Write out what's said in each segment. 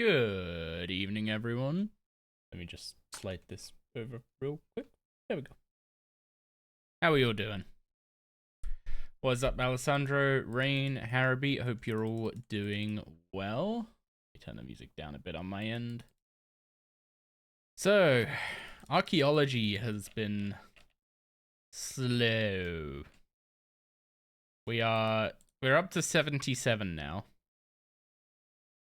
Good evening, everyone. Let me just slide this over real quick. There we go. How are you all doing? What's up, Alessandro, Rain, Haraby? I hope you're all doing well. Let me turn the music down a bit on my end. So, archaeology has been slow. We're up to 77 now.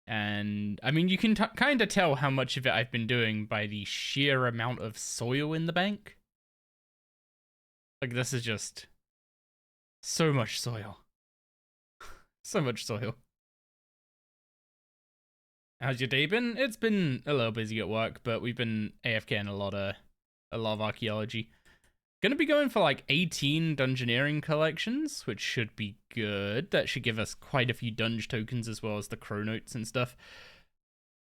And, I mean, you can kind of tell how much of it I've been doing by the sheer amount of soil in the bank. Like, this is just so much soil. So much soil. How's your day been? It's been a little busy at work, but we've been AFKing a lot of archaeology. Gonna be going for like 18 Dungeoneering collections, which should be good. That should give us quite a few dunge tokens as well as the chronotes and stuff.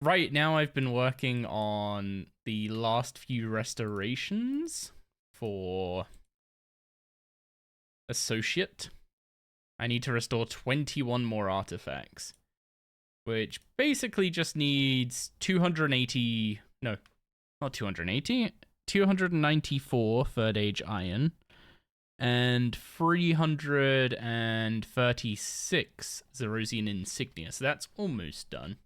Right now I've been working on the last few restorations for Associate. I need to restore 21 more artifacts, which basically just needs 280, no, not 280, 294 third age iron, and 336 Zerosian insignia. So that's almost done.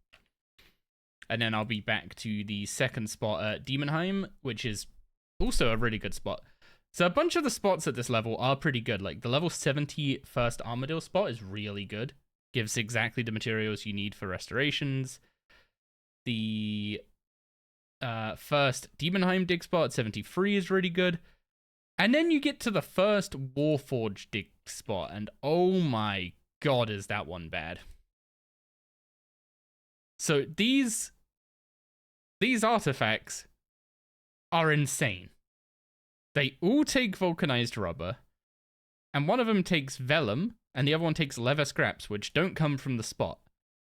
And then I'll be back to the second spot at Demonheim, which is also a really good spot. So a bunch of the spots at this level are pretty good. Like the level 70 first Armadillo spot is really good. Gives exactly the materials you need for restorations. The first Demonheim dig spot at 73 is really good. And then you get to the first Warforged dig spot, and oh my god, is that one bad. So these artifacts are insane. They all take vulcanized rubber, and one of them takes vellum, and the other one takes leather scraps, which don't come from the spot.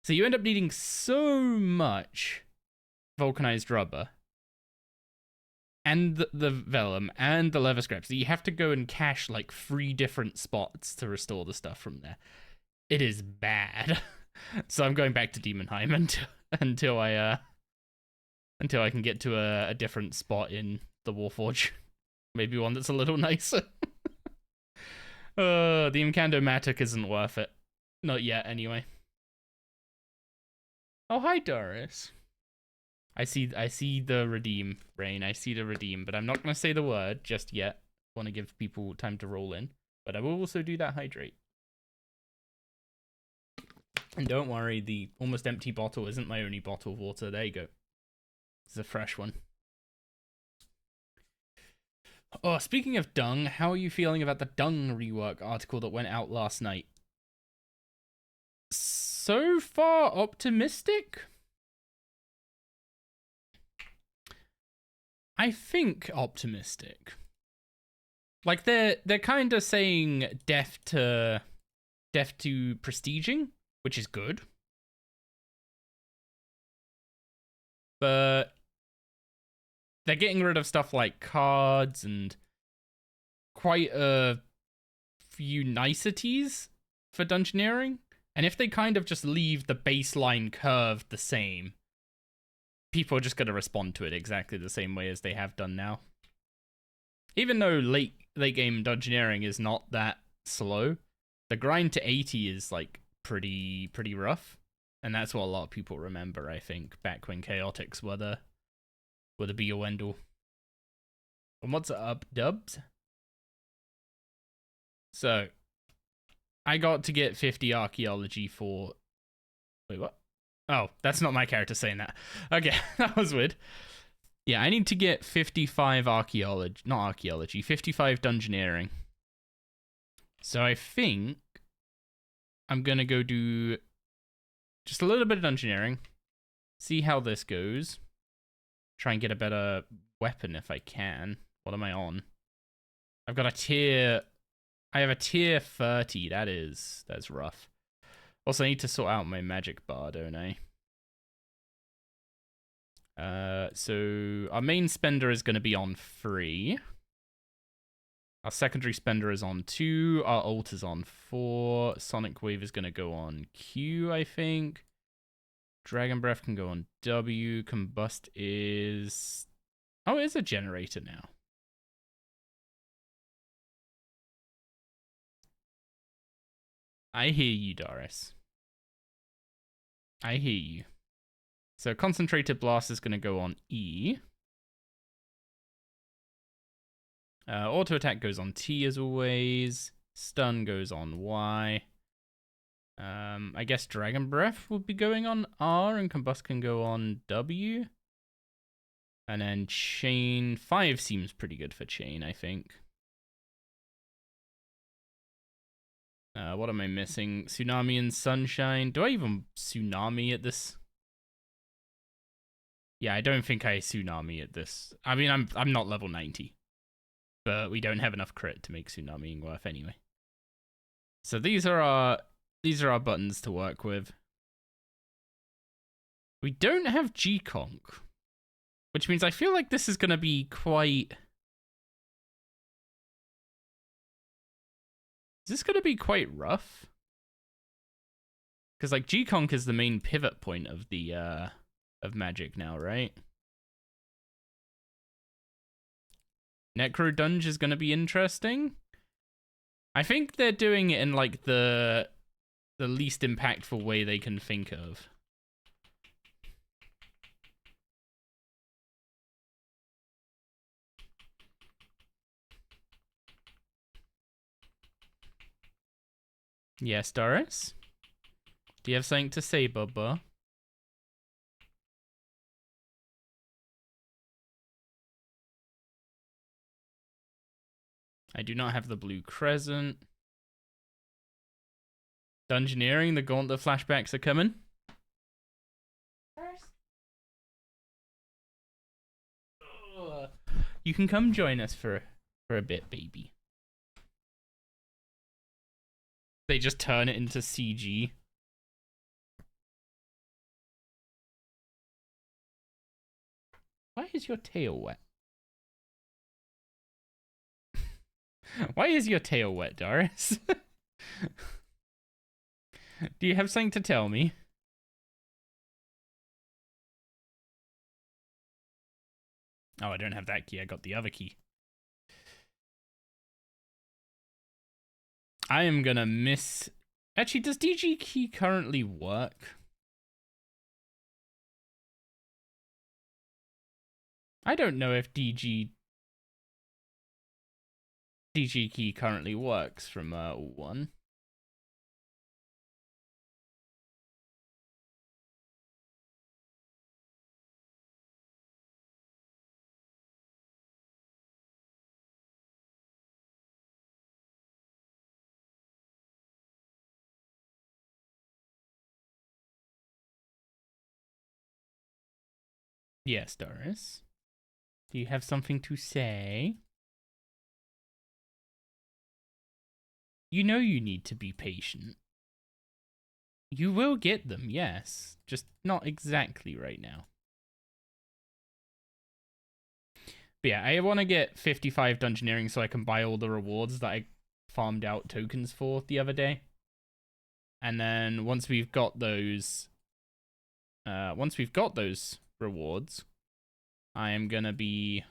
So you end up needing so much vulcanized rubber, and the vellum, and the leather scraps, that you have to go and cache like 3 different spots to restore the stuff from there. It is bad. So I'm going back to Demonheim until I can get to a different spot in the Warforge. Maybe one that's a little nicer. The Incandomatic isn't worth it. Not yet, anyway. Oh, hi, Doris. I see the redeem, Rain. I see the redeem, but I'm not going to say the word just yet. I want to give people time to roll in. But I will also do that hydrate. And don't worry, the almost empty bottle isn't my only bottle of water. There you go. It's a fresh one. Oh, speaking of dung, how are you feeling about the dung rework article that went out last night? So far, optimistic? I think optimistic. Like they're kind of saying death to prestiging, which is good. But they're getting rid of stuff like cards and quite a few niceties for Dungeoneering. And if they kind of just leave the baseline curve the same, people are just going to respond to it exactly the same way as they have done now. Even though late game Dungeoneering is not that slow, the grind to 80 is like pretty rough. And that's what a lot of people remember, I think, back when Chaotix were the be or end all. And what's up, Dubs? So, I got to get 50 archaeology for... Wait, what? Oh, that's not my character saying that. Okay, that was weird. Yeah, I need to get 55 not archaeology, 55 Dungeoneering. So I think I'm gonna go do just a little bit of Dungeoneering, see how this goes. Try and get a better weapon if I can. What am I on? I've got a tier... I have a tier 30. That's rough. Also, I need to sort out my magic bar, don't I? So our main spender is going to be on 3. Our secondary spender is on 2. Our ult is on 4. Sonic Wave is going to go on Q, I think. Dragon Breath can go on W. Combust is... Oh, it is a generator now. I hear you, Doris. I hear you. So Concentrated Blast is going to go on E. Auto Attack goes on T as always. Stun goes on Y. I guess Dragon Breath will be going on R, and Combust can go on W. And then Chain 5 seems pretty good for Chain, I think. What am I missing? Tsunami and Sunshine. Do I even Tsunami at this? Yeah, I don't think I Tsunami at this. I mean, I'm not level 90. But we don't have enough crit to make Tsunamiing worth anyway. So these are our buttons to work with. We don't have G-Conk, which means I feel like this is going to be quite... Is this going to be quite rough? Because like G-Conk is the main pivot point of the of magic now, right? Necro Dunge is going to be interesting. I think they're doing it in like the least impactful way they can think of. Yes, Doris? Do you have something to say, Bubba? I do not have the blue crescent. Dungeoneering, the gauntlet flashbacks are coming. You can come join us for a bit, baby. They just turn it into CG. Why is your tail wet? Why is your tail wet, Doris? Do you have something to tell me? Oh, I don't have that key. I got the other key. I am gonna miss... Actually, does DG key currently work? I don't know if DG key currently works from 1. Yes, Doris. Do you have something to say? You know you need to be patient. You will get them, yes. Just not exactly right now. But yeah, I want to get 55 Dungeoneering so I can buy all the rewards that I farmed out tokens for the other day. And then once we've got those... rewards, I'm gonna be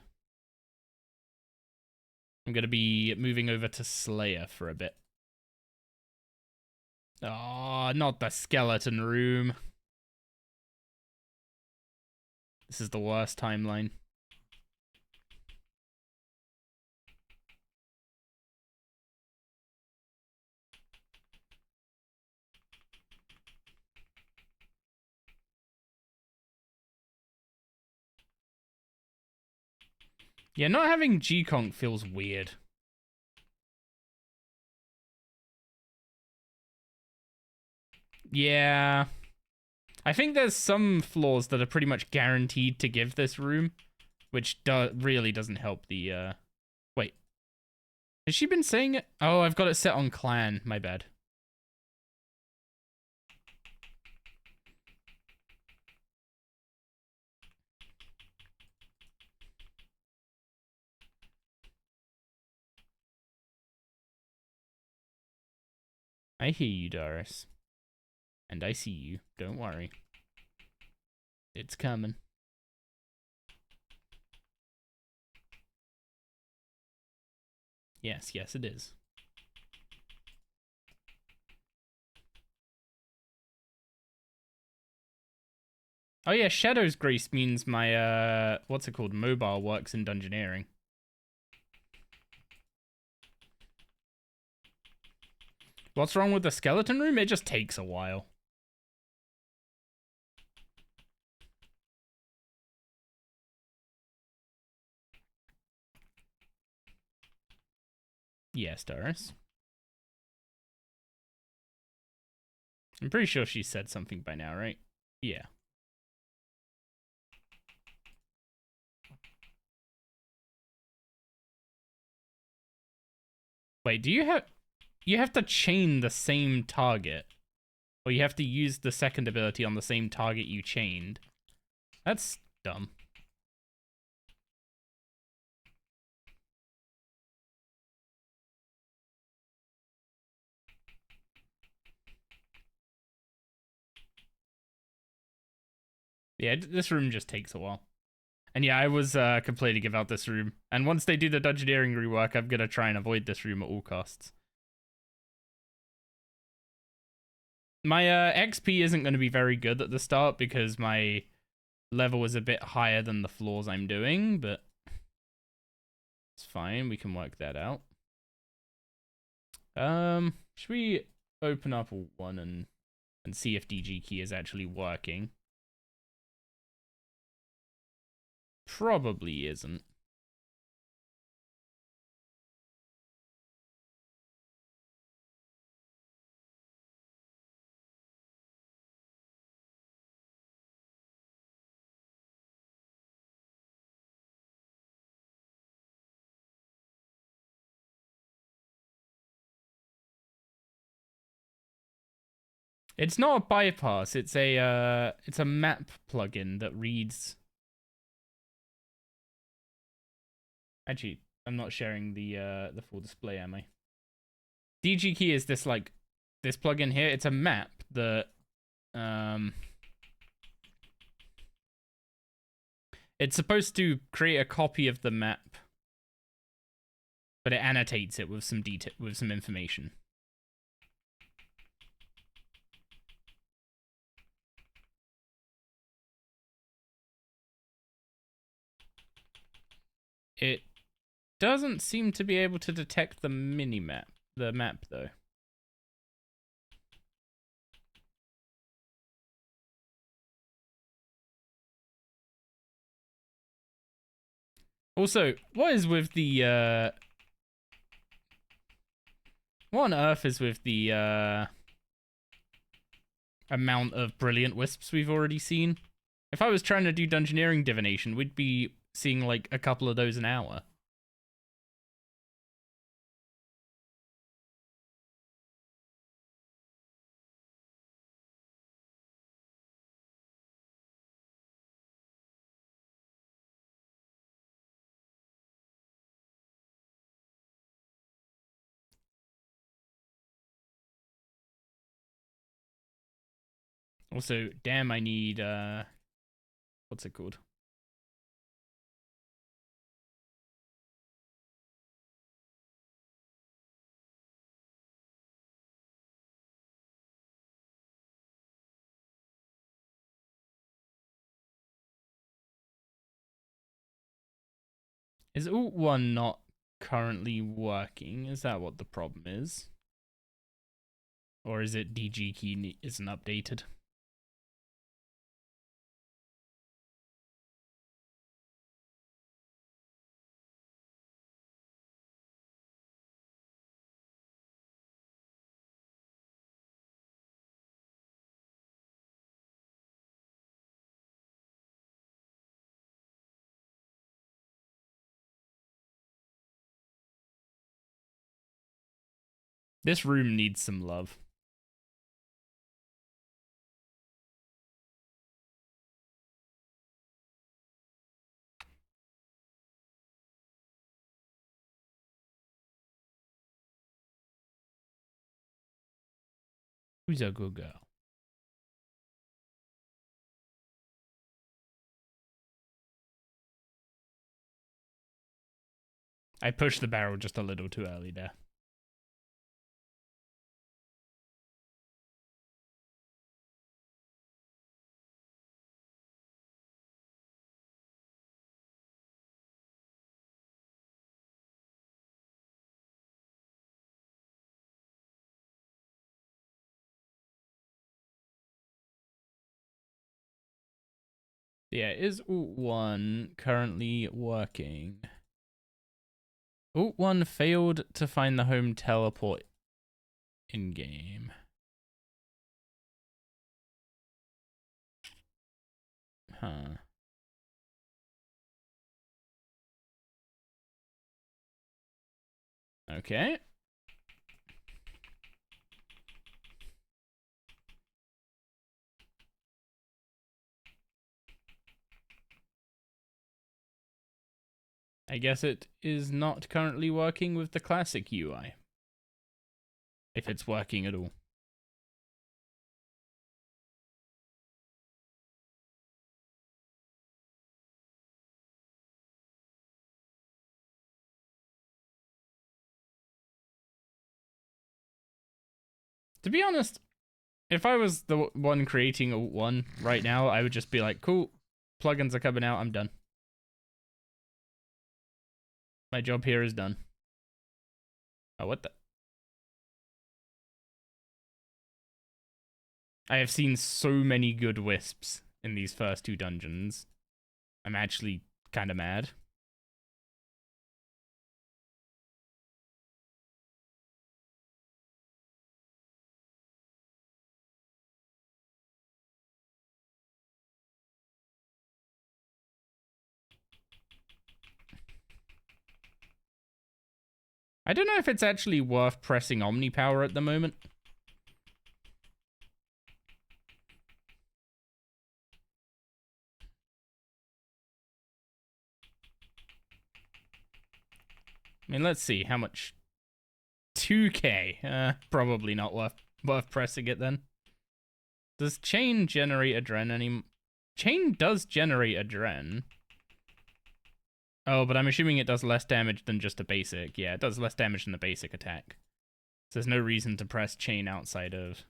moving over to Slayer for a bit. Oh, not the skeleton room. This is the worst timeline. Yeah, not having G-Conk feels weird. Yeah. I think there's some floors that are pretty much guaranteed to give this room, which really doesn't help the, Wait. Has she been saying it? Oh, I've got it set on clan. My bad. I hear you, Doris. And I see you. Don't worry. It's coming. Yes, yes, it is. Oh yeah, Shadow's Grace means my, what's it called? Mobile works in Dungeoneering. What's wrong with the skeleton room? It just takes a while. Yes, Doris. I'm pretty sure she said something by now, right? Yeah. Wait, do you have to chain the same target? Or you have to use the second ability on the same target you chained? That's dumb. Yeah, this room just takes a while. And yeah, I was complaining about this room. And once they do the Dungeoneering rework, I'm gonna try and avoid this room at all costs. My XP isn't going to be very good at the start because my level is a bit higher than the floors I'm doing, but it's fine. We can work that out. Should we open up one and see if DG key is actually working? Probably isn't. It's not a bypass. It's a map plugin that reads. Actually, I'm not sharing the full display, am I? DG key is this this plugin here. It's a map that it's supposed to create a copy of the map, but it annotates it with some information. It doesn't seem to be able to detect the map though. Also, what is with the what on earth is with the amount of brilliant wisps we've already seen? If I was trying to do Dungeoneering divination, we'd be seeing like a couple of those an hour. Also, damn, I need what's it called? Is Alt 1 not currently working? Is that what the problem is? Or is it DG key isn't updated? This room needs some love. Who's a good girl? I pushed the barrel just a little too early there. Yeah, is Ult1 currently working? Ult1 failed to find the home teleport in-game. Huh. Okay. I guess it is not currently working with the classic UI. If it's working at all. To be honest, if I was the one creating Ult1 right now, I would just be like, cool, plugins are coming out, I'm done. My job here is done. Oh, what the? I have seen so many good wisps in these first 2 dungeons. I'm actually kind of mad. I don't know if it's actually worth pressing Omnipower at the moment. I mean, let's see how much. 2k. Probably not worth pressing it then. Does Chain generate Adren any? Chain does generate Adren. Oh, but I'm assuming it does less damage than just a basic. Yeah, it does less damage than the basic attack. So there's no reason to press Chain outside of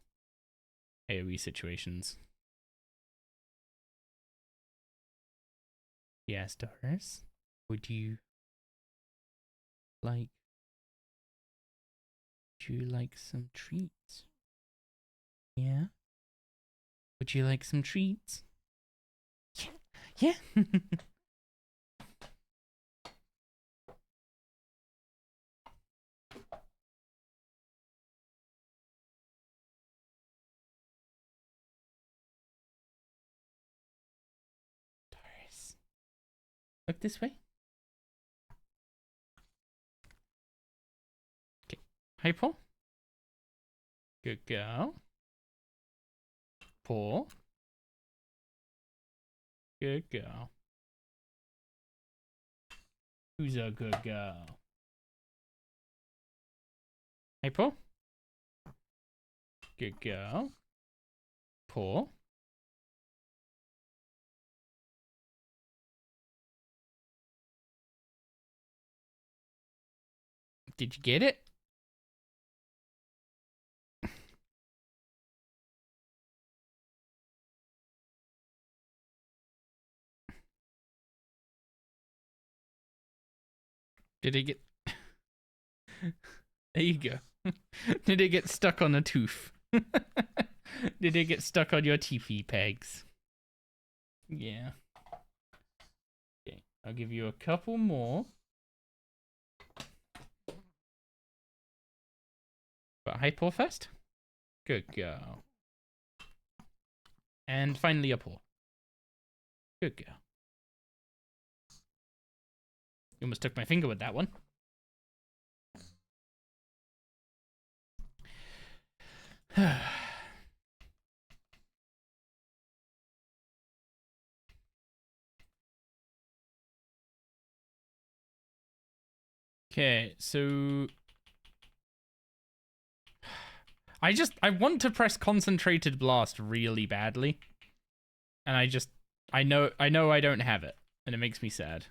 AoE situations. Yes, Doris. Would you like some treats? Yeah? Would you like some treats? Yeah. Yeah. Doris. Look this way. Okay. Hi, Paul. Good girl. Paul. Good girl. Who's a good girl? Hey, Paul. Good girl. Paul. Did you get it? Did it get... There you go. Did it get stuck on a tooth? Did it get stuck on your teepee pegs? Yeah. Okay, I'll give you a couple more. But hi, paw first. Good girl. And finally a paw. Good girl. You almost took my finger with that one. Okay, so I want to press concentrated blast really badly. And I know I don't have it, and it makes me sad.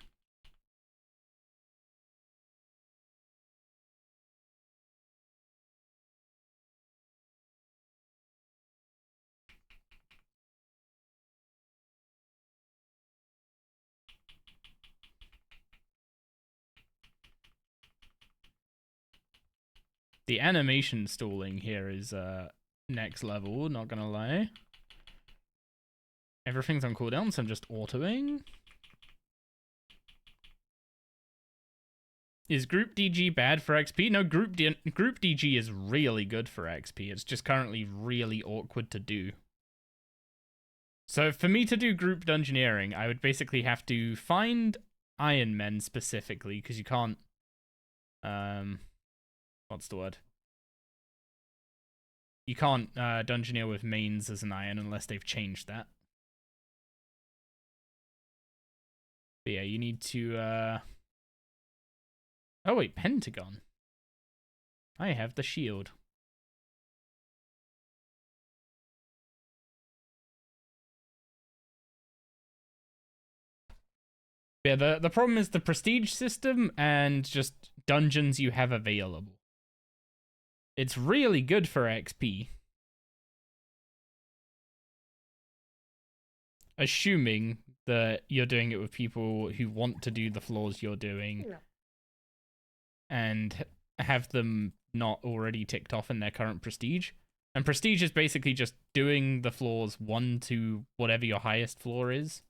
The animation stalling here is next level, not gonna lie. Everything's on cooldown, so I'm just autoing. Is group DG bad for XP? No, group DG is really good for XP. It's just currently really awkward to do. So for me to do group dungeoneering, I would basically have to find Ironmen specifically, because you can't... what's the word? You can't dungeoneer with mains as an iron unless they've changed that. But yeah, you need to... Oh wait, Pentagon. I have the shield. Yeah, the problem is the prestige system and just dungeons you have available. It's really good for XP. Assuming that you're doing it with people who want to do the floors you're doing. Yeah. And have them not already ticked off in their current prestige. And prestige is basically just doing the floors 1 to whatever your highest floor is.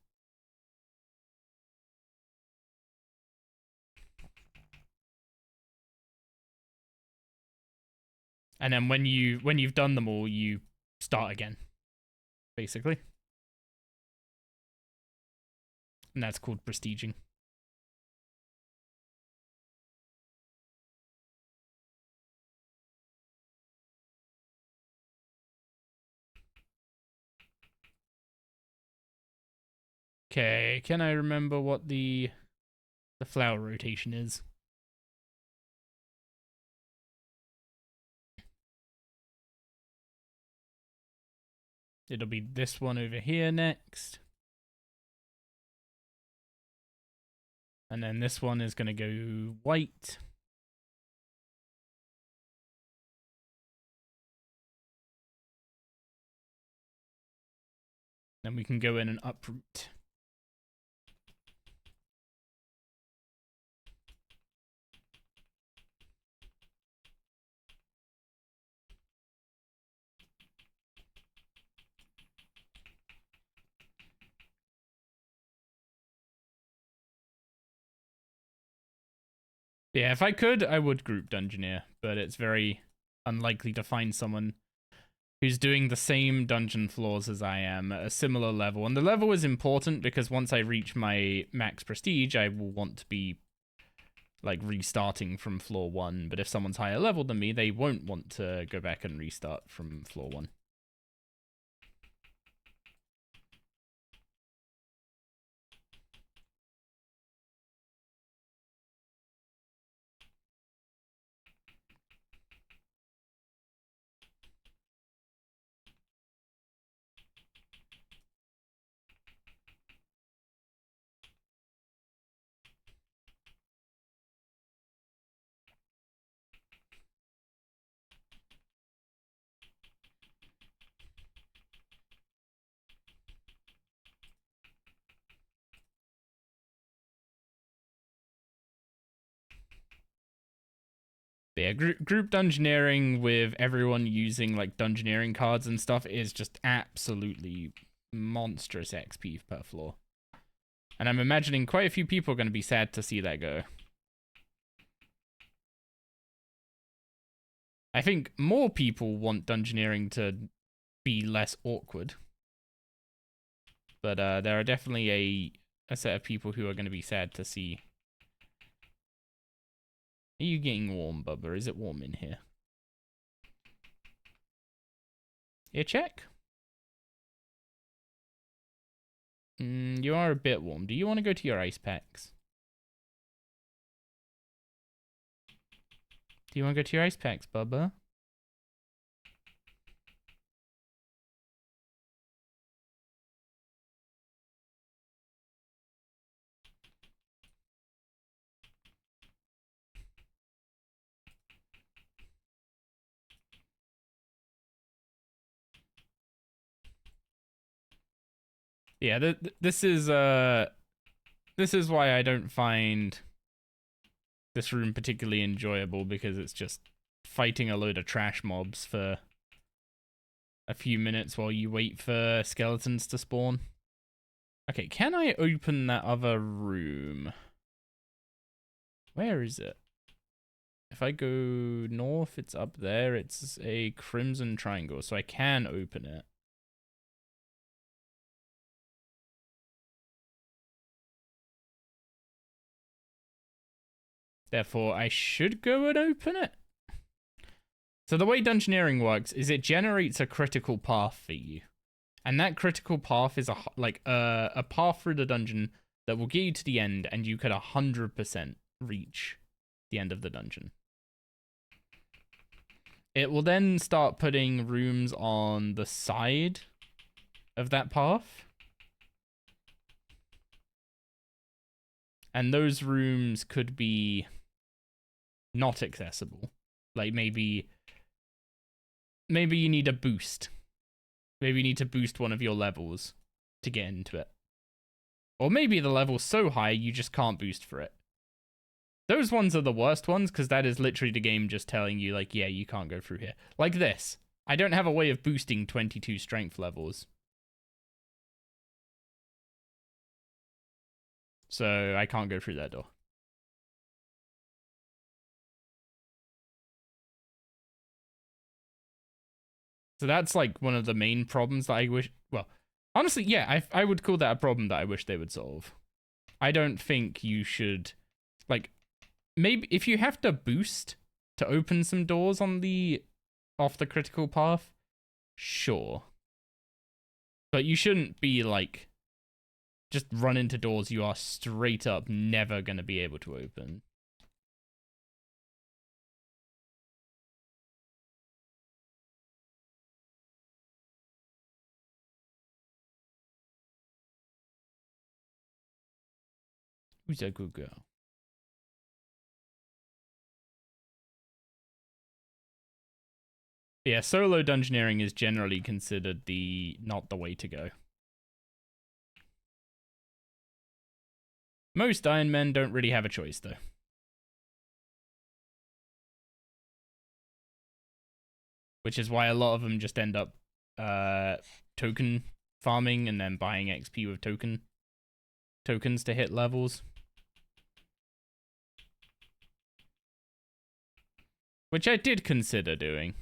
And then when you've done them all, you start again, basically. And that's called prestiging. Okay, can I remember what the flower rotation is? It'll be this one over here next. And then this one is going to go white. Then we can go in and uproot. Yeah, if I could, I would group Dungeoneer, but it's very unlikely to find someone who's doing the same dungeon floors as I am at a similar level. And the level is important because once I reach my max prestige, I will want to be like restarting from floor 1. But if someone's higher level than me, they won't want to go back and restart from floor 1. Yeah, group dungeoneering with everyone using like dungeoneering cards and stuff is just absolutely monstrous XP per floor. And I'm imagining quite a few people are going to be sad to see that go. I think more people want dungeoneering to be less awkward. But there are definitely a set of people who are going to be sad to see. Are you getting warm, Bubba? Is it warm in here? Ear check? You are a bit warm. Do you want to go to your ice packs? Do you want to go to your ice packs, Bubba? Yeah, this is why I don't find this room particularly enjoyable, because it's just fighting a load of trash mobs for a few minutes while you wait for skeletons to spawn. Okay, can I open that other room? Where is it? If I go north, it's up there. It's a crimson triangle, so I can open it. Therefore, I should go and open it. So the way Dungeoneering works is it generates a critical path for you. And that critical path is a path through the dungeon that will get you to the end, and you could 100% reach the end of the dungeon. It will then start putting rooms on the side of that path. And those rooms could be not accessible. Like maybe you need a boost. Maybe you need to boost one of your levels to get into it. Or maybe the level's so high you just can't boost for it. Those ones are the worst ones, because that is literally the game just telling you, like, yeah, you can't go through here. Like this. I don't have a way of boosting 22 strength levels. So I can't go through that door. So that's like one of the main problems that I wish, well, honestly, yeah, I would call that a problem that I wish they would solve. I don't think you should, like, maybe if you have to boost to open some doors on the, off the critical path, sure. But you shouldn't be like, just run into doors you are straight up never going to be able to open. Who's a good girl? Yeah, solo dungeoneering is generally considered not the way to go. Most Ironmen don't really have a choice, though. Which is why a lot of them just end up token farming and then buying XP with tokens to hit levels. Which I did consider doing.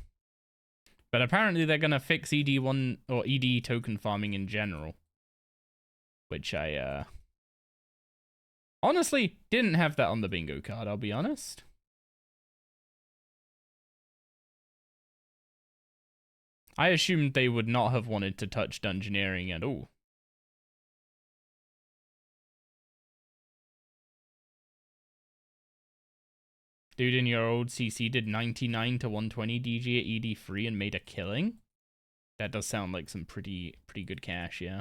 But apparently they're going to fix ED1 or ED token farming in general. Which I honestly didn't have that on the bingo card, I'll be honest. I assumed they would not have wanted to touch Dungeoneering at all. Dude in your old CC did 99 to 120 DG at ED3 and made a killing? That does sound like some pretty good cash, yeah.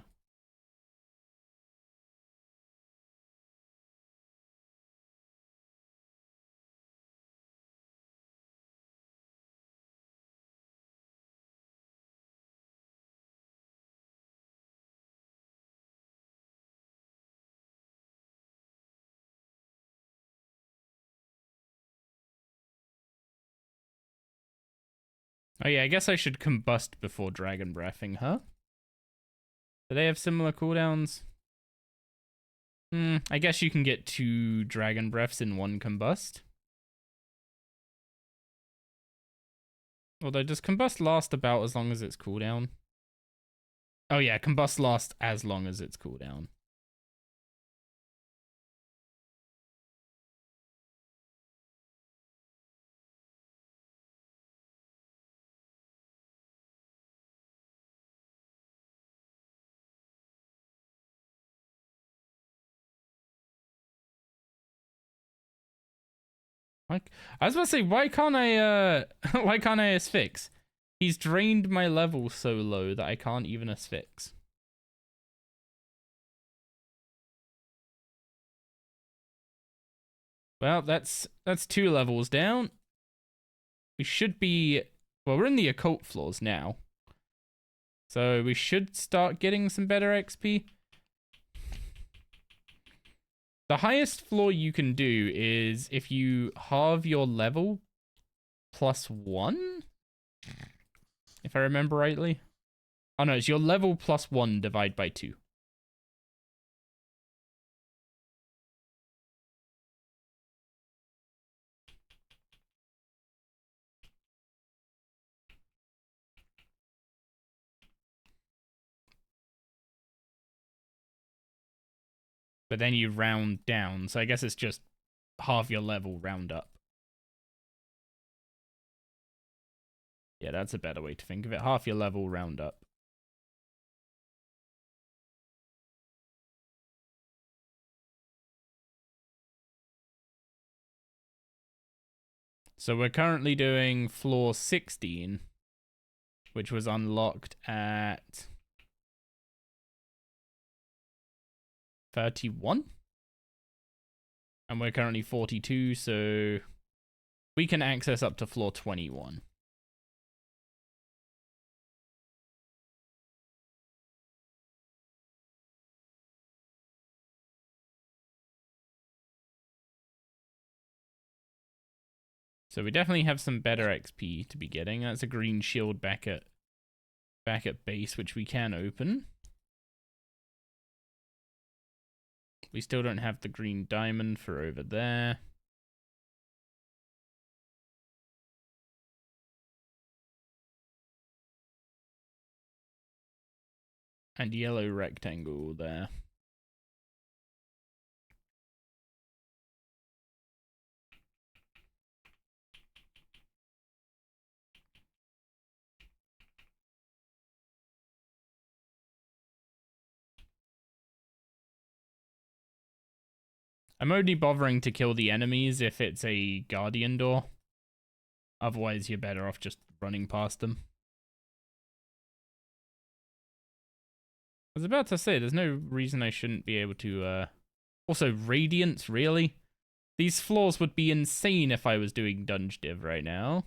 Oh yeah, I guess I should combust before dragon breathing, huh? Do they have similar cooldowns? I guess you can get 2 dragon breaths in 1 combust. Although, does combust last about as long as its cooldown? Oh yeah, combust lasts as long as its cooldown. Like, I was about to say, why can't I asphyx? He's drained my level so low that I can't even asphyx. Well, that's 2 levels down. We should be, well, we're in the occult floors now. So we should start getting some better XP. The highest floor you can do is if you halve your level +1? If I remember rightly. Oh no, it's your level +1 divided by 2. But then you round down, so I guess it's just half your level round up. Yeah, that's a better way to think of it. Half your level round up. So we're currently doing floor 16, which was unlocked at 31. And we're currently 42, so we can access up to floor 21. So we definitely have some better XP to be getting. That's a green shield back at base, which we can open. We still don't have the green diamond for over there. And yellow rectangle there. I'm only bothering to kill the enemies if it's a guardian door. Otherwise, you're better off just running past them. I was about to say, there's no reason I shouldn't be able to, Also, Radiance, really? These floors would be insane if I was doing Dunge Div right now.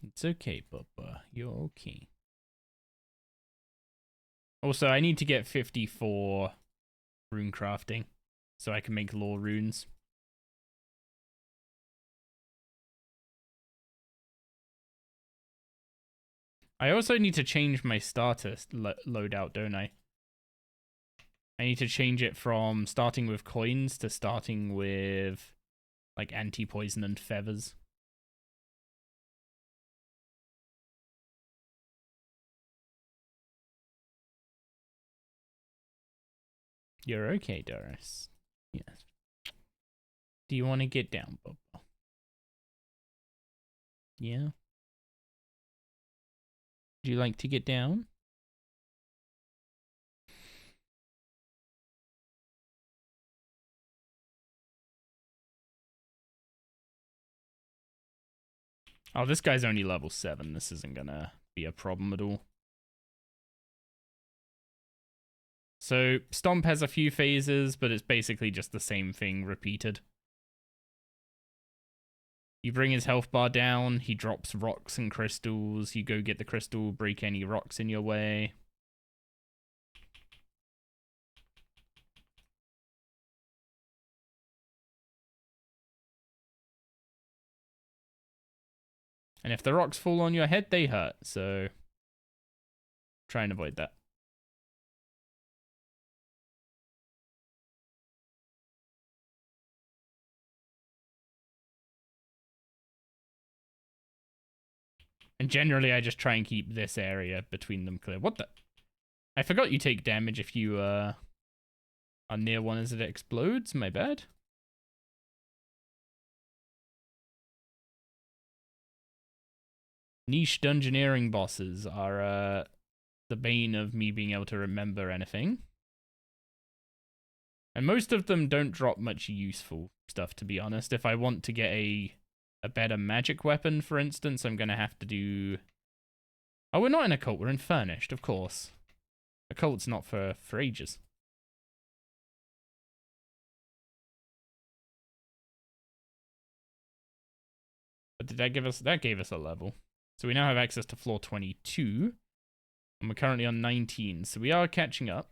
It's okay, Bubba. You're okay. Also, I need to get 54 rune crafting so I can make lore runes. I also need to change my starter loadout, don't I? I need to change it from starting with coins to starting with, like, anti-poison and feathers. You're okay, Doris. Yes. Do you want to get down, Bubba? Yeah? Would you like to get down? Oh, this guy's only level 7. This isn't gonna be a problem at all. So, Stomp has a few phases, but it's basically just the same thing repeated. You bring his health bar down, he drops rocks and crystals, you go get the crystal, break any rocks in your way. And if the rocks fall on your head, they hurt, so try and avoid that. And generally, I just try and keep this area between them clear. What the? I forgot you take damage if you are near one as it explodes. My bad. Niche dungeoneering bosses are the bane of me being able to remember anything. And most of them don't drop much useful stuff, to be honest. If I want to get a better magic weapon, for instance, I'm going to have to do... Oh, we're not in a cult. We're in Furnished, of course. A cult's not for ages. But did that give us... That gave us a level. So we now have access to floor 22. And we're currently on 19, so we are catching up.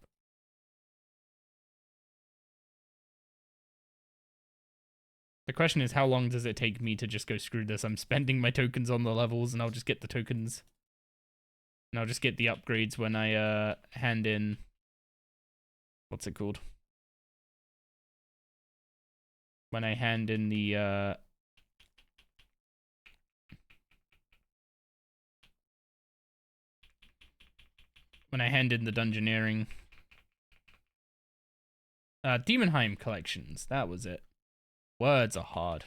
The question is, how long does it take me to just go screw this? I'm spending my tokens on the levels, and I'll just get the tokens. And I'll just get the upgrades when I hand in... What's it called? When I hand in the... When I hand in the Dungeoneering... Demonheim collections, that was it. Words are hard.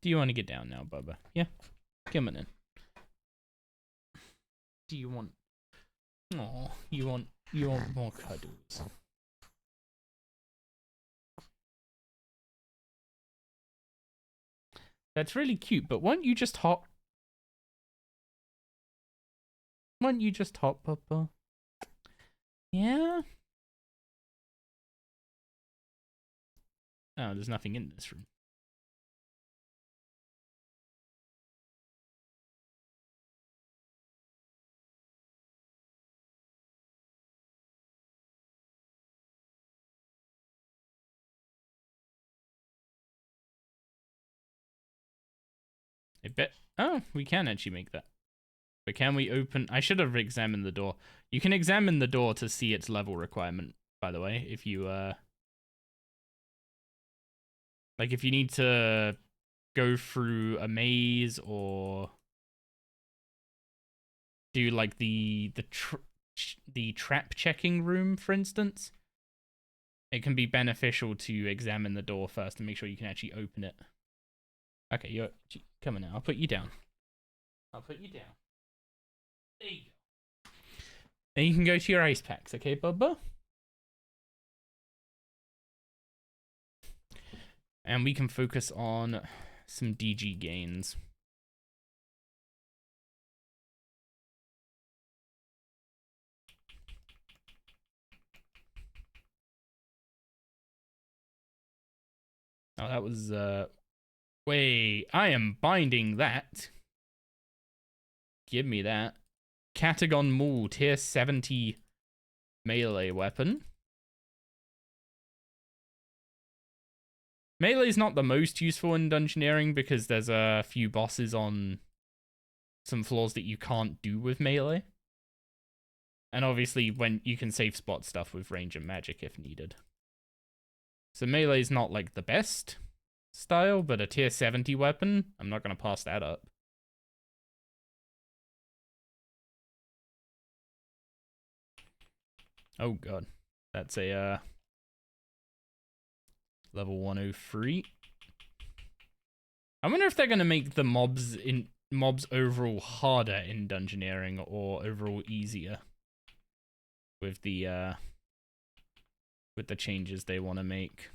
Do you want to get down now, Bubba? Yeah? Come on in. Do you want... Oh, you want more cuddles. That's really cute, but won't you just hop? Won't you just hop, Bubba? Yeah? Oh, there's nothing in this room. I bet... Oh, we can actually make that. But can we open... I should have examined the door. You can examine the door to see its level requirement, by the way, if you, Like, if you need to go through a maze or do, like, the trap checking room, for instance, it can be beneficial to examine the door first and make sure you can actually open it. Okay, you're coming now. I'll put you down. I'll put you down. There you go. Then you can go to your ice packs, okay, Bubba? And we can focus on some DG gains. Oh, that was, wait, I am binding that. Give me that. Catagon Maul, tier 70 melee weapon. Melee is not the most useful in Dungeoneering because there's a few bosses on some floors that you can't do with melee. And obviously, when you can save spot stuff with range and magic if needed. So melee is not like the best style, but a tier 70 weapon, I'm not going to pass that up. Oh god. That's a level 103. I wonder if they're going to make the mobs overall harder in Dungeoneering or overall easier with the changes they want to make.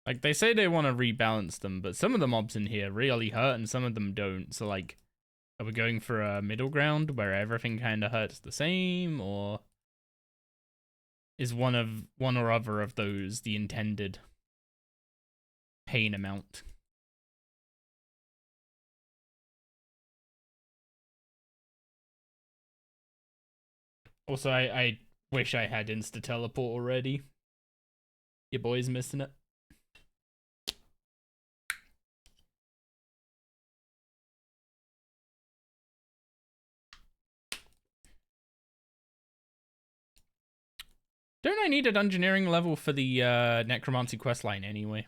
Like, they say they want to rebalance them, but some of the mobs in here really hurt and some of them don't. So, like, are we going for a middle ground where everything kind of hurts the same, or is one or other of those the intended pain amount? Also, I wish I had insta-teleport already. Your boy's missing it. Don't I need a Dungeoneering level for the Necromancy questline anyway?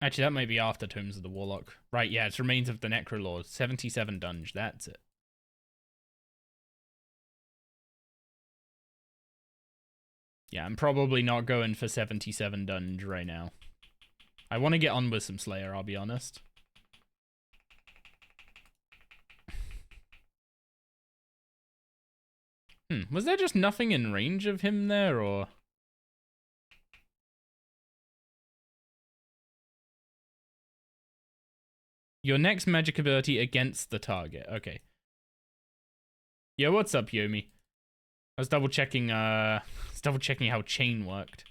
Actually, that might be after Tomes of the Warlock. Right, yeah, it's Remains of the Necrolord. 77 dunge, that's it. Yeah, I'm probably not going for 77 dunge right now. I want to get on with some Slayer, I'll be honest. Was there just nothing in range of him there, or...? Your next magic ability against the target. Okay. Yo, what's up, Yomi? I was double checking how chain worked.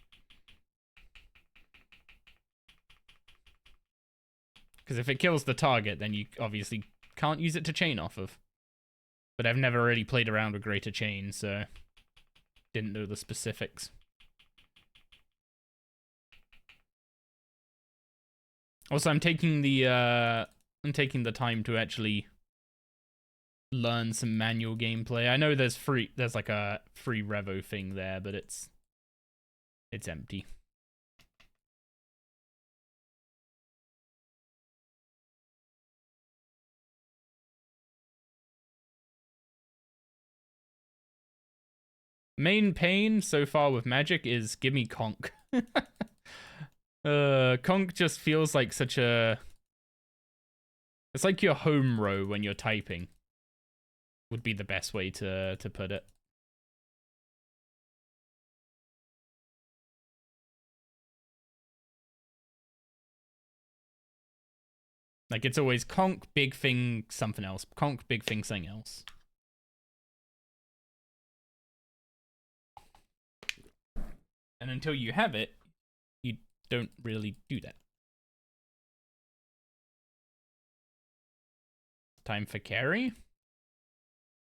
Because if it kills the target, then you obviously can't use it to chain off of. But I've never really played around with Greater Chain, so didn't know the specifics. Also, I'm taking the time to actually learn some manual gameplay. I know there's like a free Revo thing there, but it's empty. Main pain so far with Magic is give me Conk. Conk just feels like such a... It's like your home row when you're typing. Would be the best way to put it. Like, it's always conk, big thing, something else. Conk, big thing, something else. And until you have it, you don't really do that. Time for carry?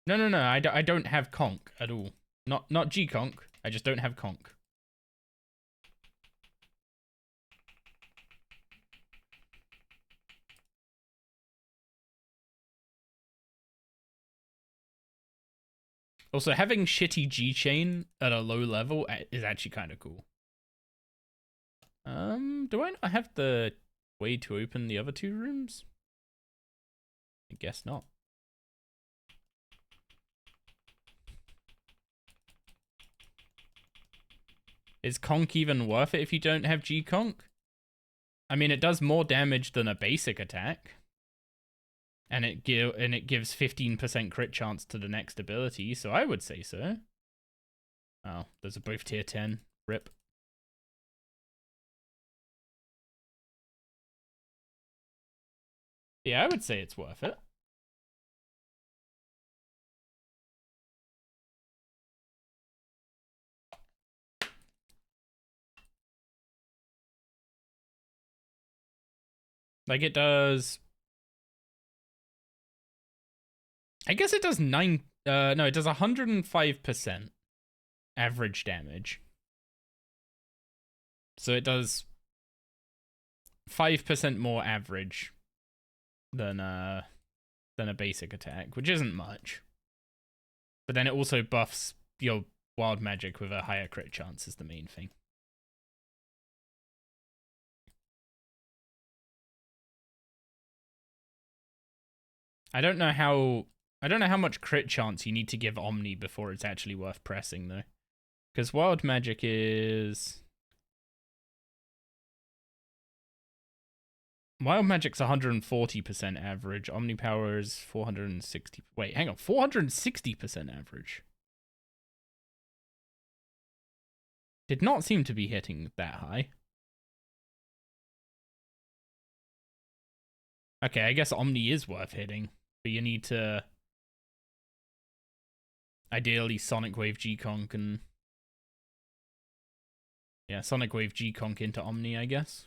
No. I don't have conk at all. Not G-conk. I just don't have conk. Also, having shitty G-chain at a low level is actually kind of cool. Do I not have the way to open the other two rooms? I guess not. Is conk even worth it if you don't have G-conk? I mean, it does more damage than a basic attack. And it gives 15% crit chance to the next ability, so I would say so. Oh, those are both tier 10. Rip. Yeah, I would say it's worth it. Like, it does... I guess it does no, it does 105% average damage. So it does 5% more average than a basic attack, which isn't much. But then it also buffs your wild magic with a higher crit chance is the main thing. I don't know how much crit chance you need to give Omni before it's actually worth pressing, though. Because wild magic is... Wild magic's 140% average. Omni power is 460... Wait, hang on. 460% average. Did not seem to be hitting that high. Okay, I guess Omni is worth hitting. But you need to... Ideally, Sonic Wave G-Conk and... Yeah, Sonic Wave G-Conk into Omni, I guess.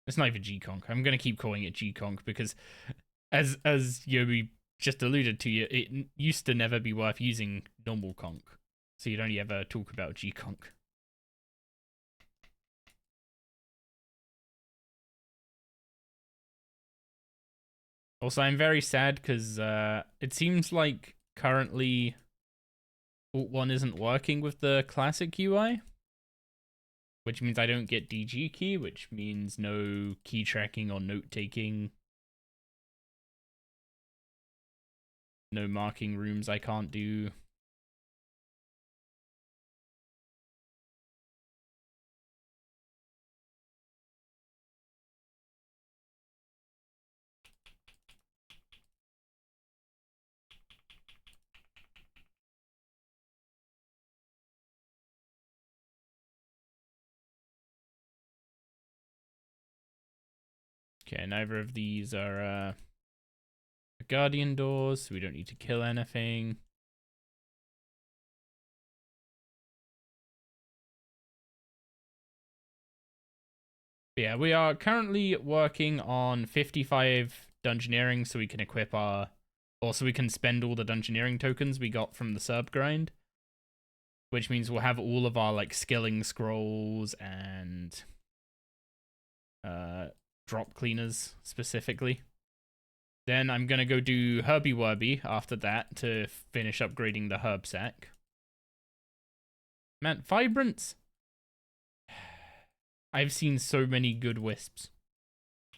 It's not even G-Conk. I'm going to keep calling it G-Conk because, as Yobi just alluded to, it used to never be worth using normal conk. So you'd only ever talk about G-Conk. Also, I'm very sad because it seems like currently Alt 1 isn't working with the classic UI. Which means I don't get DG key, which means no key tracking or note taking. No marking rooms I can't do. Okay, neither of these are guardian doors, so we don't need to kill anything. Yeah, we are currently working on 55 Dungeoneering so we can equip our... Also, we can spend all the Dungeoneering tokens we got from the Serb grind. Which means we'll have all of our, like, skilling scrolls and... drop cleaners, specifically. Then I'm gonna go do Herby Werby after that to finish upgrading the herb sack. Man, Vibrance! I've seen so many good wisps.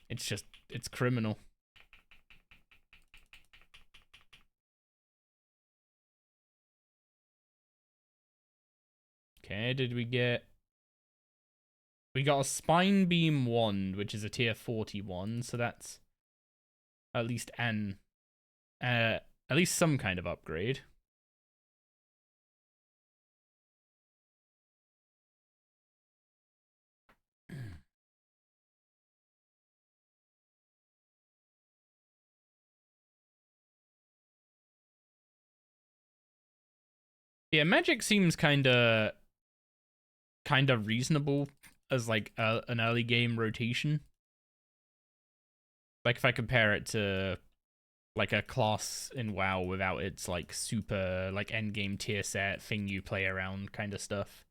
It's just, it's criminal. Okay, did we get... We got a Spine Beam Wand, which is a tier 41, so that's at least at least some kind of upgrade. Yeah, magic seems kind of reasonable as like an early game rotation. Like if I compare it to like a class in WoW without its like super like end game tier set thing you play around kind of stuff.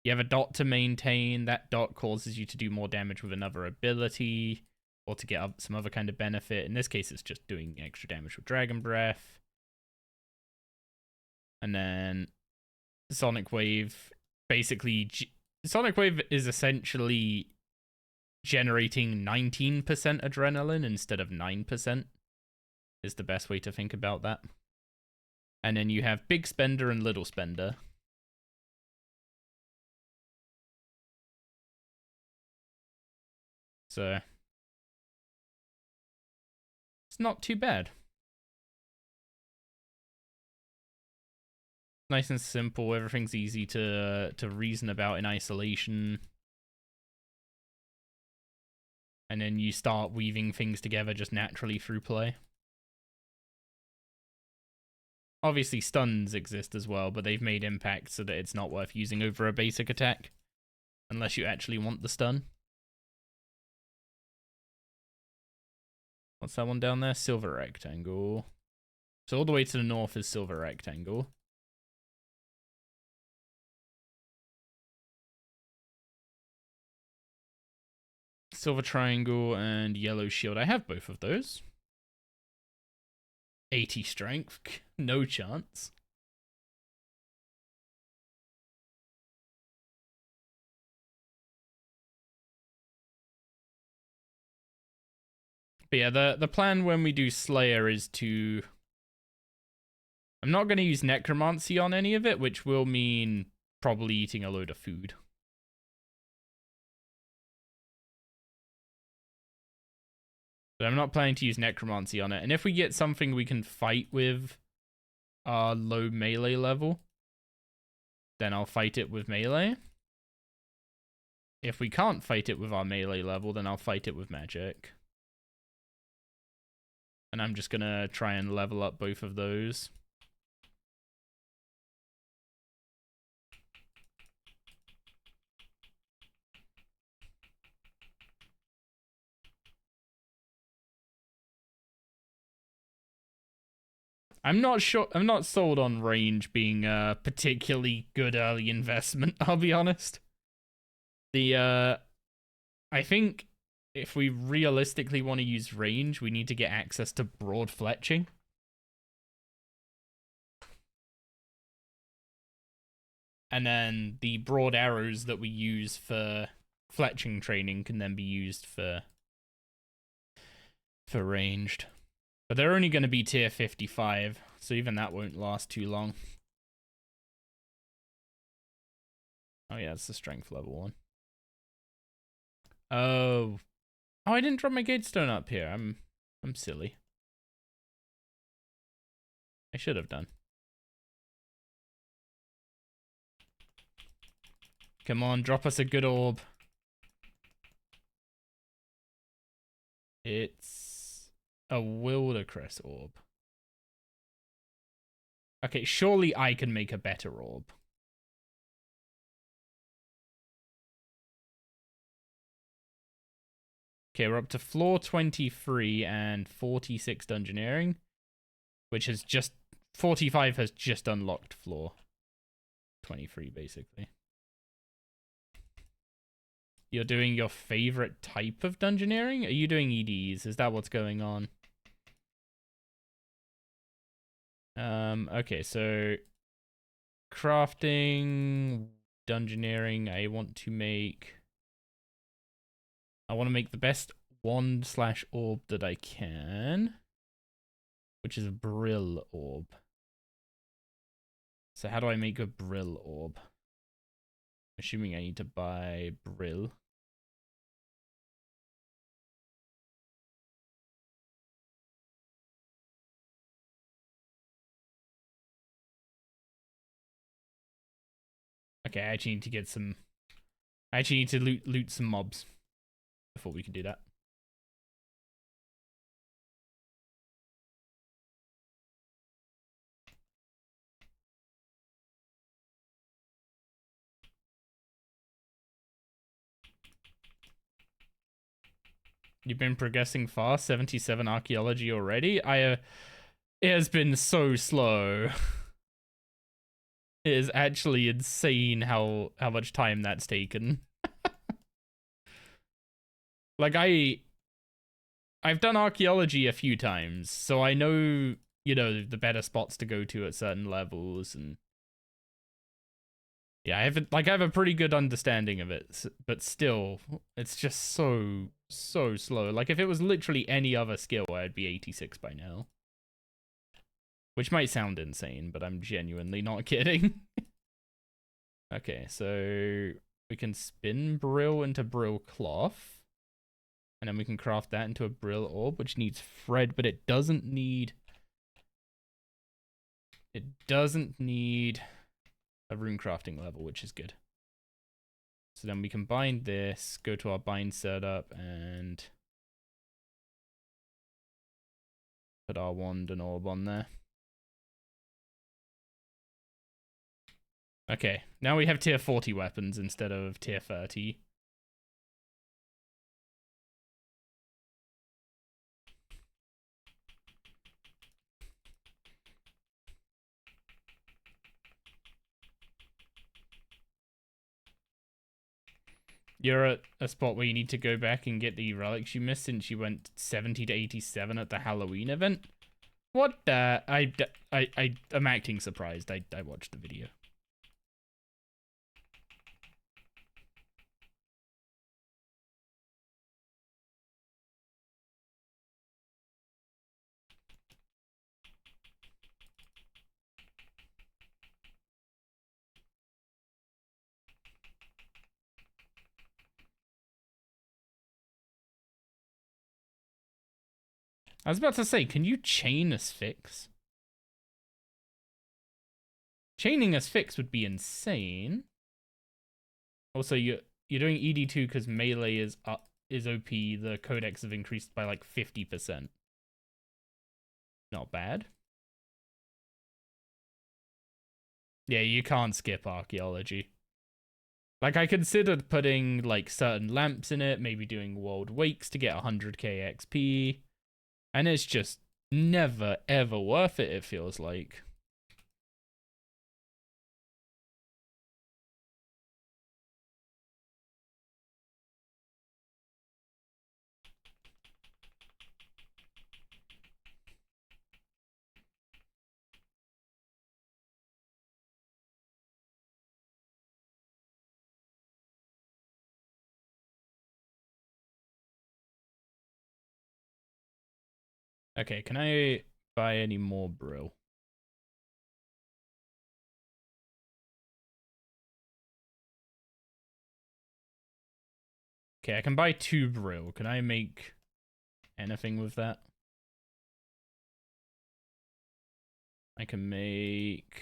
You have a dot to maintain. That dot causes you to do more damage with another ability or to get some other kind of benefit. In this case, it's just doing extra damage with Dragon Breath. And then Sonic Wave, basically, Sonic Wave is essentially generating 19% adrenaline instead of 9%, is the best way to think about that. And then you have Big Spender and Little Spender. So, it's not too bad. Nice and simple, everything's easy to reason about in isolation. And then you start weaving things together just naturally through play. Obviously stuns exist as well, but they've made impact so that it's not worth using over a basic attack. Unless you actually want the stun. What's that one down there? Silver Rectangle. So all the way to the north is Silver Rectangle. Silver Triangle and Yellow Shield. I have both of those. 80 strength. No chance. But yeah, the plan when we do Slayer is to... I'm not going to use Necromancy on any of it, which will mean probably eating a load of food. But I'm not planning to use Necromancy on it. And if we get something we can fight with our low melee level, then I'll fight it with melee. If we can't fight it with our melee level, then I'll fight it with magic. And I'm just going to try and level up both of those. I'm not sure. I'm not sold on range being a particularly good early investment, I'll be honest. I think if we realistically want to use range, we need to get access to broad fletching. And then the broad arrows that we use for fletching training can then be used for ranged. But they're only going to be tier 55, so even that won't last too long. Oh yeah, it's the strength level one. Oh, I didn't drop my gatestone up here. I'm silly. I should have done. Come on, drop us a good orb. It's a Wildercrest orb. Okay, surely I can make a better orb. Okay, we're up to floor 23 and 46 Dungeoneering, which has just... 45 has just unlocked floor 23, basically. You're doing your favorite type of Dungeoneering? Are you doing EDs? Is that what's going on? Okay, so... crafting... Dungeoneering, I want to make the best wand/orb that I can, which is a Brill orb. So how do I make a Brill orb? Assuming I need to buy Brill. Okay, I actually need to get some... I actually need to loot some mobs before we can do that. You've been progressing fast, 77 archaeology already? It has been so slow. It is actually insane how much time that's taken. Like, I've done archaeology a few times, so I know, you know, the better spots to go to at certain levels, and yeah, I have a pretty good understanding of it, but still, it's just so slow. Like, if it was literally any other skill, I'd be 86 by now. Which might sound insane, but I'm genuinely not kidding. Okay, so we can spin Brill into Brill Cloth. And then we can craft that into a Brill Orb, which needs Fred, but it doesn't need... It doesn't need a rune crafting level, which is good. So then we can bind this, go to our bind setup, and put our wand and orb on there. Okay, now we have tier 40 weapons instead of tier 30. You're at a spot where you need to go back and get the relics you missed since you went 70 to 87 at the Halloween event. What the? I'm acting surprised. I watched the video. I was about to say, can you chain Asphyx? Chaining Asphyx would be insane. Also, you're doing ED2 because melee is OP. The codex have increased by like 50%. Not bad. Yeah, you can't skip archaeology. Like, I considered putting like certain lamps in it, maybe doing world wakes to get 100k XP. And it's just never, ever worth it, it feels like. Okay, can I buy any more Brill? Okay, I can buy 2 Brill. Can I make anything with that? I can make...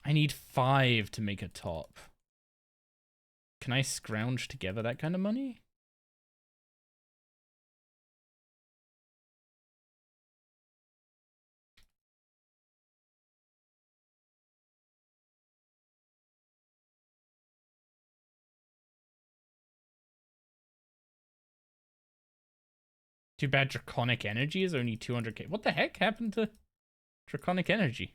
I need 5 to make a top. Can I scrounge together that kind of money? Too bad Draconic Energy is only 200k. What the heck happened to Draconic Energy?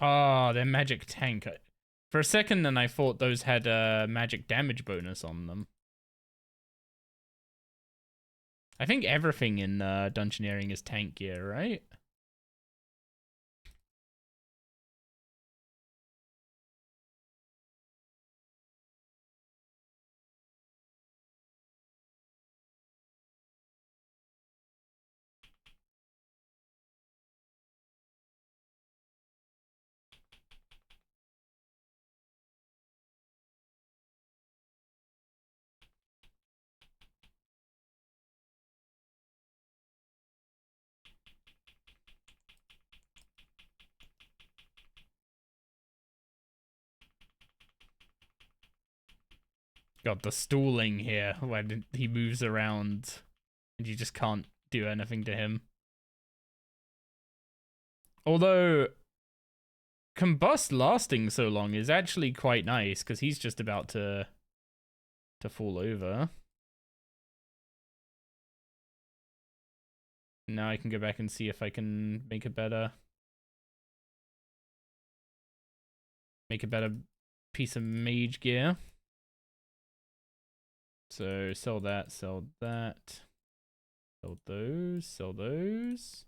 Oh, they're magic tank. For a second then I thought those had a magic damage bonus on them. I think everything in Dungeoneering is tank gear, right? God, the stalling here when he moves around and you just can't do anything to him. Although Combust lasting so long is actually quite nice because he's just about to fall over. Now I can go back and see if I can make a better piece of mage gear. So sell that, sell that. Sell those, sell those.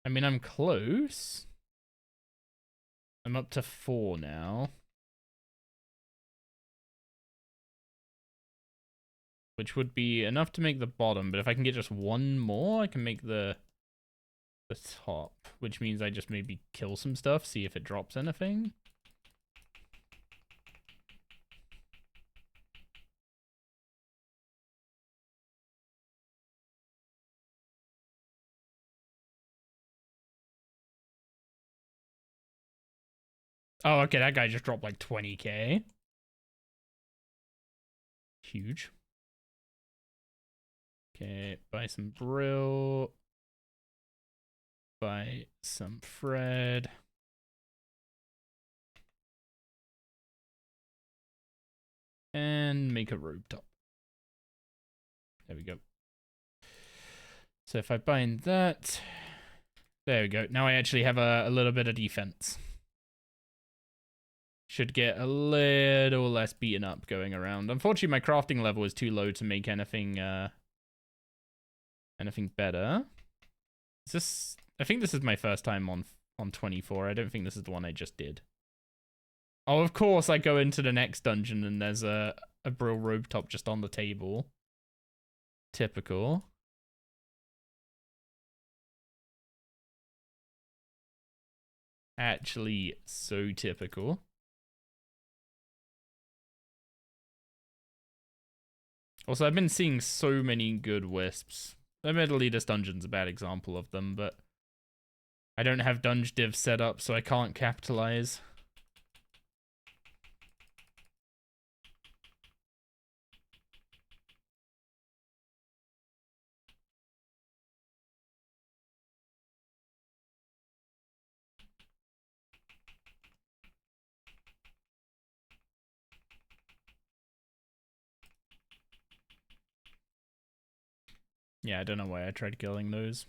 I mean, I'm close. I'm up to 4 now. Which would be enough to make the bottom, but if I can get just one more, I can make the top, which means I just maybe kill some stuff, see if it drops anything. Oh, okay, that guy just dropped like 20k. Huge. Okay, buy some Brill. Buy some Fred. And make a robe top. There we go. So if I bind that, there we go. Now I actually have a little bit of defense. Should get a little less beaten up going around. Unfortunately, my crafting level is too low to make anything anything better. Is this? I think this is my first time on 24. I don't think this is the one I just did. Oh, of course, I go into the next dungeon and there's a Brill robe top just on the table. Typical. Actually, so typical. Also, I've been seeing so many good wisps. Admittedly, this dungeon's a bad example of them, but I don't have Dunge Div set up, so I can't capitalize. Yeah, I don't know why I tried killing those.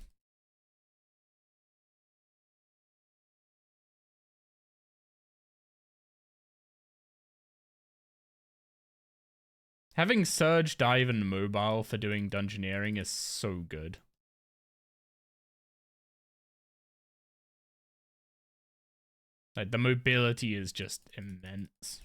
Having Surge, Dive, and Mobile for doing Dungeoneering is so good. Like, the mobility is just immense.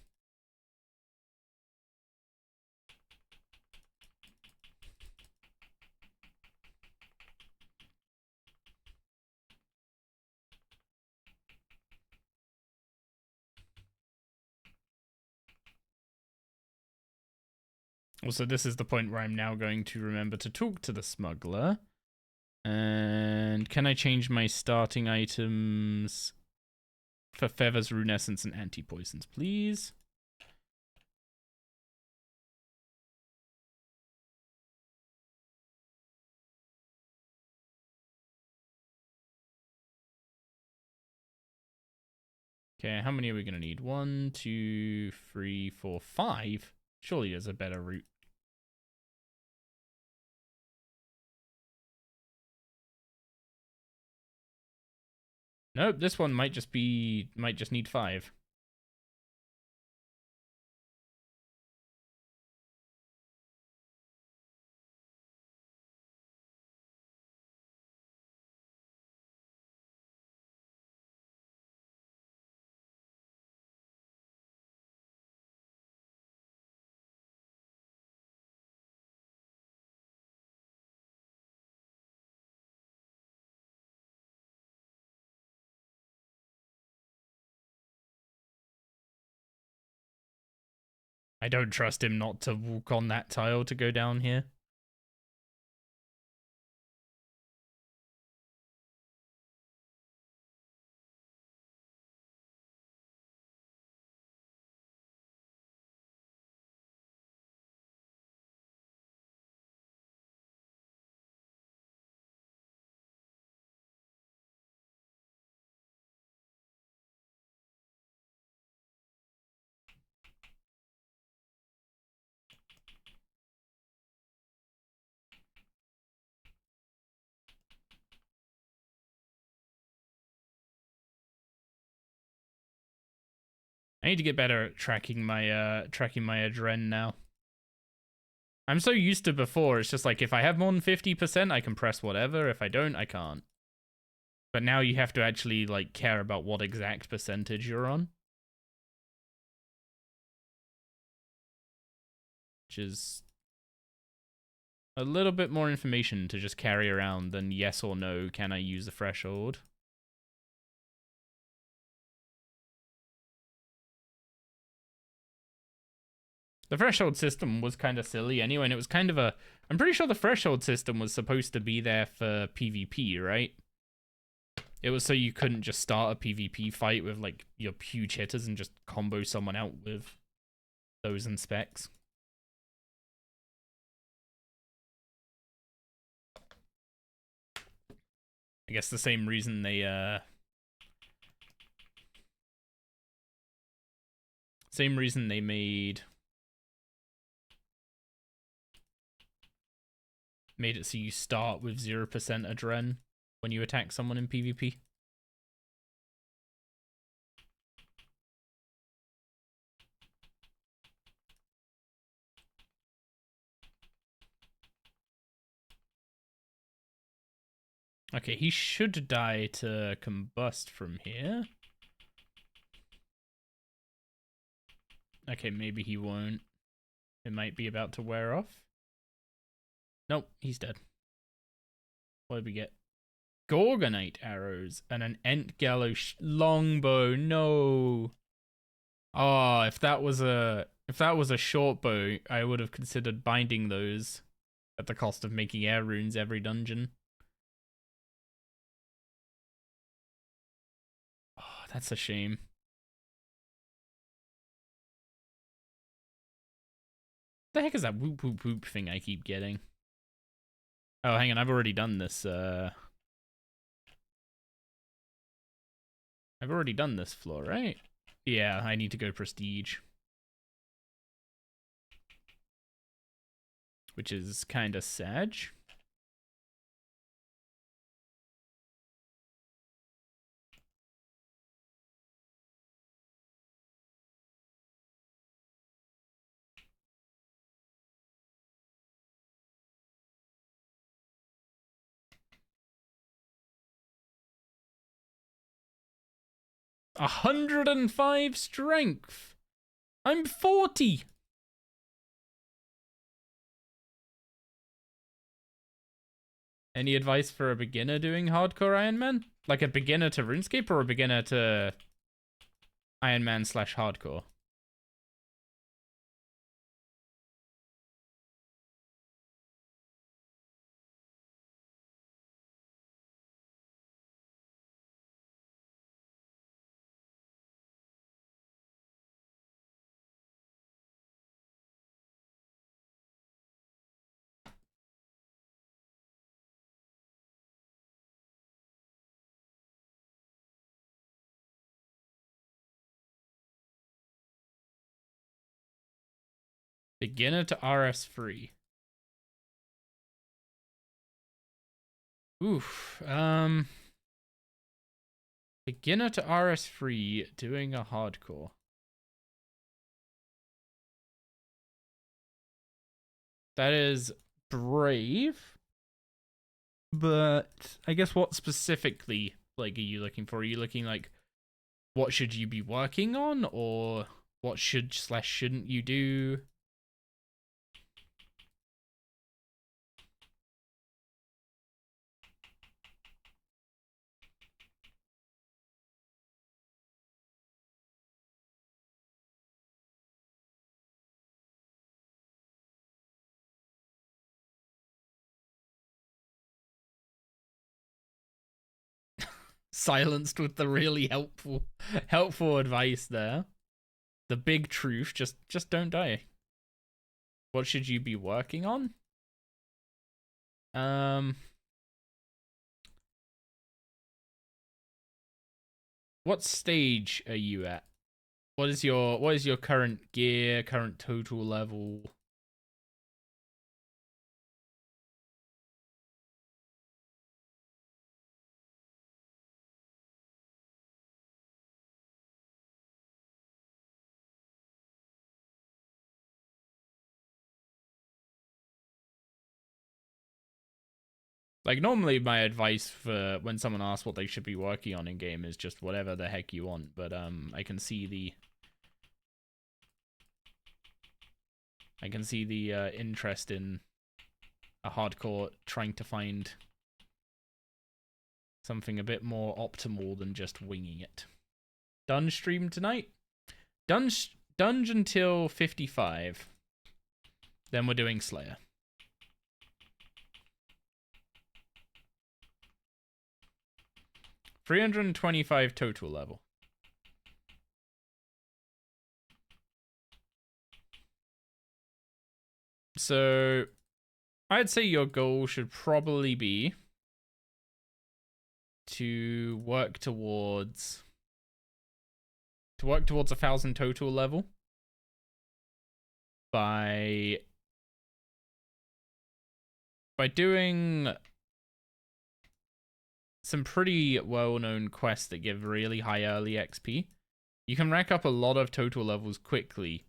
Also, this is the point where I'm now going to remember to talk to the smuggler. And can I change my starting items for feathers, rune essence, and anti-poisons, please? Okay, how many are we going to need? 1, 2, 3, 4, 5. Surely there's a better route. Nope, this one might just need 5. I don't trust him not to walk on that tile to go down here. I need to get better at tracking my adren now. I'm so used to before, it's just like if I have more than 50%, I can press whatever. If I don't, I can't. But now you have to actually like care about what exact percentage you're on. Which is a little bit more information to just carry around than yes or no, can I use the threshold? The threshold system was kind of silly anyway, and it was kind of a... I'm pretty sure the threshold system was supposed to be there for PvP, right? It was so you couldn't just start a PvP fight with, like, your huge hitters and just combo someone out with those and specs. I guess the same reason they, Same reason they made it so you start with 0% adren when you attack someone in PvP. Okay, he should die to combust from here. Okay, maybe he won't. It might be about to wear off. Nope, he's dead. What did we get? Gorgonite arrows and an Entgallo longbow. No. Oh, if that was a short bow, I would have considered binding those at the cost of making air runes every dungeon. Oh, that's a shame. The heck is that whoop whoop whoop thing I keep getting? Oh, hang on, I've already done this. I've already done this floor, right? Yeah, I need to go prestige. Which is kind of sad. A 105 strength. I'm 40. Any advice for a beginner doing Hardcore Ironman? Like a beginner to RuneScape or a beginner to Ironman / Hardcore? Beginner to RS3. Oof. Beginner to RS3 doing a hardcore. That is brave. But I guess what specifically like are you looking for? Are you looking like what should you be working on, or what shouldn't you do? Silenced with the really helpful advice there. The big truth, just don't die. What should you be working on? What stage are you at? What is your current gear, current total level? Like, normally my advice for when someone asks what they should be working on in game is just whatever the heck you want, but I can see the interest in a hardcore trying to find something a bit more optimal than just winging it. Dunge stream tonight? Dunge until 55. Then we're doing Slayer. $325 total level. So I'd say your goal should probably be to work towards 1,000 total level by doing some pretty well-known quests that give really high early XP. You can rack up a lot of total levels quickly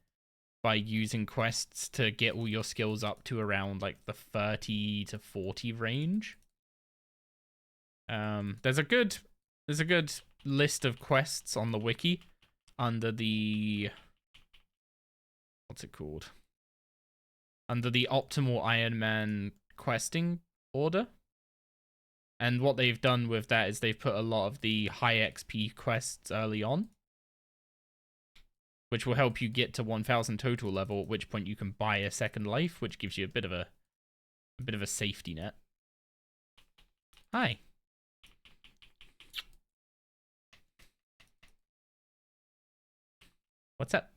by using quests to get all your skills up to around like the 30 to 40 range. There's a good list of quests on the wiki under the what's it called? Under the optimal Ironman questing order. And what they've done with that is they've put a lot of the high XP quests early on, which will help you get to 1,000 total level, at which point you can buy a second life, which gives you a bit of a safety net. Hi. What's up?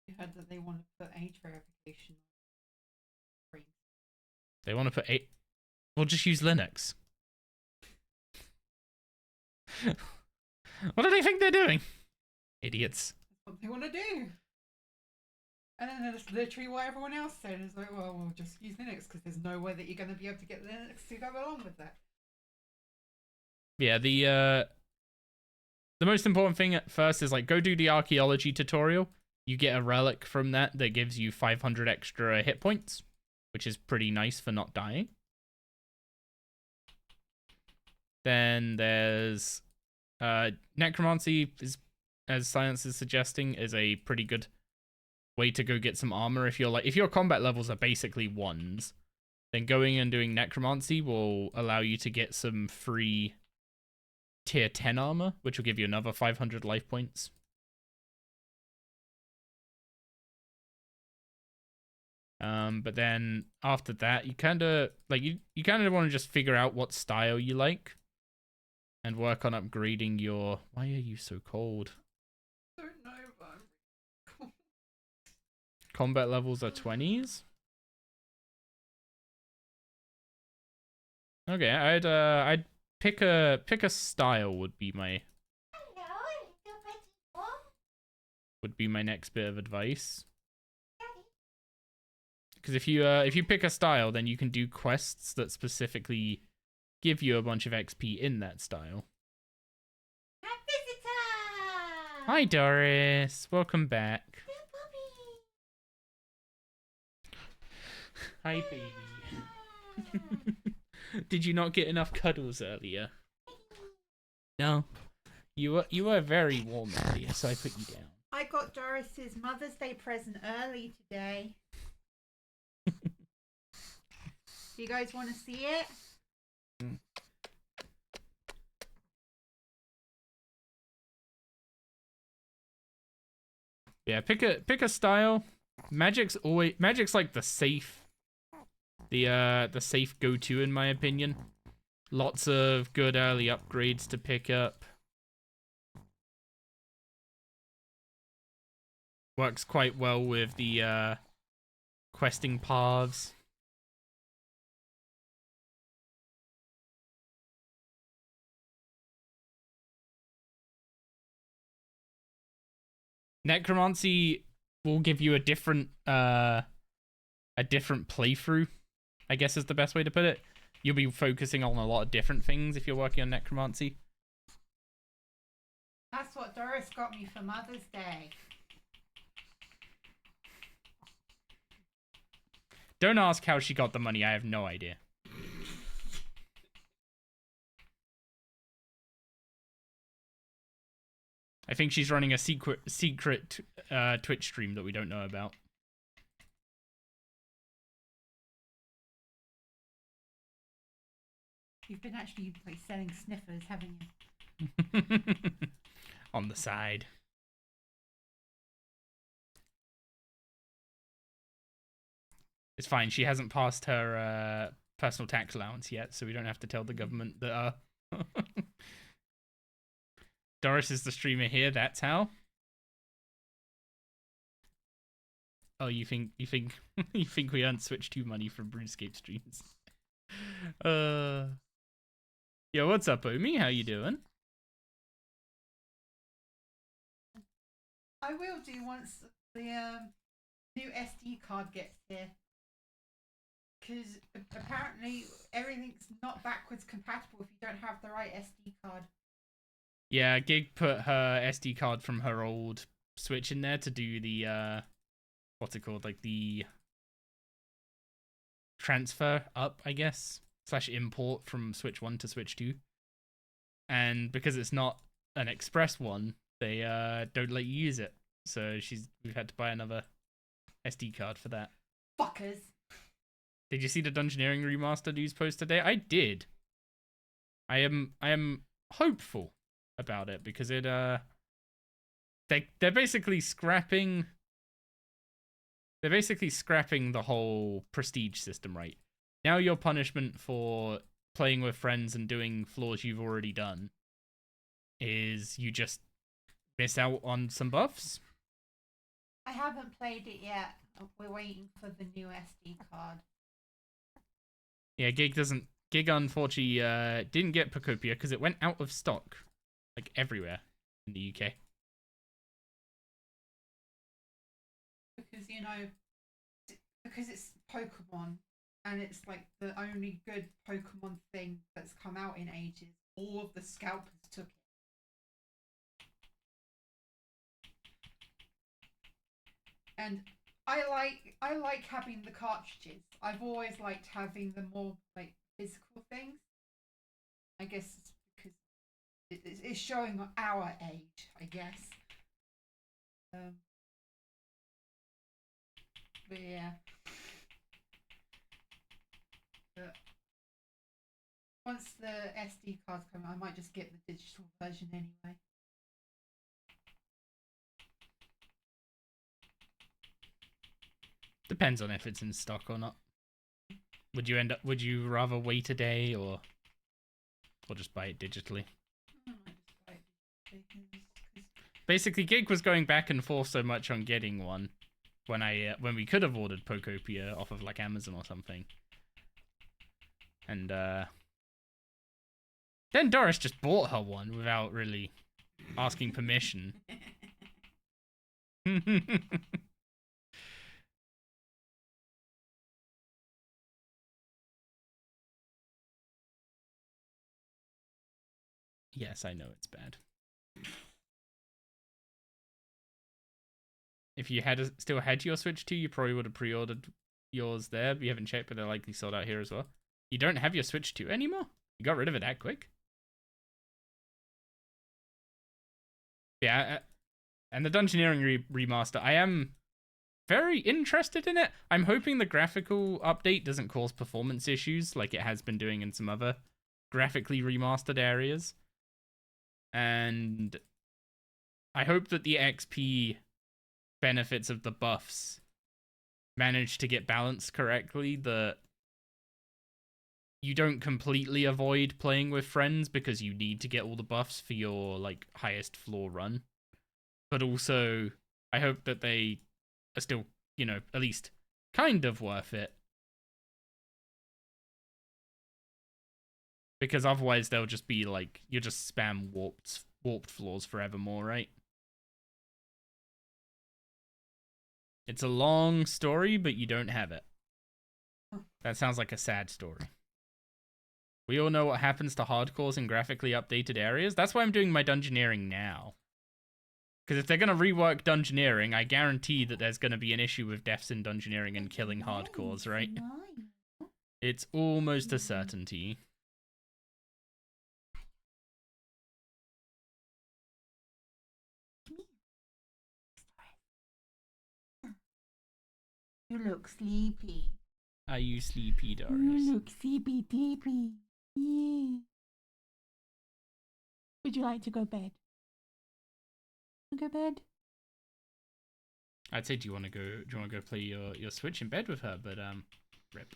You heard that they want to put age verification. They want to put We'll just use Linux. What do they think they're doing? Idiots. That's what they want to do. And then that's literally what everyone else said. It's like, well, we'll just use Linux because there's no way that you're going to be able to get Linux to go along with that. Yeah, the most important thing at first is like go do the archaeology tutorial. You get a relic from that gives you 500 extra hit points, which is pretty nice for not dying. Then there's necromancy, is, as science is suggesting, is a pretty good way to go get some armor. If your combat levels are basically 1s, then going and doing necromancy will allow you to get some free tier 10 armor, which will give you another 500 life points. But then after that, you kind of want to just figure out what style you like and work on upgrading your. Why are you so cold? I don't know, but I'm cold. Combat levels are 20s. Okay, I'd pick a style would be my. would be my next bit of advice. Because if you pick a style, then you can do quests that specifically give you a bunch of XP in that style. Hi, Doris. Welcome back. Hi, baby. Did you not get enough cuddles earlier? No. You were very warm earlier, so I put you down. I got Doris's Mother's Day present early today. Do you guys want to see it? Yeah, pick a style. Magic's like the safe go-to in my opinion. Lots of good early upgrades to pick up. Works quite well with the questing paths. Necromancy will give you a different playthrough, I guess is the best way to put it. You'll be focusing on a lot of different things if you're working on necromancy. That's what Doris got me for Mother's Day. Don't ask how she got the money, I have no idea. I think she's running a secret Twitch stream that we don't know about. You've been actually like selling sniffers, haven't you? On the side. It's fine. She hasn't passed her personal tax allowance yet, so we don't have to tell the government that. Doris is the streamer here. That's how. Oh, you think you think we earned Switch 2 money from RuneScape streams? Yo, what's up, Omi? How you doing? I will do once the new SD card gets here. Because apparently everything's not backwards compatible if you don't have the right SD card. Yeah, Gig put her SD card from her old Switch in there to do the, what's it called? Like the transfer up, I guess, / import from Switch 1 to Switch 2. And because it's not an express one, they don't let you use it. So we've had to buy another SD card for that. Fuckers. Did you see the Dungeoneering remaster news post today? I did. I am hopeful about it because it they're basically scrapping the whole prestige system, right? Now your punishment for playing with friends and doing floors you've already done is you just miss out on some buffs. I haven't played it yet. We're waiting for the new SD card. Yeah, Gig unfortunately didn't get Procopia because it went out of stock, like everywhere in the UK. Because because it's Pokemon and it's like the only good Pokemon thing that's come out in ages. All of the scalpers took it. And I like having the cartridges. I've always liked having the more like physical things. I guess it's because it's showing our age, I guess. But yeah. But once the SD cards come, I might just get the digital version anyway. Depends on if it's in stock or not. Would you rather wait a day or just buy it digitally? Basically, Gig was going back and forth so much on getting one when we could have ordered Pokopia off of like Amazon or something. And then Doris just bought her one without really asking permission. Yes, I know it's bad. If you had still had your Switch 2, you probably would have pre-ordered yours there. But you haven't checked, but they're likely sold out here as well. You don't have your Switch 2 anymore? You got rid of it that quick? Yeah, and the Dungeoneering remaster, I am very interested in it. I'm hoping the graphical update doesn't cause performance issues like it has been doing in some other graphically remastered areas. And I hope that the XP benefits of the buffs manage to get balanced correctly, that you don't completely avoid playing with friends because you need to get all the buffs for your like highest floor run. But also, I hope that they are still, you know, at least kind of worth it. Because otherwise they'll just be like, you just spam warped floors forevermore, right? It's a long story, but you don't have it. That sounds like a sad story. We all know what happens to hardcores in graphically updated areas. That's why I'm doing my Dungeoneering now. Because if they're going to rework Dungeoneering, I guarantee that there's going to be an issue with deaths in Dungeoneering and killing hardcores, right? It's almost a certainty. You look sleepy. Are you sleepy, Doris? You look sleepy deepy. Yeah. Would you like to go bed? Go bed? I'd say, do you want to go play your Switch in bed with her? But rip.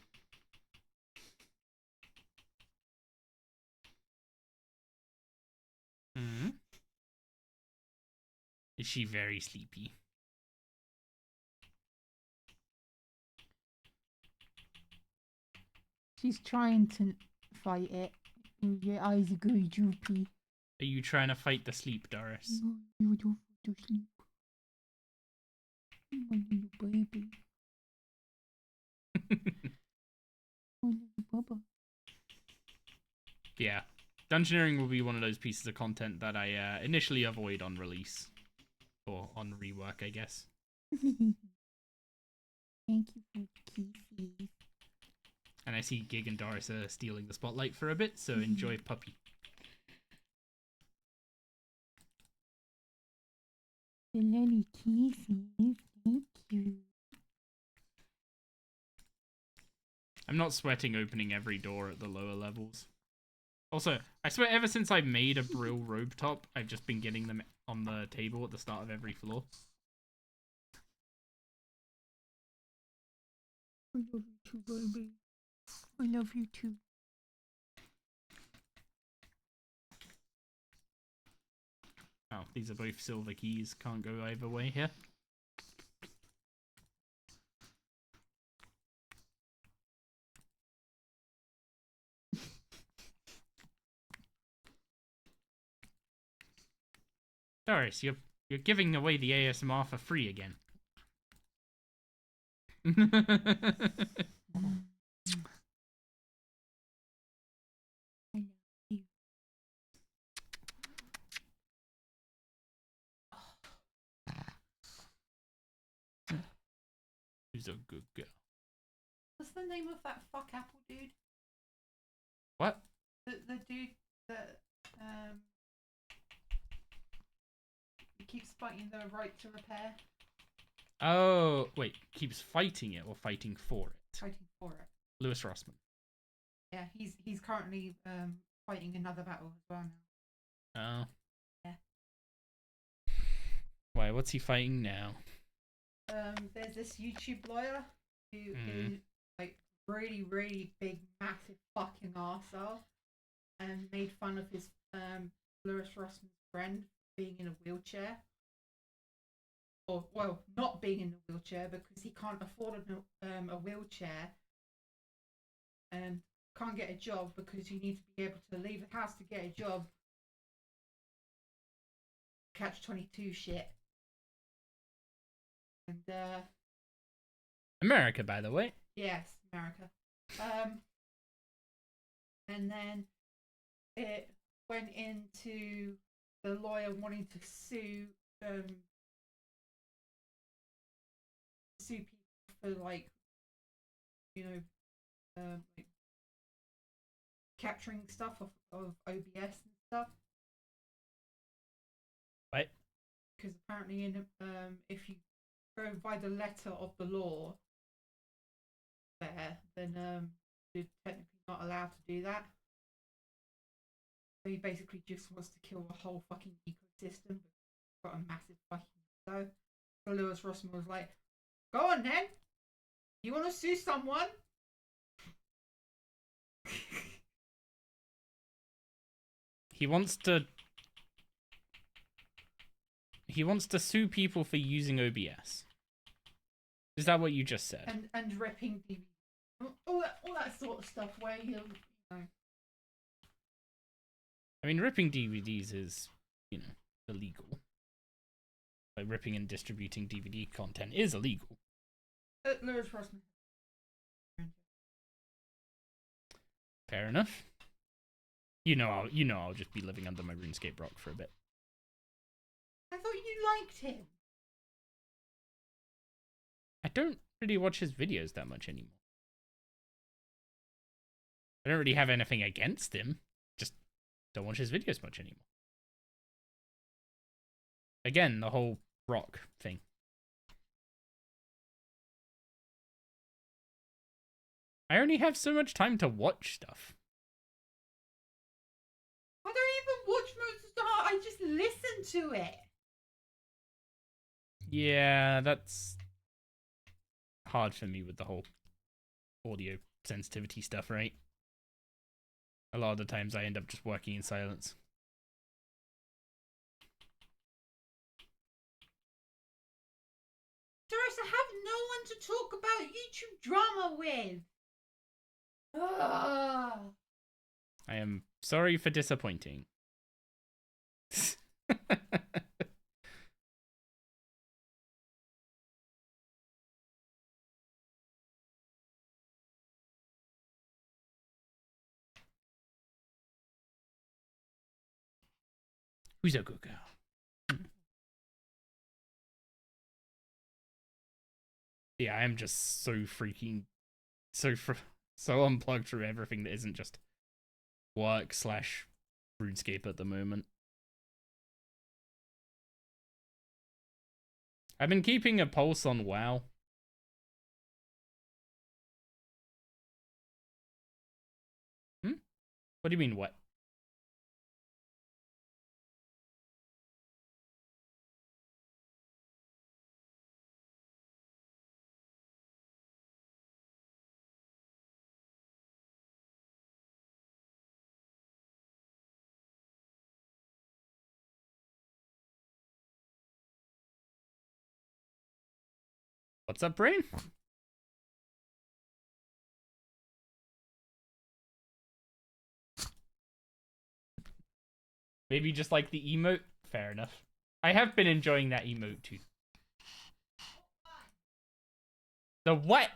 Hmm. Is she very sleepy? She's trying to fight it. Your eyes are going droopy. Are you trying to fight the sleep, Doris? No, you don't want to sleep. My little baby. My little bubba. Yeah. Dungeoneering will be one of those pieces of content that I initially avoid on release. Or on rework, I guess. Thank you for the kisses. And I see Gig and Doris are stealing the spotlight for a bit, so enjoy puppy. The little kisses. Thank you. I'm not sweating opening every door at the lower levels. Also, I swear ever since I made a Brill robe top, I've just been getting them on the table at the start of every floor. I love you too, baby. I love you too. Oh, these are both silver keys. Can't go either way here. Doris, you're giving away the ASMR for free again. I love you. Who's a good girl? What's the name of that fuck apple dude? What? The dude that he keeps fighting the right to repair. Oh, wait. Keeps fighting it or fighting for it? Fighting for it. Lewis Rossman. Yeah, he's currently fighting another battle as well now. Oh. Yeah. Why? What's he fighting now? There's this YouTube lawyer who is like really big, massive fucking arsehole, and made fun of his Lewis Rossman's friend being in a wheelchair. Or, well, not being in a wheelchair because he can't afford a wheelchair and can't get a job because you need to be able to leave the house to get a job. Catch 22 shit. And America, by the way. yes, America. And then it went into the lawyer wanting to sue people for like like capturing stuff of OBS and stuff. Right. Because apparently if you go by the letter of the law there, then you're technically not allowed to do that. So he basically just wants to kill the whole fucking ecosystem. Got a massive fucking so. So Lewis Rossman was like, "Go on then. You want to sue someone?" He wants to sue people for using OBS. Is that what you just said? And ripping DVDs, all that sort of stuff where you know. I mean, ripping DVDs is, illegal. Like, ripping and distributing DVD content is illegal. Lewis Rossman. Fair enough. I'll just be living under my RuneScape rock for a bit. I thought you liked him. I don't really watch his videos that much anymore. I don't really have anything against him. Just don't watch his videos much anymore. Again, the whole rock thing. I only have so much time to watch stuff. I don't even watch most of the stuff. I just listen to it. Yeah, that's hard for me with the whole audio sensitivity stuff, right? A lot of the times I end up just working in silence. Doris, I have no one to talk about YouTube drama with. Ugh. I am sorry for disappointing. Who's a good girl? Yeah, I am just so freaking so unplugged from everything that isn't just work / RuneScape at the moment. I've been keeping a pulse on WoW. What do you mean, what? What's up, brain? Maybe just like the emote? Fair enough. I have been enjoying that emote too. The what?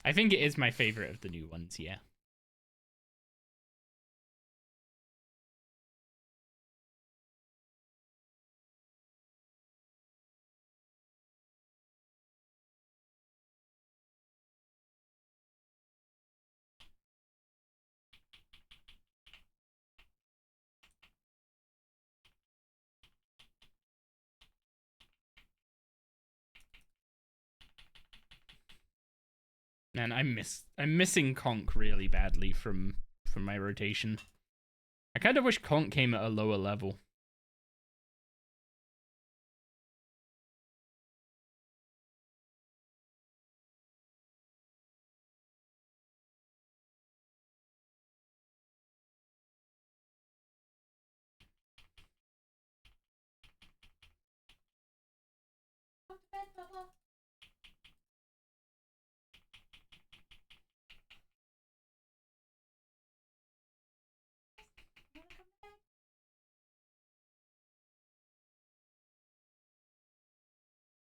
I think it is my favorite of the new ones, yeah. Man, I'm missing Conk really badly from my rotation. I kind of wish Conk came at a lower level. Go to bed, Bubba.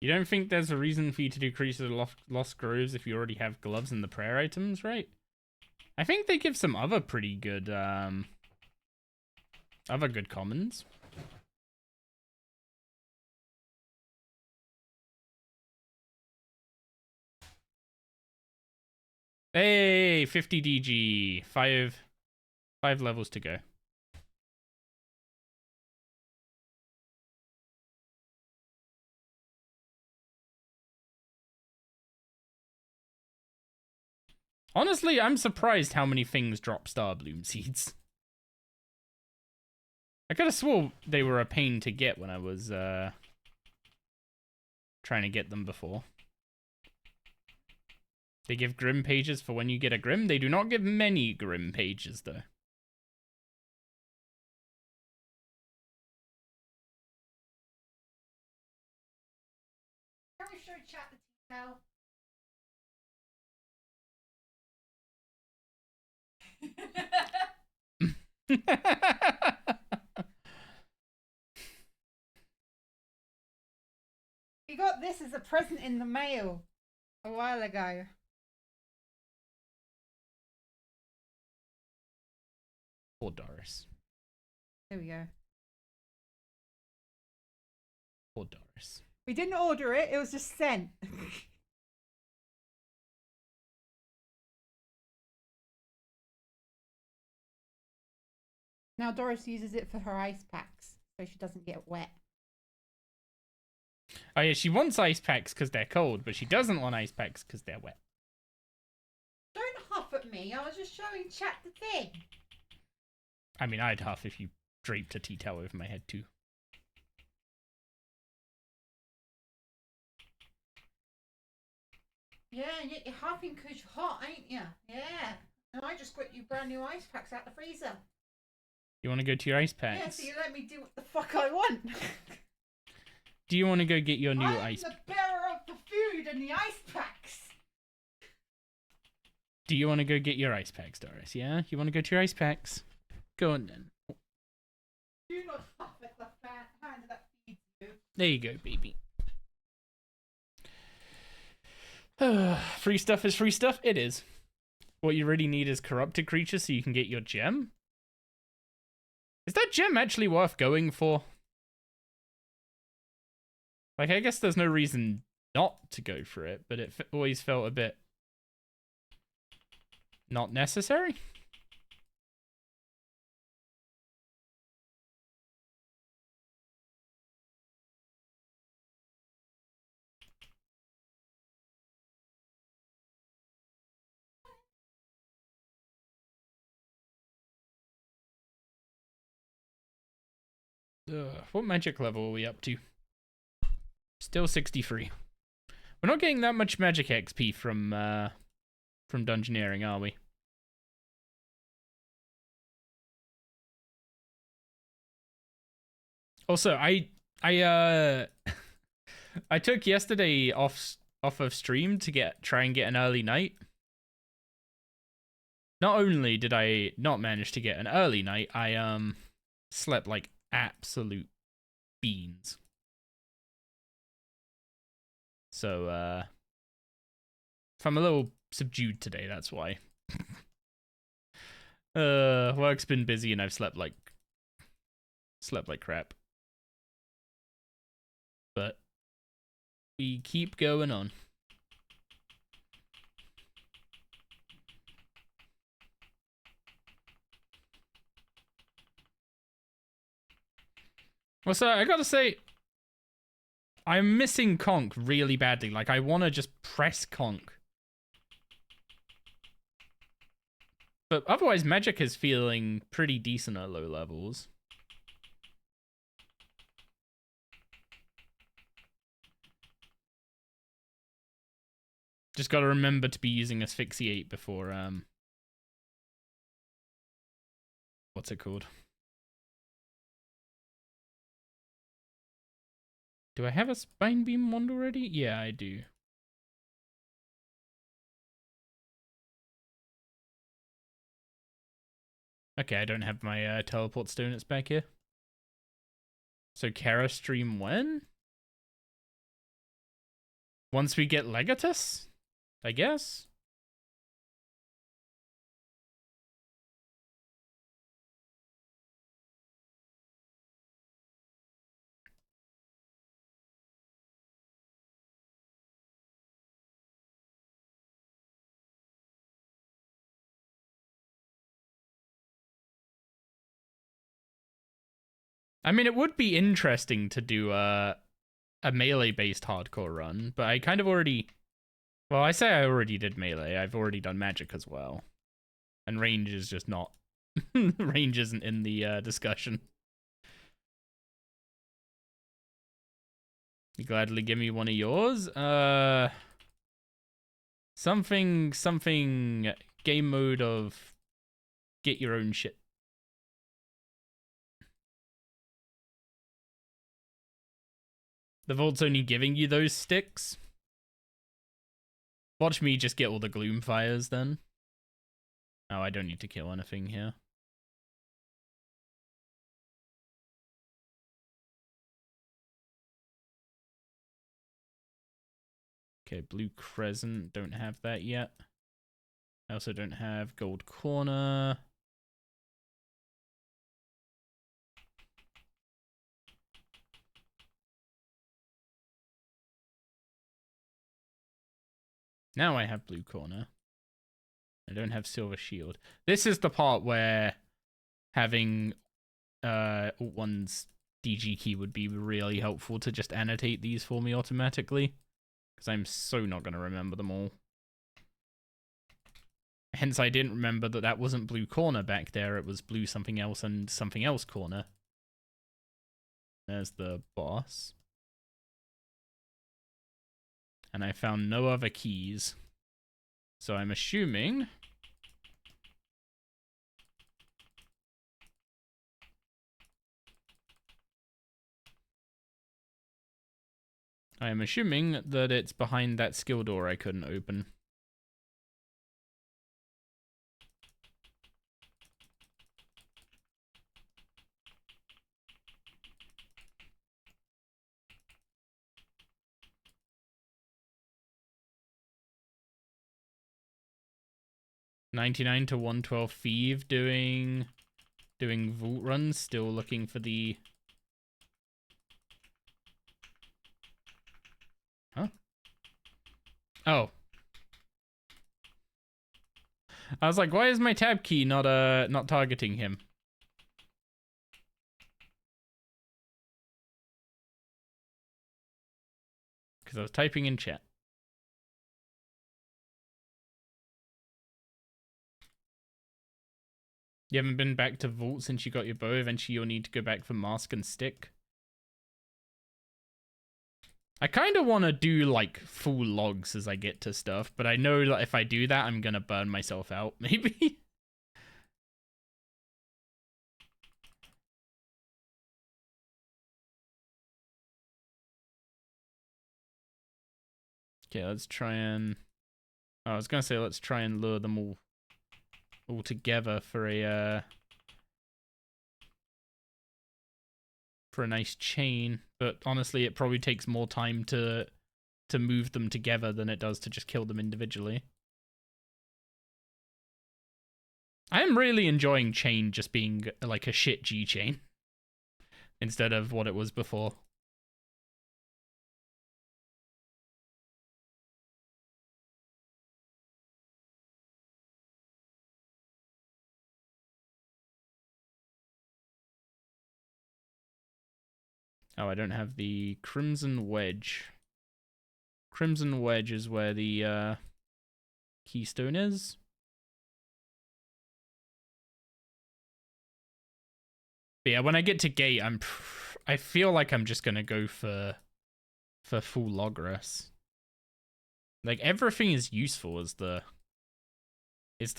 You don't think there's a reason for you to do Creatures of Lost Groves if you already have gloves and the prayer items, right? I think they give some other pretty good, other good commons. Hey, 50 DG. Five levels to go. Honestly, I'm surprised how many things drop Star Bloom seeds. I could have swore they were a pain to get when I was trying to get them before. They give Grim pages for when you get a Grim. They do not give many Grim pages, though. Can we show chat the detail? You got this as a present in the mail a while ago. Poor Doris. There we go. Poor Doris. We didn't order it, it was just sent. Now Doris uses it for her ice packs, so she doesn't get wet. Oh yeah, she wants ice packs because they're cold, but she doesn't want ice packs because they're wet. Don't huff at me, I was just showing chat the thing. I mean, I'd huff if you draped a tea towel over my head too. Yeah, and yet you're huffing because you're hot, ain't you? Yeah. And I just got you brand new ice packs out the freezer. You want to go to your ice packs? Yeah, so you let me do what the fuck I want. Do you want to go get your new I'm ice? the bearer of the food and the ice packs. Do you want to go get your ice packs, Doris? Yeah, you want to go to your ice packs? Go on then. Do not huff at the hand that feeds you. There you go, baby. Free stuff is free stuff. It is. What you really need is corrupted creatures so you can get your gem. Is that gem actually worth going for? Like, I guess there's no reason not to go for it, but it always felt a bit not necessary. What magic level are we up to? Still 63. We're not getting that much magic XP from Dungeoneering, are we? Also, I I took yesterday off of stream to try and get an early night. Not only did I not manage to get an early night, I slept like absolute beans. So if I'm a little subdued today, that's why. Work's been busy and I've slept like crap. But we keep going on. Well, so I gotta say, I'm missing Conk really badly. Like, I want to just press Conk. But otherwise, Magic is feeling pretty decent at low levels. Just gotta remember to be using Asphyxiate before, what's it called? Do I have a Spine Beam wand already? Yeah, I do. Okay, I don't have my teleport stone. It's back here. So Kara stream when? Once we get Legatus, I guess. I mean, it would be interesting to do a melee-based hardcore run, but I kind of already... Well, I say I already did melee. I've already done magic as well. And range is just not... range isn't in the discussion. You gladly give me one of yours? Something game mode of get your own shit. The Vault's only giving you those sticks? Watch me just get all the gloom fires then. Oh, I don't need to kill anything here. Okay, blue crescent, don't have that yet. I also don't have gold corner. Now I have blue corner. I don't have silver shield. This is the part where having Alt 1's DG key would be really helpful to just annotate these for me automatically. Because I'm so not going to remember them all. Hence I didn't remember that that wasn't blue corner back there. It was blue something else and something else corner. There's the boss. And I found no other keys. So I'm assuming... that it's behind that skill door I couldn't open. $99 to $112 thief doing vault runs, still looking for the... Huh? Oh. I was like, why is my tab key not targeting him? Because I was typing in chat. You haven't been back to Vault since you got your bow. Eventually you'll need to go back for Mask and Stick. I kind of want to do, like, full logs as I get to stuff, but I know that if I do that, I'm going to burn myself out, maybe. Okay, let's try and... Oh, I was going to say let's try and lure them all together for a nice chain, but honestly it probably takes more time to move them together than it does to just kill them individually. I'm really enjoying chain just being like a shit G chain instead of what it was before. Oh, I don't have the Crimson Wedge. Crimson Wedge is where the keystone is. But yeah, when I get to gate, I feel like I'm just gonna go for full Logras. Like everything is useful as the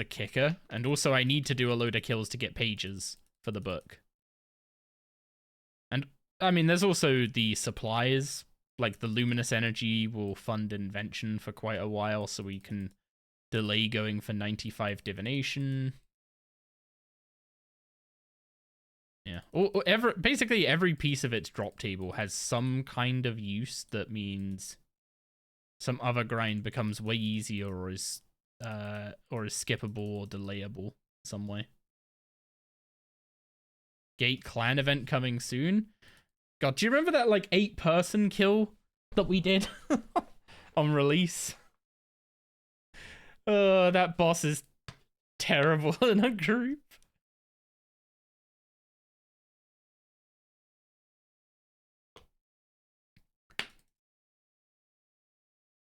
kicker, and also I need to do a load of kills to get pages for the book. And I mean, there's also the supplies, like the luminous energy will fund invention for quite a while, so we can delay going for 95 divination. Yeah, basically every piece of its drop table has some kind of use that means some other grind becomes way easier or is skippable or delayable some way. Gate clan event coming soon. God, do you remember that like 8-person kill that we did on release? That boss is terrible in a group.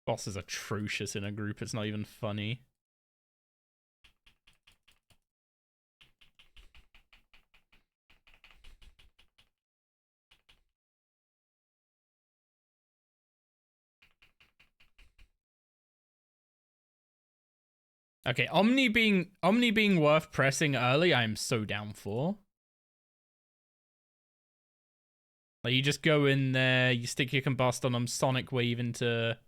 Boss is atrocious in a group. It's not even funny. Okay, Omni being worth pressing early, I'm so down for. Like, you just go in there, you stick your combust on them, Sonic Wave into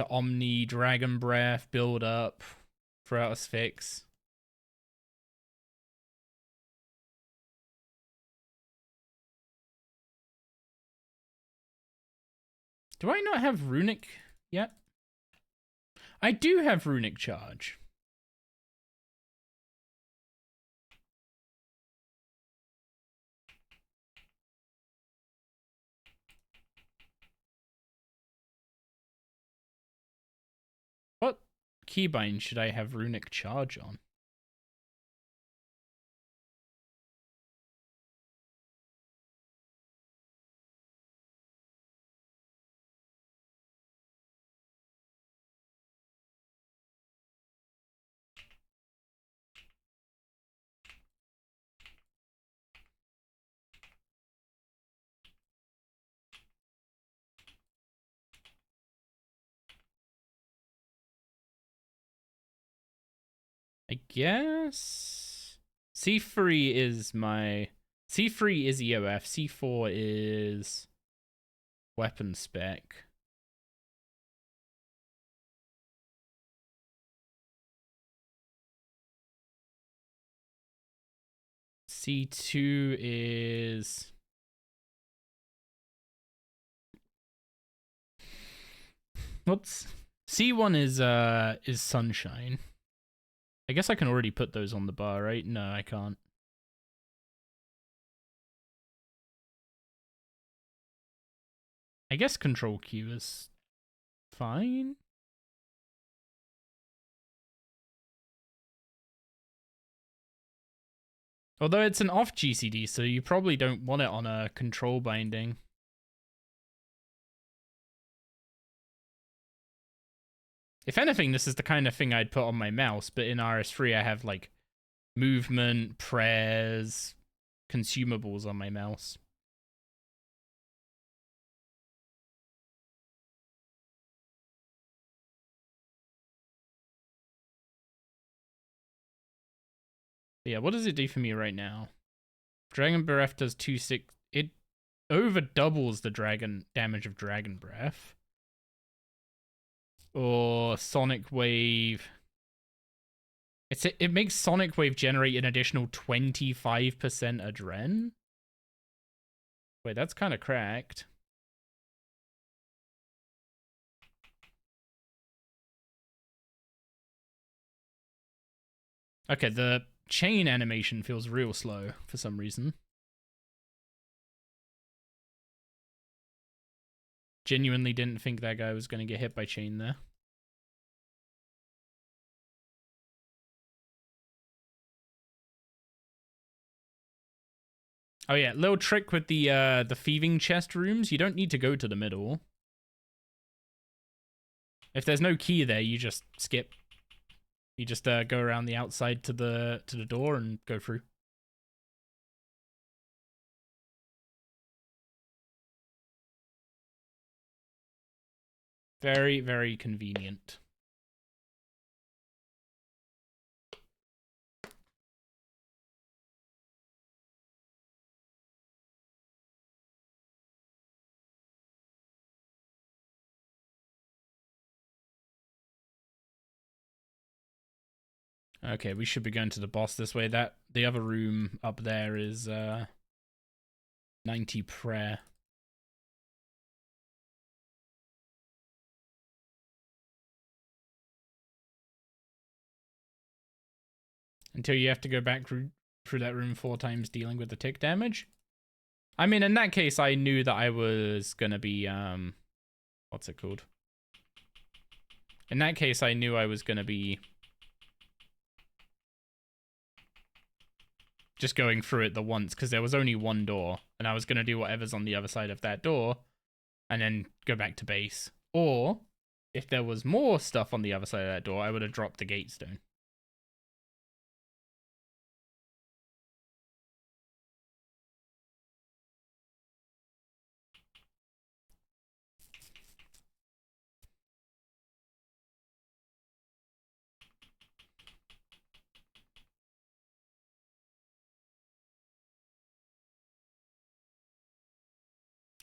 Omni, Dragon Breath, build up, throw out a Sphinx. Do I not have Runic yet? I do have Runic Charge. What keybind should I have Runic Charge on? I guess C3 is my C3 is EOF, C4 is weapon spec. C2 is what's C1 is Sunshine. I guess I can already put those on the bar, right? No, I can't. I guess Control Q is fine. Although it's an off GCD, so you probably don't want it on a control binding. If anything, this is the kind of thing I'd put on my mouse, but in RS3 I have like movement, prayers, consumables on my mouse. But yeah, what does it do for me right now? Dragon Breath does 2-6. It over doubles the dragon damage of Dragon Breath. Or Sonic Wave. It makes Sonic Wave generate an additional 25% adren. Wait, that's kind of cracked. Okay, the chain animation feels real slow for some reason. Genuinely didn't think that guy was going to get hit by chain there. Oh yeah, little trick with the thieving chest rooms. You don't need to go to the middle. If there's no key there, you just skip. You just go around the outside to the door and go through. Very, very convenient. Okay, we should be going to the boss this way. The other room up there is 90 prayer. until you have to go back through that room 4 times dealing with the tick damage. I mean, in that case, I knew that I was gonna be, what's it called? In that case, I knew I was gonna be just going through it the once, because there was only one door, and I was gonna do whatever's on the other side of that door, and then go back to base. Or, if there was more stuff on the other side of that door, I would have dropped the gate stone.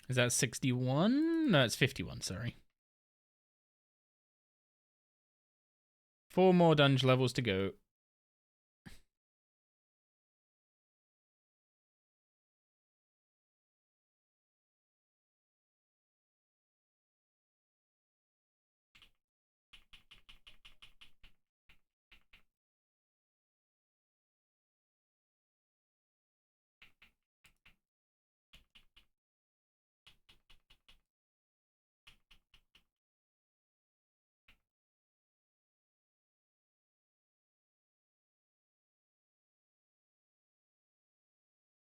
Is that 61? No, it's 51, sorry. 4 more dungeon levels to go.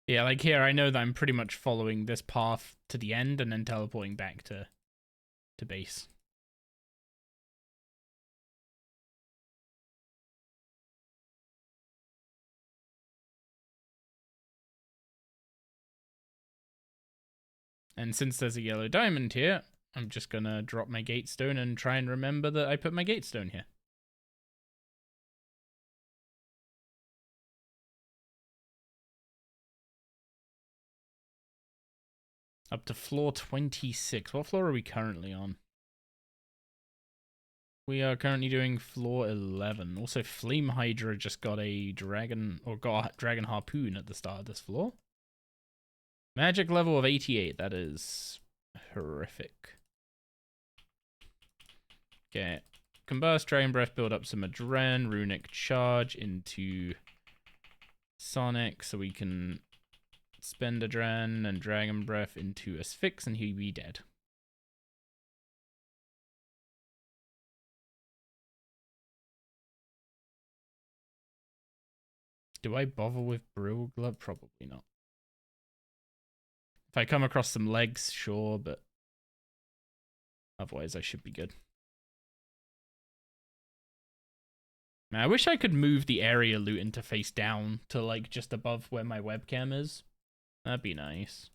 Yeah, like here, I know that I'm pretty much following this path to the end and then teleporting back to base. And since there's a yellow diamond here, I'm just gonna drop my gate stone and try and remember that I put my gate stone here. Up to floor 26. What floor are we currently on? We are currently doing floor 11. Also, Flame Hydra just got a dragon, or got a dragon harpoon at the start of this floor. Magic level of 88. That is horrific. Okay. Combust, Dragon Breath, build up some Adren, Runic Charge into Sonic so we can spend Adren and Dragon Breath into Asphyx and he'll be dead. Do I bother with Brill Glove? Probably not. If I come across some legs, sure, but otherwise I should be good. Man, I wish I could move the area loot interface down to like just above where my webcam is. That'd be nice.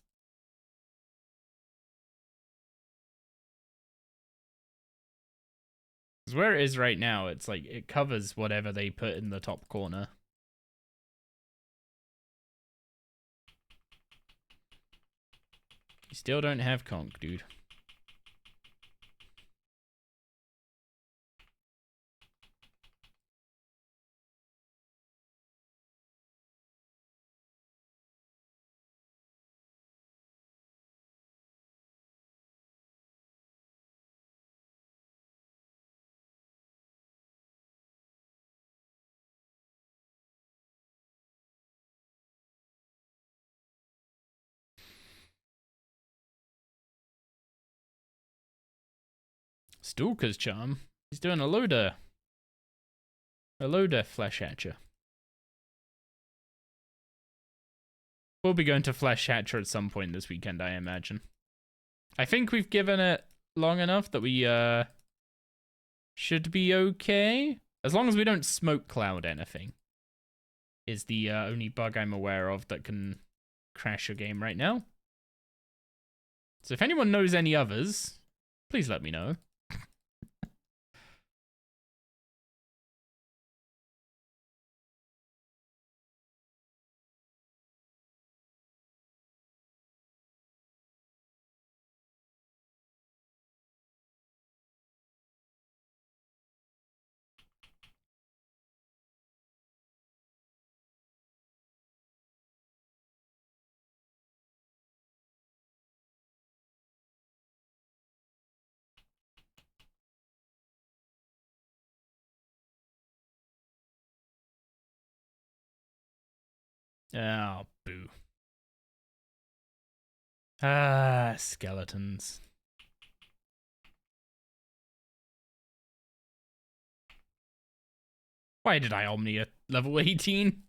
Because where it is right now, it's like it covers whatever they put in the top corner. You still don't have conch, dude. Stalker's Charm. He's doing a load of Flesh Hatcher. We'll be going to Flesh Hatcher at some point this weekend, I imagine. I think we've given it long enough that we should be okay. As long as we don't smoke cloud anything. Is the only bug I'm aware of that can crash your game right now. So if anyone knows any others, please let me know. Oh, boo. Ah, skeletons. Why did I Omni at level 18?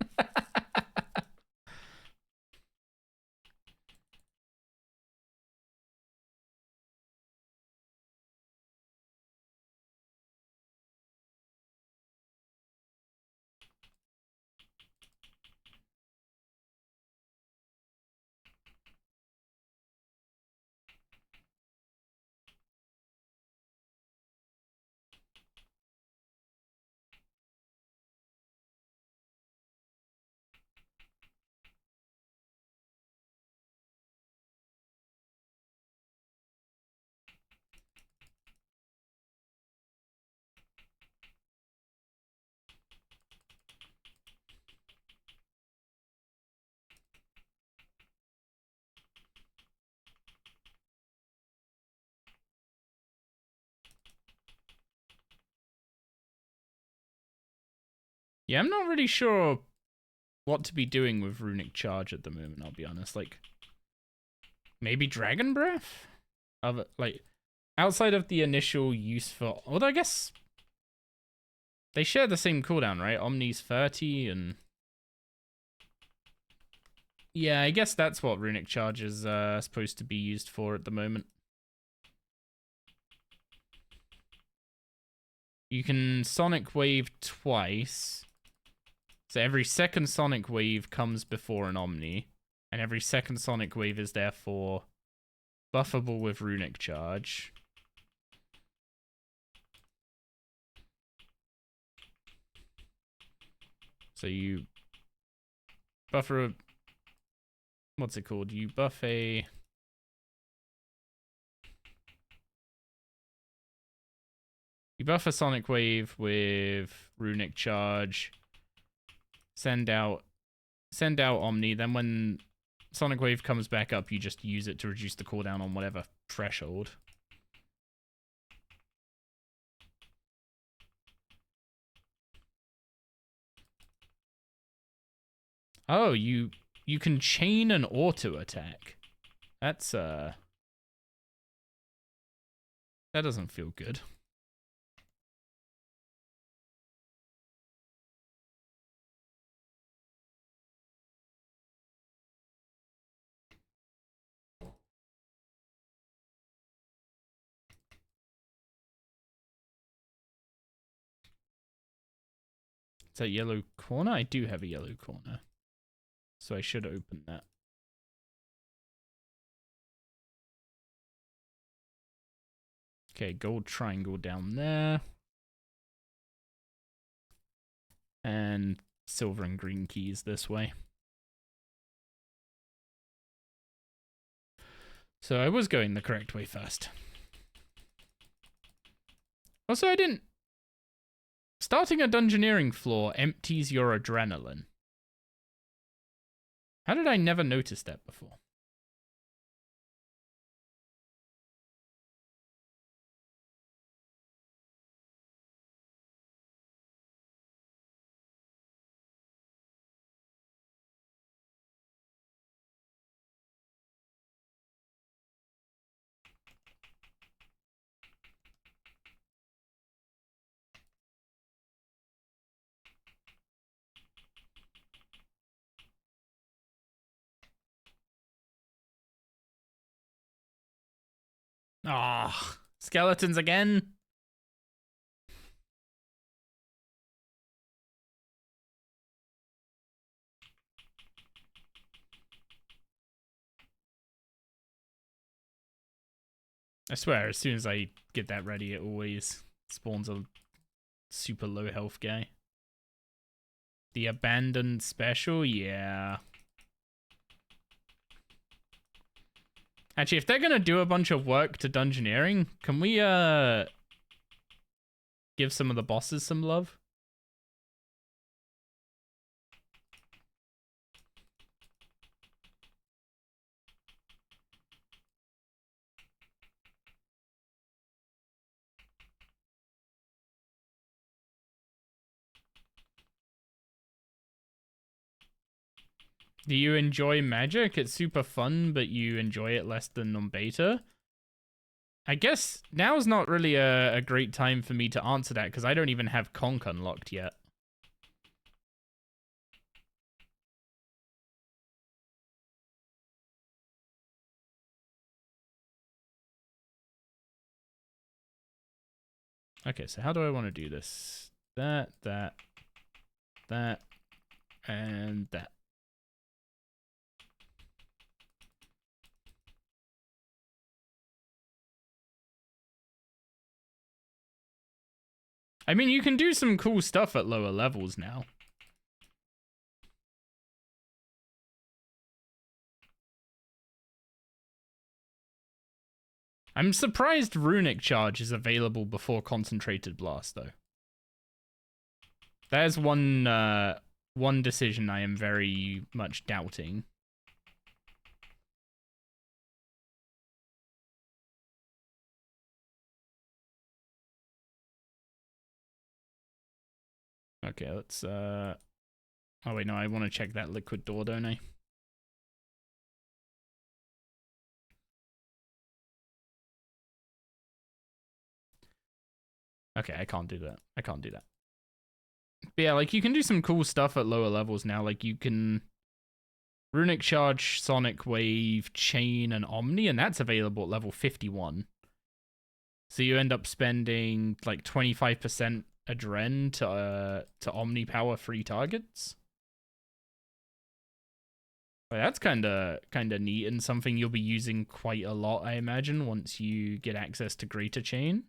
Yeah, I'm not really sure what to be doing with Runic Charge at the moment, I'll be honest. Like, maybe Dragon Breath? Like, outside of the initial use for... Although I guess they share the same cooldown, right? Omni's 30 and... Yeah, I guess that's what Runic Charge is supposed to be used for at the moment. You can Sonic Wave twice. So every second Sonic Wave comes before an Omni. And every second Sonic Wave is therefore buffable with Runic Charge. So you buffer a... What's it called? You buff a... You buff a Sonic Wave with Runic Charge. Send out Omni. Then when Sonic Wave comes back up, you just use it to reduce the cooldown on whatever threshold. Oh, you can chain an auto attack. That's that doesn't feel good. Is that yellow corner? I do have a yellow corner. So I should open that. Okay, gold triangle down there. And silver and green keys this way. So I was going the correct way first. Also, I didn't... Starting a Dungeoneering floor empties your adrenaline. How did I never notice that before? Ah, skeletons again. I swear, as soon as I get that ready, it always spawns a super low health guy. The abandoned special, yeah. Actually, if they're gonna do a bunch of work to Dungeoneering, can we give some of the bosses some love? Do you enjoy magic? It's super fun, but you enjoy it less than on beta? I guess now's not really a great time for me to answer that because I don't even have Conk unlocked yet. Okay, so how do I want to do this? That, and that. I mean, you can do some cool stuff at lower levels now. I'm surprised Runic Charge is available before Concentrated Blast, though. There's one decision I am very much doubting. Okay, let's oh wait, no, I want to check that liquid door, don't I? Okay, I can't do that. I can't do that. But yeah, like, you can do some cool stuff at lower levels now. Like, you can Runic Charge, Sonic Wave, Chain, and Omni, and that's available at level 51. So you end up spending, like, 25% Adren to Omni power free targets. Well, that's kind of neat and something you'll be using quite a lot, I imagine, once you get access to Greater Chain.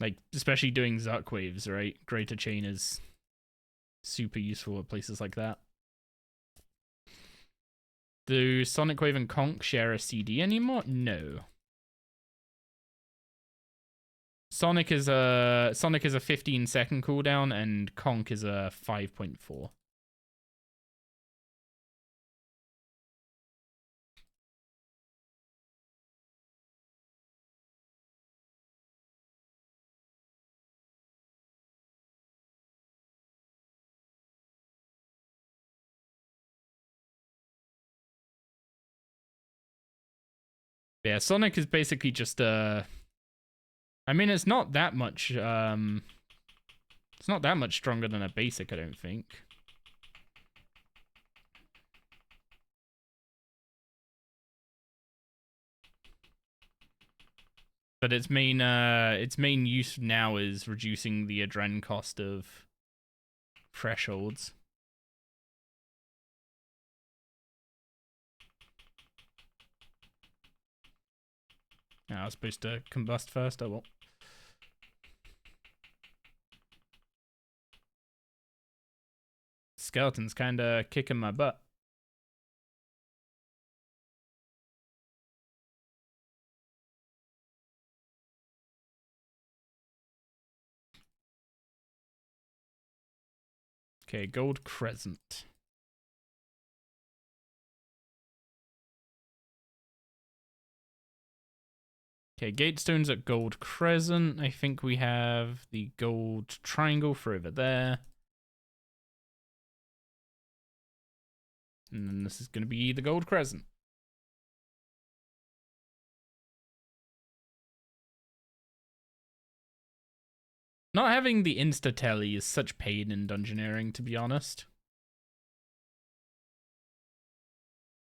Like, especially doing Zuck waves, right? Greater Chain is super useful at places like that. Do Sonic Wave and Conk share a CD anymore? No. Sonic is a 15-second cooldown, and Conk is a 5.4. Yeah, Sonic is basically just I mean, it's not that much it's not that much stronger than a basic, I don't think. But its main use now is reducing the adren cost of thresholds. I was supposed to combust first, oh well. Skeleton's kinda kicking my butt. Okay, Gold Crescent. Okay, Gatestone's at Gold Crescent. I think we have the Gold Triangle for over there. And then this is going to be the Gold Crescent. Not having the insta-telly is such pain in Dungeoneering, to be honest.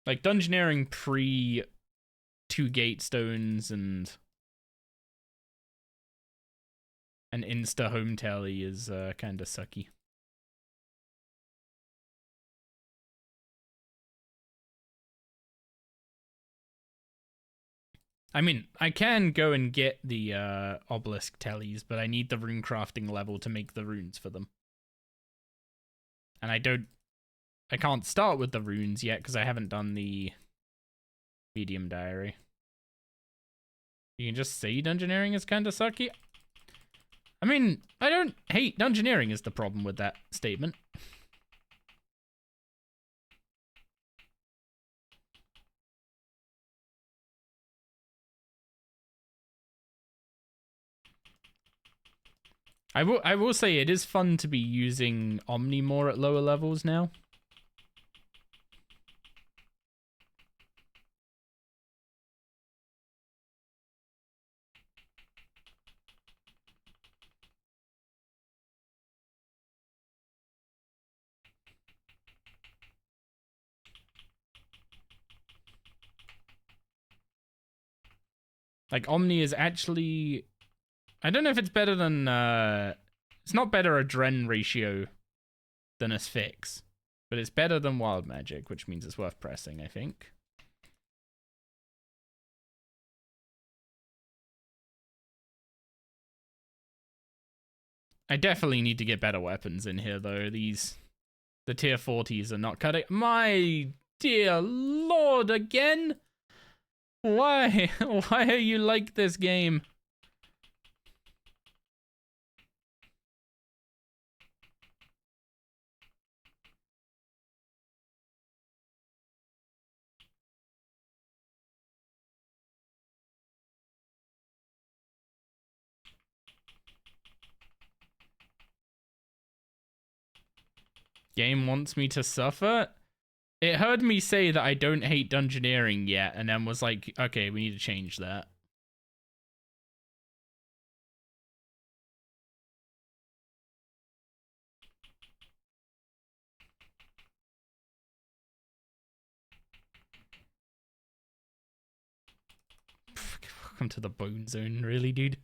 Like, Dungeoneering pre 2 Gatestones and an insta home telly is kind of sucky. I mean, I can go and get the obelisk tellies, but I need the rune crafting level to make the runes for them. And I can't start with the runes yet because I haven't done the medium diary. You can just say Dungeoneering is kind of sucky. I mean, I don't hate Dungeoneering is the problem with that statement. I will say it is fun to be using Omni more at lower levels now. Like Omni is actually, I don't know if it's better than it's not better a Dren ratio than Asphyx, but it's better than Wild Magic, which means it's worth pressing, I think. I definitely need to get better weapons in here though. The tier 40s are not cutting. My dear lord, again? Why? Why are you like this game? Game wants me to suffer? It heard me say that I don't hate Dungeoneering yet, and then was like, okay, we need to change that. Welcome to the Bone Zone, really, dude?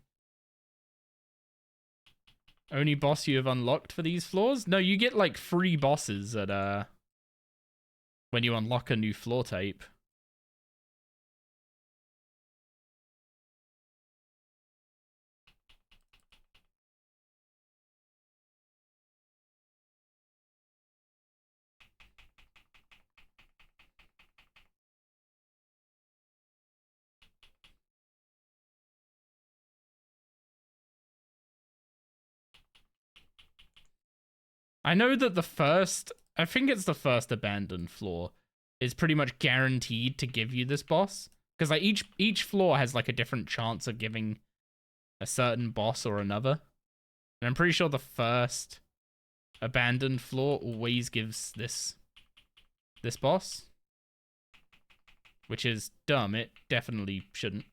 Only boss you have unlocked for these floors? No, you get like free bosses at when you unlock a new floor type. I know that I think it's the first abandoned floor, is pretty much guaranteed to give you this boss. Because like each floor has like a different chance of giving a certain boss or another. And I'm pretty sure the first abandoned floor always gives this boss. Which is dumb. It definitely shouldn't.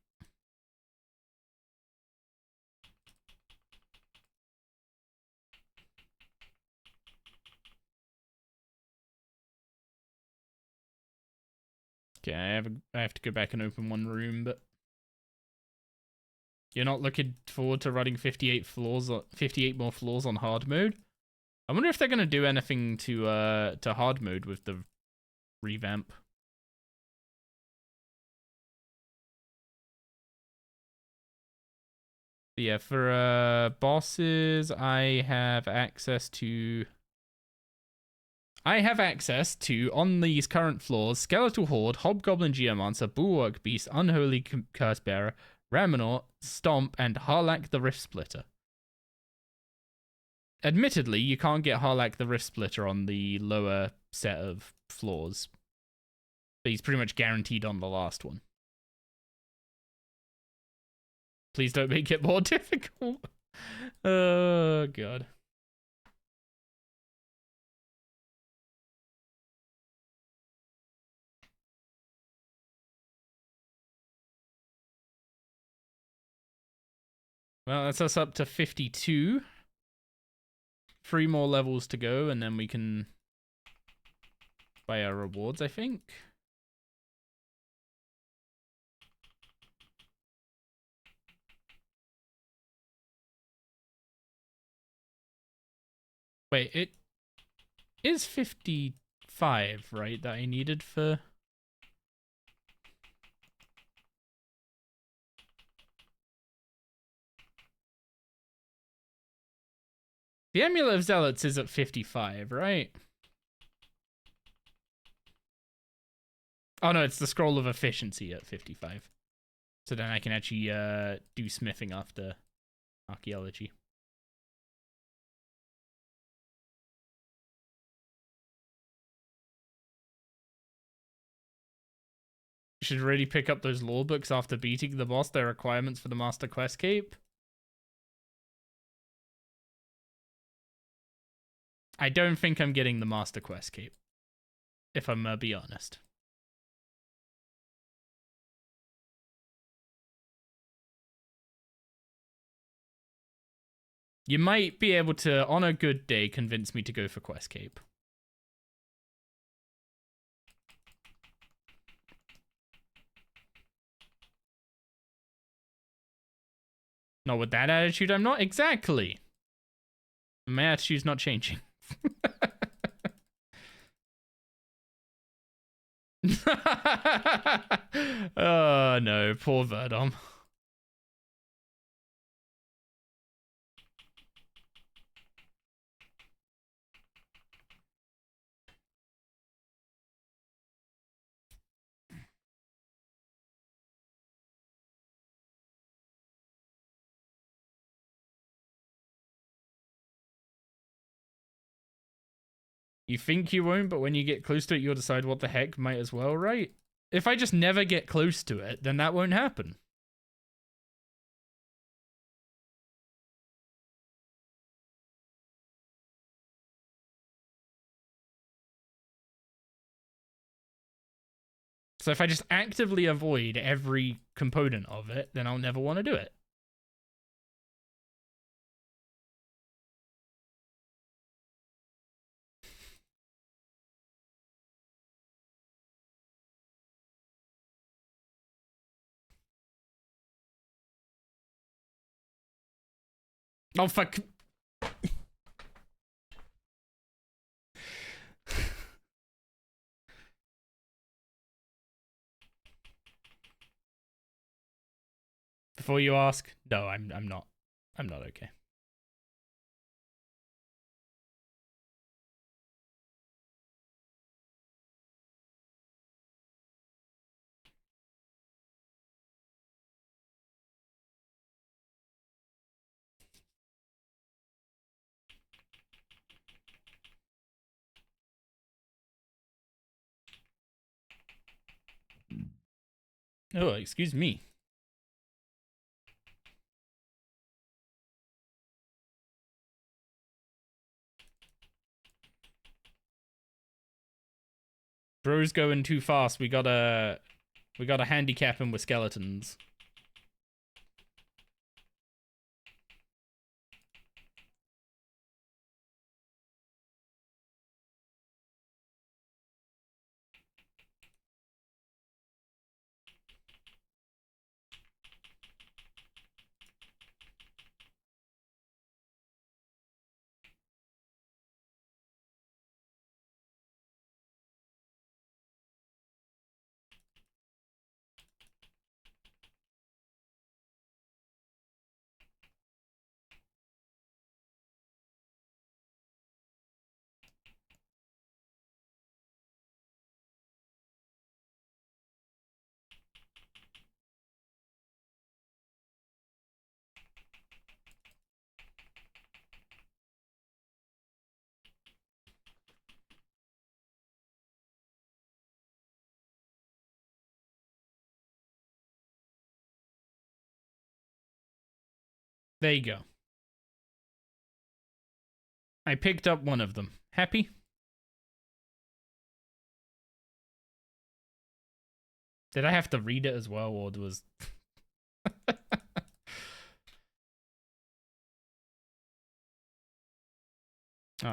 Okay, I have to go back and open one room, but you're not looking forward to running 58 more floors on hard mode? I wonder if they're gonna do anything to hard mode with the revamp. But yeah, for bosses, I have access to on these current floors, Skeletal Horde, Hobgoblin Geomancer, Bulwark Beast, Unholy Cursebearer, Raminaut, Stomp, and Harlak the Rift Splitter. Admittedly, you can't get Harlak the Rift Splitter on the lower set of floors, but he's pretty much guaranteed on the last one. Please don't make it more difficult. Oh, God. Well, that's us up to 52. 3 more levels to go, and then we can buy our rewards, I think. Wait, it is 55, right, that I needed for... The Amulet of Zealots is at 55, right? Oh no, it's the Scroll of Efficiency at 55. So then I can actually do smithing after archaeology. You should really pick up those lore books after beating the boss. They're requirements for the Master Quest Cape. I don't think I'm getting the Master Quest cape, if I'm gonna be honest. You might be able to, on a good day, convince me to go for Quest Cape. Not with that attitude, I'm not. Exactly. My attitude's not changing. Oh no, poor Verdom. You think you won't, but when you get close to it, you'll decide what the heck, might as well, right? If I just never get close to it, then that won't happen. So if I just actively avoid every component of it, then I'll never want to do it. Oh, fuck. Before you ask, no, I'm not. I'm not okay. Oh, excuse me. Bro's going too fast. We gotta handicap him with skeletons. There you go. I picked up one of them. Happy? Did I have to read it as well, or was... Oh,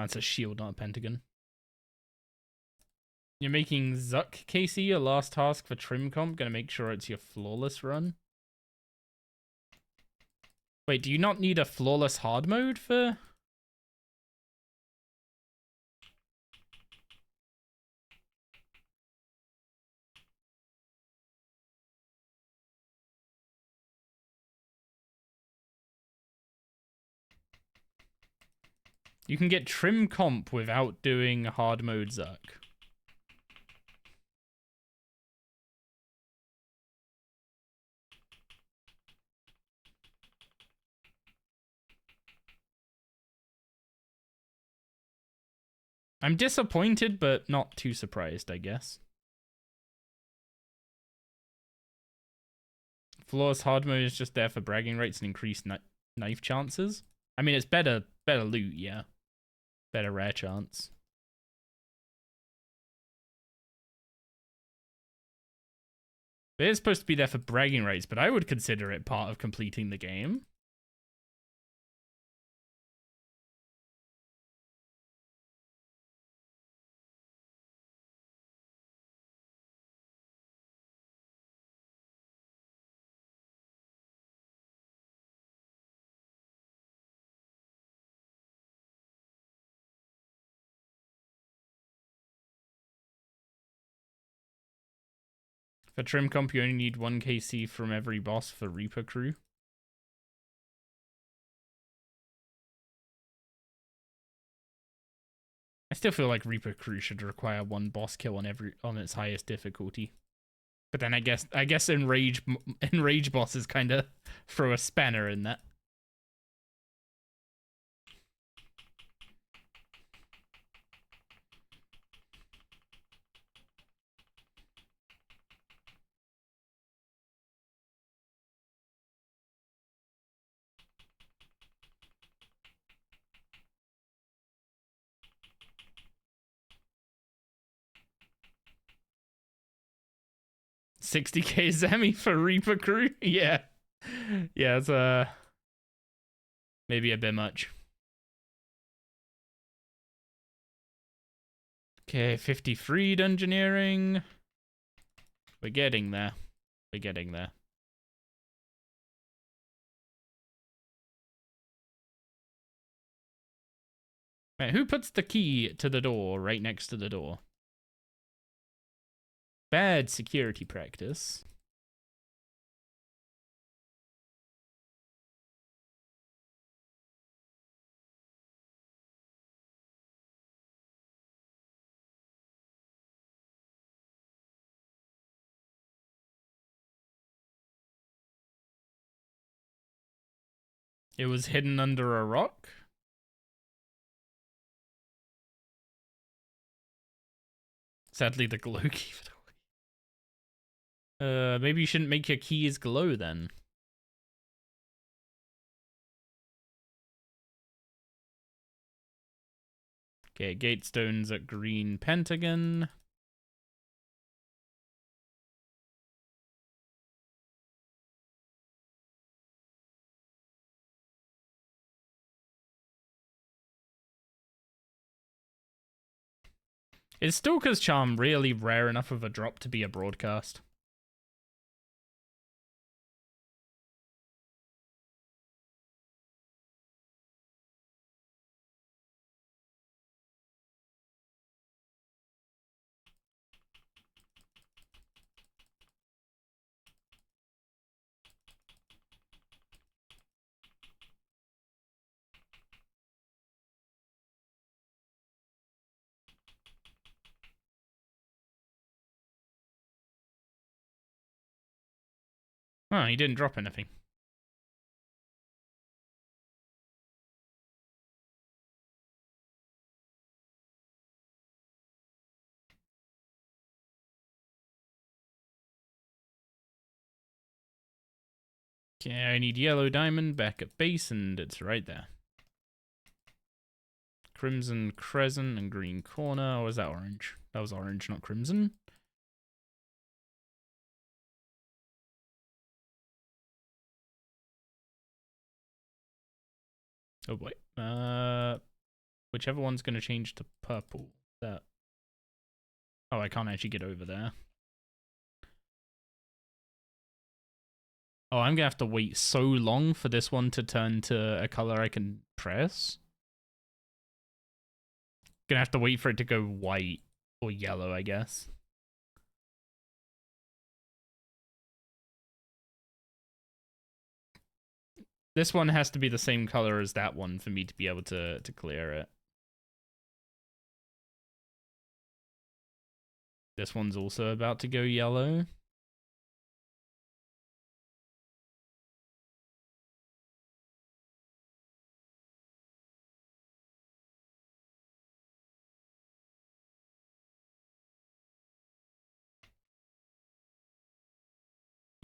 it's a shield, not a pentagon. You're making Zuck, Casey, your last task for Trim Comp. Gonna make sure it's your flawless run. Wait, do you not need a flawless hard mode for... You can get Trim Comp without doing hard mode Zuck. I'm disappointed, but not too surprised, I guess. Flawless hard mode is just there for bragging rights and increased knife chances. I mean, it's better loot, yeah. Better rare chance. It is supposed to be there for bragging rights, but I would consider it part of completing the game. For trim comp, you only need 1 KC from every boss for Reaper crew. I still feel like Reaper crew should require 1 boss kill on its highest difficulty. But then I guess enrage bosses kind of throw a spanner in that. $60K Zemi for Reaper crew? Yeah. Yeah, it's maybe a bit much. Okay, 53 Dungeoneering. We're getting there. We're getting there. Wait, who puts the key to the door right next to the door? Bad security practice. It was hidden under a rock? Sadly, the glow gave it away. Maybe you shouldn't make your keys glow then. Okay, gatestones at green pentagon. Is Stalker's Charm really rare enough of a drop to be a broadcast? Oh, he didn't drop anything. Okay, I need yellow diamond back at base, and it's right there. Crimson crescent and green corner. Or was that orange? That was orange, not crimson. Oh boy. Whichever one's gonna change to purple. That. Oh, I can't actually get over there. Oh, I'm gonna have to wait so long for this one to turn to a color I can press. Gonna have to wait for it to go white or yellow, I guess. This one has to be the same color as that one for me to be able to clear it. This one's also about to go yellow.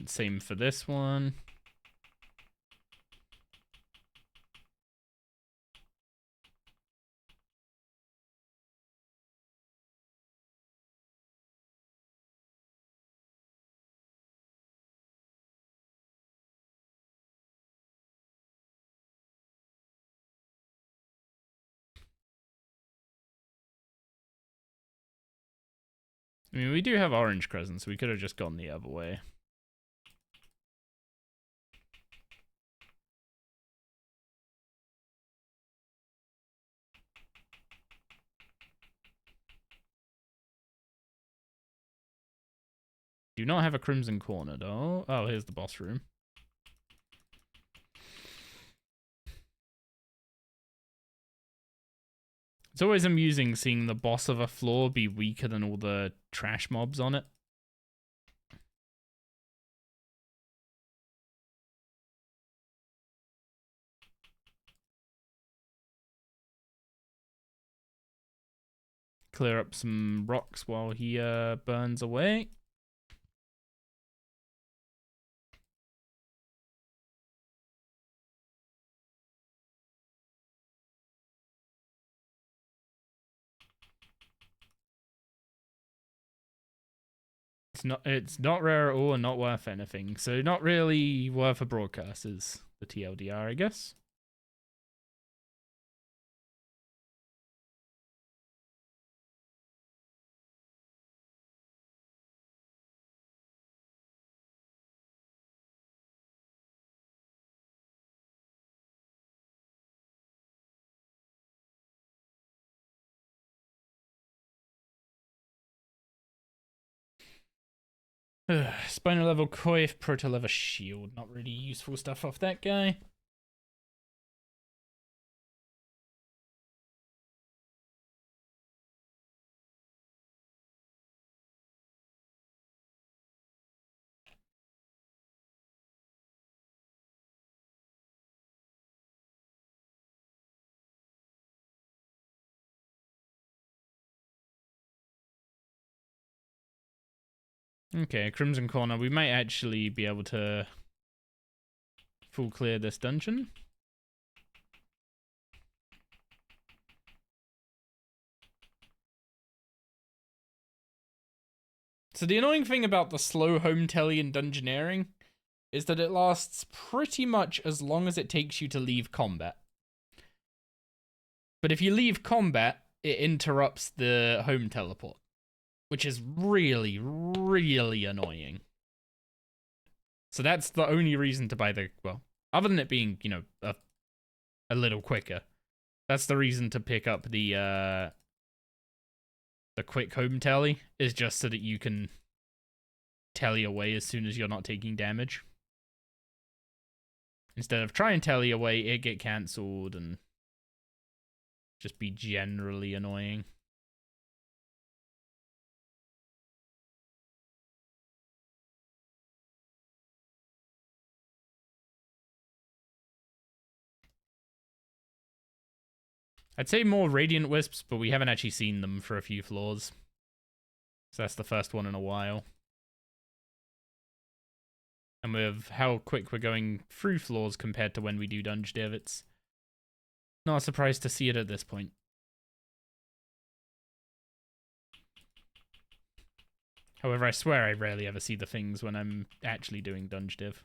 Same for this one. I mean, we do have orange crescents, so we could have just gone the other way. Do not have a crimson corner, though. Oh, here's the boss room. It's always amusing seeing the boss of a floor be weaker than all the trash mobs on it. Clear up some rocks while he burns away. It's not rare at all and not worth anything. So not really worth a broadcast is the TLDR, I guess. Spinal level coif, proto level shield. Not really useful stuff off that guy. Okay, Crimson Corner. We might actually be able to full clear this dungeon. So the annoying thing about the slow home telly in Dungeoneering is that it lasts pretty much as long as it takes you to leave combat. But if you leave combat, it interrupts the home teleport, which is really, really annoying. So that's the only reason to buy the, well, other than it being, you know, a little quicker, that's the reason to pick up the quick home tally, is just so that you can tally away as soon as you're not taking damage. Instead of try and tally away, it get cancelled and just be generally annoying. I'd say more Radiant Wisps, but we haven't actually seen them for a few floors. So that's the first one in a while. And with how quick we're going through floors compared to when we do Dunge Div, it's not a surprise to see it at this point. However, I swear I rarely ever see the things when I'm actually doing Dunge Div.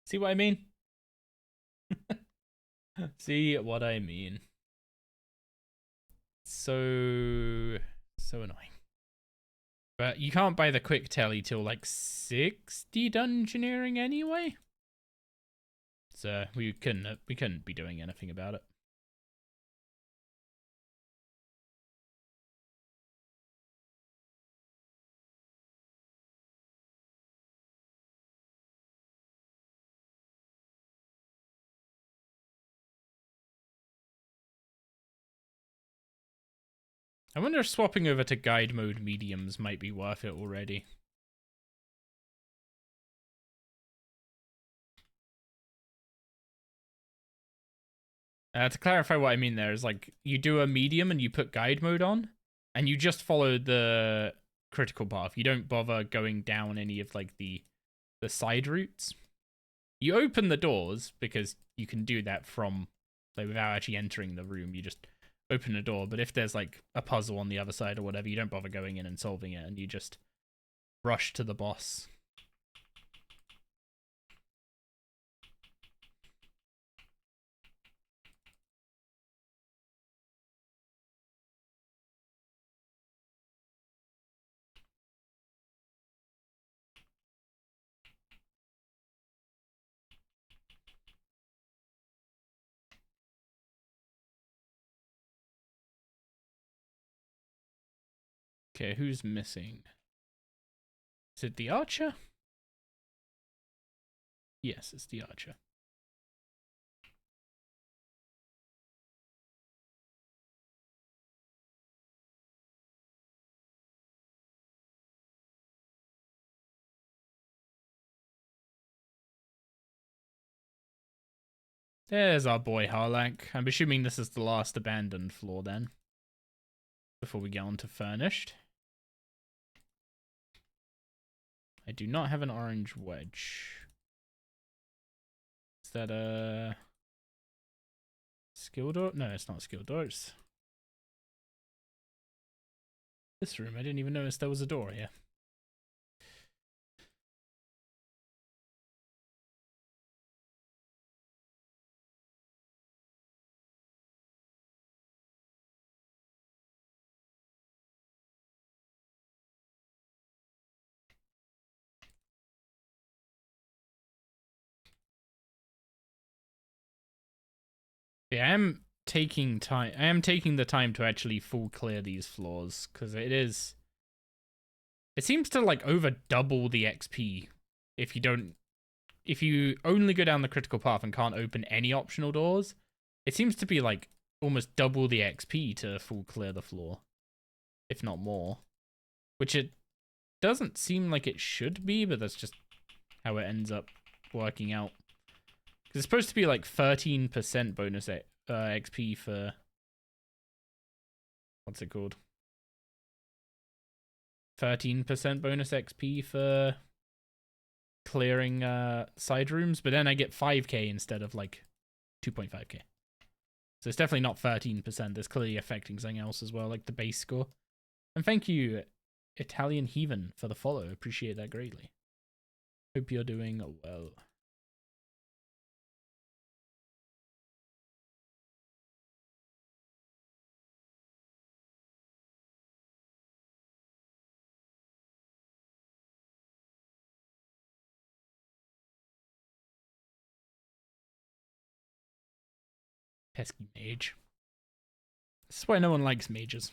See what I mean? See what I mean? So annoying. But you can't buy the quick tally till like 60 Dungeoneering anyway. So we couldn't be doing anything about it. I wonder if swapping over to guide mode mediums might be worth it already. To clarify what I mean there is, like, you do a medium and you put guide mode on, and you just follow the critical path. You don't bother going down any of, like, the side routes. You open the doors, because you can do that from like without actually entering the room. You just open a door. But if there's like a puzzle on the other side or whatever, you don't bother going in and solving it, and you just rush to the boss. Okay, who's missing? Is it the archer? Yes, it's the archer. There's our boy Harlak. I'm assuming this is the last abandoned floor then, before we get on to furnished. I do not have an orange wedge. Is that a skill door? No, it's not a skill door. It's this room. I didn't even notice there was a door here. Yeah, I am taking time. I am taking the time to actually full clear these floors because it seems to like over double the XP if you only go down the critical path and can't open any optional doors. It seems to be like almost double the XP to full clear the floor, if not more, which it doesn't seem like it should be, but that's just how it ends up working out. Because it's supposed to be like 13% bonus XP for... What's it called? 13% bonus XP for clearing side rooms, but then I get 5k instead of like 2.5k. So it's definitely not 13%. It's clearly affecting something else as well, like the base score. And thank you, Italian Heathen, for the follow. Appreciate that greatly. Hope you're doing well. Pesky mage. This is why no one likes mages.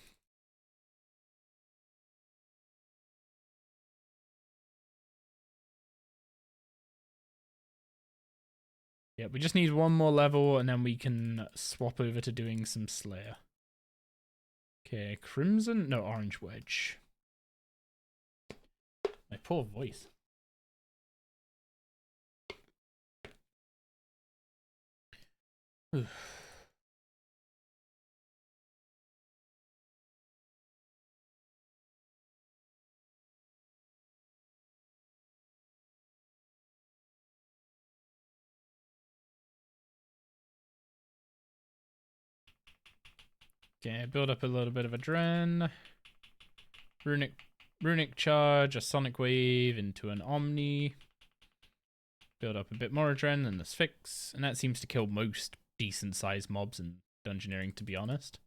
Yeah, we just need one more level and then we can swap over to doing some Slayer. Okay, Crimson? No, Orange Wedge. My poor voice. Okay, build up a little bit of Adren. Runic Charge, a Sonic Wave into an Omni. Build up a bit more Adren and the Sphinx. And that seems to kill most decent sized mobs in Dungeoneering, to be honest.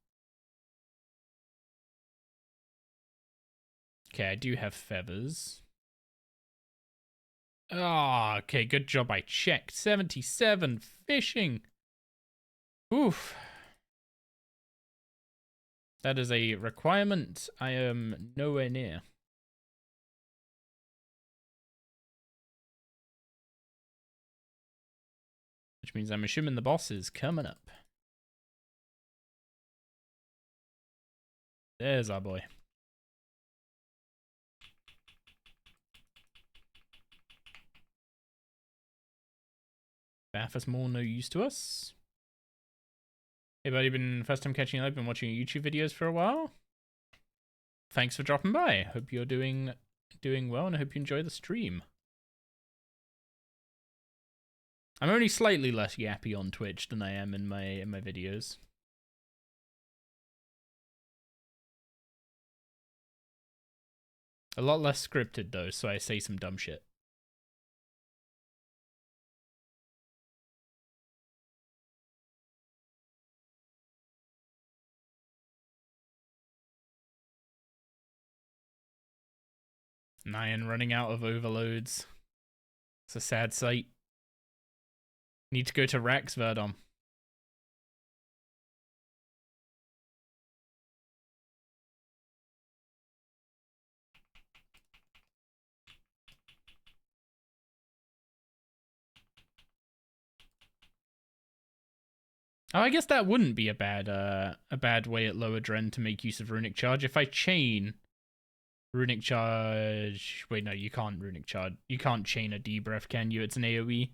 Okay, I do have feathers. Ah, okay, good job I checked. 77 fishing. Oof. That is a requirement I am nowhere near. Which means I'm assuming the boss is coming up. There's our boy. Bath is more no use to us. Hey buddy, been first time catching up, been watching your YouTube videos for a while. Thanks for dropping by. Hope you're doing well and I hope you enjoy the stream. I'm only slightly less yappy on Twitch than I am in my videos. A lot less scripted though, so I say some dumb shit. Nyan running out of overloads. It's a sad sight. Need to go to Rax Verdom. Oh, I guess that wouldn't be a bad way at lower Dren to make use of Runic Charge. If I chain Runic Charge... Wait, no, you can't Runic Charge. You can't chain a debrief, can you? It's an AoE.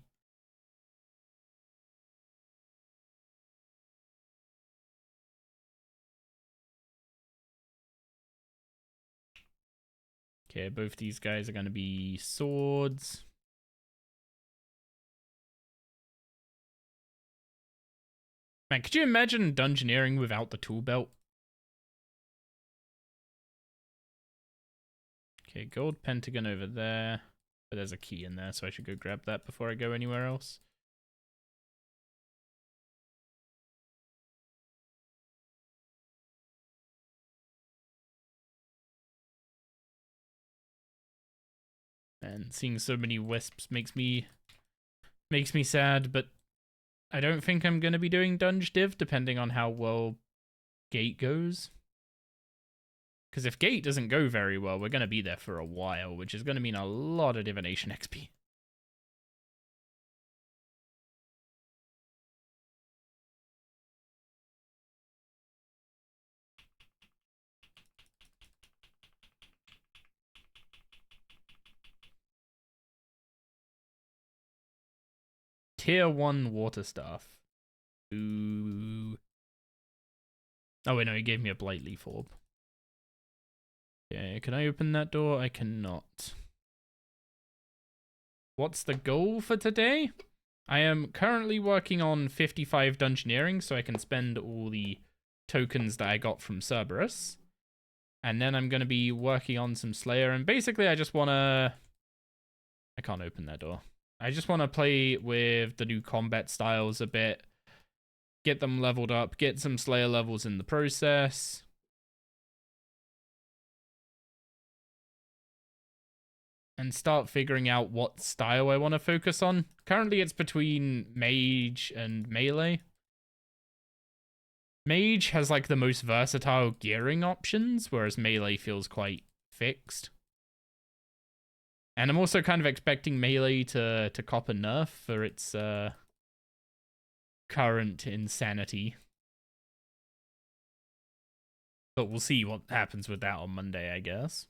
Okay, both these guys are going to be swords. Man, could you imagine dungeoneering without the tool belt? Okay, gold pentagon over there. But there's a key in there, so I should go grab that before I go anywhere else. And seeing so many wisps makes me sad, but I don't think I'm going to be doing Dunge Div, depending on how well Gate goes. Because if Gate doesn't go very well, we're going to be there for a while, which is going to mean a lot of Divination XP. Tier 1 water staff. Ooh. Oh wait, no, he gave me a blight leaf orb. Okay, can I open that door? I cannot. What's the goal for today? I am currently working on 55 Dungeoneering, so I can spend all the tokens that I got from Cerberus. And then I'm going to be working on some Slayer, and basically I just want to... I can't open that door. I just want to play with the new combat styles a bit, get them leveled up, get some Slayer levels in the process. And start figuring out what style I want to focus on. Currently it's between Mage and Melee. Mage has like the most versatile gearing options, whereas Melee feels quite fixed. And I'm also kind of expecting Melee to cop a nerf for its current insanity. But we'll see what happens with that on Monday, I guess.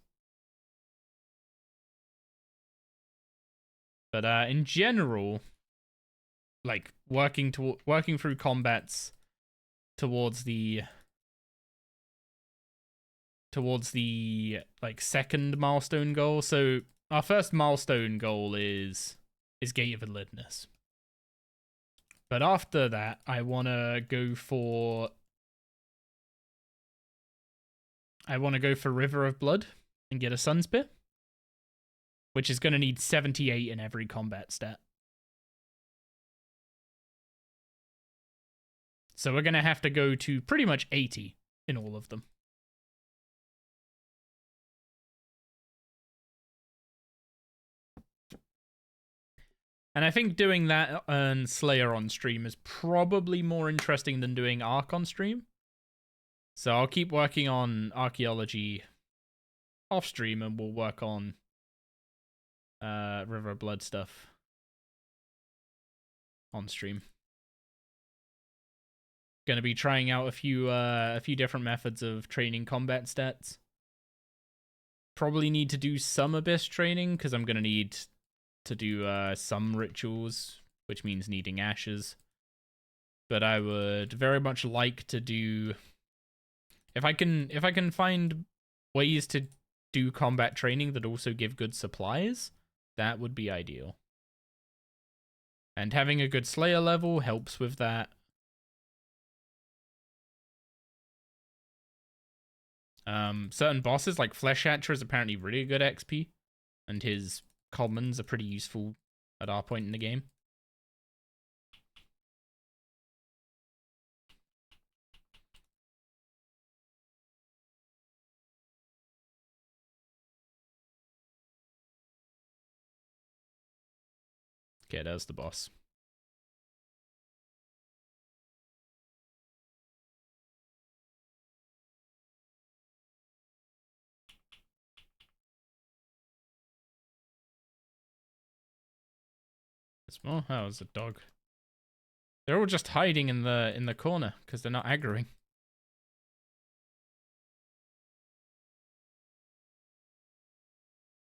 But in general, like working through combats towards the like second milestone goal. So our first milestone goal is Gate of Elidness. But after that, I want to go for River of Blood and get a Sun Spear, which is going to need 78 in every combat stat. So we're going to have to go to pretty much 80 in all of them. And I think doing that and Slayer on stream is probably more interesting than doing Arc on stream. So I'll keep working on Archaeology off stream, and we'll work on River of Blood stuff on stream. Gonna be trying out a few different methods of training combat stats. Probably need to do some Abyss training, because I'm gonna need to do some rituals, which means needing ashes. But I would very much like to do, if I can find ways to do combat training that also give good supplies, that would be ideal. And having a good Slayer level helps with that. Certain bosses like Flesh Hatcher is apparently really good XP, and his commons are pretty useful at our point in the game. Okay, there's the boss. Oh, that was a dog. They're all just hiding in the corner because they're not aggroing.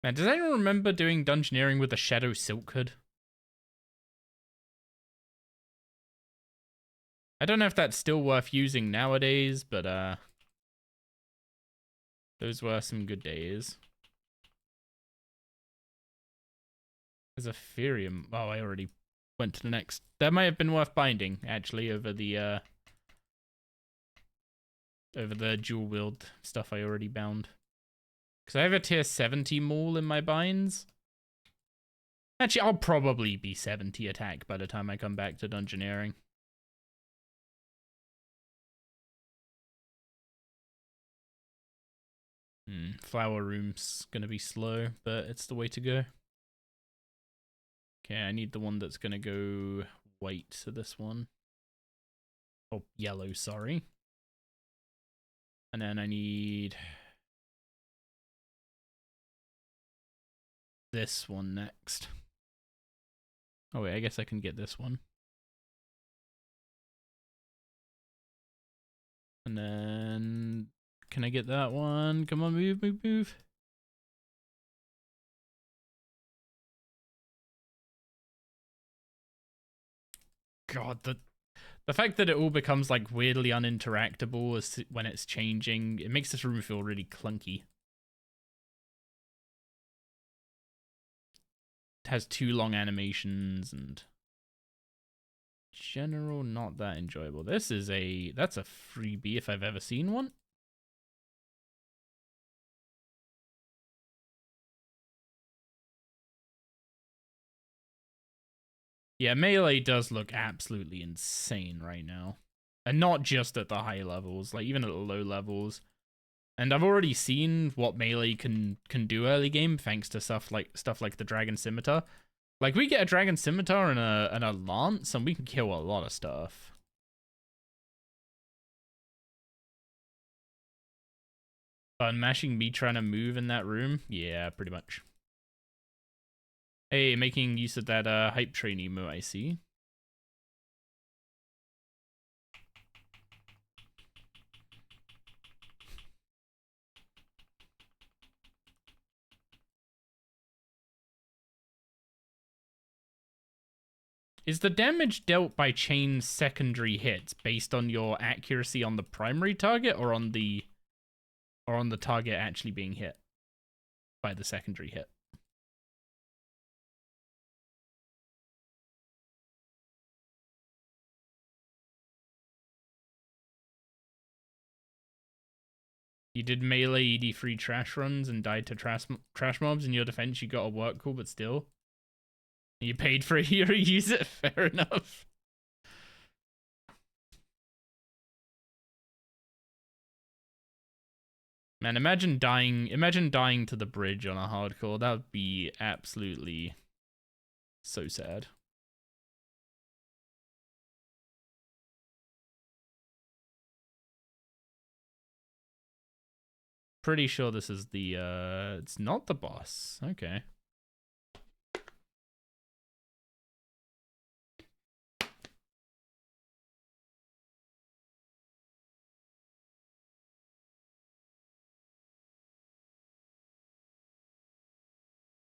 Man, does anyone remember doing Dungeoneering with the Shadow Silk Hood? I don't know if that's still worth using nowadays, but those were some good days. There's a Ethereum. Oh, I already went to the next. That might have been worth binding, actually, over the dual wield stuff I already bound. Because I have a tier 70 maul in my binds. Actually, I'll probably be 70 attack by the time I come back to Dungeoneering. Flower room's gonna be slow, but it's the way to go. Okay, I need the one that's gonna go white to this one. Oh, yellow, sorry. And then I need this one next. Oh wait, I guess I can get this one. And then, can I get that one? Come on, move, move, move. God, the fact that it all becomes like weirdly uninteractable as when it's changing, it makes this room feel really clunky. It has too long animations and general not that enjoyable. That's a freebie if I've ever seen one. Yeah, melee does look absolutely insane right now. And not just at the high levels, like even at the low levels. And I've already seen what melee can do early game thanks to stuff like the Dragon Scimitar. Like we get a Dragon Scimitar and a Lance and we can kill a lot of stuff. Unmashing me trying to move in that room? Yeah, pretty much. Hey, making use of that hype train emo, I see. Is the damage dealt by chain secondary hits based on your accuracy on the primary target or on the target actually being hit by the secondary hit? You did melee ED3 trash runs and died to trash mobs. In your defense, you got a work cool, but still. You paid for a hero, use it. Fair enough. Man, imagine dying to the bridge on a hardcore. That would be absolutely so sad. Pretty sure this is the it's not the boss. Okay.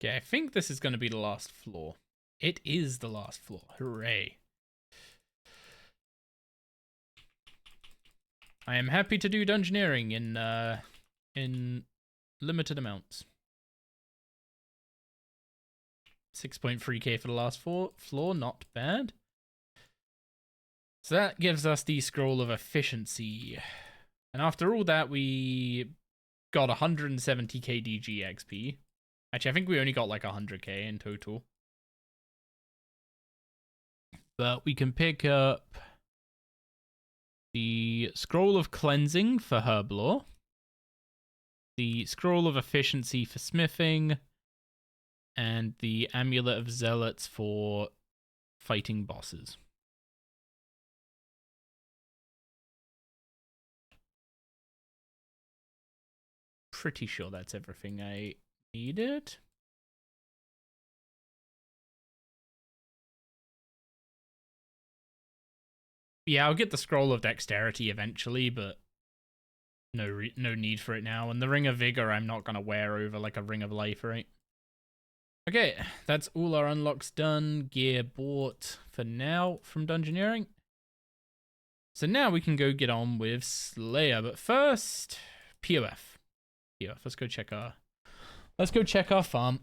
Okay, I think this is going to be the last floor. It is the last floor. Hooray. I am happy to do Dungeoneering in limited amounts. 6.3k for the last floor, not bad. So that gives us the Scroll of Efficiency. And after all that, we got 170k DG XP. Actually, I think we only got like 100k in total. But we can pick up the Scroll of Cleansing for Herblore, the Scroll of Efficiency for Smithing, and the Amulet of Zealots for fighting bosses. Pretty sure that's everything I needed. Yeah, I'll get the Scroll of Dexterity eventually, but no need for it now. And the Ring of Vigor I'm not going to wear over like a Ring of Life, right? Okay, that's all our unlocks done. Gear bought for now from Dungeoneering. So now we can go get on with Slayer. But first, POF. Let's go check our farm.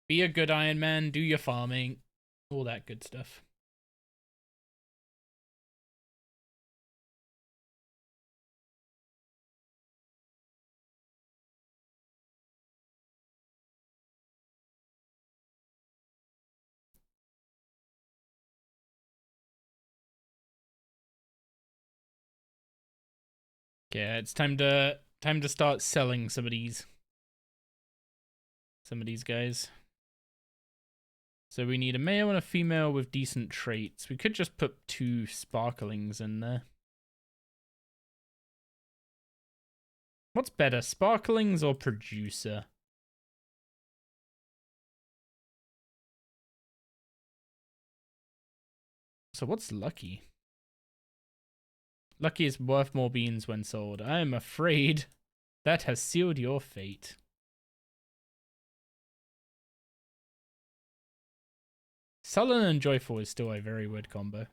Be a good Iron Man, do your farming, all that good stuff. Okay, it's time to start selling some of these guys. So we need a male and a female with decent traits. We could just put 2 sparklings in there. What's better, sparklings or producer? So what's lucky? Lucky is worth more beans when sold. I am afraid that has sealed your fate. Sullen and Joyful is still a very weird combo.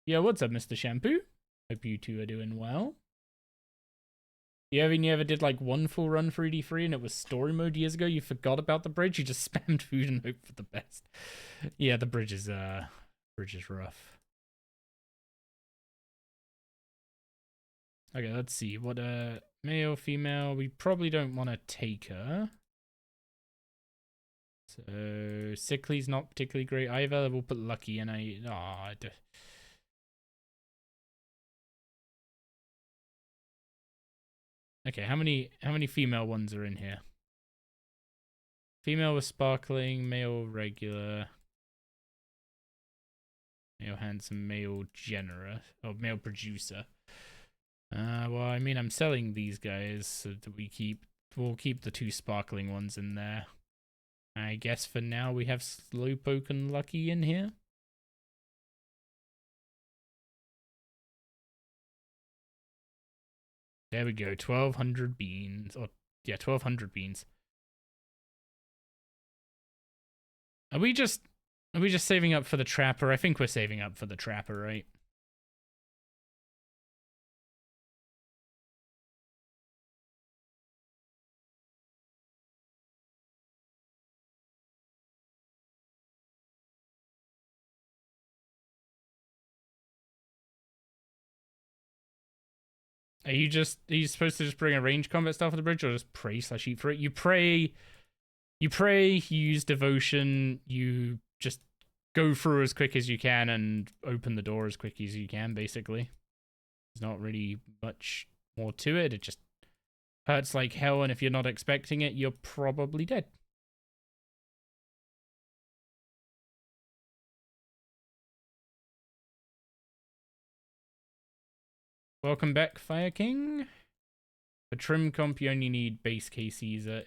Yeah, what's up, Mr. Shampoo? Hope you two are doing well. You ever did like one full run for ED3 and it was story mode years ago? You forgot about the bridge? You just spammed food and hoped for the best. Yeah, the bridge is rough. Okay, let's see. What male, female? We probably don't want to take her. So Sickly's not particularly great either. We'll put Lucky in a. Okay, how many female ones are in here? Female with sparkling, male regular, male handsome, male generous, or male producer. Well, I mean, I'm selling these guys so that we'll keep the 2 sparkling ones in there. I guess for now we have Slowpoke and Lucky in here. There we go, 1,200 beans. Or, yeah, 1,200 beans. Are we just saving up for the Trapper? I think we're saving up for the Trapper, right? Are you supposed to just bring a range combat stuff for the bridge, or just pray/eat for it? You pray, you use devotion, you just go through as quick as you can and open the door as quick as you can, basically. There's not really much more to it. It just hurts like hell, and if you're not expecting it, you're probably dead. Welcome back, Fire King. For trim comp, you only need base KCs.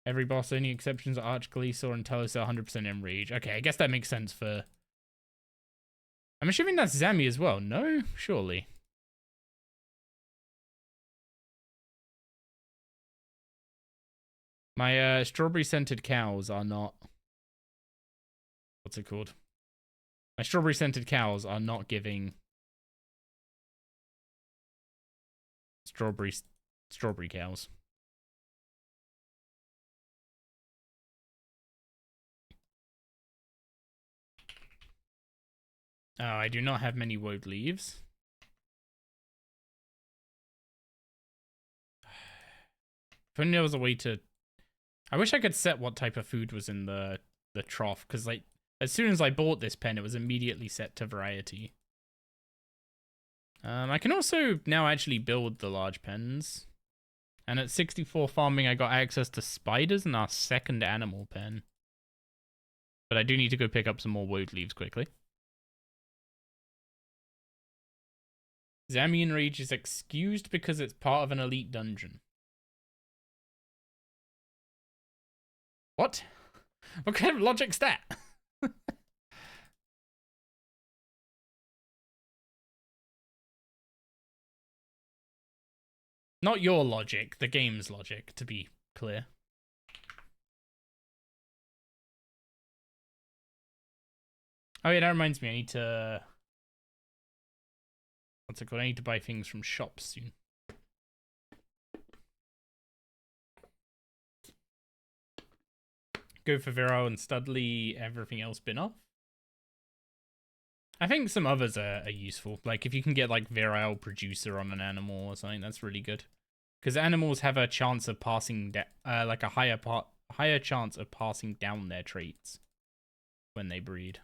Every boss, only exceptions are Archgalesaur and Telos are 100% Enrage. Okay, I guess that makes sense for... I'm assuming that's Zami as well, no? Surely. My strawberry-scented cows are not... What's it called? My strawberry-scented cows are not giving... Strawberry cows. Oh, I do not have many woad leaves. If only there was a way to... I wish I could set what type of food was in the trough, because like as soon as I bought this pen, it was immediately set to variety. I can also now actually build the large pens. And at 64 farming, I got access to spiders and our second animal pen. But I do need to go pick up some more woad leaves quickly. Zamian Rage is excused because it's part of an elite dungeon. What? What kind of logic's that? Not your logic, the game's logic, to be clear. Oh yeah, that reminds me, I need to... What's it called? I need to buy things from shops soon. Go for Vero and Studley, everything else bin off. I think some others are useful. Like if you can get like Virile Producer on an animal or something, that's really good. Because animals have a chance of passing, like a higher chance of passing down their traits when they breed.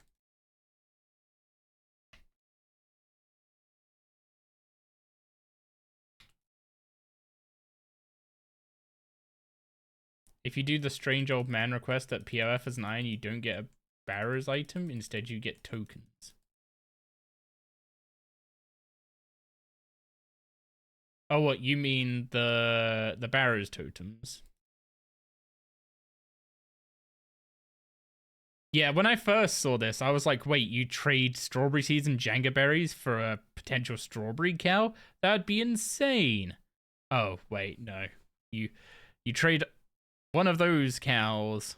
If you do the strange old man request at POF as an iron, you don't get a Barrow's item. Instead, you get tokens. Oh, what you mean the Barrow's totems? Yeah, when I first saw this, I was like, wait, you trade strawberry seeds and Jenga berries for a potential strawberry cow? That'd be insane. Oh, wait, no. You trade one of those cows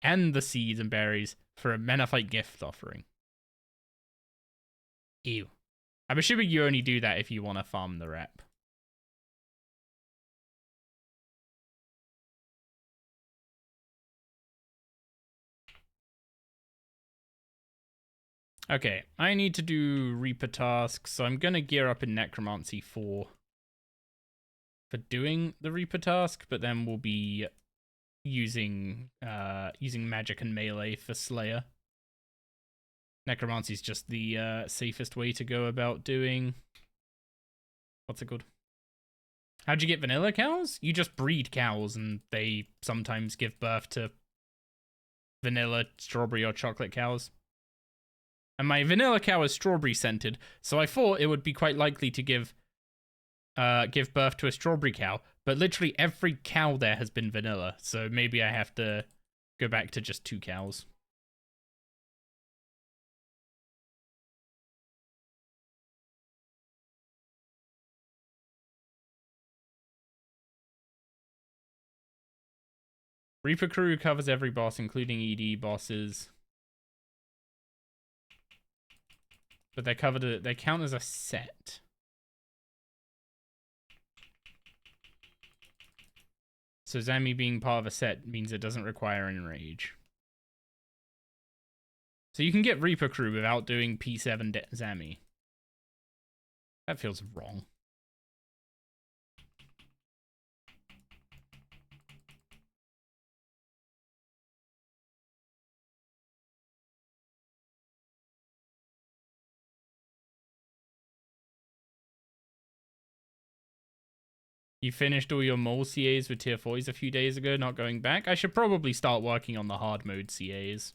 and the seeds and berries for a Menethite gift offering. Ew. I'm assuming you only do that if you want to farm the rep. Okay, I need to do Reaper tasks, so I'm gonna gear up in Necromancy for doing the Reaper task, but then we'll be using magic and melee for Slayer. Necromancy is just the safest way to go about doing... What's it called? How'd you get vanilla cows? You just breed cows and they sometimes give birth to vanilla, strawberry, or chocolate cows. And my vanilla cow is strawberry scented, so I thought it would be quite likely to give birth to a strawberry cow, but literally every cow there has been vanilla, so maybe I have to go back to just 2 cows. Reaper Crew covers every boss, including ED bosses. But they count as a set. So Zami being part of a set means it doesn't require Enrage. So you can get Reaper Crew without doing P7 Zami. That feels wrong. You finished all your mole CAs with tier 4s a few days ago, not going back? I should probably start working on the hard mode CAs.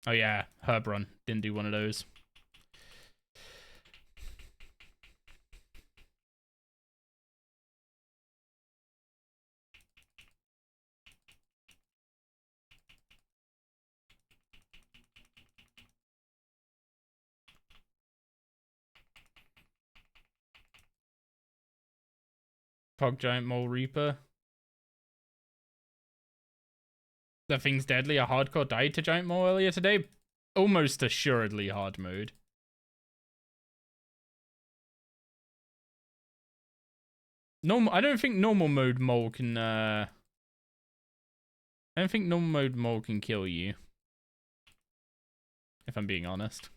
Oh yeah, Herbrun. Didn't do one of those. Pog Giant Mole Reaper. The thing's deadly. A hardcore died to Giant Mole earlier today. Almost assuredly hard mode. I don't think normal mode mole can I don't think normal mode mole can kill you. If I'm being honest.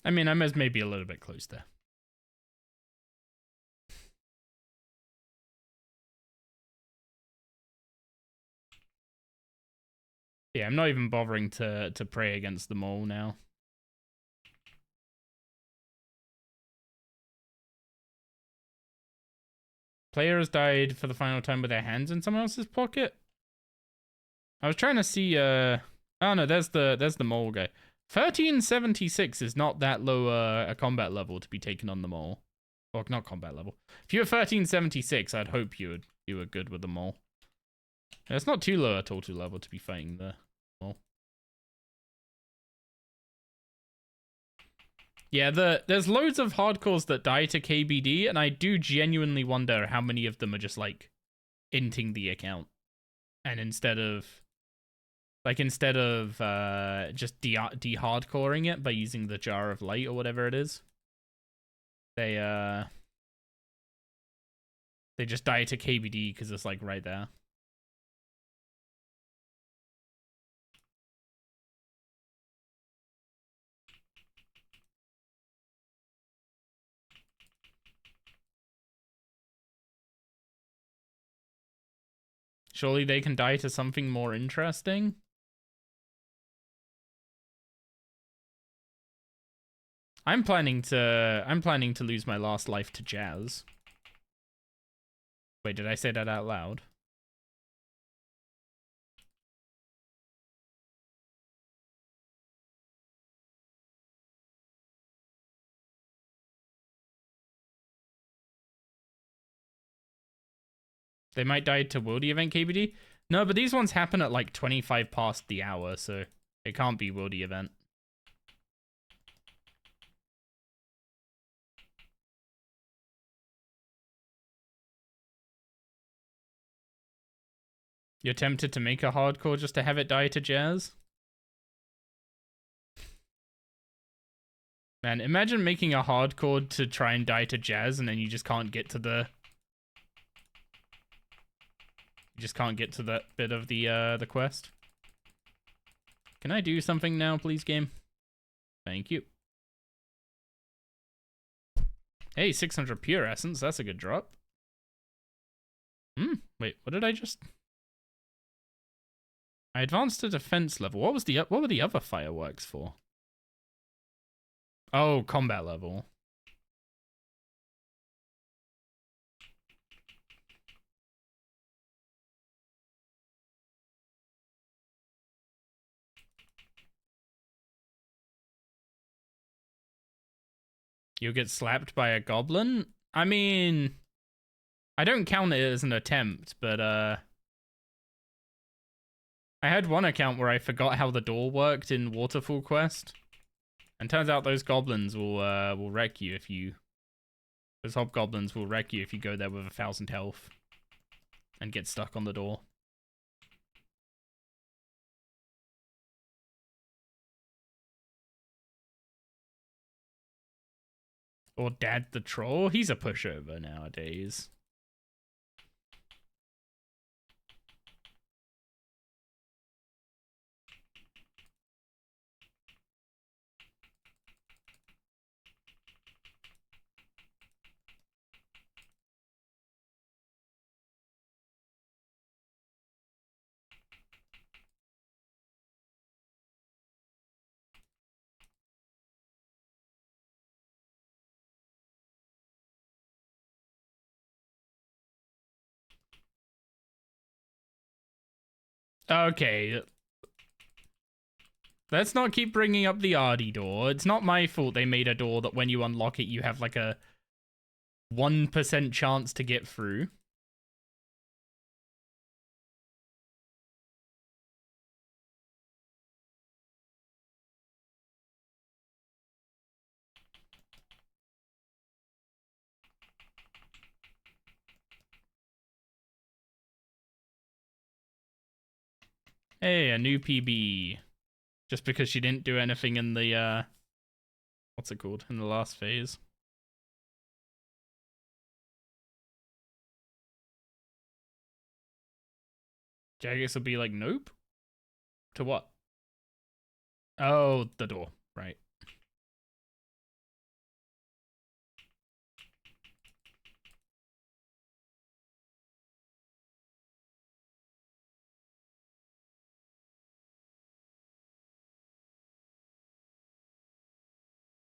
I mean, I was maybe a little bit close there. Yeah, I'm not even bothering to pray against the mole now. Player has died for the final time with their hands in someone else's pocket. I was trying to see. Oh no, there's the mole guy. 1376 is not that low a combat level to be taken on the mole. Or not combat level. If you were 1376, I'd hope you were good with the mole. It's not too low a total level to be fighting the mole. Yeah, there's loads of hardcores that die to KBD, and I do genuinely wonder how many of them are just like inting the account, and instead of just de-hardcoring it by using the jar of light or whatever it is, they just die to KBD because it's like right there. Surely they can die to something more interesting. I'm planning to lose my last life to Jazz. Wait, did I say that out loud? They might die to Wildy event KBD. No, but these ones happen at like 25 past the hour, so it can't be Wildy event. You're tempted to make a hardcore just to have it die to Jazz? Man, imagine making a hardcore to try and die to Jazz and then you just can't get to the... You just can't get to that bit of the quest. Can I do something now, please, game? Thank you. Hey, 600 pure essence. That's a good drop. Wait, what did I just... I advanced to defense level. What were the other fireworks for? Oh, combat level. You'll get slapped by a goblin? I mean, I don't count it as an attempt, but I had one account where I forgot how the door worked in Waterfall Quest. And turns out those goblins will wreck you if you... Those hobgoblins will wreck you if you go there with 1,000 health and get stuck on the door. Or Dad the Troll. He's a pushover nowadays. Okay. Let's not keep bringing up the Ardy door. It's not my fault they made a door that when you unlock it, you have like a 1% chance to get through. Hey, a new PB. Just because she didn't do anything in the, what's it called? In the last phase. Jagex will be like, nope. To what? Oh, the door. Right.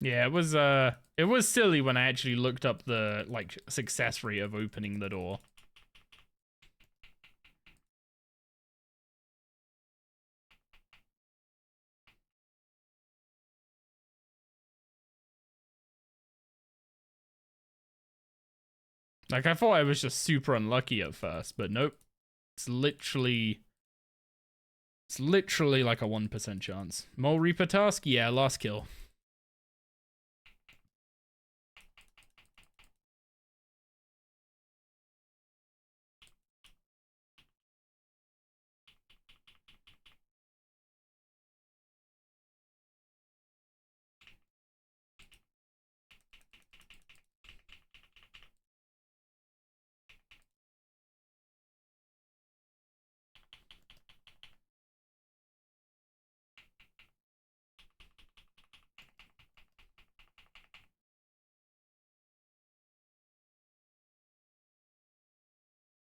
Yeah, it was silly when I actually looked up the, like, success rate of opening the door. Like, I thought I was just super unlucky at first, but nope. It's literally like a 1% chance. Mole Reaper task? Yeah, last kill.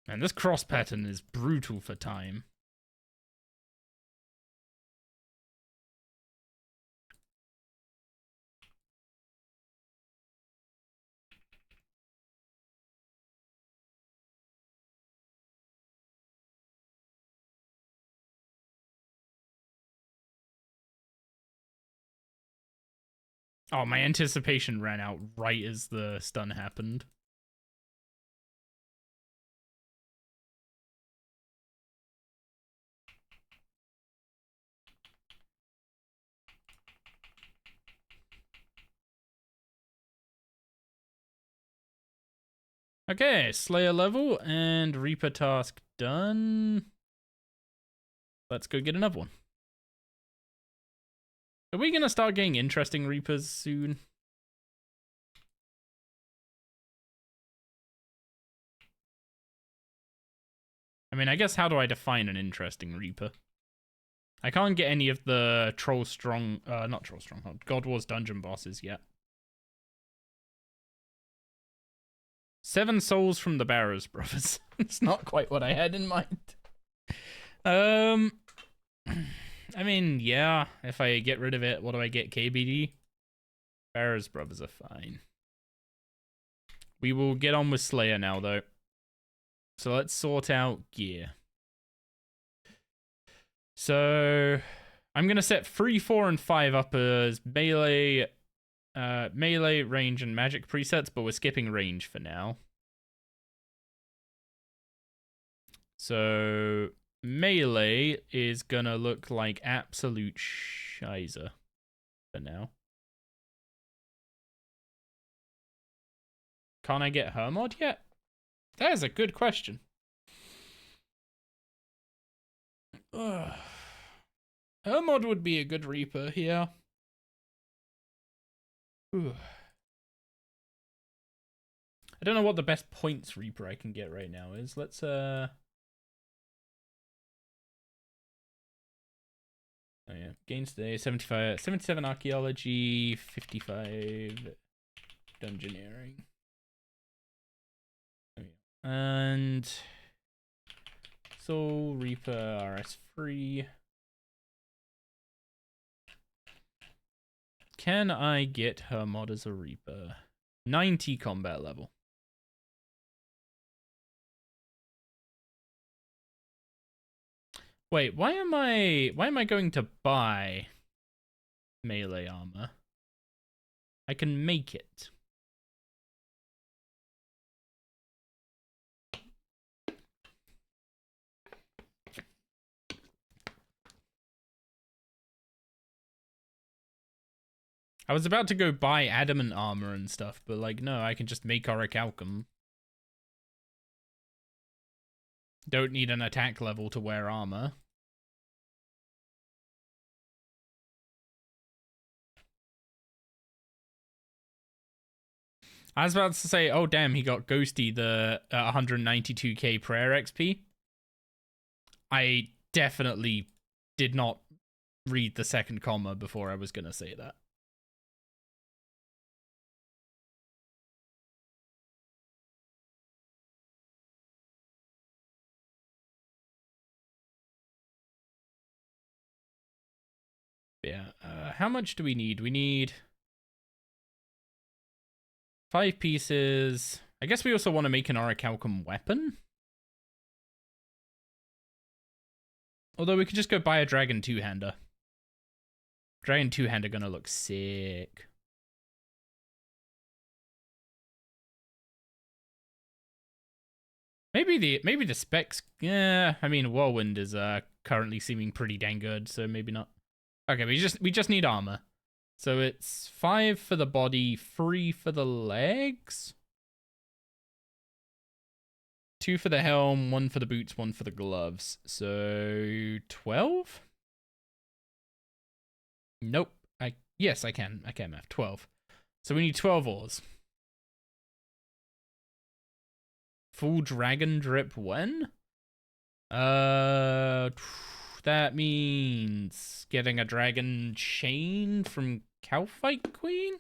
And this cross pattern is brutal for time. Oh, my anticipation ran out right as the stun happened. Okay, Slayer level and Reaper task done. Let's go get another one. Are we gonna start getting interesting Reapers soon? I mean, I guess how do I define an interesting Reaper? I can't get any of the not Troll Stronghold, God Wars dungeon bosses yet. 7 souls from the Barrows brothers. It's not quite what I had in mind. I mean, yeah, if I get rid of it, what do I get? KBD? Barrows brothers are fine. We will get on with Slayer now, though. So let's sort out gear. So I'm going to set 3, 4, and 5 up as melee, range, and magic presets, but we're skipping range for now. So melee is going to look like absolute shizer for now. Can't I get her mod yet? That is a good question. Ugh. Her mod would be a good Reaper here. Ugh. I don't know what the best points Reaper I can get right now is. Let's oh yeah, gains today 77 archaeology, 55 dungeoneering. Oh, yeah. And Soul Reaper RS free. Can I get her mod as a Reaper? 90 combat level. Wait, why am I going to buy melee armor. I can make it. I was about to go buy adamant armor and stuff, but like, no, I can just make orichalcum. Don't need an attack level to wear armor. I was about to say, oh damn, he got Ghosty the 192k prayer XP. I definitely did not read the second comma before I was going to say that. Yeah, how much do we need? We need 5 pieces. I guess we also want to make an orichalcum weapon. Although we could just go buy a dragon two-hander. Dragon two-hander gonna look sick. Maybe the specs. Yeah, I mean Whirlwind is currently seeming pretty dang good, so maybe not. Okay, we just need armor. So it's 5 for the body, 3 for the legs, 2 for the helm, 1 for the boots, 1 for the gloves. So 12? Nope. Yes, I can math. 12. So we need 12 ores. Full dragon drip when? That means getting a dragon chain from Cowfight Queen?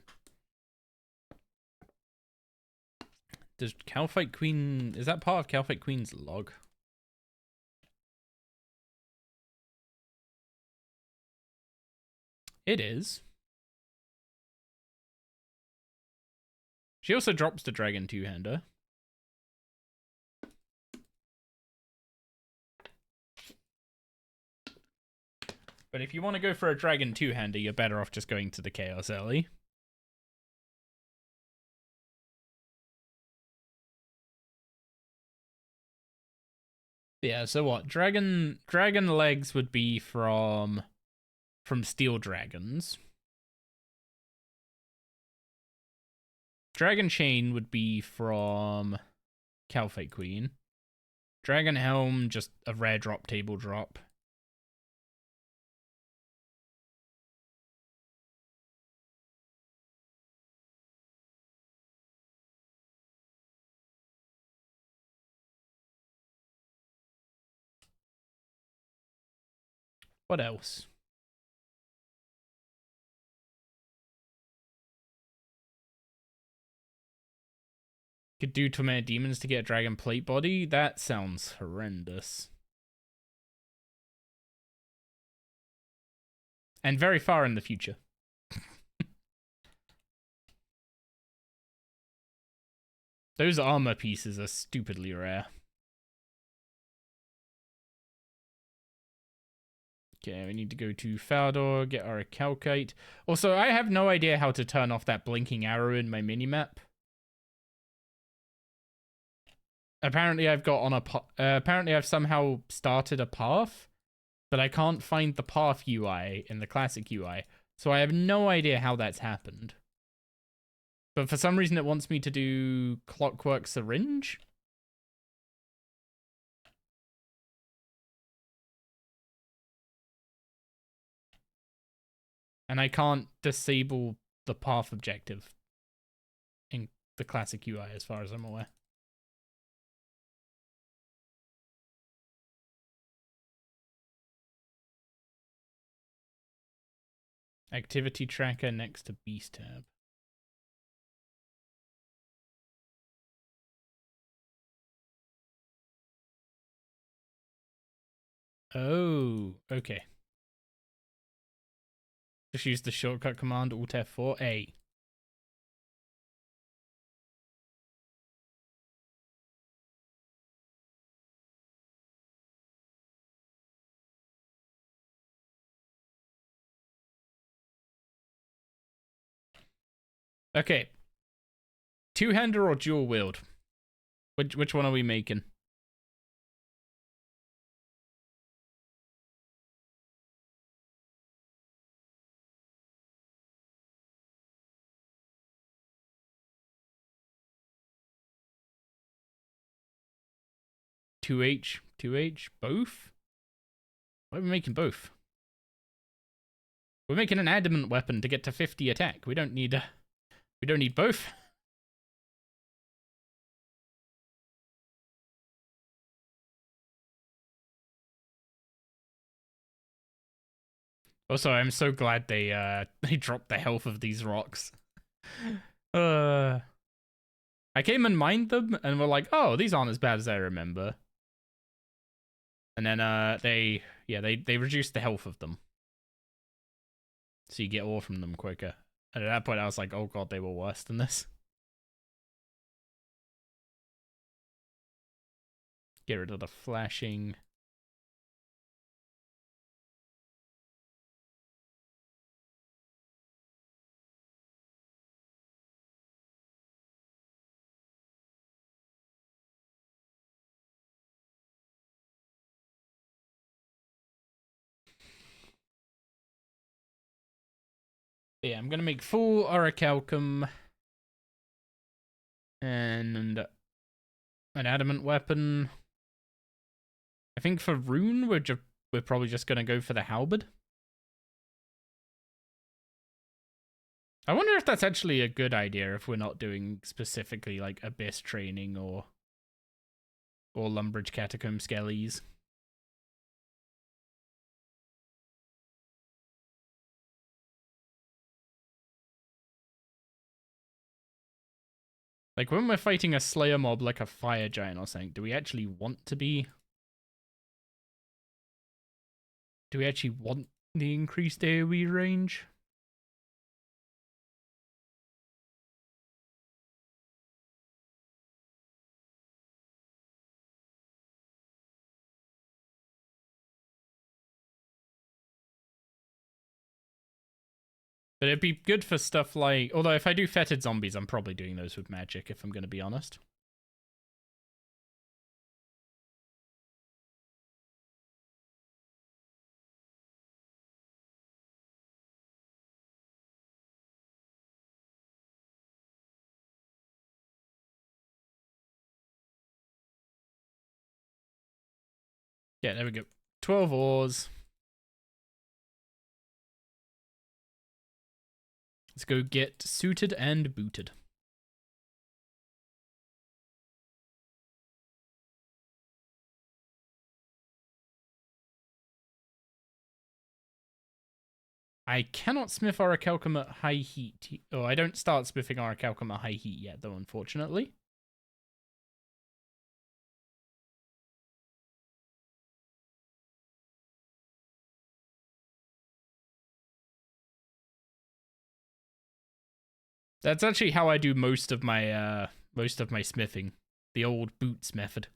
Does Cowfight Queen... Is that part of Cowfight Queen's log? It is. She also drops the dragon two-hander. But if you want to go for a dragon two-hander, you're better off just going to the Chaos Alley. Yeah, so what? Dragon legs would be from steel dragons. Dragon chain would be from Cowfight Queen. Dragon helm, just a rare drop, table drop. What else? Could do Tormented Demons to get a dragon plate body? That sounds horrendous. And very far in the future. Those armor pieces are stupidly rare. Okay, we need to go to Faldor, get our Calcite. Also, I have no idea how to turn off that blinking arrow in my minimap. Apparently I've got on a apparently I've somehow started a path, but I can't find the path UI in the classic UI. So I have no idea how that's happened. But for some reason it wants me to do Clockwork Syringe. And I can't disable the path objective in the classic UI as far as I'm aware. Activity tracker next to Beast tab. Oh, okay. Just use the shortcut command Alt F4 A. Okay. Two-hander or dual wield? Which one are we making? Two H, both? Why are we making both? We're making an adamant weapon to get to 50 attack. We don't need both. Also, I'm so glad they they dropped the health of these rocks. I came and mined them and were like, oh, these aren't as bad as I remember. And then they reduced the health of them. So you get ore from them quicker. And at that point I was like, oh god, they were worse than this. Get rid of the flashing. Yeah, I'm gonna make full orichalcum and an adamant weapon. I think for rune we're probably just gonna go for the halberd. I wonder if that's actually a good idea if we're not doing specifically like abyss training or Lumbridge catacomb skellies. Like, when we're fighting a Slayer mob like a Fire Giant or something, do we actually want to be... Do we actually want the increased AoE range? But it'd be good for stuff like... Although, if I do fetid zombies, I'm probably doing those with magic, if I'm going to be honest. Yeah, there we go. 12 ores. Let's go get suited and booted. I cannot smith orichalcum at high heat. Oh, I don't start smithing orichalcum at high heat yet, though, unfortunately. That's actually how I do most of my smithing. The old boots method.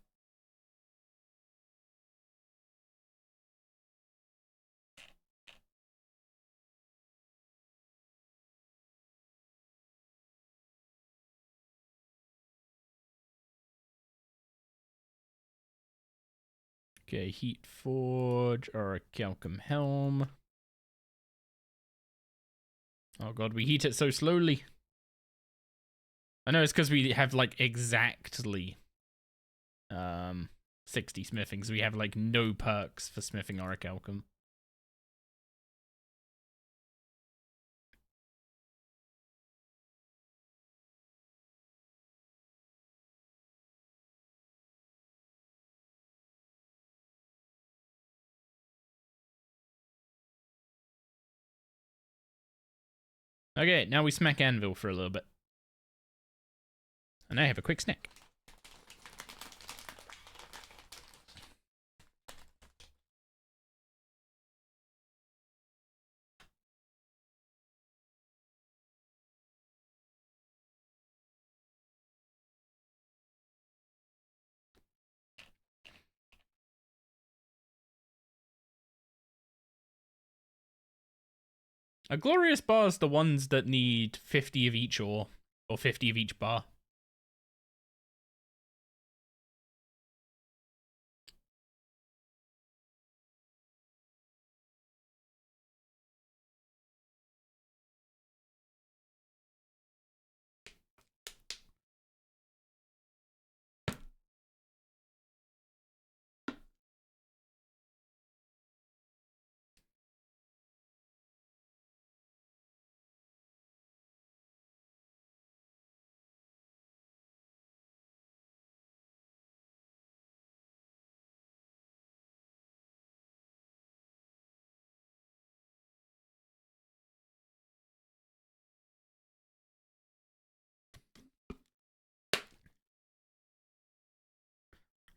Okay, heat forge or a orichalcum helm. Oh god, we heat it so slowly. I know it's because we have like exactly 60 smithing, so we have like no perks for smithing orichalcum. Okay, now we smack anvil for a little bit. And I have a quick snack. A glorious bar is the ones that need 50 of each ore, or 50 of each bar.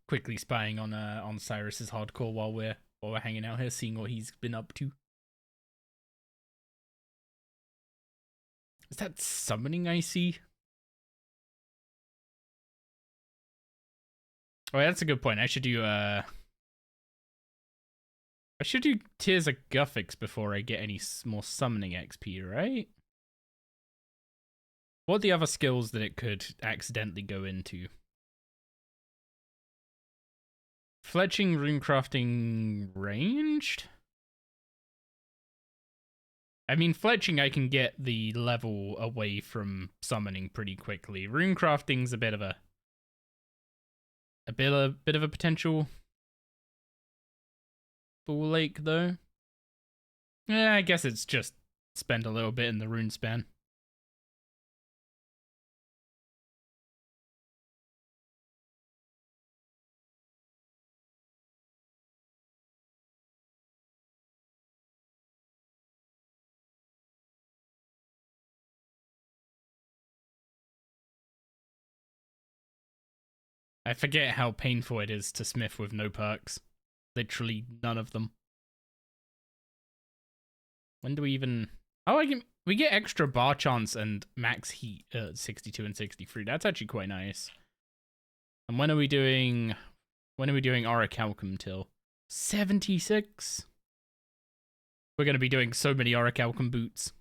Quickly spying on Cyrus's hardcore while we're hanging out here, seeing what he's been up to. Is that summoning I see? Oh, that's a good point. I should do Tears of Guthix before I get any more summoning XP, right? What are the other skills that it could accidentally go into? Fletching, runecrafting, ranged? I mean, fletching I can get the level away from summoning pretty quickly. Runecrafting's a bit of a potential ball ache though. Yeah, I guess it's just spend a little bit in the rune span. I forget how painful it is to smith with no perks. Literally none of them. When do we even... Oh, we get extra bar chance and max heat at 62 and 63. That's actually quite nice. And when are we doing Orichalcum till? 76? We're going to be doing so many Orichalcum boots.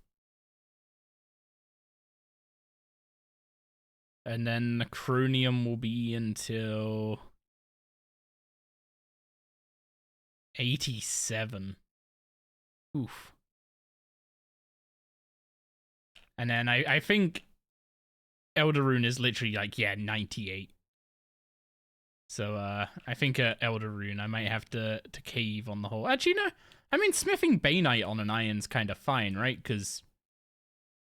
And then Necronium will be until 87. Oof. And then I think Elder Rune is literally like, yeah, 98. So I think Elder Rune I might have to cave on the whole. Actually, no. I mean, smithing Bainite on an iron's kind of fine, right? Because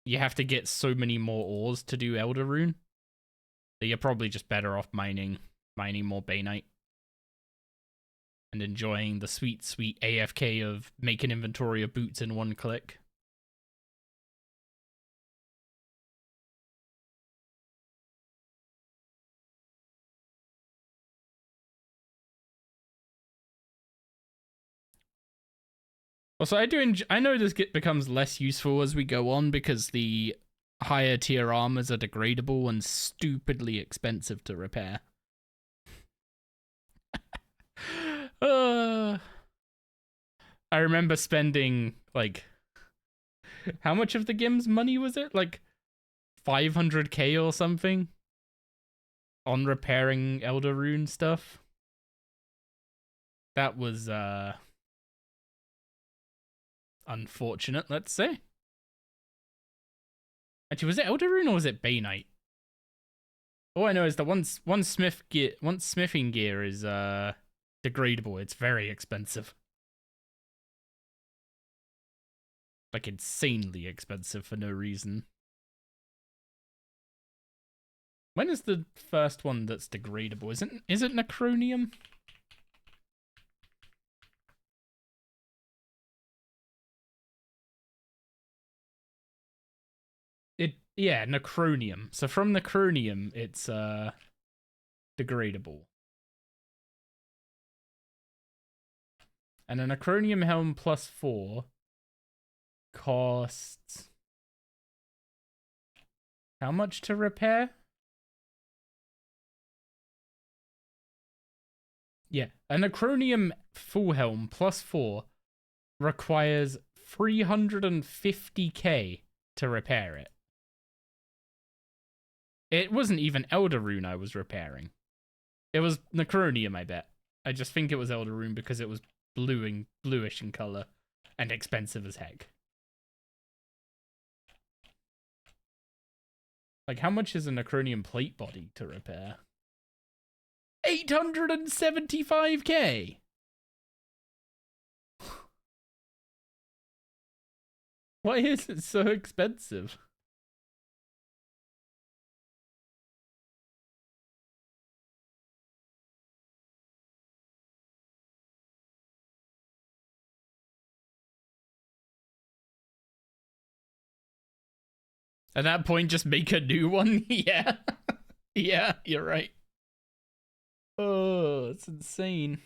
you have to get so many more ores to do Elder Rune. So you're probably just better off mining more Bainite. And enjoying the sweet, sweet AFK of make an inventory of boots in one click. Also, I know this becomes less useful as we go on because the higher tier armors are degradable and stupidly expensive to repair. I remember spending, like, how much of the GIM's money was it? Like 500k or something on repairing Elder Rune stuff. That was unfortunate, let's say. Actually, was it Elder Rune or was it Bainite? All I know is that once smithing gear is degradable, it's very expensive. Like insanely expensive for no reason. When is the first one that's degradable? Is it Necronium? Yeah, Necronium. So from Necronium, it's degradable. And a Necronium helm +4 costs how much to repair? Yeah, a Necronium full helm +4 requires 350k to repair it. It wasn't even Elder Rune I was repairing. It was Necronium, I bet. I just think it was Elder Rune because it was bluish in color and expensive as heck. Like, how much is a Necronium plate body to repair? 875k! Why is it so expensive? At that point, just make a new one? Yeah. Yeah, you're right. Oh, it's insane.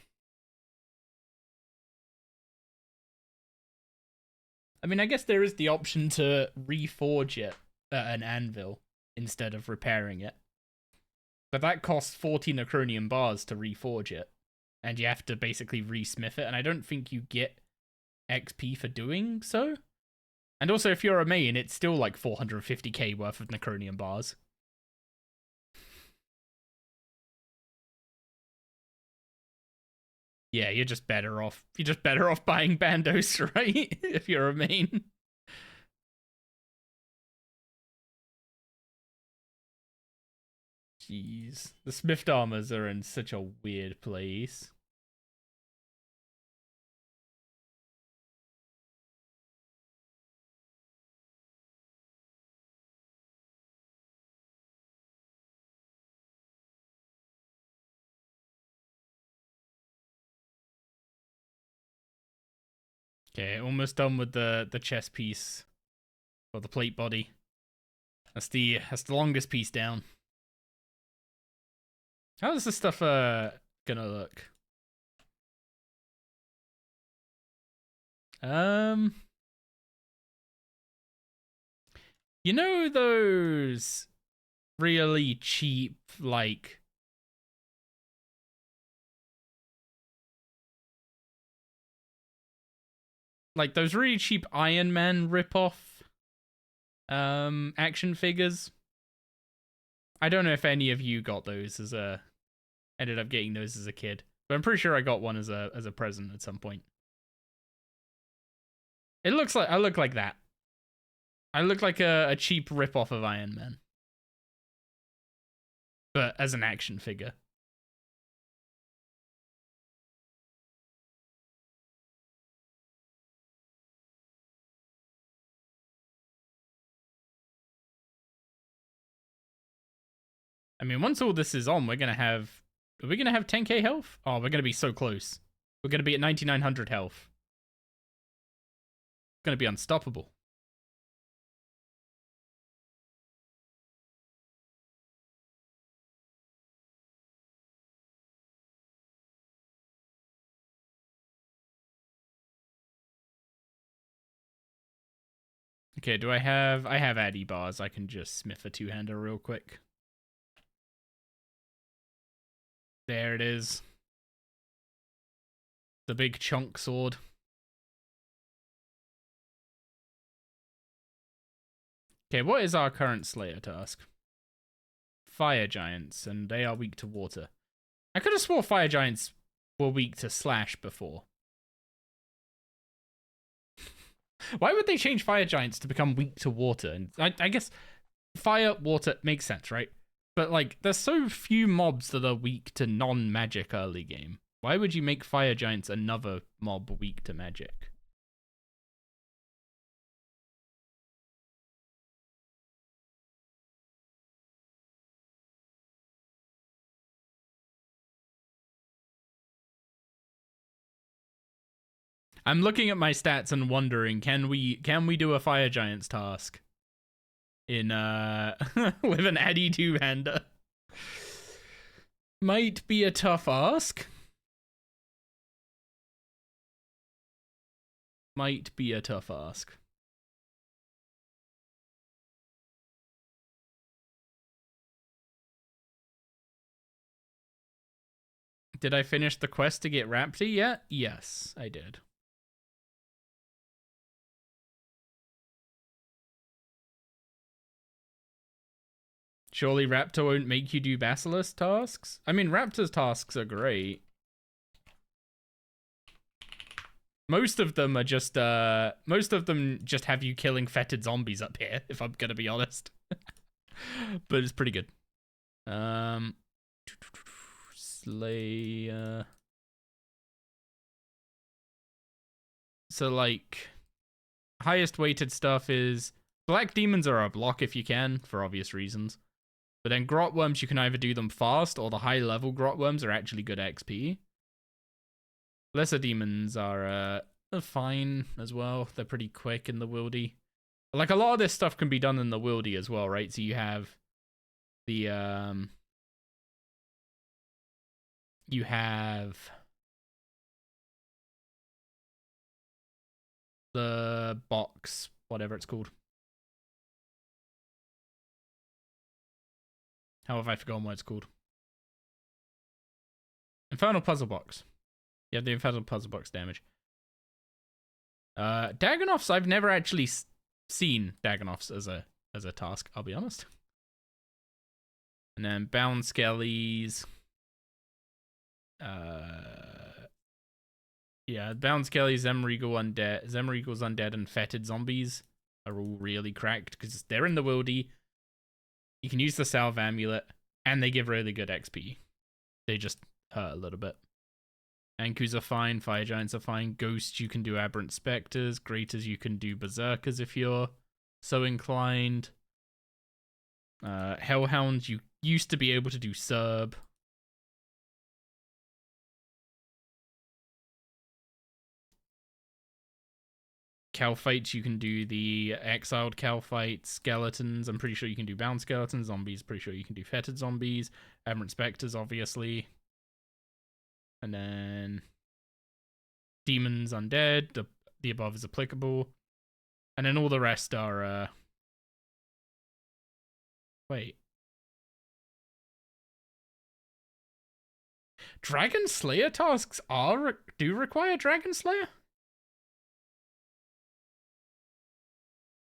I mean, I guess there is the option to reforge it at an anvil instead of repairing it. But that costs 40 Necronium bars to reforge it. And you have to basically resmith it. And I don't think you get XP for doing so. And also, if you're a main, it's still like 450k worth of Necronium bars. Yeah, you're just better off. You're just better off buying Bandos, right? If you're a main. Jeez. The Smithed armors are in such a weird place. Okay, almost done with the chest piece. Or the plate body. That's the longest piece down. How's this stuff gonna look? You know those really cheap, like those really cheap Iron Man ripoff action figures? I don't know if any of you got those as ended up getting those as a kid, but I'm pretty sure I got one as a present at some point. It looks like I look like that. I look like a cheap ripoff of Iron Man, but as an action figure. I mean, once all this is on, we're gonna have 10k health? Oh, we're gonna be so close. We're gonna be at 9900 health. Gonna be unstoppable. Okay, I have Addy bars. I can just smith a two-hander real quick. There it is. The big chunk sword. Okay, what is our current Slayer task? Fire giants, and they are weak to water. I could have swore fire giants were weak to slash before. Why would they change fire giants to become weak to water? And I guess fire, water makes sense, right? But like, there's so few mobs that are weak to non-magic early game. Why would you make fire giants another mob weak to magic? I'm looking at my stats and wondering, can we do a fire giants task in with an Addy two-hander? Might be a tough ask. Might be a tough ask. Did I finish the quest to get Rapti yet? Yes, I did. Surely Raptor won't make you do Basilisk tasks? I mean, Raptor's tasks are great. Most of them are just, most of them just have you killing fetid zombies up here, if I'm gonna be honest. But it's pretty good. Slay, so, like, highest weighted stuff is Black Demons are a block if you can, for obvious reasons. But then Grot Worms, you can either do them fast, or the high level Grot Worms are actually good XP. Lesser Demons are fine as well. They're pretty quick in the wildy. Like, a lot of this stuff can be done in the wildy as well, right? So you have the, you have the box, whatever it's called. How have I forgotten what it's called? Infernal Puzzle Box. You have the Infernal Puzzle Box damage. Dagonoffs, I've never actually seen Dagonoffs as a task, I'll be honest. And then Bound Skellies. Yeah, Bound Skellies, Zemregal's Undead, and Fetid Zombies are all really cracked because they're in the wildy. You can use the Salve Amulet, and they give really good XP. They just hurt a little bit. Ankus are fine, Fire Giants are fine, Ghosts you can do Aberrant Spectres, Graters you can do Berserkers if you're so inclined. Hellhounds you used to be able to do Serb. Calphites, you can do the Exiled Calphites. Skeletons, I'm pretty sure you can do Bound Skeletons. Zombies, pretty sure you can do Fetid Zombies. Aberrant Spectres, obviously. And then Demons, Undead, the above is applicable. And then all the rest are, wait. Dragon Slayer tasks do require Dragon Slayer?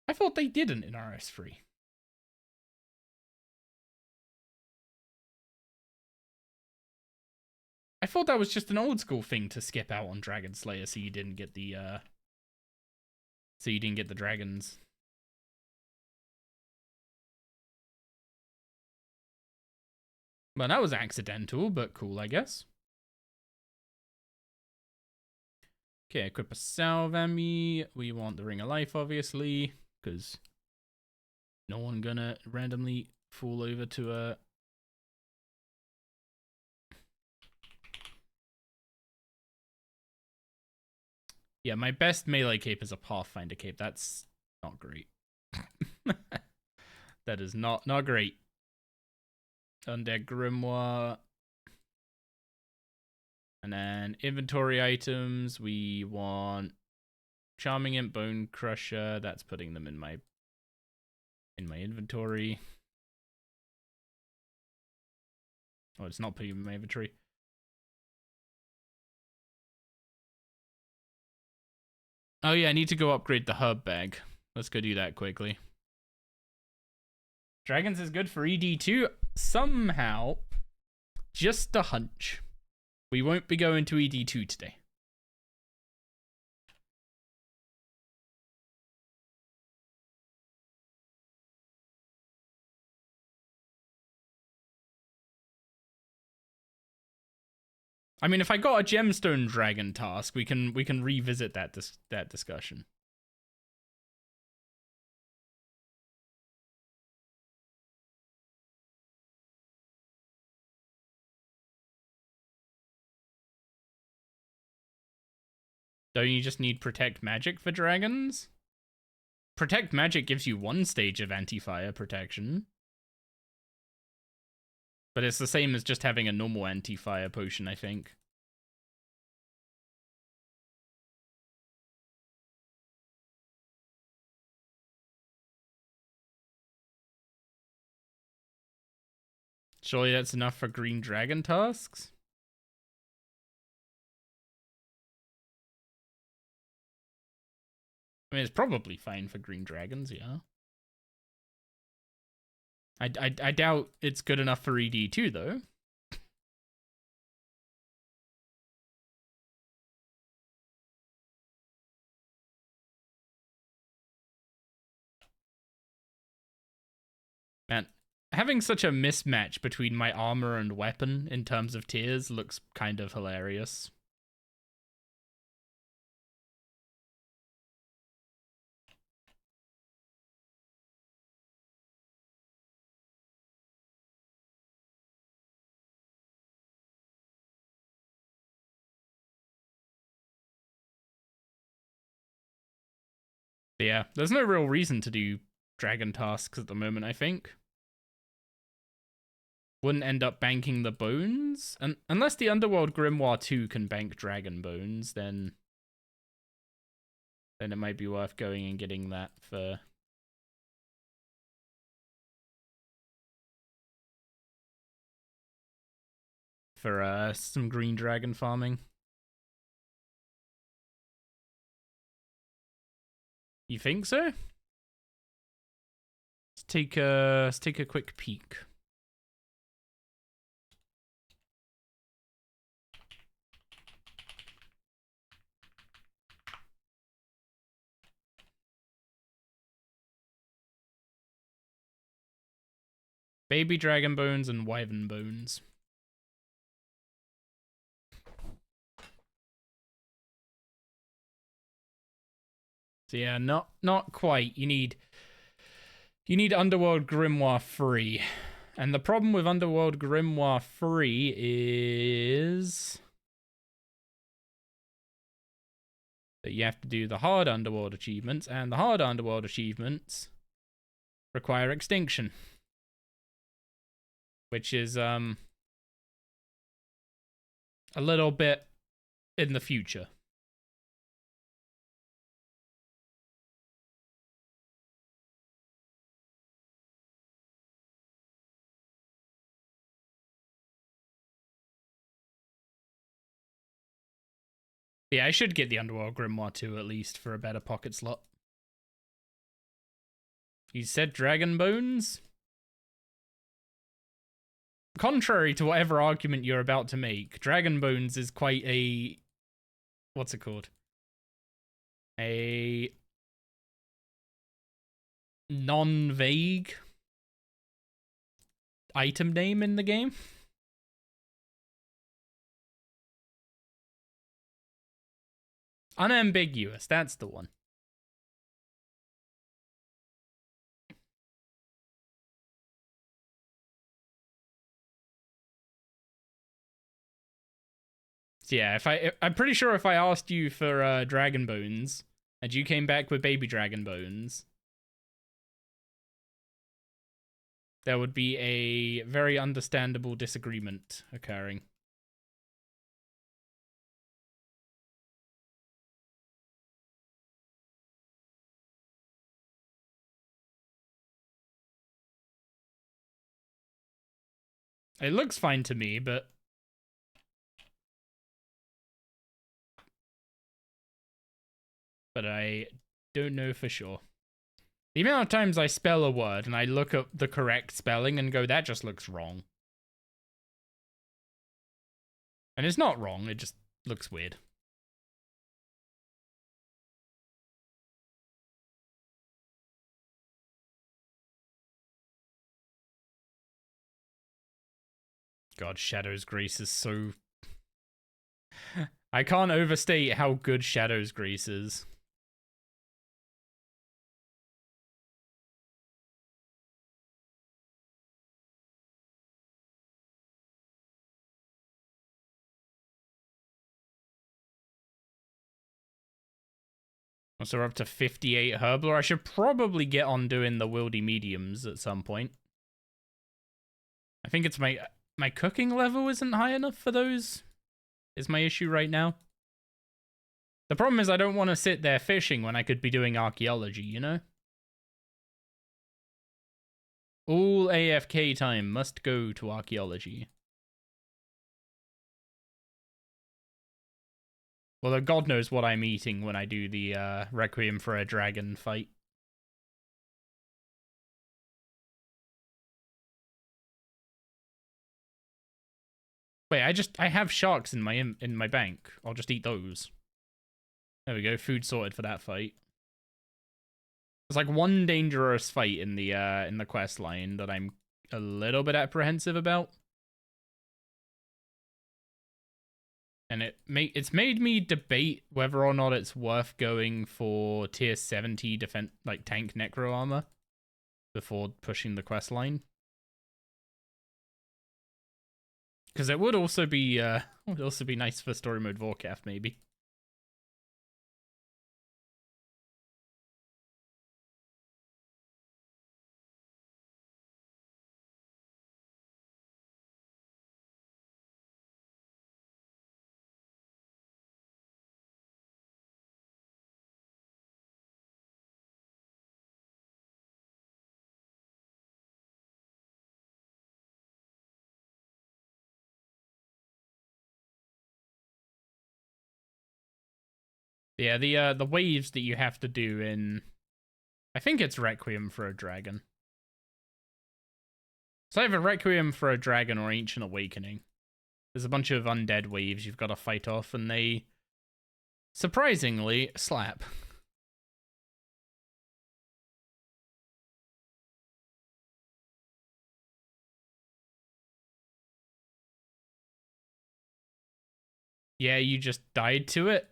I thought they didn't in RS3. I thought that was just an old school thing to skip out on Dragon Slayer so you didn't get the dragons. Well, that was accidental, but cool, I guess. Okay, equip a Salvami. We want the Ring of Life, obviously, because no one gonna randomly fall over to a... Yeah, my best melee cape is a Pathfinder cape. That's not great. That is not great. Undead Grimoire. And then inventory items, we want Charming Imp, Bone Crusher. That's putting them in my inventory. Oh, it's not putting them in my inventory. Oh yeah, I need to go upgrade the herb bag. Let's go do that quickly. Dragons is good for ED2. Somehow, just a hunch. We won't be going to ED2 today. I mean, if I got a gemstone dragon task, we can revisit that discussion. Don't you just need Protect Magic for dragons? Protect Magic gives you one stage of anti-fire protection. But it's the same as just having a normal anti-fire potion, I think. Surely that's enough for green dragon tasks? I mean, it's probably fine for green dragons, yeah. I doubt it's good enough for ED2 though. Man, having such a mismatch between my armor and weapon in terms of tiers looks kind of hilarious. But yeah, there's no real reason to do dragon tasks at the moment, I think. Wouldn't end up banking the bones? And unless the Underworld Grimoire 2 can bank dragon bones, then it might be worth going and getting that for some green dragon farming. You think so? Let's take a quick peek. Baby dragon bones and wyvern bones. So yeah, not quite. You need Underworld Grimoire 3. And the problem with Underworld Grimoire 3 is that you have to do the hard Underworld achievements, and the hard Underworld achievements require extinction. Which is a little bit in the future. Yeah, I should get the Underworld Grimoire 2 at least for a better pocket slot. You said dragon bones? Contrary to whatever argument you're about to make, dragon bones is quite a... what's it called? A non-vague item name in the game. Unambiguous, that's the one. So yeah, I'm pretty sure if I asked you for dragon bones and you came back with baby dragon bones, there would be a very understandable disagreement occurring. It looks fine to me, but I don't know for sure. The amount of times I spell a word and I look up the correct spelling and go, that just looks wrong. And it's not wrong, it just looks weird. God, Shadow's Grace is so... I can't overstate how good Shadow's Grace is. So we're up to 58 Herbler. I should probably get on doing the Wildy Mediums at some point. I think it's my cooking level isn't high enough for those, is my issue right now. The problem is I don't want to sit there fishing when I could be doing archaeology, you know? All AFK time must go to archaeology. Well, God knows what I'm eating when I do the Requiem for a Dragon fight. Wait, I have sharks in my bank. I'll just eat those. There we go. Food sorted for that fight. There's like one dangerous fight in the quest line that I'm a little bit apprehensive about. And it's made me debate whether or not it's worth going for tier 70 defense, like tank necro armor before pushing the quest line. Because it would also be nice for story mode Vorkath, maybe. Yeah, the waves that you have to do in, I think it's Requiem for a Dragon. It's either Requiem for a Dragon or Ancient Awakening. There's a bunch of undead waves you've got to fight off, and they surprisingly slap. Yeah, you just died to it?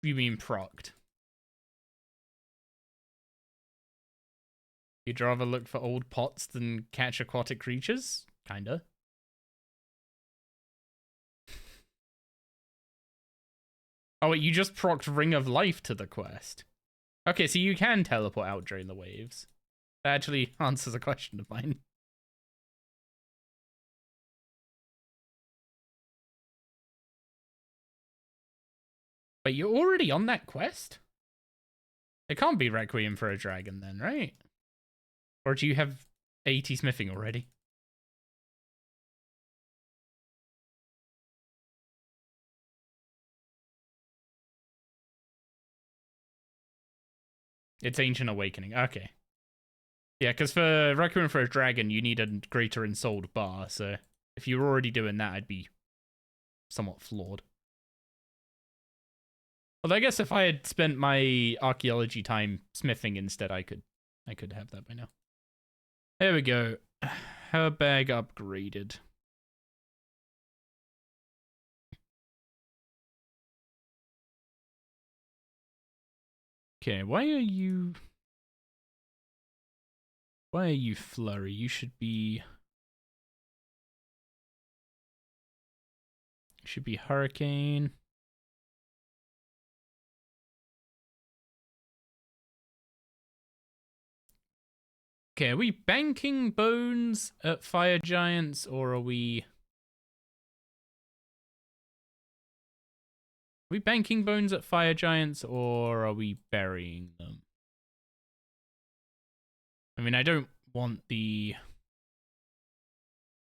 You mean procced? You'd rather look for old pots than catch aquatic creatures? Kinda. Oh wait, you just procced Ring of Life to the quest. Okay, so you can teleport out during the waves. That actually answers a question of mine. But you're already on that quest? It can't be Requiem for a Dragon then, right? Or do you have 80 smithing already? It's Ancient Awakening. Okay. Yeah, because for Requiem for a Dragon, you need a greater ensouled bar, so if you were already doing that, I'd be somewhat flawed. Well, I guess if I had spent my archaeology time smithing instead, I could have that by now. There we go. Her bag upgraded. Okay, why are you flurry? You should be hurricane. Okay, are we banking bones at fire giants, or are we banking bones at fire giants, or are we burying them? I mean, I don't want the,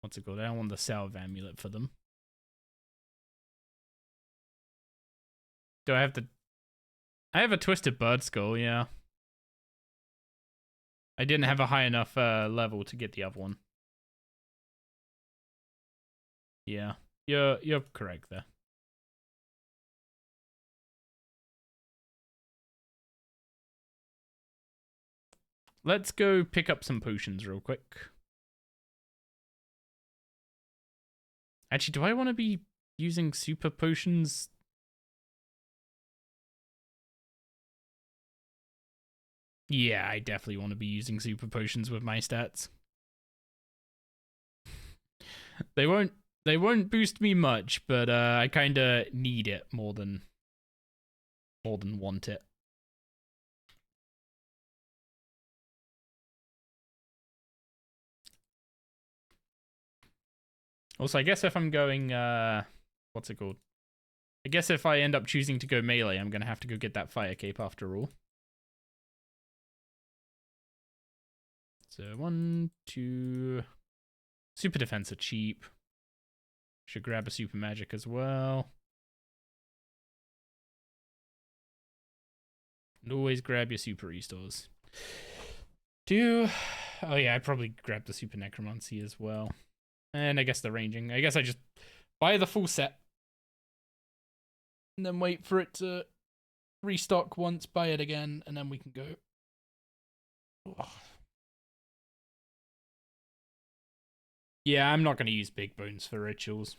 what's it called? I don't want the salve amulet for them. Do I have the, I have a twisted bird skull, yeah. I didn't have a high enough level to get the other one. Yeah, you're correct there. Let's go pick up some potions real quick. Actually, do I want to be using super potions? Yeah, I definitely want to be using super potions with my stats. They won't boost me much, but I kind of need it more than want it. Also, I guess if I'm going what's it called? I guess if I end up choosing to go melee, I'm going to have to go get that fire cape after all. So 1, 2. Super defense are cheap. Should grab a super magic as well. And always grab your super restores. Oh yeah, I probably grabbed the super necromancy as well. And I guess the ranging. I guess I just buy the full set. And then wait for it to restock once, buy it again, and then we can go. Ugh. Yeah, I'm not going to use big bones for rituals.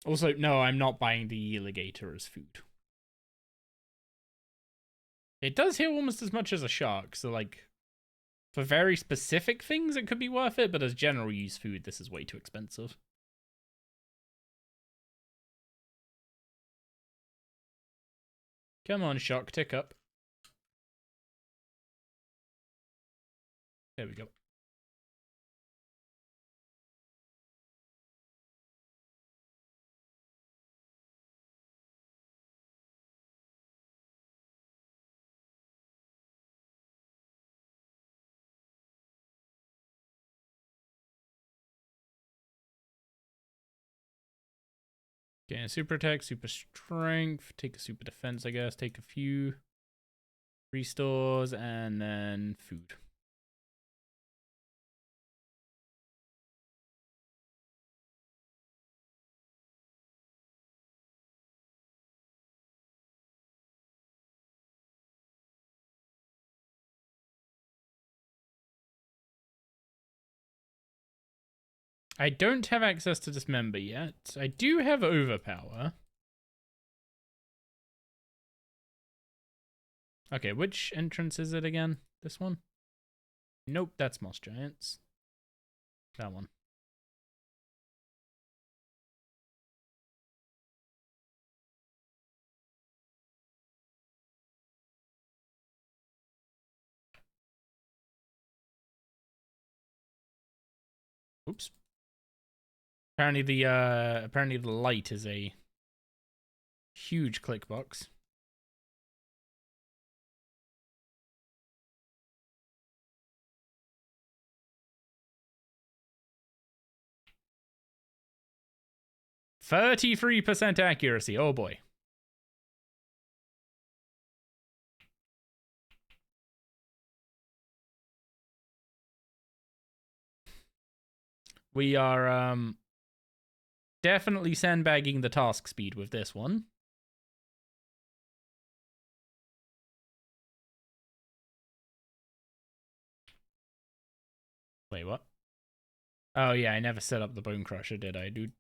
Also, no, I'm not buying the alligator as food. It does heal almost as much as a shark, so like, for very specific things it could be worth it, but as general use food, this is way too expensive. Come on, shark, tick up. There we go. Okay, super attack, super strength, take a super defense, I guess, take a few restores, and then food. I don't have access to Dismember yet. I do have Overpower. Okay, which entrance is it again? This one? Nope, that's Moss Giants. That one. Oops. Apparently the light is a huge click box. %33% accuracy. Oh boy. We are definitely sandbagging the task speed with this one. Wait, what? Oh yeah, I never set up the Bone Crusher, did I? Dude.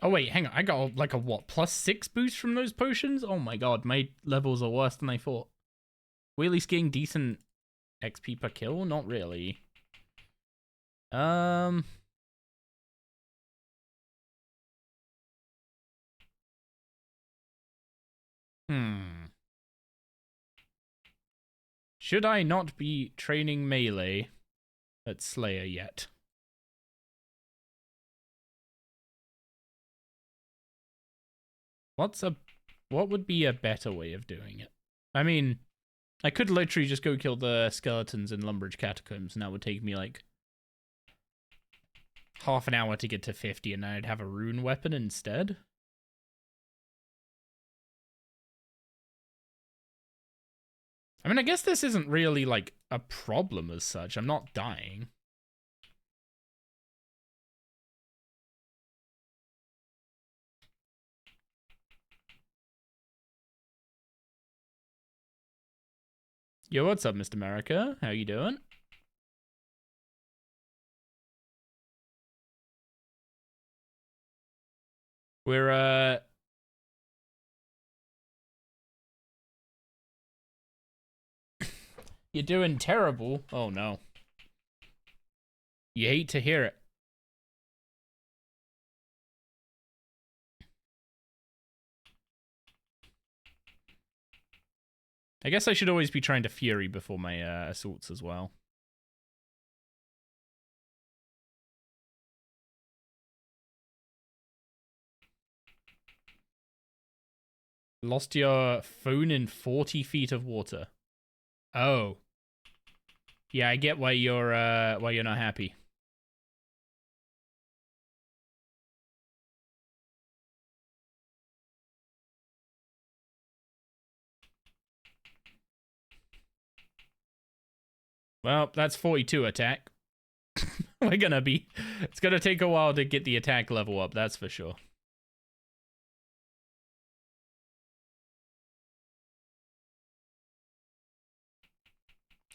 Oh wait, hang on. I got like a what, +6 boost from those potions? Oh my god, my levels are worse than I thought. We at least getting decent XP per kill? Not really. Should I not be training melee at Slayer yet? What would be a better way of doing it? I mean, I could literally just go kill the skeletons in Lumbridge Catacombs, and that would take me like half an hour to get to 50, and I'd have a rune weapon instead. I mean, I guess this isn't really like a problem as such. I'm not dying. Yo, what's up, Mr. America? How you doing? We're You're doing terrible. Oh no. You hate to hear it. I guess I should always be trying to Fury before my assaults as well. Lost your phone in 40 feet of water. Oh. Yeah, I get why you're not happy. Well, that's 42 attack. We're gonna be... It's gonna take a while to get the attack level up, that's for sure.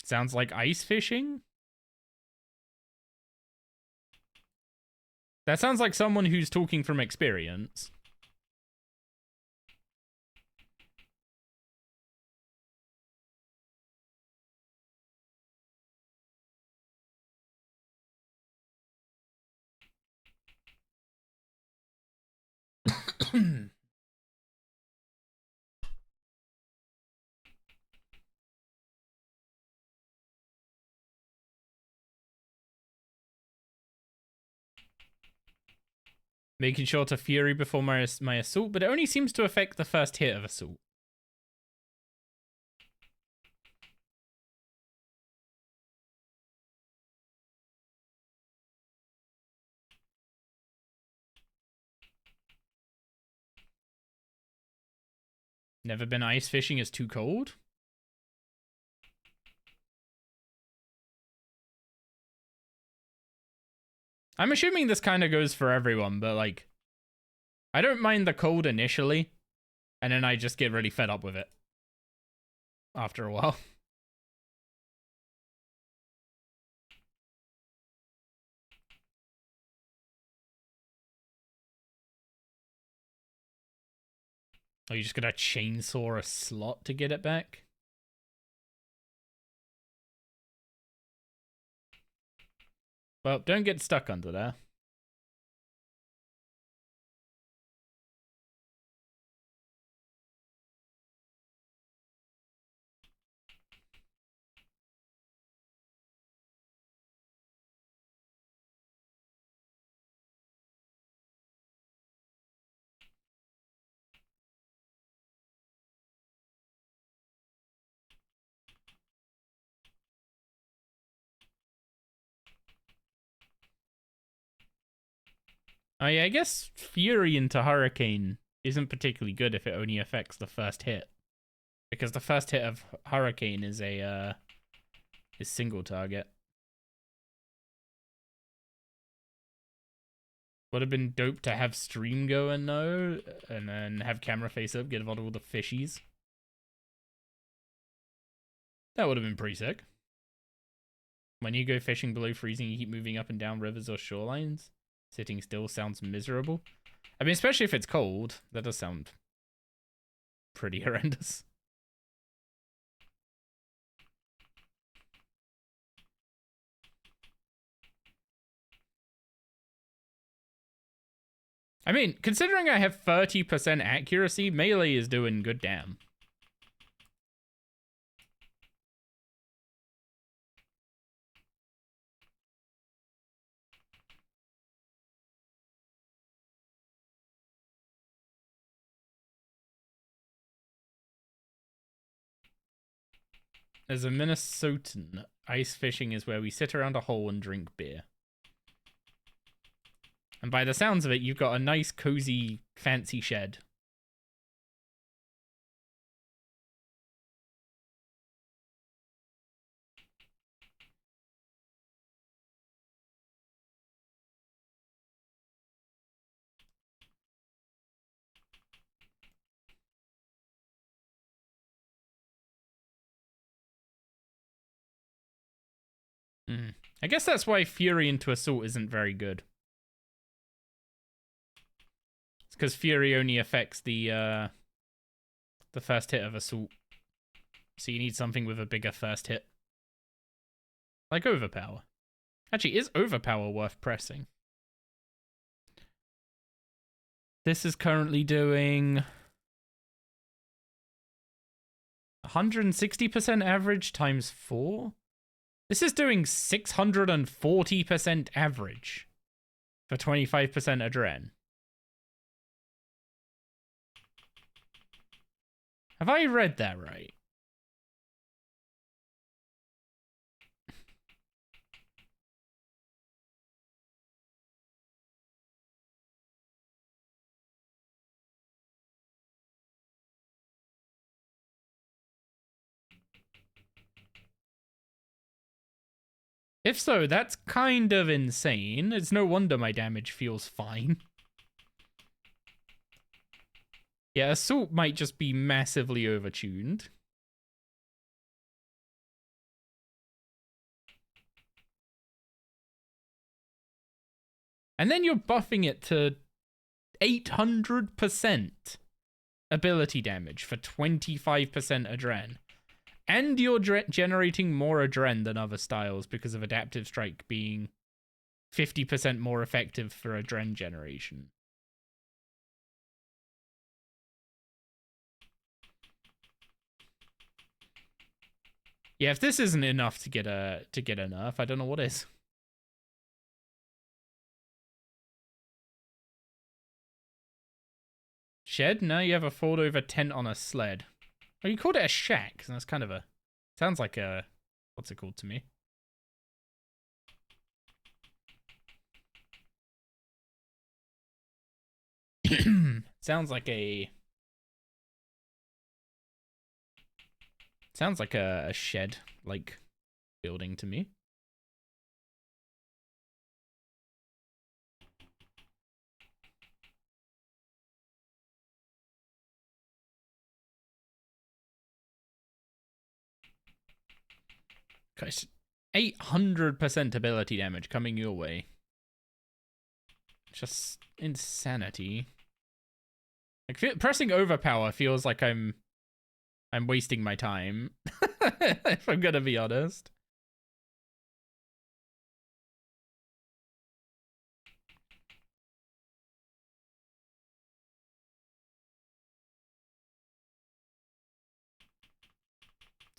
Sounds like ice fishing? That sounds like someone who's talking from experience. Making sure to Fury before my assault, but it only seems to affect the first hit of assault. Never been ice fishing, is too cold? I'm assuming this kind of goes for everyone, but like, I don't mind the cold initially, and then I just get really fed up with it after a while. Are you just gonna chainsaw a slot to get it back? Well, don't get stuck under there. Oh yeah, I guess Fury into Hurricane isn't particularly good if it only affects the first hit. Because the first hit of Hurricane is a is single target. Would have been dope to have stream going though, and then have camera face up, get all the fishies. That would have been pretty sick. When you go fishing below freezing, you keep moving up and down rivers or shorelines. Sitting still sounds miserable. I mean, especially if it's cold, that does sound pretty horrendous. I mean, considering I have 30% accuracy, melee is doing good damn. As a Minnesotan, ice fishing is where we sit around a hole and drink beer. And by the sounds of it, you've got a nice, cozy, fancy shed. I guess that's why Fury into Assault isn't very good. It's because Fury only affects the first hit of Assault. So you need something with a bigger first hit. Like Overpower. Actually, is Overpower worth pressing? This is currently doing 160% average times 4. This is doing 640% average for 25% adren. Have I read that right? If so, that's kind of insane. It's no wonder my damage feels fine. Yeah, Assault might just be massively overtuned. And then you're buffing it to 800% ability damage for 25% adren. And you're generating more adren than other styles because of Adaptive Strike being 50% more effective for adren generation. Yeah, if this isn't enough to get a nerf, I don't know what is. Shed? No, you have a fold over tent on a sled. Oh, you called it a shack. That's kind of a... Sounds like a... What's it called to me? Sounds like a... Sounds like a shed, like, building to me. Guys, 800% ability damage coming your way. Just insanity. Like, pressing Overpower feels like I'm wasting my time, if I'm gonna be honest.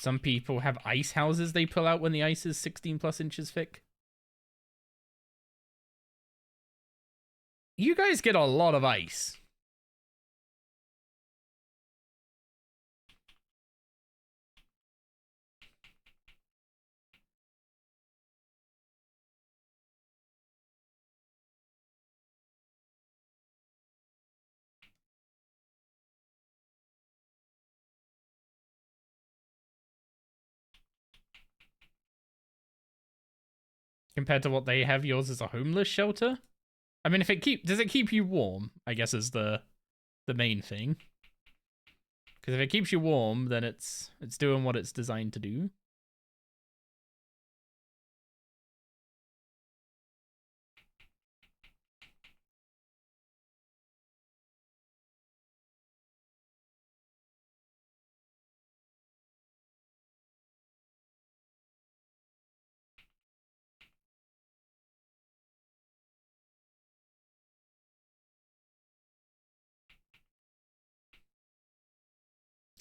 Some people have ice houses they pull out when the ice is 16 plus inches thick. You guys get a lot of ice. Compared to what they have, yours is a homeless shelter. I mean, if it does it keep you warm? I guess is the main thing. Because if it keeps you warm, then it's doing what it's designed to do.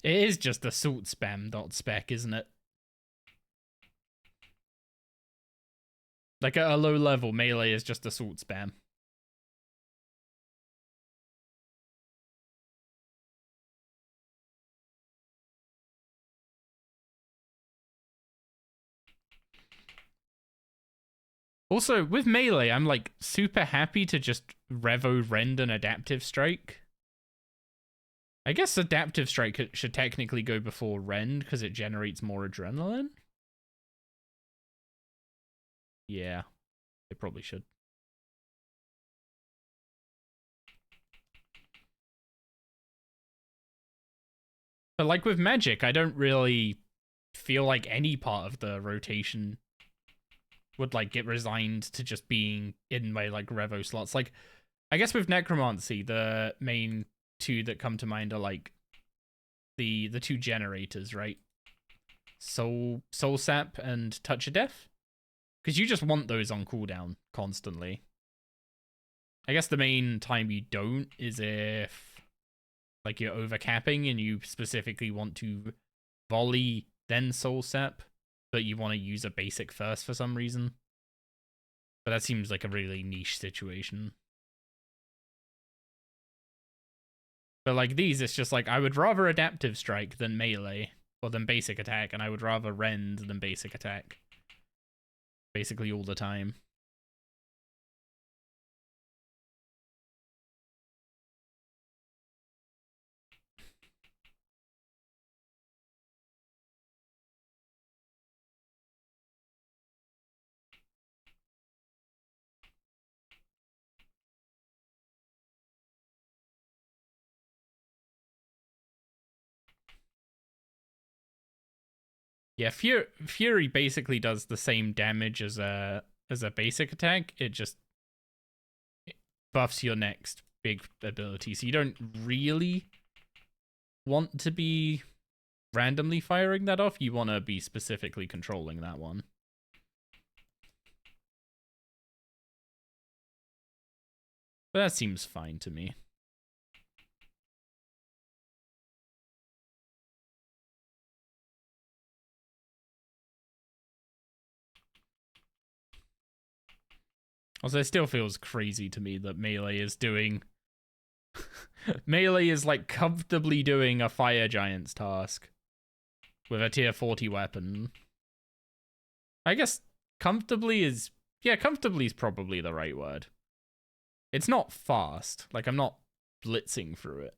It is just assault spam .spec, isn't it? Like at a low level, melee is just assault spam. Also, with melee, I'm like super happy to just Revo Rend and Adaptive Strike. I guess Adaptive Strike should technically go before Rend because it generates more adrenaline. Yeah, it probably should. But like with Magic, I don't really feel like any part of the rotation would like get resigned to just being in my like Revo slots. Like, I guess with Necromancy, the main two that come to mind are like the two generators, right? Soul Sap and Touch of Death. Because you just want those on cooldown constantly. I guess the main time you don't is if like you're overcapping and you specifically want to volley then soul sap, but you want to use a basic first for some reason. But that seems like a really niche situation. But like these, it's just like I would rather adaptive strike than melee or than basic attack, and I would rather rend than basic attack. Basically all the time. Yeah, Fury basically does the same damage as a basic attack. It just buffs your next big ability. So you don't really want to be randomly firing that off. You want to be specifically controlling that one. But that seems fine to me. Also, it still feels crazy to me that melee is doing... melee is, like, comfortably doing a fire giant's task with a tier 40 weapon. I guess comfortably is... Yeah, comfortably is probably the right word. It's not fast. Like, I'm not blitzing through it.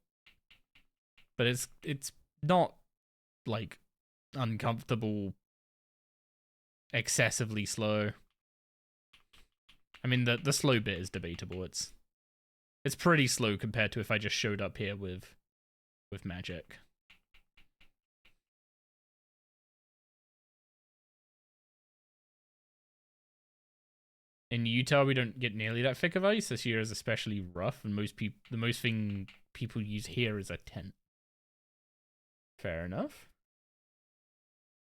But it's not, like, uncomfortable, excessively slow. I mean, the slow bit is debatable. It's pretty slow compared to if I just showed up here with magic. In Utah, we don't get nearly that thick of ice. This year is especially rough, and the most thing people use here is a tent. Fair enough.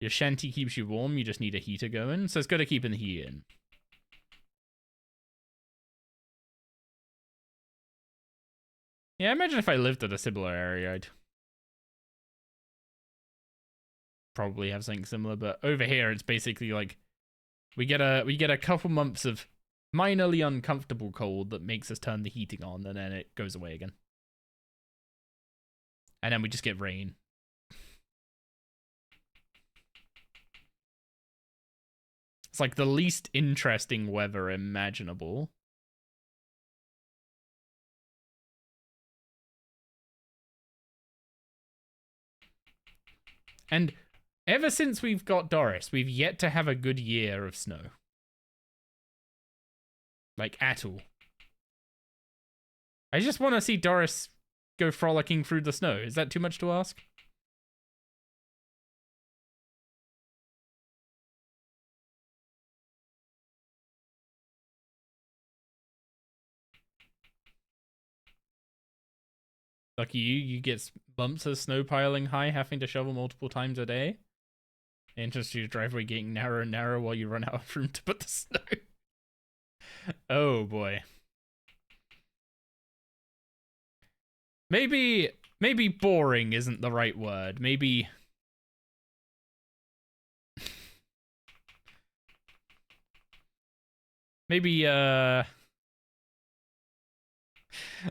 Your shanty keeps you warm. You just need a heater going, so it's got to keep the heat in. Yeah, imagine if I lived in a similar area, I'd probably have something similar. But over here, it's basically like we get a couple months of minorly uncomfortable cold that makes us turn the heating on, and then it goes away again. And then we just get rain. It's like the least interesting weather imaginable. And ever since we've got Doris, we've yet to have a good year of snow. Like, at all. I just want to see Doris go frolicking through the snow. Is that too much to ask? Lucky you get bumps of snow piling high, having to shovel multiple times a day. Interesting, your driveway getting narrower and narrower while you run out of room to put the snow. Oh boy. Maybe boring isn't the right word. Maybe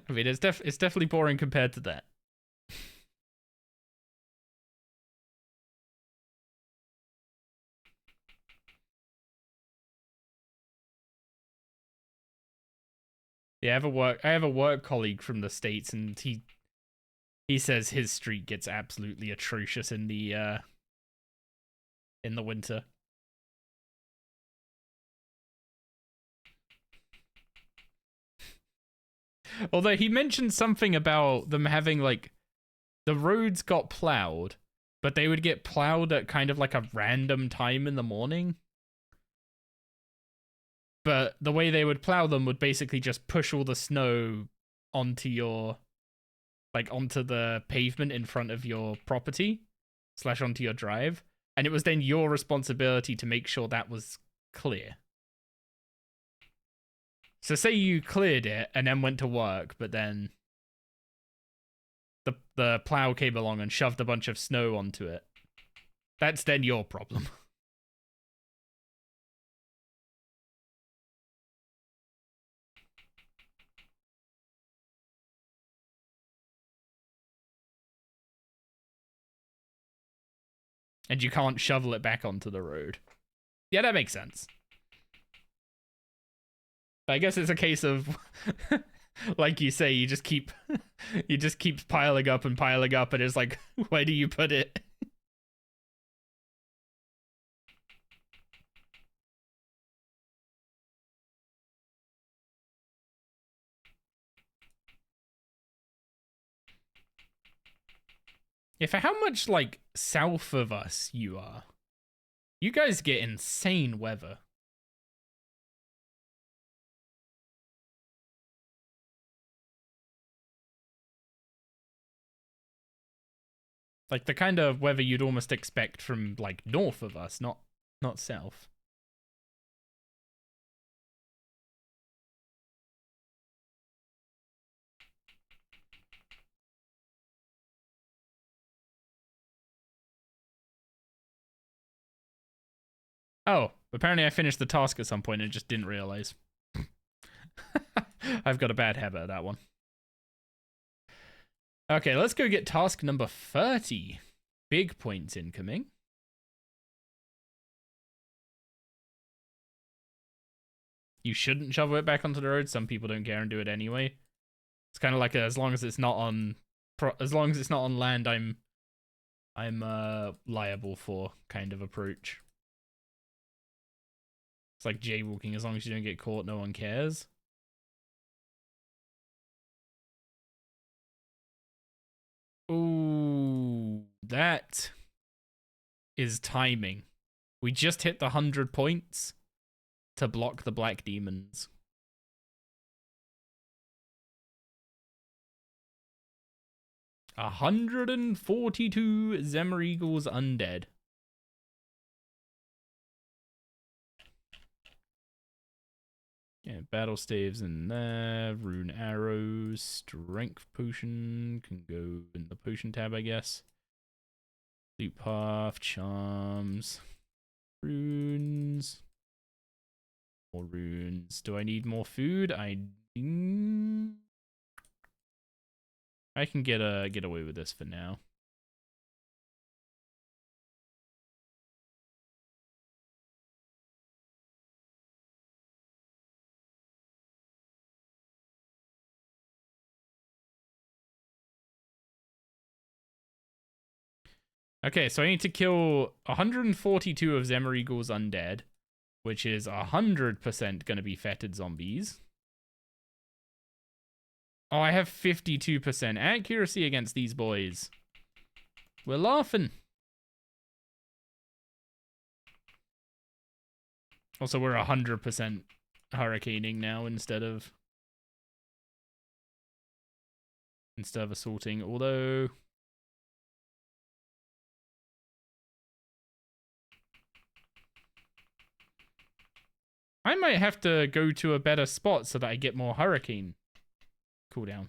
I mean, it's definitely boring compared to that. Yeah, I have a work colleague from the States, and he says his street gets absolutely atrocious in the winter. Although he mentioned something about them having, like, the roads got plowed, but they would get plowed at kind of like a random time in the morning. But the way they would plow them would basically just push all the snow onto onto the pavement in front of your property / onto your drive. And it was then your responsibility to make sure that was clear. So say you cleared it and then went to work, but then the plow came along and shoved a bunch of snow onto it. That's then your problem. And you can't shovel it back onto the road. Yeah, that makes sense. I guess it's a case of, like you say, you just keep piling up, and it's like, where do you put it? Yeah, for how much, like, south of us you are, you guys get insane weather. Like, the kind of weather you'd almost expect from, like, north of us, not south. Oh, apparently I finished the task at some point and just didn't realize. I've got a bad habit of that one. Okay, let's go get task number 30. Big points incoming. You shouldn't shovel it back onto the road. Some people don't care and do it anyway. It's kind of like as long as it's not on land, I'm liable for kind of approach. It's like jaywalking. As long as you don't get caught, no one cares. Ooh, that is timing. We just hit the 100 points to block the black demons. $142 Zemer-Eagles undead. Yeah, battle staves in there, rune arrows, strength potion can go in the potion tab, I guess. Loot path, charms, runes, more runes. Do I need more food? I can get away with this for now. Okay, so I need to kill 142 of Zemer-Eagle's undead, which is 100% going to be fetid zombies. Oh, I have 52% accuracy against these boys. We're laughing. Also, we're 100% hurricaning now instead of assaulting, although I might have to go to a better spot so that I get more hurricane cooldown.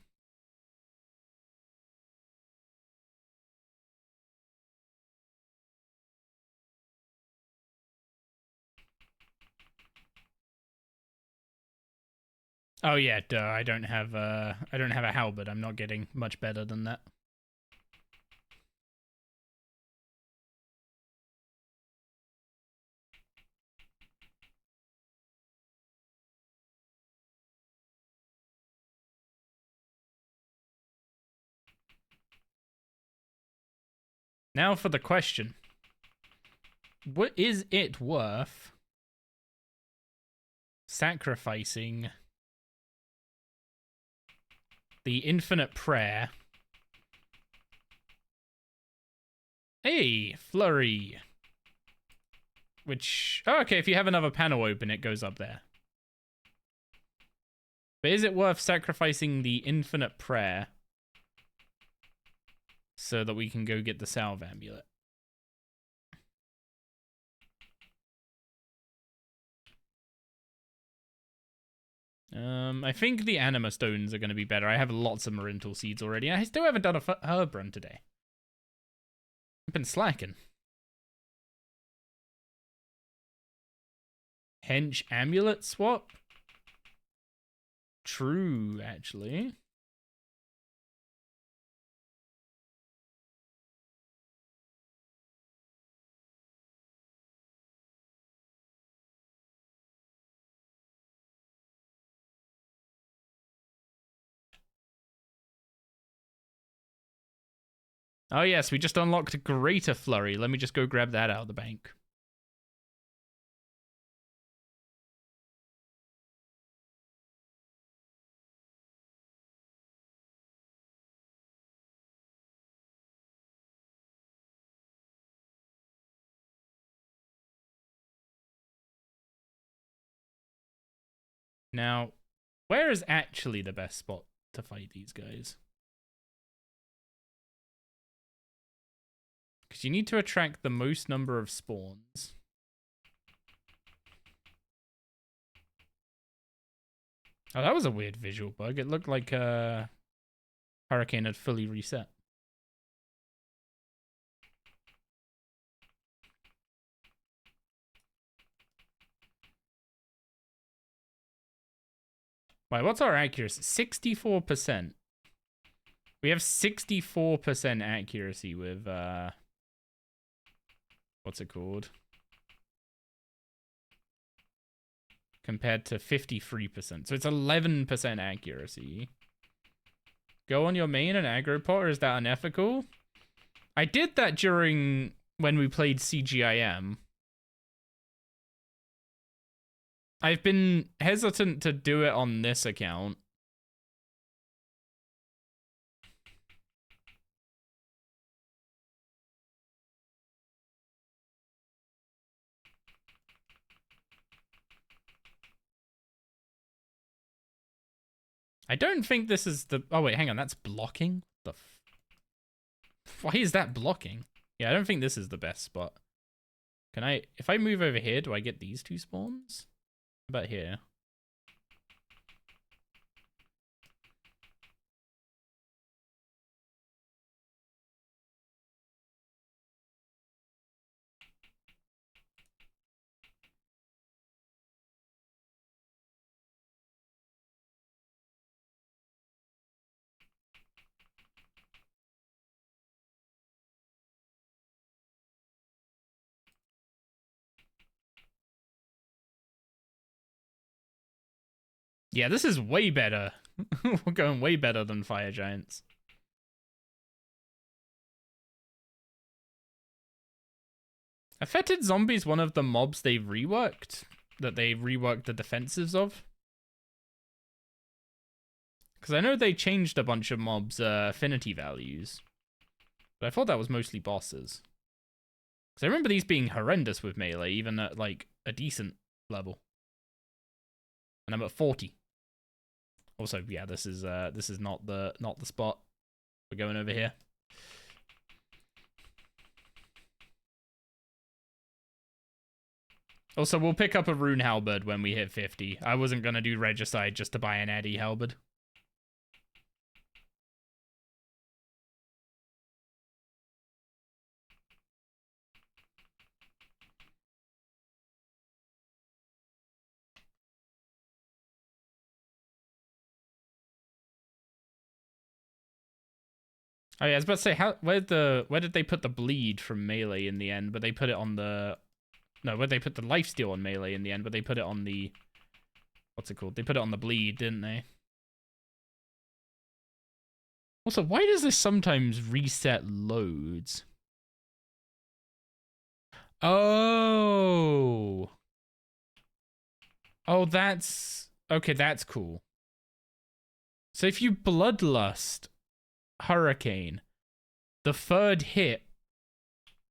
Oh yeah, duh, I don't have a halberd. I'm not getting much better than that. Now for the question. What is it worth sacrificing the infinite prayer? Hey, flurry. Which, oh, okay, if you have another panel open, it goes up there. But is it worth sacrificing the infinite prayer so that we can go get the salve amulet? I think the anima stones are going to be better. I have lots of Marintal seeds already. I still haven't done a herb run today. I've been slacking. Hench amulet swap? True, actually. Oh yes, we just unlocked a Greater Flurry. Let me just go grab that out of the bank. Now, where is actually the best spot to fight these guys? Because you need to attract the most number of spawns. Oh, that was a weird visual bug. It looked like Hurricane had fully reset. Wait, what's our accuracy? 64%. We have 64% accuracy with, what's it called? Compared to 53%. So it's 11% accuracy. Go on your main and aggro pot, or is that unethical? I did that during when we played CGIM. I've been hesitant to do it on this account. I don't think this is the... Oh, wait, hang on. That's blocking? Why is that blocking? Yeah, I don't think this is the best spot. Can I... If I move over here, do I get these two spawns? How about here? Yeah, this is way better. We're going way better than Fire Giants. Are fetid zombies one of the mobs they've reworked? That they reworked the defensives of? Because I know they changed a bunch of mobs' affinity values. But I thought that was mostly bosses. Because I remember these being horrendous with melee, even at, like, a decent level. And I'm at 40. Also, yeah, this is not the spot. We're going over here. Also, we'll pick up a rune halberd when we hit 50. I wasn't gonna do regicide just to buy an Eddie halberd. Oh yeah, I was about to say, where did they put the bleed from melee in the end? But they put it on the... No, where'd they put the lifesteal on melee in the end? But they put it on the... What's it called? They put it on the bleed, didn't they? Also, why does this sometimes reset loads? Oh. Oh, that's... Okay, that's cool. So if you bloodlust Hurricane, the third hit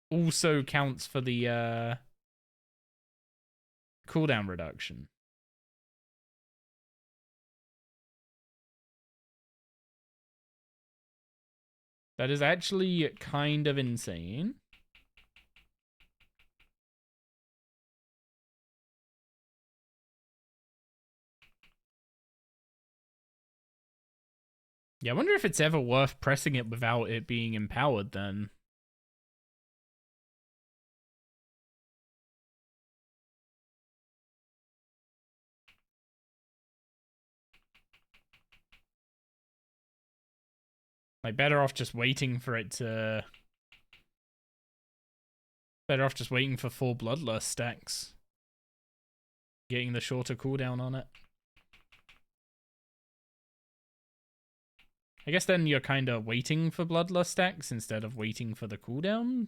also counts for the cooldown reduction. That is actually kind of insane. Yeah, I wonder if it's ever worth pressing it without it being empowered then. Like, better off just waiting for it to... Better off just waiting for 4 Bloodlust stacks. Getting the shorter cooldown on it. I guess then you're kind of waiting for Bloodlust stacks instead of waiting for the cooldown.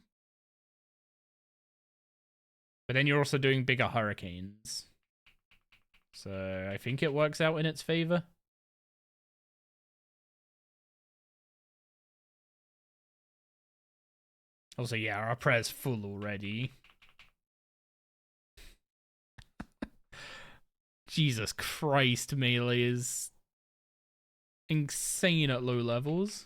But then you're also doing bigger hurricanes. So I think it works out in its favor. Also, yeah, our prayer's full already. Jesus Christ, melee is insane at low levels.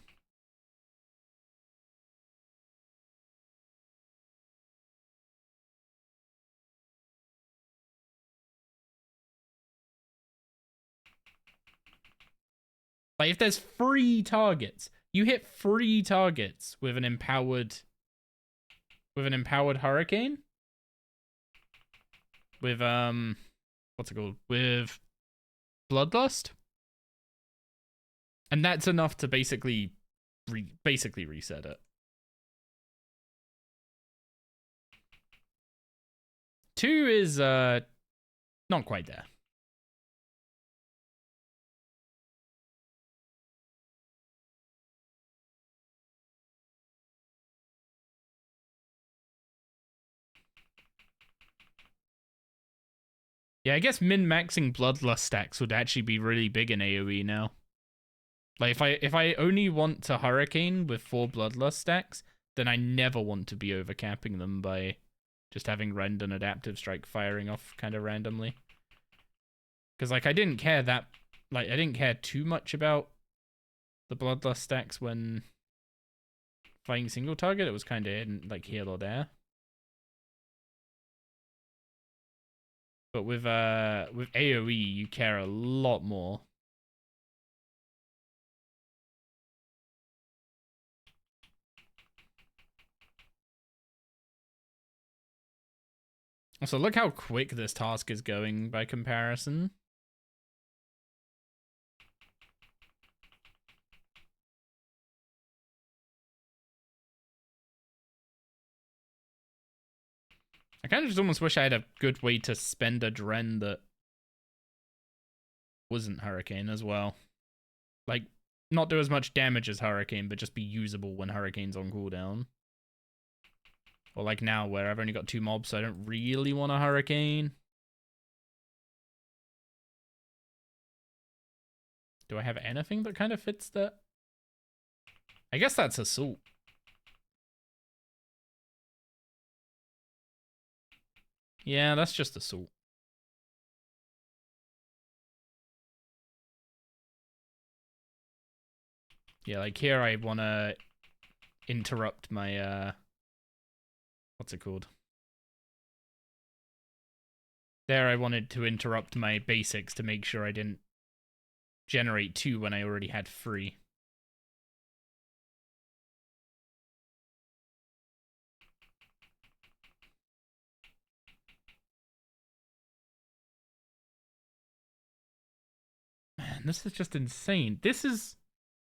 Like, if there's 3 targets, you hit 3 targets with an empowered hurricane. With what's it called? With Bloodlust. And that's enough to basically reset it. 2 is not quite there. Yeah, I guess min-maxing Bloodlust stacks would actually be really big in AoE now. Like, if I only want to Hurricane with 4 Bloodlust stacks, then I never want to be overcapping them by just having Rend and Adaptive Strike firing off kind of randomly. Because, like, I didn't care too much about the Bloodlust stacks when fighting single target. It was kind of like here or there. But with AoE, you care a lot more. Also, look how quick this task is going by comparison. I kind of just almost wish I had a good way to spend a Dren that wasn't Hurricane as well. Like, not do as much damage as Hurricane, but just be usable when Hurricane's on cooldown. Or like now, where I've only got 2 mobs, so I don't really want a Hurricane. Do I have anything that kind of fits that? I guess that's Assault. Yeah, that's just Assault. Yeah, like here I want to interrupt my, what's it called? There I wanted to interrupt my basics to make sure I didn't generate 2 when I already had 3. Man, this is just insane. This is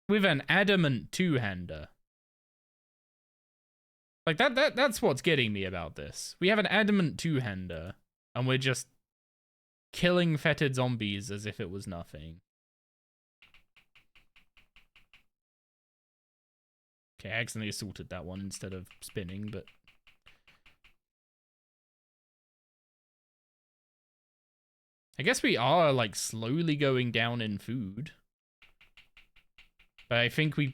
with an adamant 2-hander. Like, that's what's getting me about this. We have an adamant 2-hander, and we're just killing fetid zombies as if it was nothing. Okay, I accidentally assaulted that one instead of spinning, but... I guess we are, like, slowly going down in food. But I think we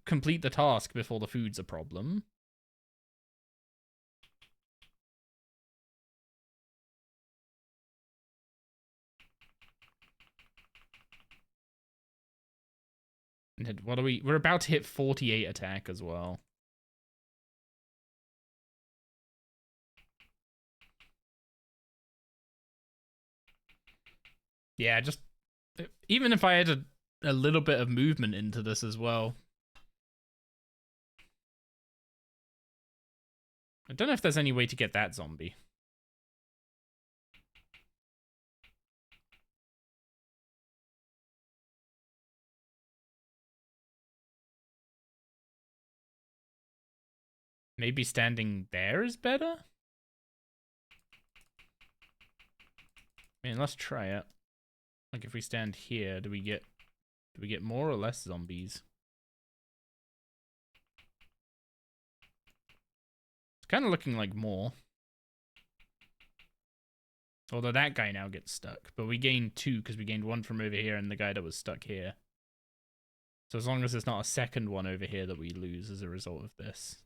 complete the task before the food's a problem. And what are we? We're about to hit 48 attack as well. Yeah, just even if I had a little bit of movement into this as well. I don't know if there's any way to get that zombie. Maybe standing there is better? I mean, let's try it. Like if we stand here, do we get more or less zombies? It's kind of looking like more. Although that guy now gets stuck, but we gained 2 because we gained 1 from over here and the guy that was stuck here. So as long as there's not a second one over here that we lose as a result of this.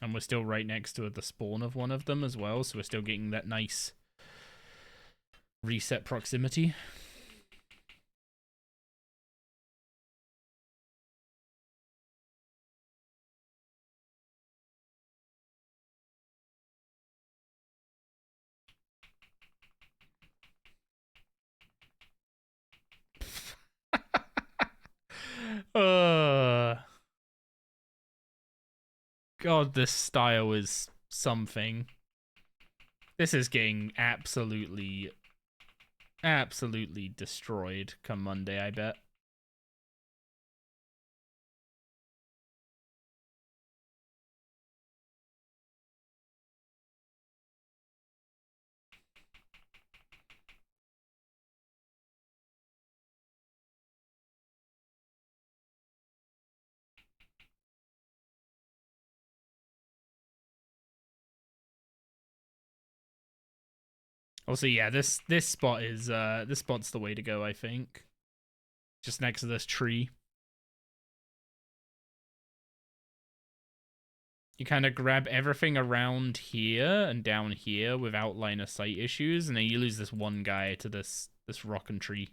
And we're still right next to the spawn of one of them as well, so we're still getting that nice reset proximity. God, this style is something. This is getting absolutely destroyed come Monday, I bet. Also, yeah, this spot is this spot's the way to go, I think. Just next to this tree. You kind of grab everything around here and down here without line of sight issues, and then you lose this one guy to this rock and tree.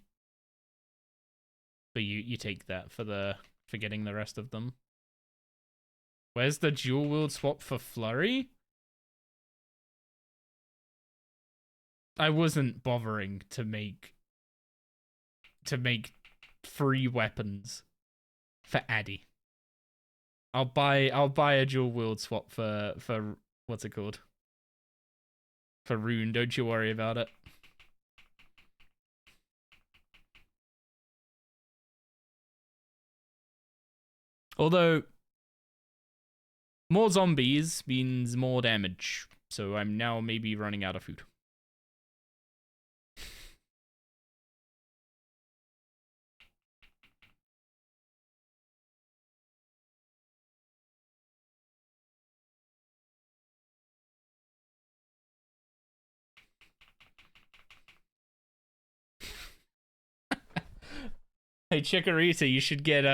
But you take that for getting the rest of them. Where's the dual wield swap for Flurry? I wasn't bothering to make 3 weapons for Addy. I'll buy a dual wield swap for what's it called? For Rune, don't you worry about it. Although more zombies means more damage, so I'm now maybe running out of food. Hey Chikorita, you should get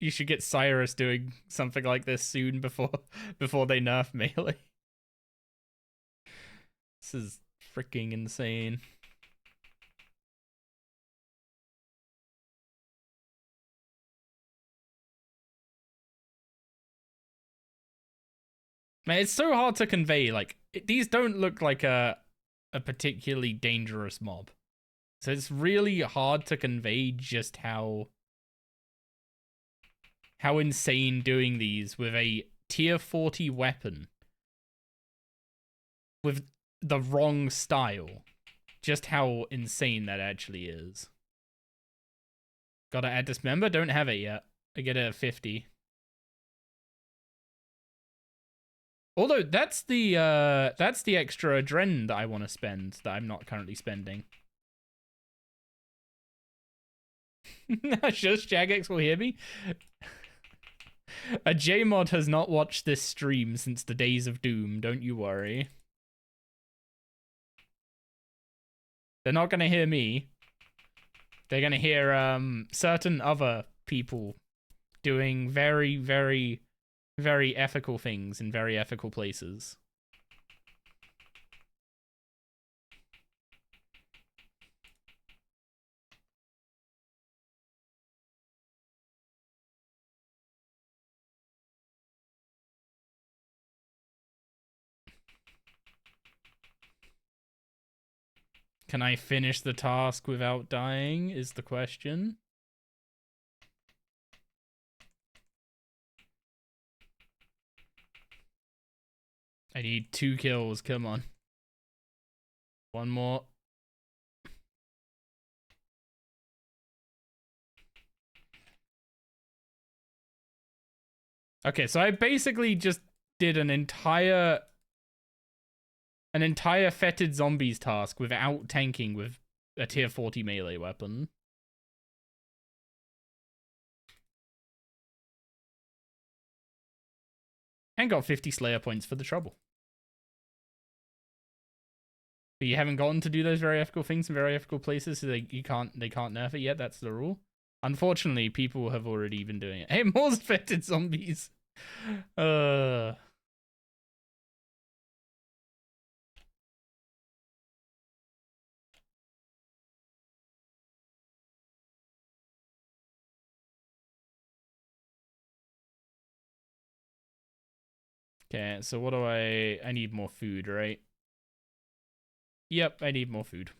you should get Cyrus doing something like this soon before they nerf melee. This is freaking insane. Man, it's so hard to convey. Like, these don't look like a particularly dangerous mob. So it's really hard to convey just how insane doing these with a tier 40 weapon with the wrong style. Just how insane that actually is. Gotta add Dismember? Don't have it yet. I get it at 50. Although that's the extra adren that I want to spend that I'm not currently spending. Just Jagex will hear me. A Jmod has not watched this stream since the days of Doom, don't you worry. They're not gonna hear me. They're gonna hear certain other people doing very, very, very ethical things in very ethical places. Can I finish the task without dying is the question. I need 2 kills, come on. One more. Okay, so I basically just did an entire fetid zombies task without tanking with a tier 40 melee weapon. And got 50 Slayer points for the trouble. But you haven't gotten to do those very ethical things in very ethical places, so they can't nerf it yet. That's the rule. Unfortunately, people have already been doing it. Hey, more fetid zombies. Okay, so what do I need more food, right? Yep, I need more food.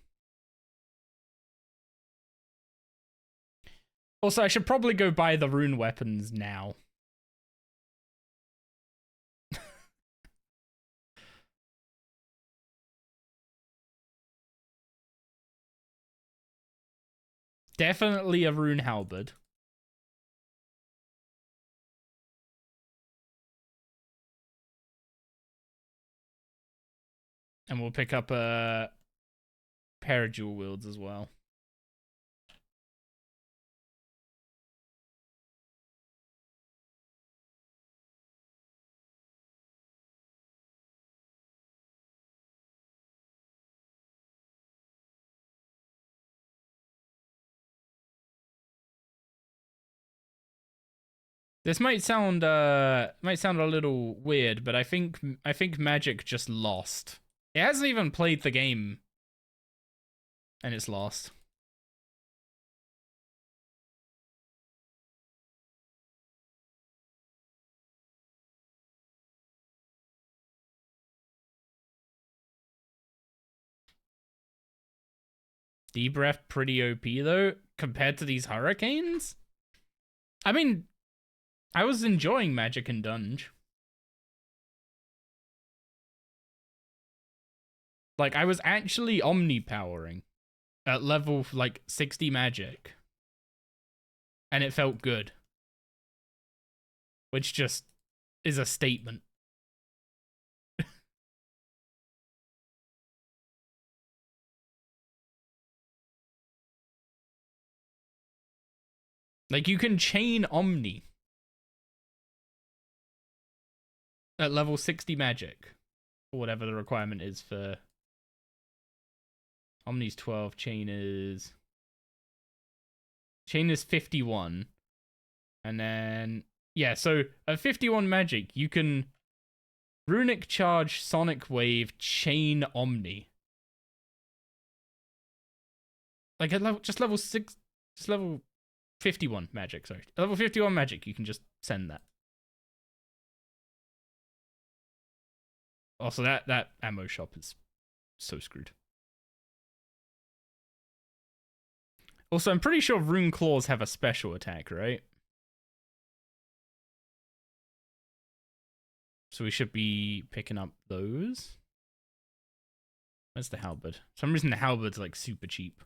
Also, I should probably go buy the rune weapons now. Definitely a rune halberd. And we'll pick up a pair of dual wields as well. This might sound a little weird, but I think Magic just lost. It hasn't even played the game, and it's lost. Deep Breath pretty OP though, compared to these hurricanes. I mean, I was enjoying Magic and Dunge. Like, I was actually omnipowering at level, like, 60 Magic. And it felt good. Which just is a statement. Like, you can chain Omni at level 60 Magic. Or whatever the requirement is for... Omni's 12, chain is 51. And then, yeah, so at 51 Magic, you can Runic Charge, Sonic Wave, Chain Omni. Like at level, just level 51 Magic, sorry. At level 51 Magic, you can just send that. Also, that ammo shop is so screwed. Also, I'm pretty sure Rune Claws have a special attack, right? So we should be picking up those. Where's the halberd? For some reason the halberd's like super cheap.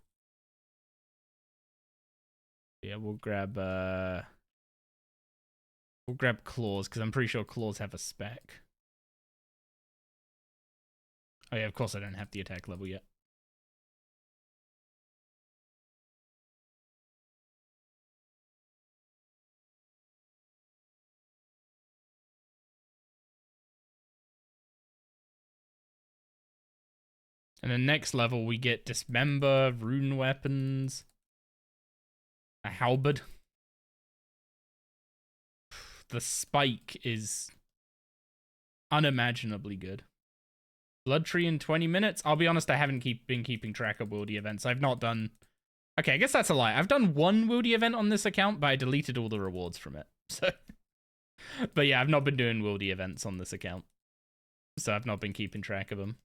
Yeah, we'll grab claws, because I'm pretty sure claws have a spec. Oh yeah, of course I don't have the attack level yet. And then next level, we get Dismember, Rune Weapons, a Halberd. The Spike is unimaginably good. Blood Tree in 20 minutes? I'll be honest, I haven't been keeping track of Wildy events. I've not done... Okay, I guess that's a lie. I've done one Wildy event on this account, but I deleted all the rewards from it. So, but yeah, I've not been doing Wildy events on this account. So I've not been keeping track of them.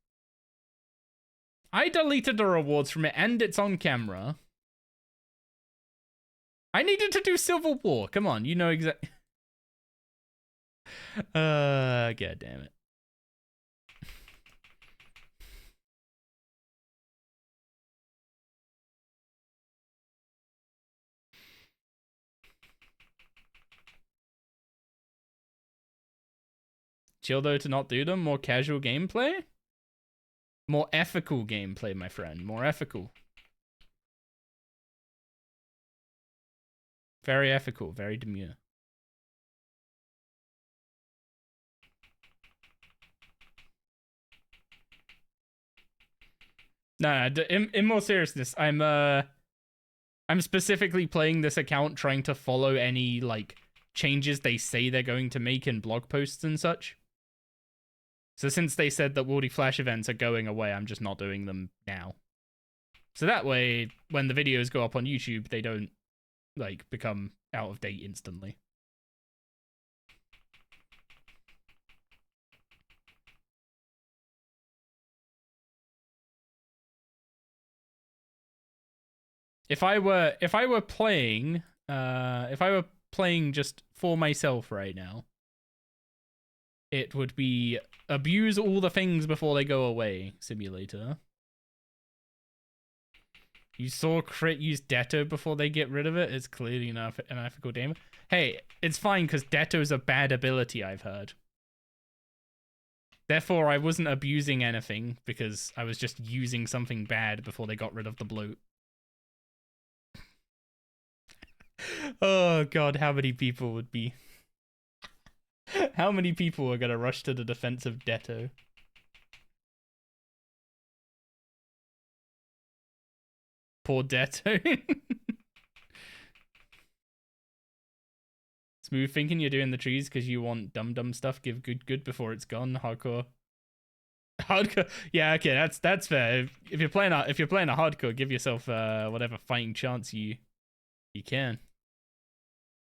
I deleted the rewards from it and it's on camera. I needed to do Civil War. Come on, you know exactly. God damn it. Chill though to not do them. More casual gameplay. More ethical gameplay, my friend. More ethical. Very ethical. Very demure. Nah, in more seriousness, I'm specifically playing this account trying to follow any like changes they say they're going to make in blog posts and such. So since they said that Worldy Flash events are going away, I'm just not doing them now. So that way, when the videos go up on YouTube, they don't, like, become out of date instantly. If I were playing just for myself right now, it would be abuse all the things before they go away simulator. You saw Crit use Detto before they get rid of it. It's clearly an ethical game. Hey, it's fine because Detto's a bad ability, I've heard. Therefore, I wasn't abusing anything because I was just using something bad before they got rid of the bloat. Oh god, how many people would be... How many people are gonna rush to the defense of Detto? Poor Detto. Smooth thinking you're doing the trees because you want dumb stuff. Give good before it's gone. Hardcore. Yeah, okay, that's fair. If you're playing a hardcore, give yourself whatever fighting chance you can.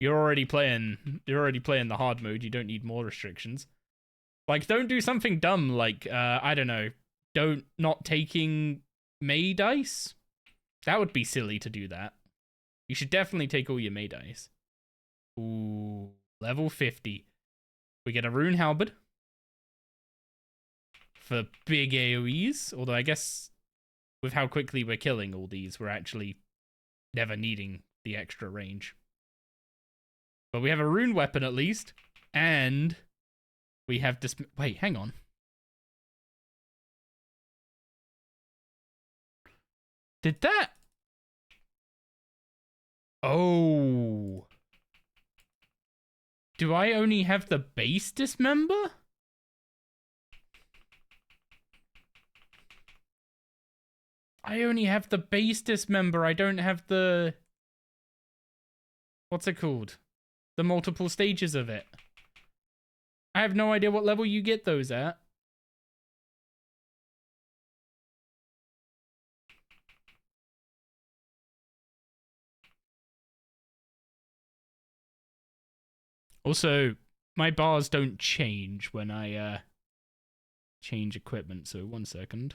You're already playing the hard mode. You don't need more restrictions. Like, don't do something dumb like I don't know. Not taking May dice. That would be silly to do that. You should definitely take all your May dice. Ooh, level 50. We get a rune halberd for big AoEs. Although I guess with how quickly we're killing all these, we're actually never needing the extra range. But we have a rune weapon at least, and we have wait, hang on. Did that? Oh. Do I only have the base dismember? I only have the base dismember. I don't have the... What's it called? The multiple stages of it. I have no idea what level you get those at. Also, my bars don't change when I change equipment, so 1 second.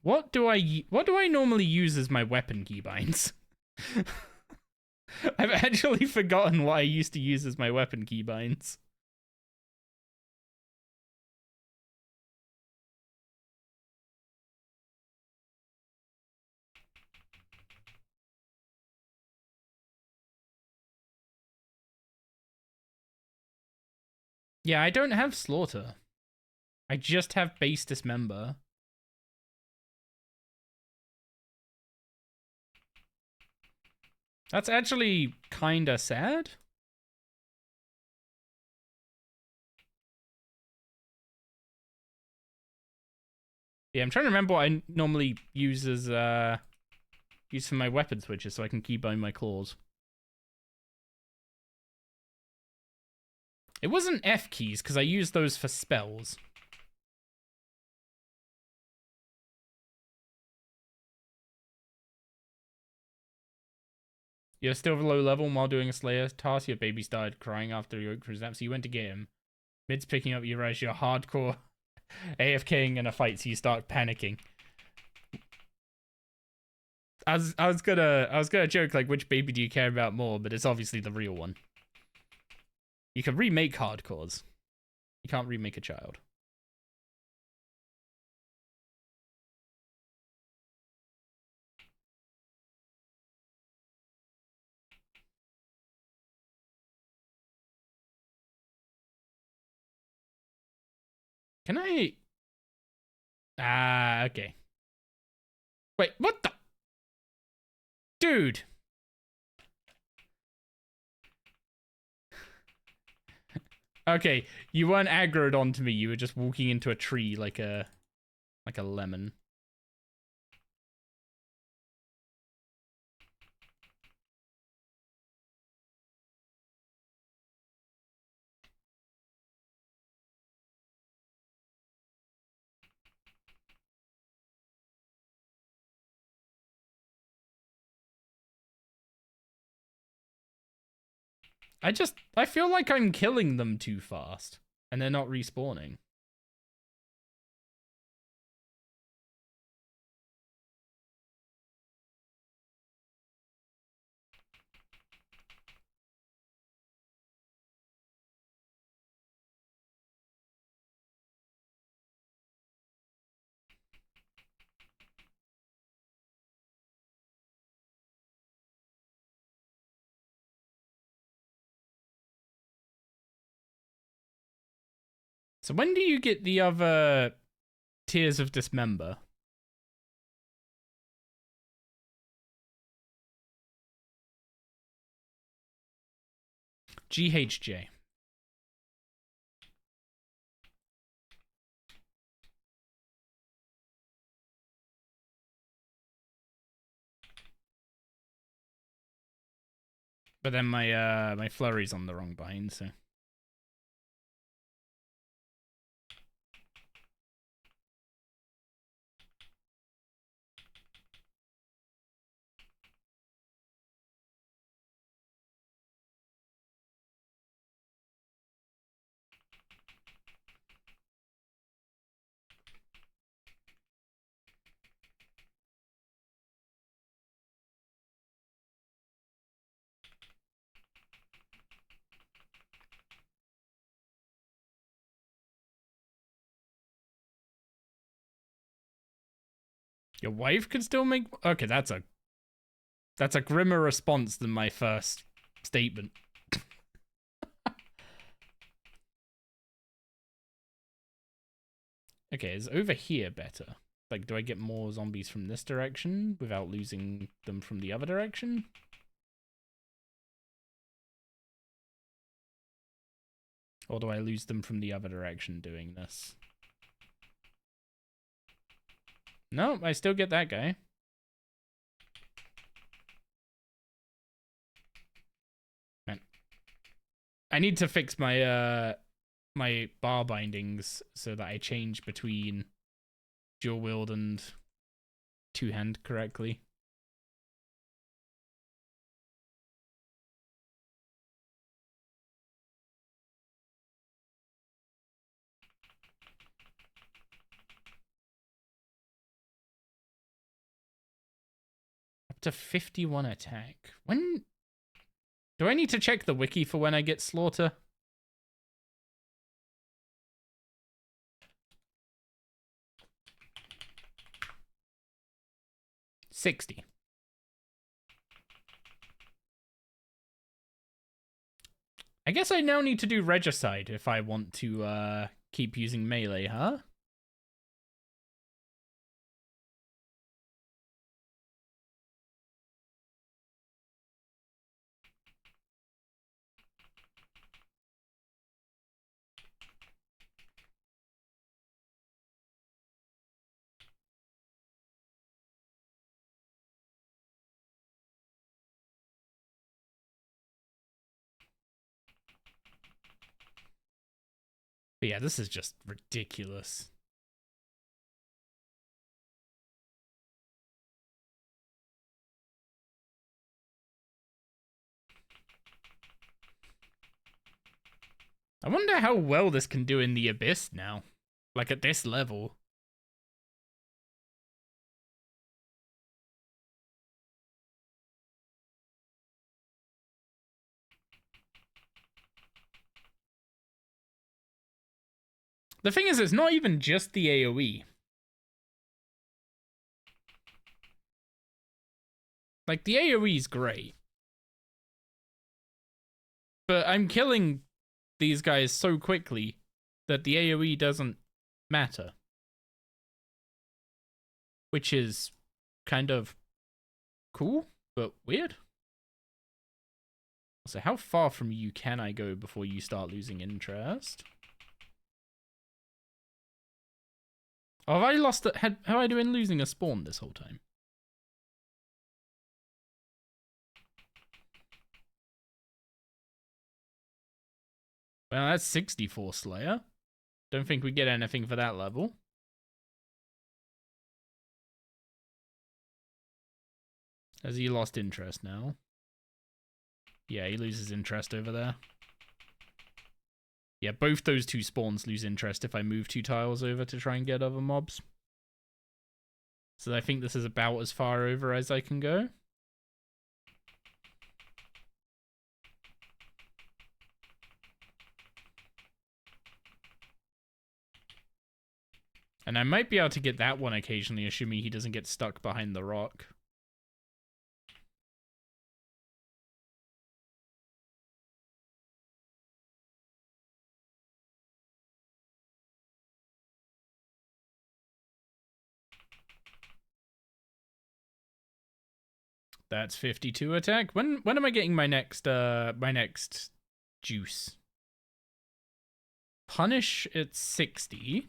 What do I normally use as my weapon keybinds? I've actually forgotten what I used to use as my weapon keybinds. Yeah, I don't have slaughter. I just have base dismember. That's actually kinda sad. Yeah, I'm trying to remember what I normally use as use for my weapon switches so I can keybind my claws. It wasn't F keys because I used those for spells. You're still low level while doing a Slayer task. Your baby started crying after your exam, so you went to get him. Mid's picking up, you realize you're hardcore AFKing in a fight, so you start panicking. I was gonna joke like which baby do you care about more, but it's obviously the real one. You can remake hardcores. You can't remake a child. Can I? Ah, okay. Wait, what the? Dude. Okay, you weren't aggroed onto me. You were just walking into a tree like a lemon. I feel like I'm killing them too fast, and they're not respawning. So when do you get the other Tears of Dismember? GHJ. But then my flurry's on the wrong bind, so. Your wife could still make. Okay, that's a grimmer response than my first statement. Okay, is over here better? Like, do I get more zombies from this direction without losing them from the other direction? Or do I lose them from the other direction doing this? No, I still get that guy. Man. I need to fix my my bar bindings so that I change between dual wield and two-hand correctly. Up to 51 attack. When do I need to check the wiki for when I get slaughter? $60. I guess I now need to do regicide if I want to keep using melee, huh? But yeah, this is just ridiculous. I wonder how well this can do in the Abyss now. Like at this level. The thing is, it's not even just the AoE. Like, the AoE is great. But I'm killing these guys so quickly that the AoE doesn't matter. Which is kind of cool, but weird. So how far from you can I go before you start losing interest? Oh, have I lost it? Have I been losing a spawn this whole time? Well, that's 64 Slayer. Don't think we get anything for that level. Has he lost interest now? Yeah, he loses interest over there. Yeah, both those two spawns lose interest if I move 2 tiles over to try and get other mobs. So I think this is about as far over as I can go. And I might be able to get that one occasionally, assuming he doesn't get stuck behind the rock. That's 52 attack. When am I getting my next juice? Punish at 60.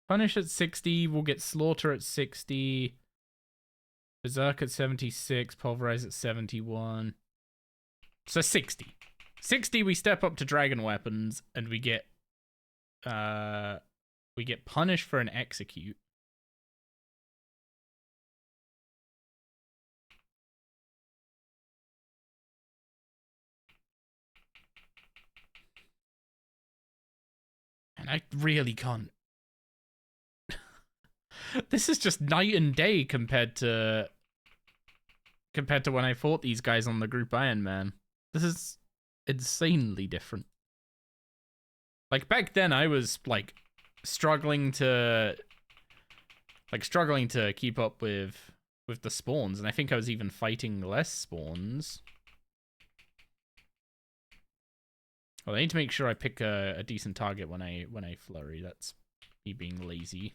Punish at 60, we'll get Slaughter at 60. Berserk at 76, Pulverize at 71. So 60. 60 we step up to Dragon Weapons and we get Punish for an Execute. And I really can't. This is just night and day compared to when I fought these guys on the group Ironman. This is insanely different. Like back then I was like struggling to keep up with the spawns, and I think I was even fighting less spawns. Well, I need to make sure I pick a decent target when I flurry. That's me being lazy.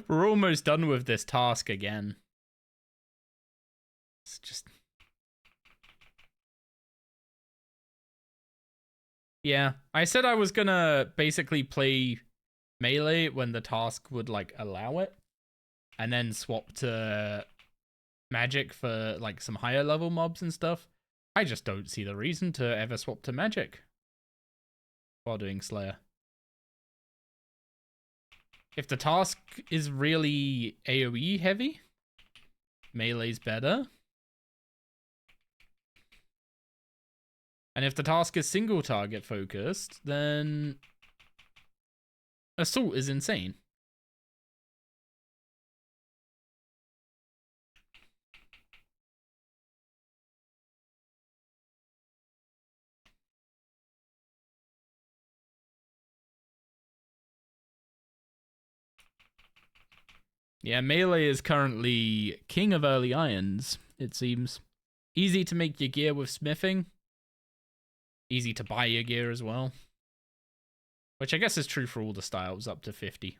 We're almost done with this task again. It's just... Yeah, I said I was gonna basically play melee when the task would, like, allow it. And then swap to magic for, like, some higher level mobs and stuff. I just don't see the reason to ever swap to magic while doing Slayer. If the task is really AoE heavy, melee's better. And if the task is single target focused, then Assault is insane. Yeah, melee is currently king of early irons, it seems. Easy to make your gear with smithing. Easy to buy your gear as well. Which I guess is true for all the styles up to 50.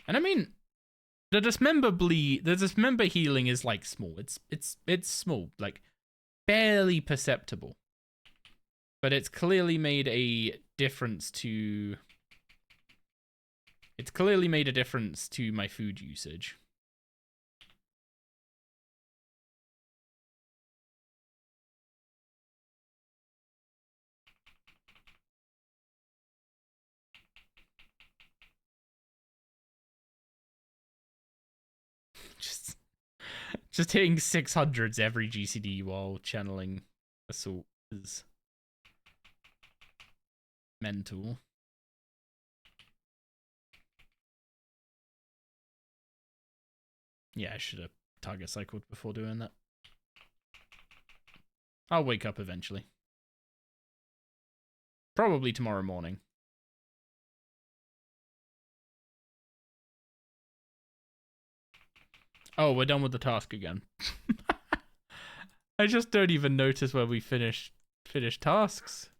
And I mean, the dismember healing is like small. It's small, like barely perceptible. but it's clearly made a difference to... It's clearly made a difference to my food usage. Just hitting 600s every GCD while channeling assault is mental. Yeah, I should have target cycled before doing that. I'll wake up eventually. Probably tomorrow morning. Oh, we're done with the task again. I just don't even notice where we finish tasks.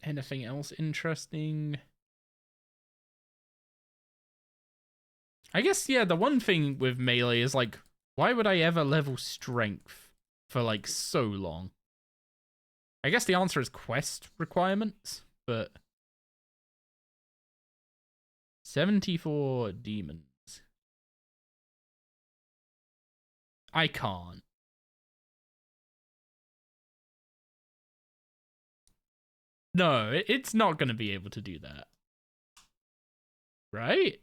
Anything else interesting? I guess, yeah, the one thing with melee is, like, why would I ever level strength for, like, so long? I guess the answer is quest requirements, but... 74 demons. I can't. No, it's not going to be able to do that. Right?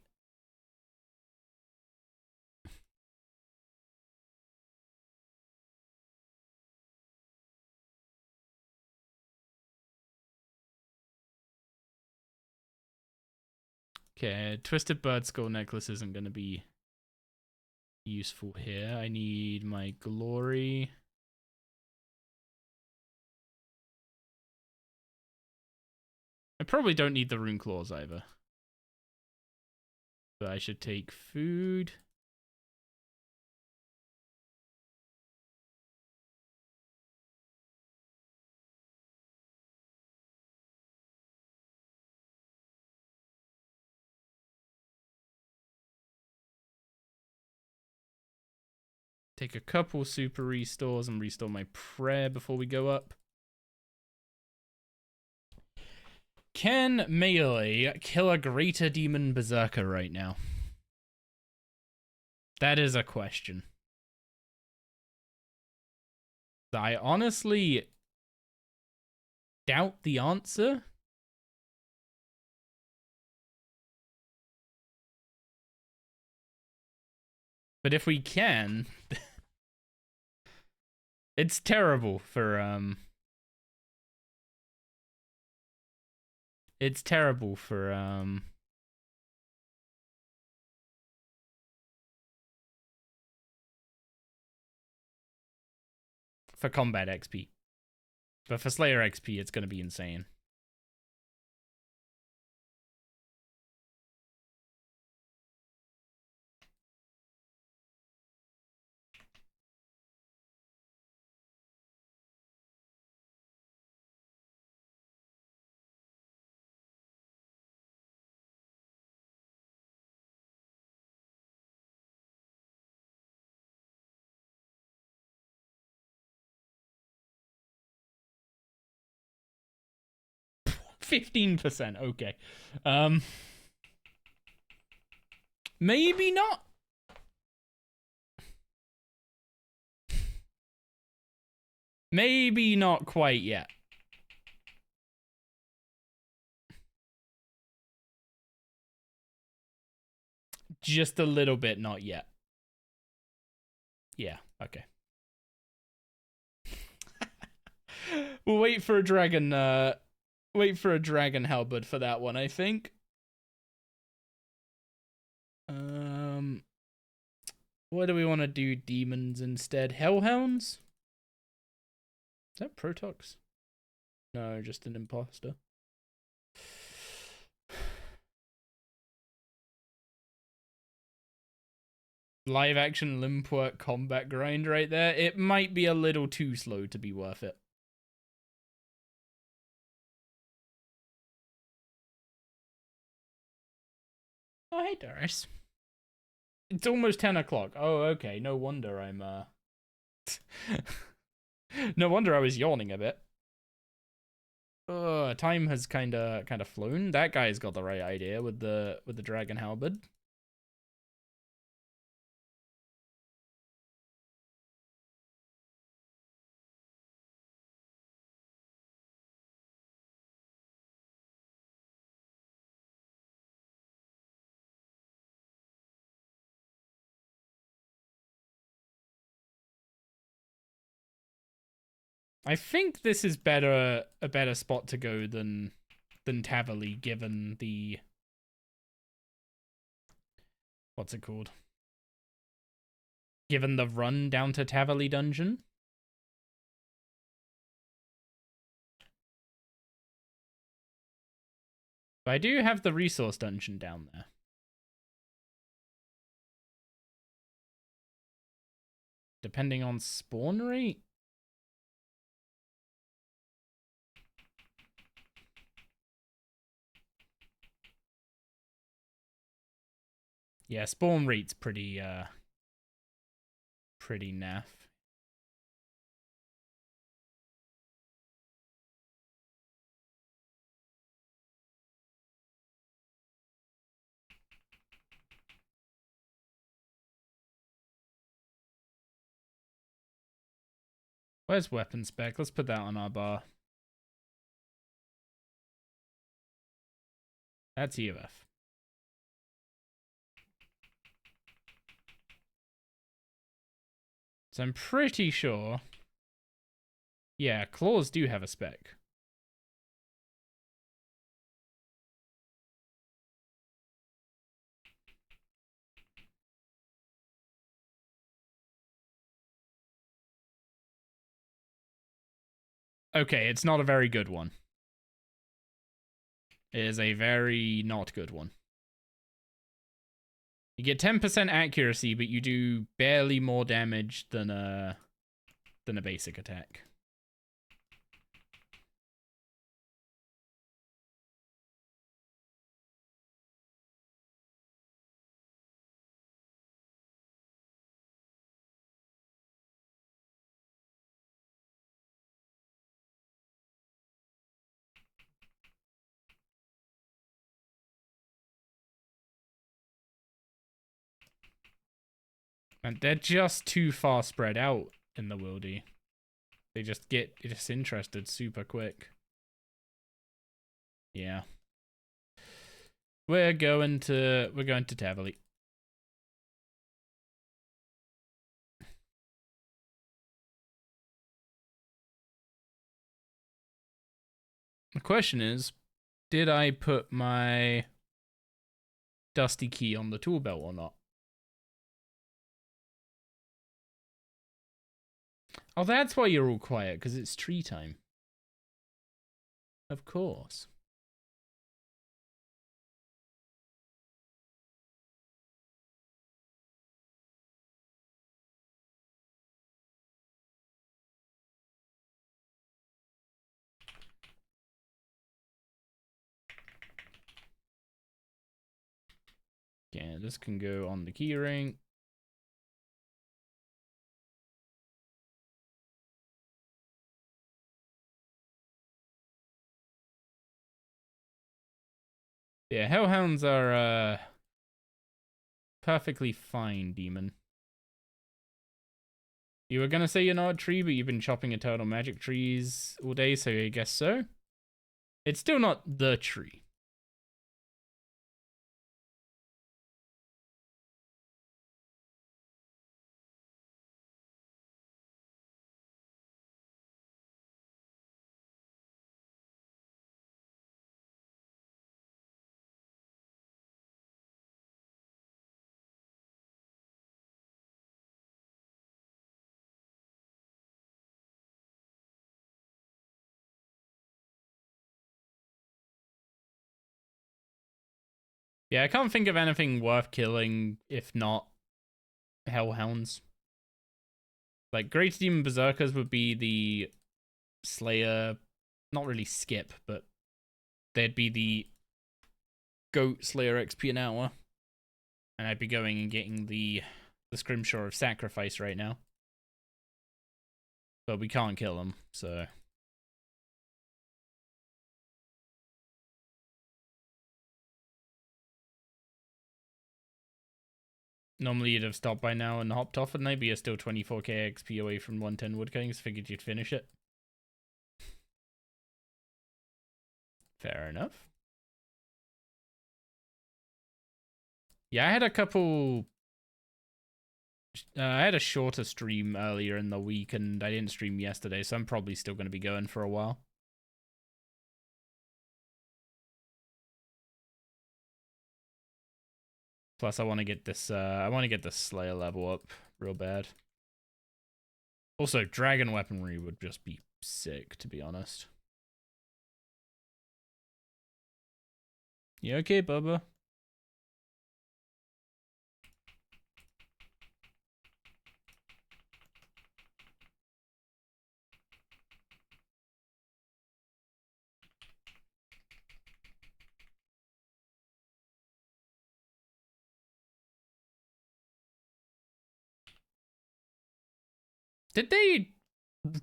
Okay, Twisted Bird Skull Necklace isn't going to be useful here. I need my glory. I probably don't need the rune claws either. But I should take food. Take a couple super restores and restore my prayer before we go up. Can melee kill a greater demon berserker right now? That is a question. I honestly doubt the answer. But if we can, it's terrible for it's terrible for combat XP. But for Slayer XP, it's going to be insane. %. Okay. Maybe not. Maybe not quite yet. Just a little bit, not yet. Yeah, okay. We'll wait for a dragon, halberd for that one, I think. What do we want to do? Demons instead? Hellhounds? Is that Protox? No, just an imposter. Live action Limpwork combat grind right there. It might be a little too slow to be worth it. Oh, hey, Doris. It's almost 10 o'clock. Oh, okay. No wonder I'm, no wonder I was yawning a bit. Time has kinda flown. That guy's got the right idea with the dragon halberd. I think this is a better spot to go than Tavali, given the, what's it called? Given the run down to Tavali dungeon. But I do have the resource dungeon down there. Depending on spawn rate. Yeah, spawn rate's pretty naff. Where's weapon spec? Let's put that on our bar. That's EOF. So I'm pretty sure. Yeah, claws do have a spec. Okay, it's not a very good one. It is a very not good one. You get 10% accuracy, but you do barely more damage than a basic attack. And they're just too far spread out in the wildy. They just get disinterested super quick. Yeah. We're going to Tavali. The question is, did I put my dusty key on the tool belt or not? Oh, that's why you're all quiet, because it's tree time. Of course. Okay, this can go on the keyring. Yeah, hellhounds are perfectly fine, demon. You were gonna say you're not a tree, but you've been chopping eternal magic trees all day, so I guess so. It's still not the tree. Yeah, I can't think of anything worth killing if not hellhounds. Like, Great Demon Berserkers would be the Slayer, not really skip, but they'd be the Goat Slayer XP an hour. And I'd be going and getting the Scrimshaw of Sacrifice right now. But we can't kill him, so... Normally you'd have stopped by now and hopped off at night, but you're still 24k XP away from 110 woodcuttings. Figured you'd finish it. Fair enough. Yeah, I had a couple... I had a shorter stream earlier in the week, and I didn't stream yesterday, so I'm probably still going to be going for a while. Plus, I want to get this. I want to get the Slayer level up real bad. Also, dragon weaponry would just be sick, to be honest. You okay, Bubba? Did they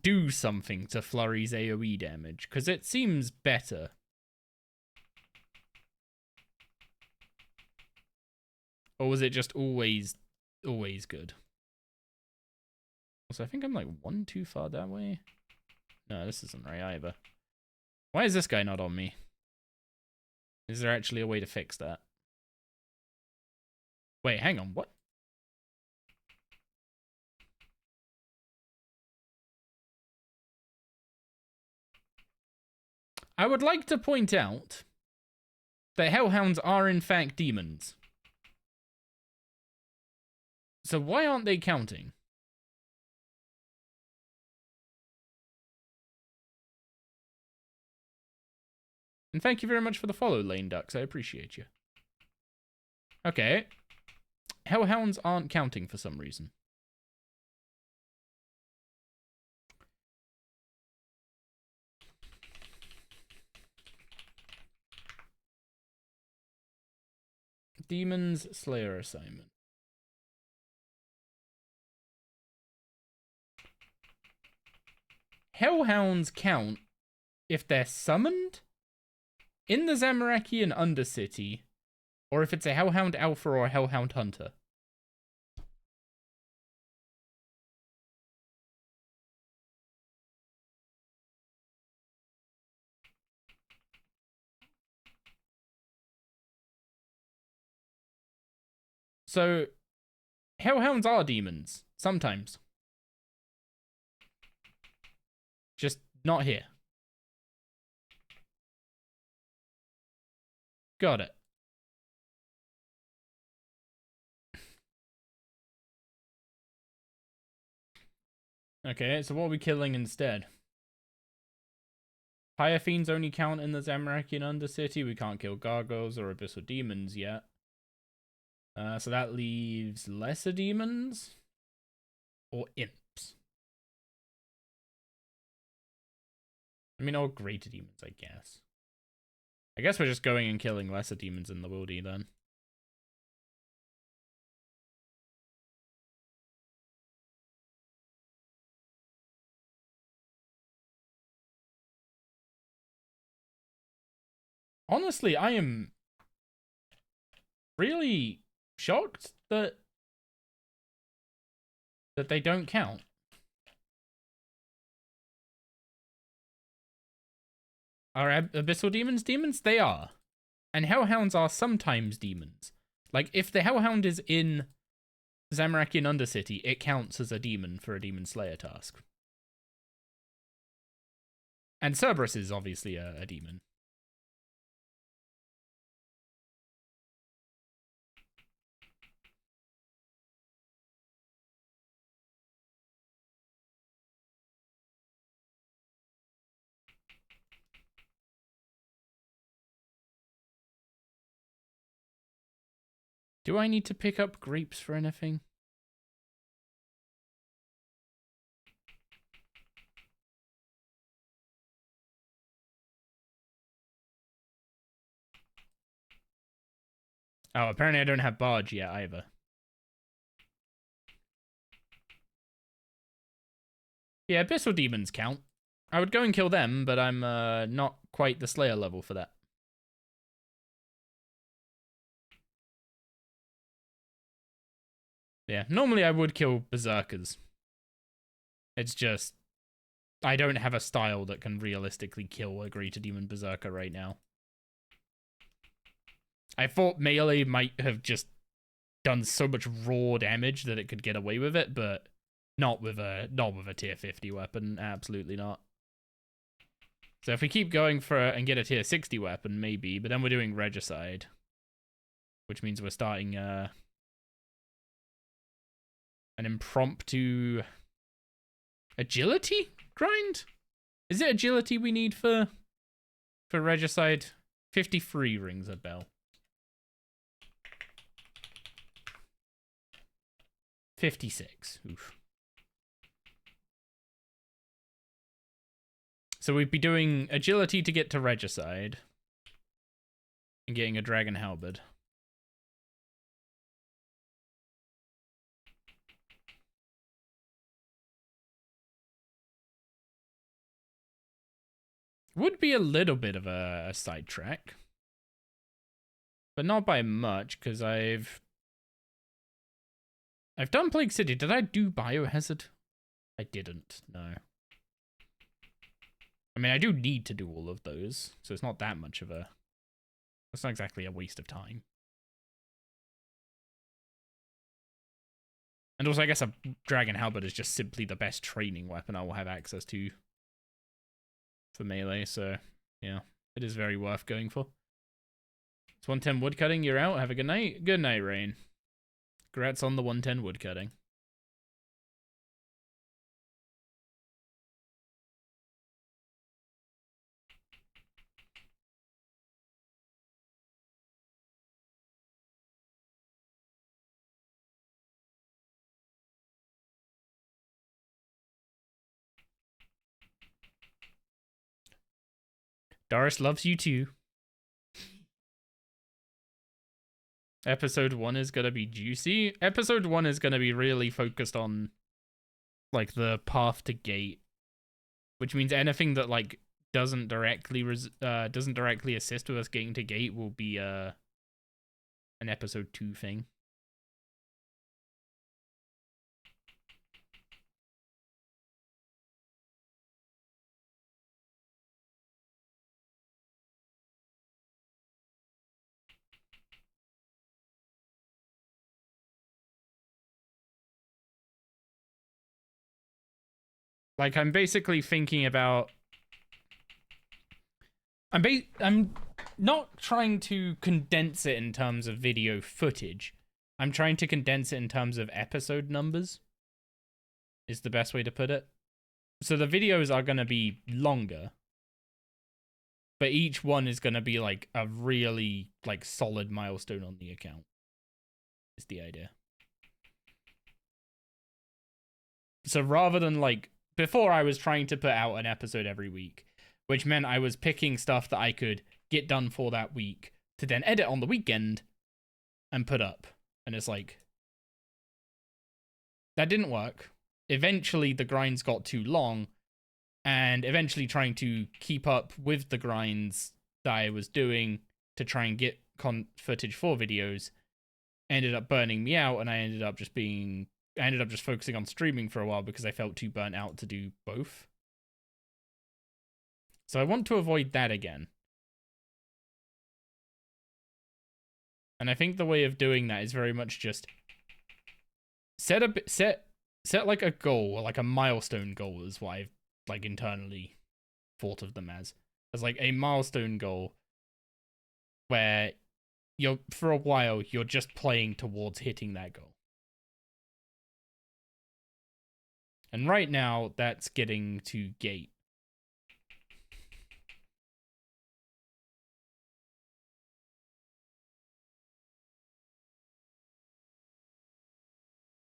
do something to Flurry's AoE damage? Because it seems better. Or was it just always good? Also, I think I'm like one too far that way. No, this isn't right either. Why is this guy not on me? Is there actually a way to fix that? Wait, hang on, what? I would like to point out that hellhounds are in fact demons. So why aren't they counting? And thank you very much for the follow, Lane Ducks. I appreciate you. Okay. Hellhounds aren't counting for some reason. Demons Slayer assignment. Hellhounds count if they're summoned in the Zamorakian Undercity, or if it's a Hellhound Alpha or a Hellhound Hunter. So, Hellhounds are demons, sometimes. Just not here. Got it. Okay, so what are we killing instead? Higher Fiends only count in the Zamorakian Undercity. We can't kill Gargoyles or Abyssal Demons yet. So that leaves Lesser Demons or Imps. I mean, or Greater Demons, I guess. I guess we're just going and killing Lesser Demons in the Wildy then. Honestly, I am really shocked that they don't count. Are Abyssal Demons demons? They are. And Hellhounds are sometimes demons. Like, if the Hellhound is in Zamorakian Undercity, it counts as a demon for a Demon Slayer task. And Cerberus is obviously a demon. Do I need to pick up grapes for anything? Oh, apparently I don't have barge yet either. Yeah, abyssal demons count. I would go and kill them, but I'm not quite the Slayer level for that. Yeah, normally I would kill berserkers. It's just I don't have a style that can realistically kill a greater demon berserker right now. I thought melee might have just done so much raw damage that it could get away with it, but not with a tier 50 weapon. Absolutely not. So if we keep going for and get a tier 60 weapon, maybe, but then we're doing regicide, which means we're starting an impromptu agility grind. Is it agility we need for regicide? 53 rings a bell. 56. Oof. So we'd be doing agility to get to regicide and getting a dragon halberd. Would be a little bit of a sidetrack, but not by much, because I've done Plague City. Did I do Biohazard? I didn't, no. I mean, I do need to do all of those, so it's not that much of a... It's not exactly a waste of time. And also, I guess a Dragon Halberd is just simply the best training weapon I will have access to for melee, so yeah, it is very worth going for. It's 110 woodcutting, you're out. Have a good night. Good night, Rain. Congrats on the 110 woodcutting. Doris loves you too. Episode 1 is gonna be juicy. Episode 1 is gonna be really focused on like the path to gate, which means anything that like doesn't directly assist with us getting to gate will be an episode 2 thing. Like, I'm basically thinking about... I'm not trying to condense it in terms of video footage. I'm trying to condense it in terms of episode numbers, is the best way to put it. So the videos are going to be longer, but each one is going to be, like, a really, like, solid milestone on the account, is the idea. So rather than, like... Before, I was trying to put out an episode every week, which meant I was picking stuff that I could get done for that week to then edit on the weekend and put up. And it's like, that didn't work. Eventually, the grinds got too long, and eventually trying to keep up with the grinds that I was doing to try and get footage for videos ended up burning me out, and I ended up just focusing on streaming for a while because I felt too burnt out to do both. So I want to avoid that again. And I think the way of doing that is very much just set like a goal, or like a milestone goal is what I've like internally thought of them as like a milestone goal where for a while you're just playing towards hitting that goal. And right now, that's getting to gate.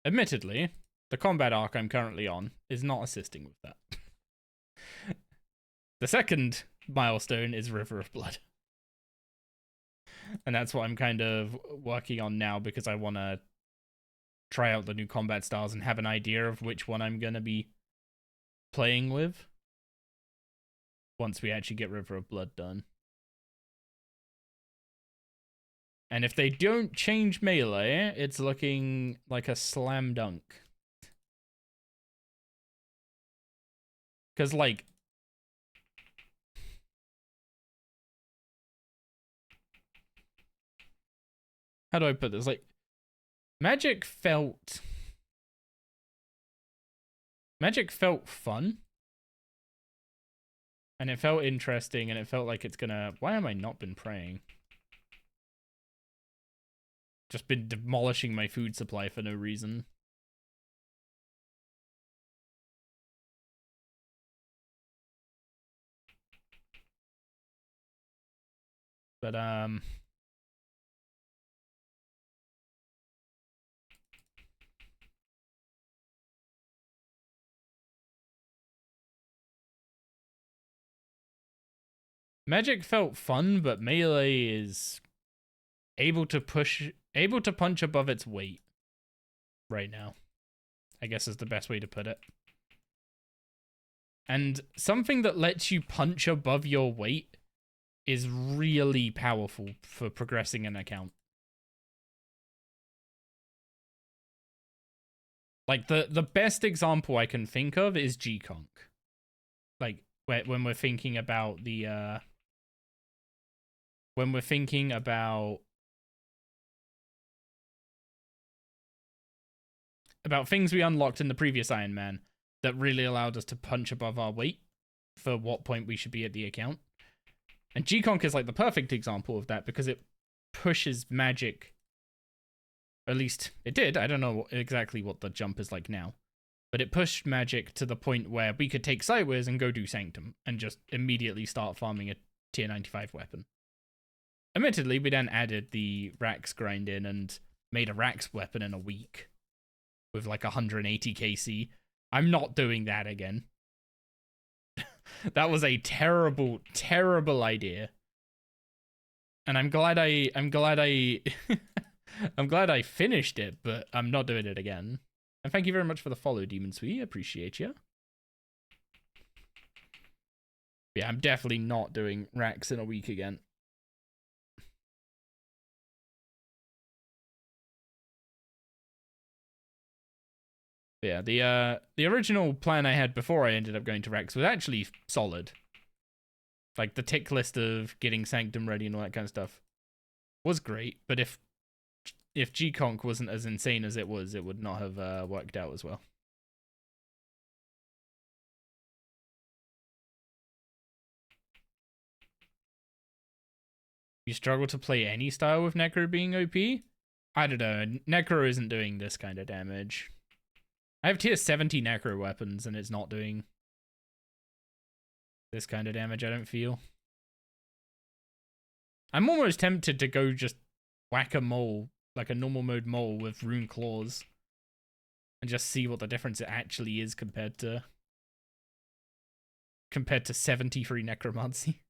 Admittedly, the combat arc I'm currently on is not assisting with that. The second milestone is River of Blood. And that's what I'm kind of working on now because I want to try out the new combat styles and have an idea of which one I'm going to be playing with once we actually get River of Blood done. And if they don't change melee, it's looking like a slam dunk. Because, like, how do I put this? Like, Magic felt fun. And it felt interesting, and it felt like it's gonna... Why am I not been praying? Just been demolishing my food supply for no reason. But, Magic felt fun, but melee is able to punch above its weight right now, I guess is the best way to put it. And something that lets you punch above your weight is really powerful for progressing an account. Like, the best example I can think of is G-Conk. Like, when we're thinking about the, when we're thinking about things we unlocked in the previous Iron Man that really allowed us to punch above our weight for what point we should be at the account. And G-Conk is like the perfect example of that because it pushes magic. At least it did. I don't know exactly what the jump is like now. But it pushed magic to the point where we could take Sideways and go do Sanctum and just immediately start farming a tier 95 weapon. Admittedly, we then added the Rax grind in and made a Rax weapon in a week with like 180 KC. I'm not doing that again. That was a terrible, terrible idea. And I'm glad I I'm glad I finished it, but I'm not doing it again. And thank you very much for the follow, Demon Sweet. Appreciate you. Yeah, I'm definitely not doing Rax in a week again. Yeah, the original plan I had before I ended up going to Rex was actually solid. Like, the tick list of getting Sanctum ready and all that kind of stuff was great, but if G-Conk wasn't as insane as it was, it would not have worked out as well. You struggle to play any style with Necro being OP? I don't know, Necro isn't doing this kind of damage. I have tier 70 Necro weapons and it's not doing this kind of damage, I don't feel. I'm almost tempted to go just whack a mole, like a normal mode mole with rune claws, and just see what the difference it actually is compared to 73 necromancy.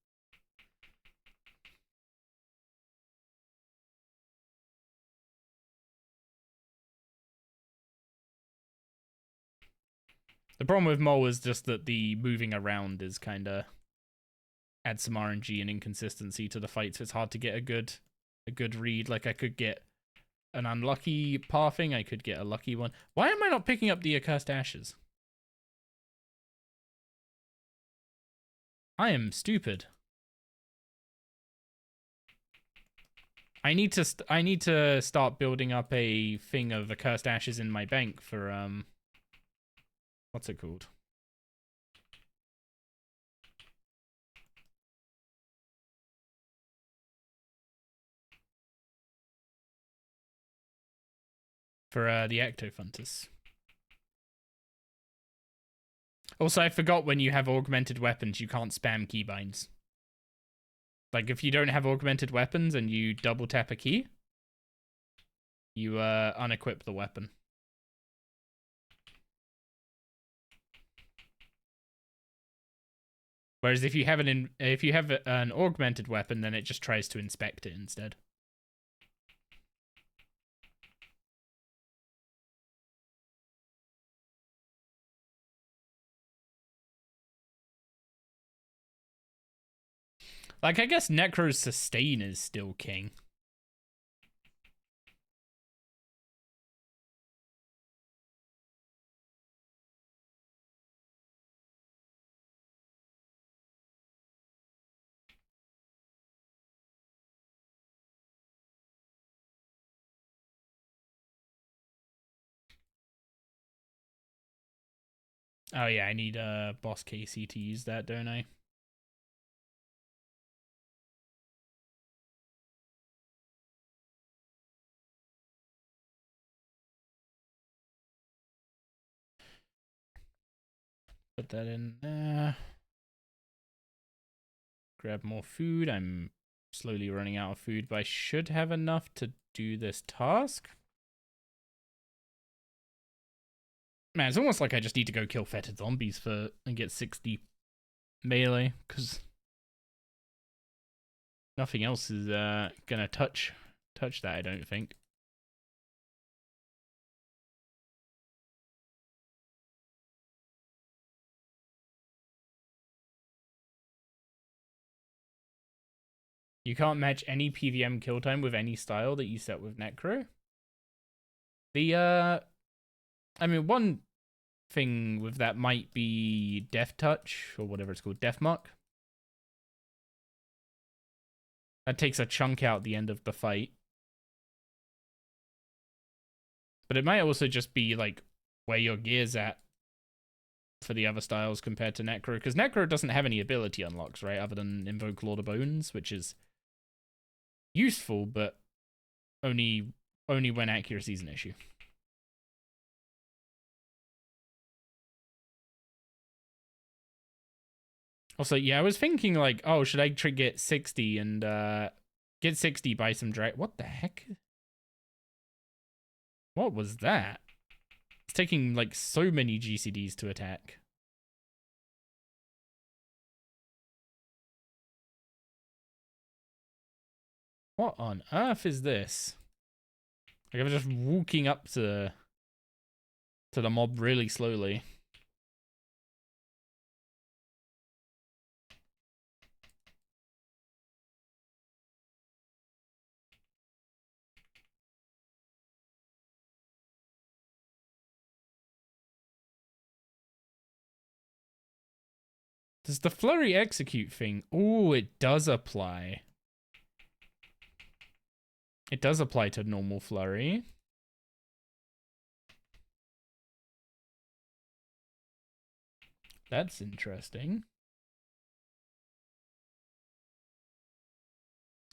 The problem with mole is just that the moving around is kind of adds some RNG and inconsistency to the fight, so it's hard to get a good read. Like, I could get an unlucky pathing, I could get a lucky one. Why am I not picking up the Accursed Ashes? I am stupid. I need to start building up a thing of Accursed Ashes in my bank for what's it called? For the Ectofuntus. Also, I forgot when you have augmented weapons, you can't spam keybinds. Like, if you don't have augmented weapons and you double tap a key, you unequip the weapon. Whereas if you have an augmented weapon, then it just tries to inspect it instead. Like, I guess Necro's sustain is still king. Oh yeah, I need boss KC to use that, don't I? Put that in there. Grab more food. I'm slowly running out of food, but I should have enough to do this task. Man, it's almost like I just need to go kill fetid zombies and get 60 melee, because nothing else is gonna touch that, I don't think. You can't match any PVM kill time with any style that you set with Necro. I mean, one thing with that might be Death Touch, or whatever it's called, Death Mark. That takes a chunk out the end of the fight. But it might also just be, like, where your gear's at for the other styles compared to Necro. Because Necro doesn't have any ability unlocks, right? Other than Invoke Lord of Bones, which is useful, but only when accuracy is an issue. Also, yeah, I was thinking, like, oh, should I get 60 and get 60 by some drag? What the heck? What was that? It's taking, like, so many GCDs to attack. What on earth is this? Like, I'm just walking up to the mob really slowly. Does the flurry execute thing? Oh, it does apply. It does apply to normal flurry. That's interesting.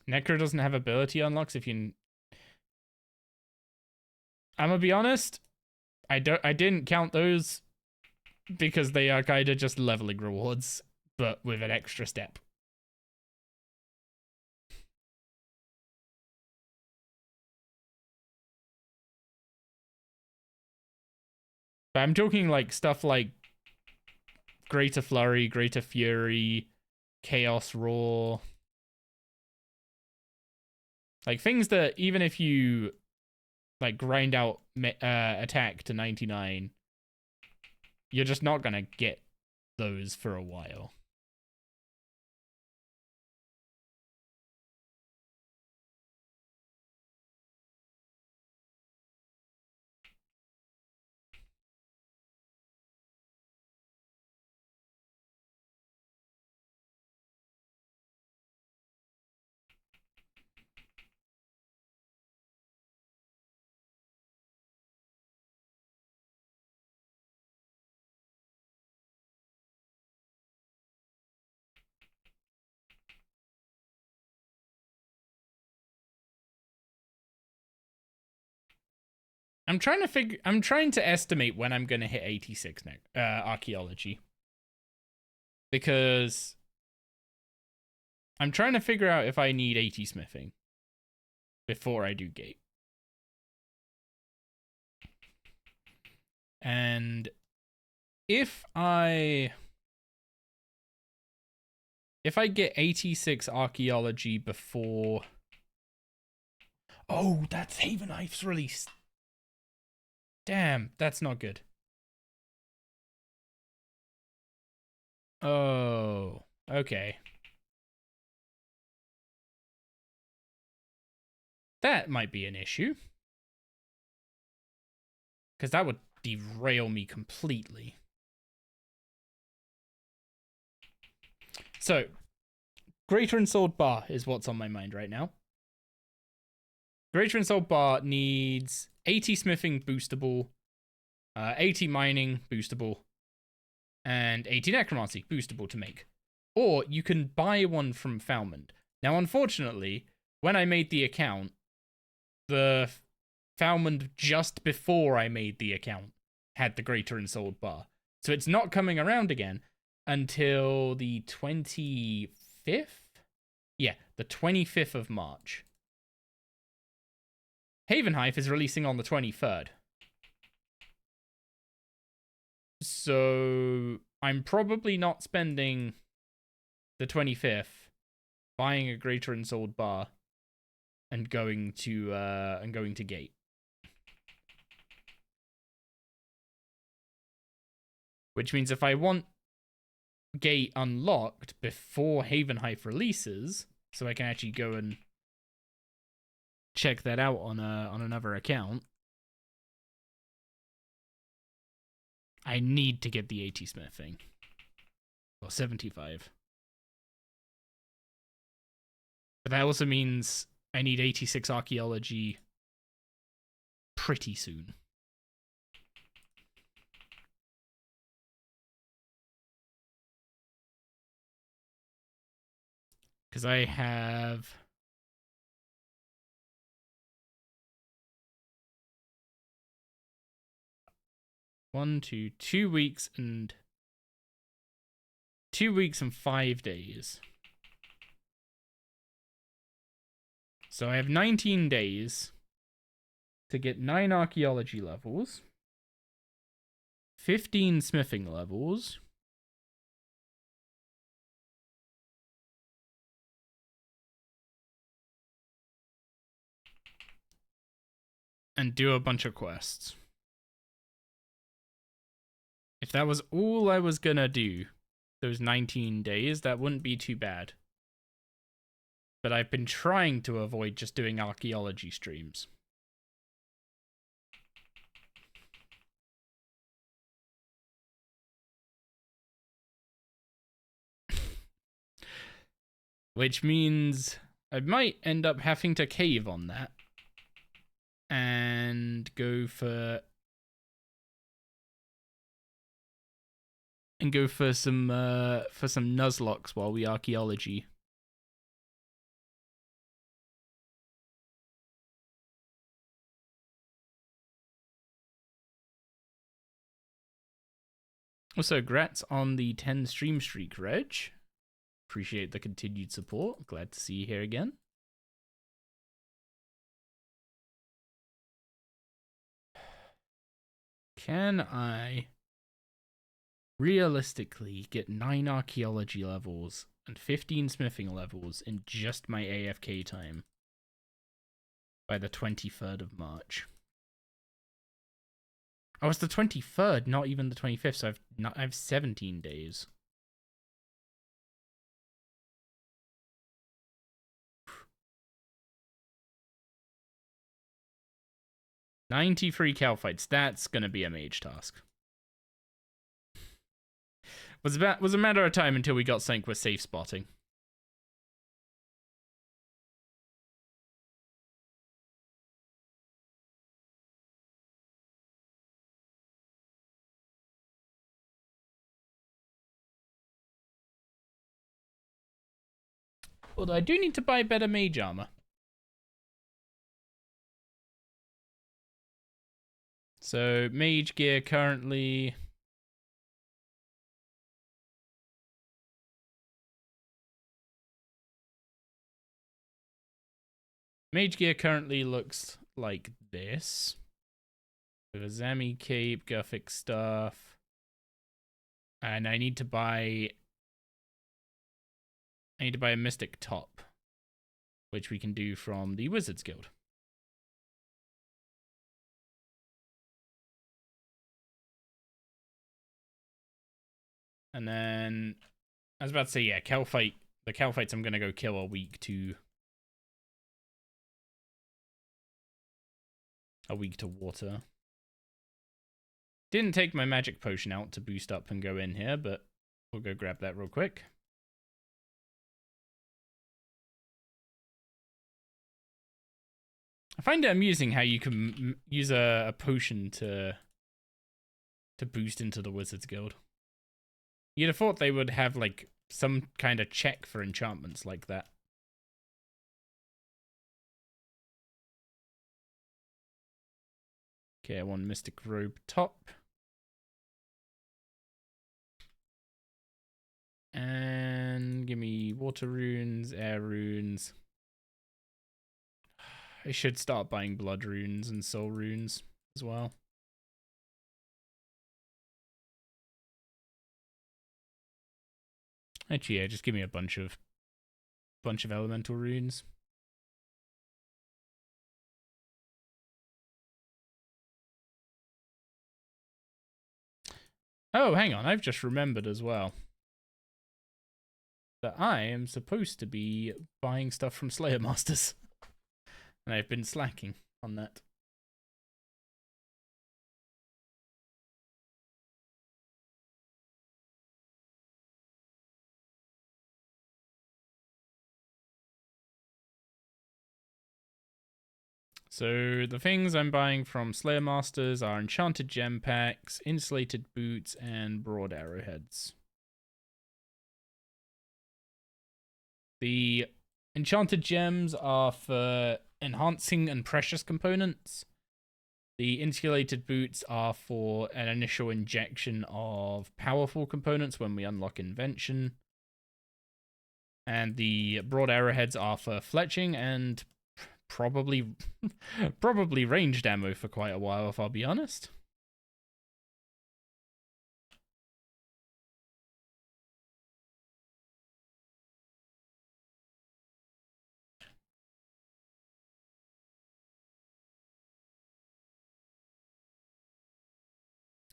Necro doesn't have ability unlocks if you... I'm gonna be honest, I didn't count those because they are kind of just leveling rewards, but with an extra step. But I'm talking like stuff like Greater Flurry, Greater Fury, Chaos Roar. Like things that even if you like grind out attack to 99, you're just not gonna get those for a while. I'm trying to estimate when I'm gonna hit 86 archaeology. Because I'm trying to figure out if I need 80 smithing before I do gate. And if I get 86 archaeology before... Oh, that's Haven Knife's released. Damn, that's not good. Oh, okay. That might be an issue. Because that would derail me completely. So, Greater Ensouled Bar is what's on my mind right now. Greater Ensouled Bar needs 80 smithing boostable, 80 mining boostable, and 80 necromancy boostable to make. Or you can buy one from Falmond. Now, unfortunately, when I made the account, the Falmond just before I made the account had the Greater Ensouled Bar. So it's not coming around again until the 25th? Yeah, the 25th of March. Havenhive is releasing on the 23rd. So I'm probably not spending the 25th buying a Greater Ensouled Bar and going to Gate. Which means if I want Gate unlocked before Havenhive releases, so I can actually go and check that out on another account, I need to get the 80 smithing. Or 75. But that also means I need 86 archaeology pretty soon. Because I have 2 weeks and 2 weeks and 5 days. So I have 19 days to get 9 archaeology levels, 15 smithing levels, and do a bunch of quests. If that was all I was gonna do, those 19 days, that wouldn't be too bad. But I've been trying to avoid just doing archaeology streams. Which means I might end up having to cave on that. And go for some Nuzlockes while we archaeology. Also, grats on the 10 stream streak, Reg. Appreciate the continued support. Glad to see you here again. Can I realistically get 9 archaeology levels and 15 smithing levels in just my AFK time by the 23rd of March? Oh, it's the 23rd, not even the 25th, so I have 17 days. $93 Calphites. That's gonna be a mage task. Was a matter of time until we got something with safe spotting. Although I do need to buy better mage armor. So, mage gear currently... Mage gear currently looks like this. With a Zami cape, Gothic stuff. And I need to buy a Mystic top. Which we can do from the Wizards Guild. And then, I was about to say, yeah, the Calphites I'm going to go kill a week to are weak to water. Didn't take my magic potion out to boost up and go in here, but we'll go grab that real quick. I find it amusing how you can use a potion to boost into the Wizards Guild. You'd have thought they would have like some kind of check for enchantments like that. Okay, I want Mystic Robe top. And give me water runes, air runes. I should start buying blood runes and soul runes as well. Actually, yeah, just give me a bunch of elemental runes. Oh, hang on, I've just remembered as well that I am supposed to be buying stuff from Slayer Masters. And I've been slacking on that. So the things I'm buying from Slayer Masters are enchanted gem packs, insulated boots, and broad arrowheads. The enchanted gems are for enhancing and precious components. The insulated boots are for an initial injection of powerful components when we unlock invention. And the broad arrowheads are for fletching and probably ranged ammo for quite a while, if I'll be honest.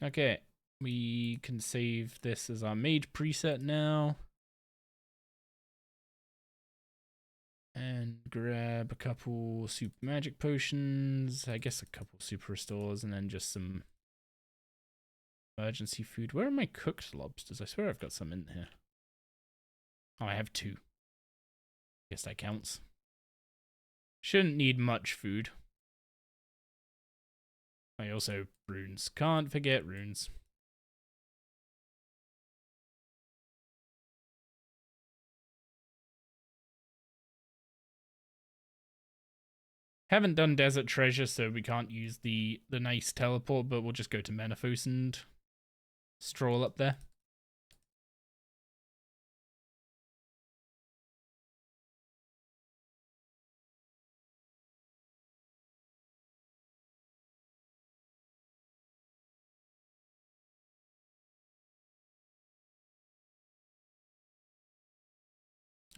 Okay, we can save this as our mage preset now. And grab a couple super magic potions, I guess a couple super restores, and then just some emergency food. Where are my cooked lobsters? I swear I've got some in here. Oh, I have 2. Guess that counts. Shouldn't need much food. I also runes. Can't forget runes. Haven't done Desert Treasure, so we can't use the nice teleport, but we'll just go to Menethos and stroll up there.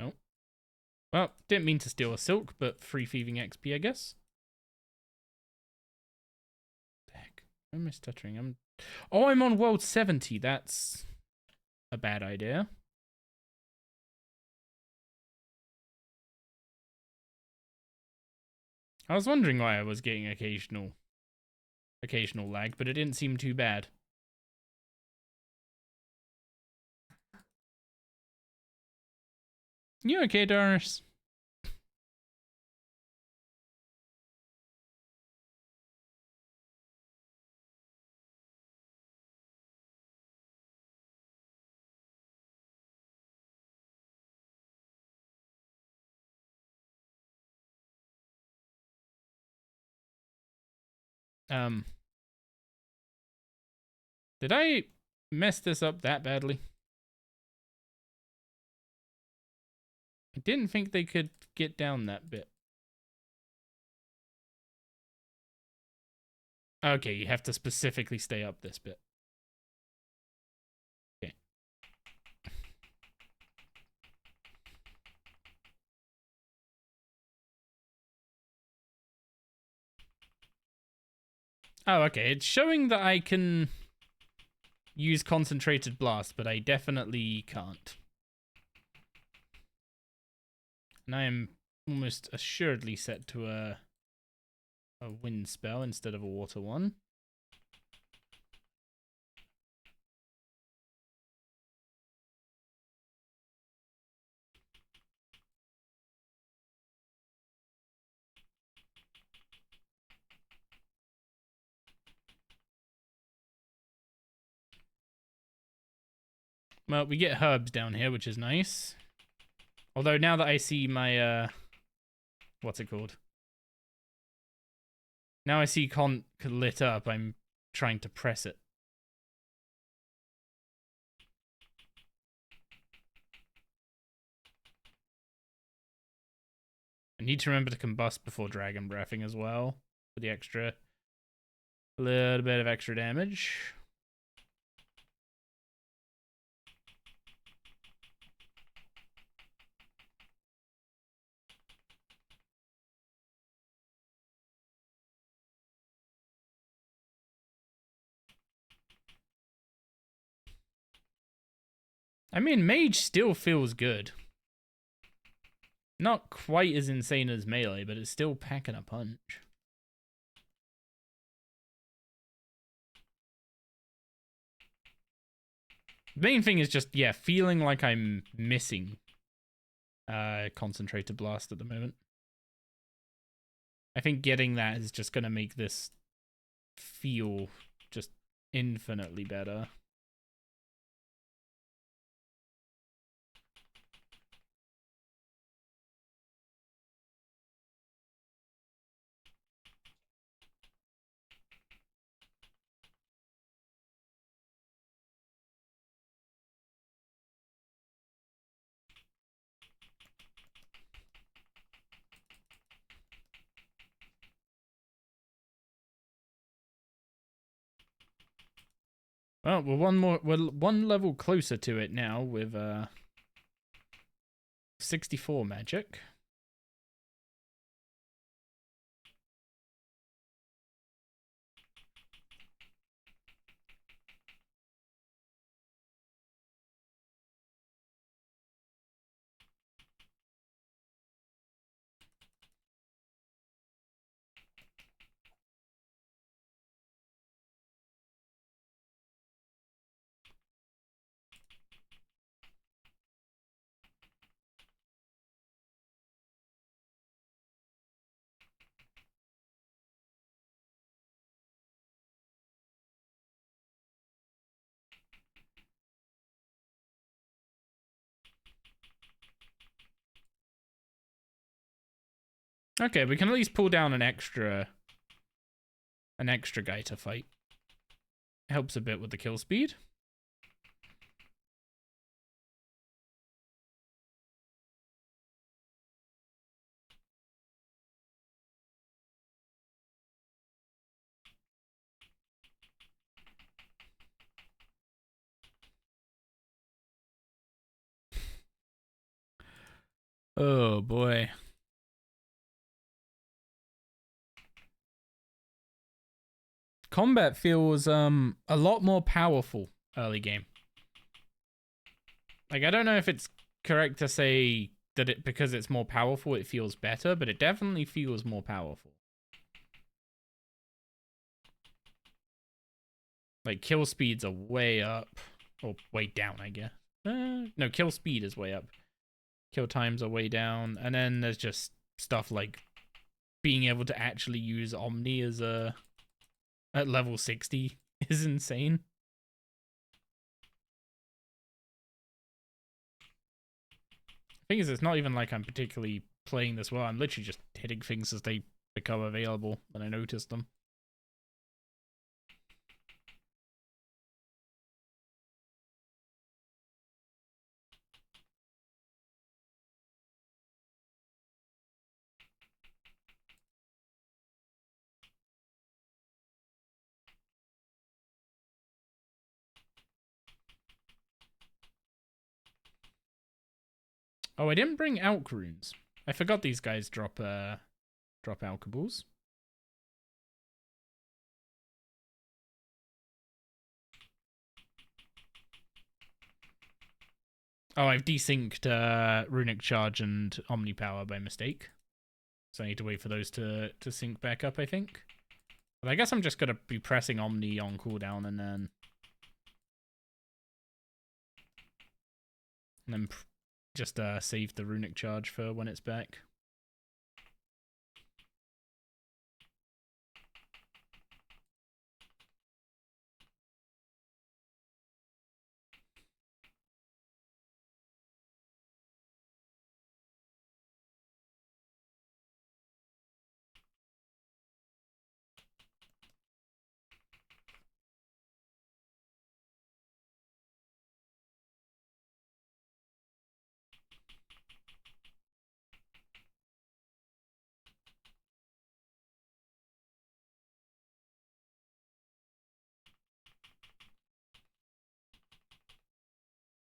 Oh. Well, didn't mean to steal a silk, but free thieving XP, I guess. What the heck? Why am I stuttering? Oh, I'm on world 70. That's a bad idea. I was wondering why I was getting occasional lag, but it didn't seem too bad. You okay, Doris? Did I mess this up that badly? I didn't think they could get down that bit. Okay, you have to specifically stay up this bit. Okay. Oh, okay. It's showing that I can use concentrated blast, but I definitely can't. And I am almost assuredly set to a a wind spell instead of a water one. Well, we get herbs down here, which is nice. Although now that I see my, what's it called? Now I see con lit up, I'm trying to press it. I need to remember to combust before dragon breathing as well, for the extra, a little bit of extra damage. I mean, mage still feels good. Not quite as insane as melee, but it's still packing a punch. The main thing is just, yeah, feeling like I'm missing concentrated blast at the moment. I think getting that is just going to make this feel just infinitely better. Well, we're one level closer to it now with 64 magic. Okay, we can at least pull down an extra guy to fight. Helps a bit with the kill speed. Oh boy. Combat feels a lot more powerful early game. Like, I don't know if it's correct to say that it because it's more powerful it feels better, but it definitely feels more powerful. Like, kill speeds are way up. Or way down, I guess. No, kill speed is way up. Kill times are way down. And then there's just stuff like being able to actually use Omni as a... at level 60 is insane. Thing is, it's not even like I'm particularly playing this well. I'm literally just hitting things as they become available when I notice them. Oh, I didn't bring Alk runes. I forgot these guys drop alkables. Oh, I've desynced Runic Charge and Omni Power by mistake. So I need to wait for those to sync back up, I think. But I guess I'm just going to be pressing Omni on cooldown and then just save the runic charge for when it's back.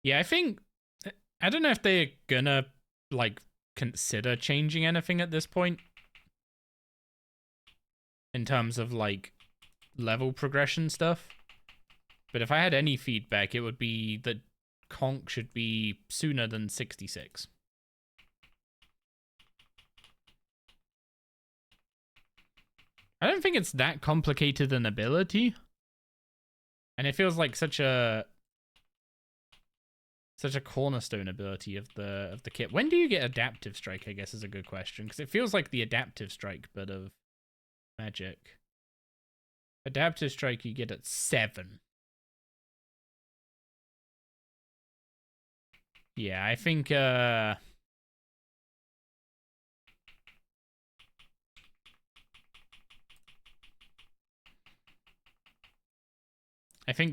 Yeah, I don't know if they're gonna, like, consider changing anything at this point. In terms of, like, level progression stuff. But if I had any feedback, it would be that Conk should be sooner than 66. I don't think it's that complicated an ability. And it feels like such a cornerstone ability of the kit. When do you get adaptive strike, I guess, is a good question, because it feels like the adaptive strike but of magic. Adaptive strike you get at 7. Yeah, I think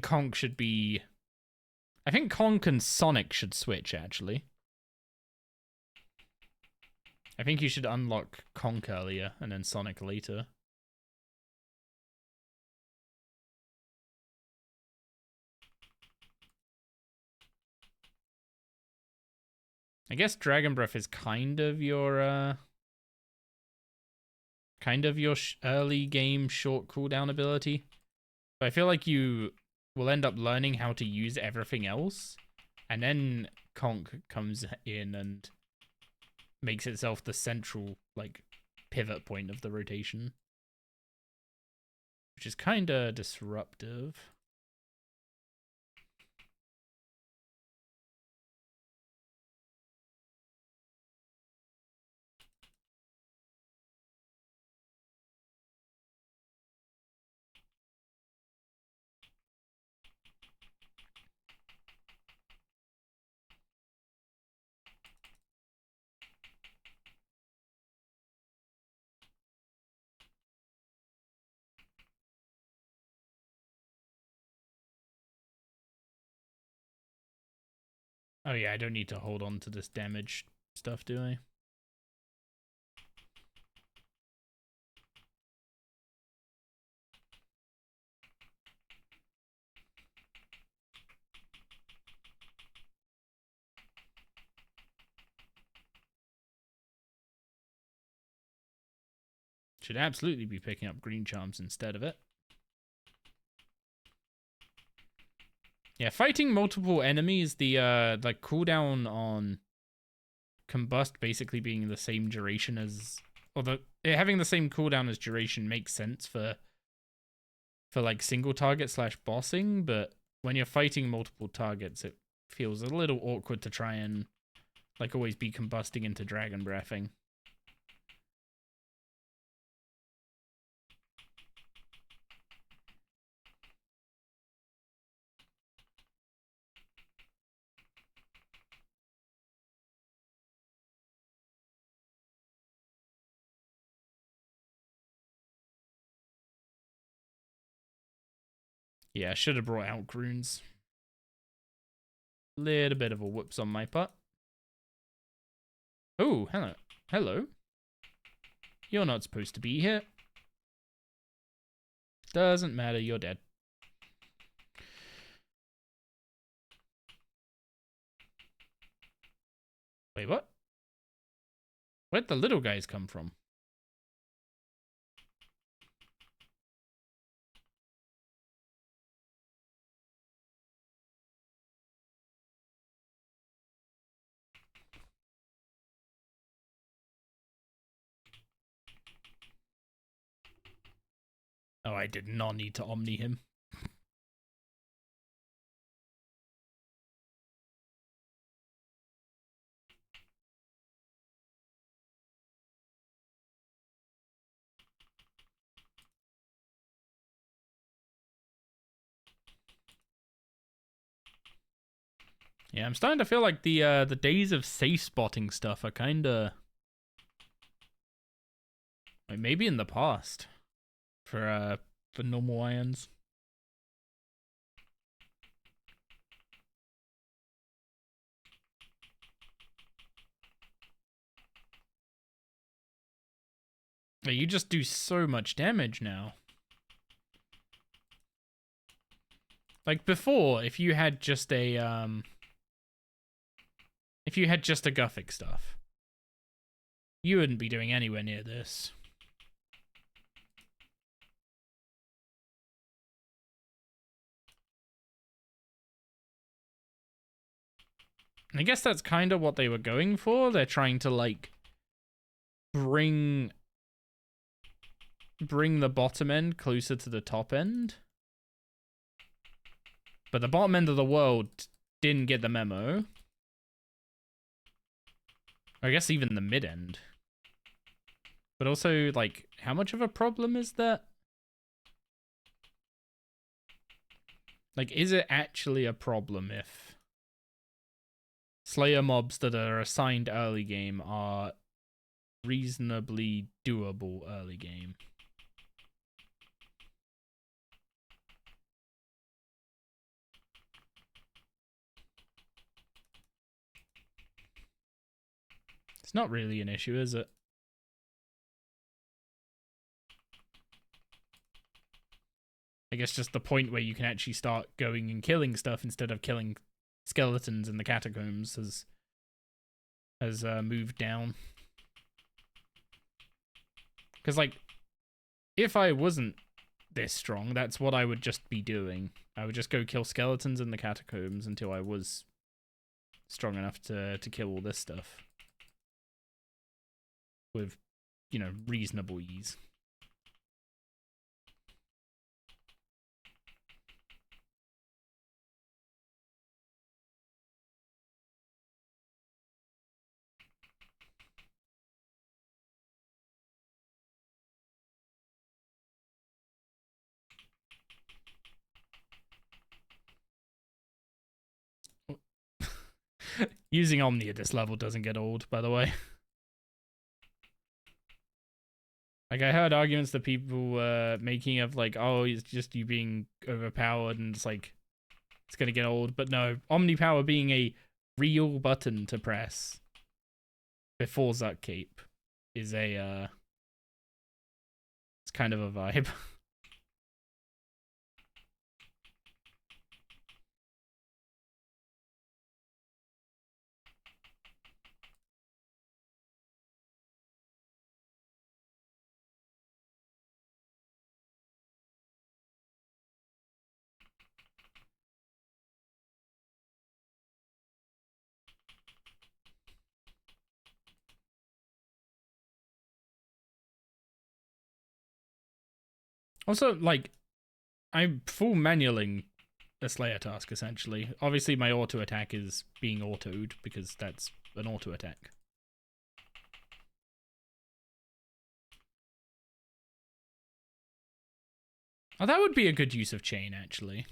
Conk should be... I think Conk and Sonic should switch, actually. I think you should unlock Conk earlier and then Sonic later. I guess Dragon Breath is kind of your early game short cooldown ability. But I feel like you will end up learning how to use everything else, and then Conk comes in and makes itself the central, like, pivot point of the rotation, which is kind of disruptive. Oh yeah, I don't need to hold on to this damage stuff, do I? Should absolutely be picking up green charms instead of it. Yeah, fighting multiple enemies, the like cooldown on combust basically being the same duration as, or having the same cooldown as duration makes sense for like single target / bossing, but when you're fighting multiple targets, it feels a little awkward to try and, like, always be combusting into dragon breathing. Yeah, I should have brought out runes. Little bit of a whoops on my part. Oh, hello. Hello. You're not supposed to be here. Doesn't matter, you're dead. Wait, what? Where'd the little guys come from? Oh, I did not need to Omni him. Yeah, I'm starting to feel like the days of safe spotting stuff are kind of like maybe in the past for normal irons. Like, you just do so much damage now. Like before, if you had just a Guthic stuff, you wouldn't be doing anywhere near this. And I guess that's kind of what they were going for. They're trying to like bring the bottom end closer to the top end. But the bottom end of the world didn't get the memo. I guess even the mid end. But also, like, how much of a problem is that? Like, is it actually a problem if Slayer mobs that are assigned early game are reasonably doable early game? It's not really an issue, is it? I guess just the point where you can actually start going and killing stuff instead of killing skeletons in the catacombs has moved down. Because, like, if I wasn't this strong, that's what I would just be doing. I would just go kill skeletons in the catacombs until I was strong enough to kill all this stuff. With, you know, reasonable ease. Using Omni at this level doesn't get old, by the way. Like, I heard arguments that people were making of, like, oh, it's just you being overpowered and it's like, it's gonna get old. But no, Omni power being a real button to press before Zuck Cape is a, it's kind of a vibe. Also, like, I'm full manualing a Slayer task, essentially. Obviously, my auto attack is being autoed, because that's an auto attack. Oh, that would be a good use of chain, actually.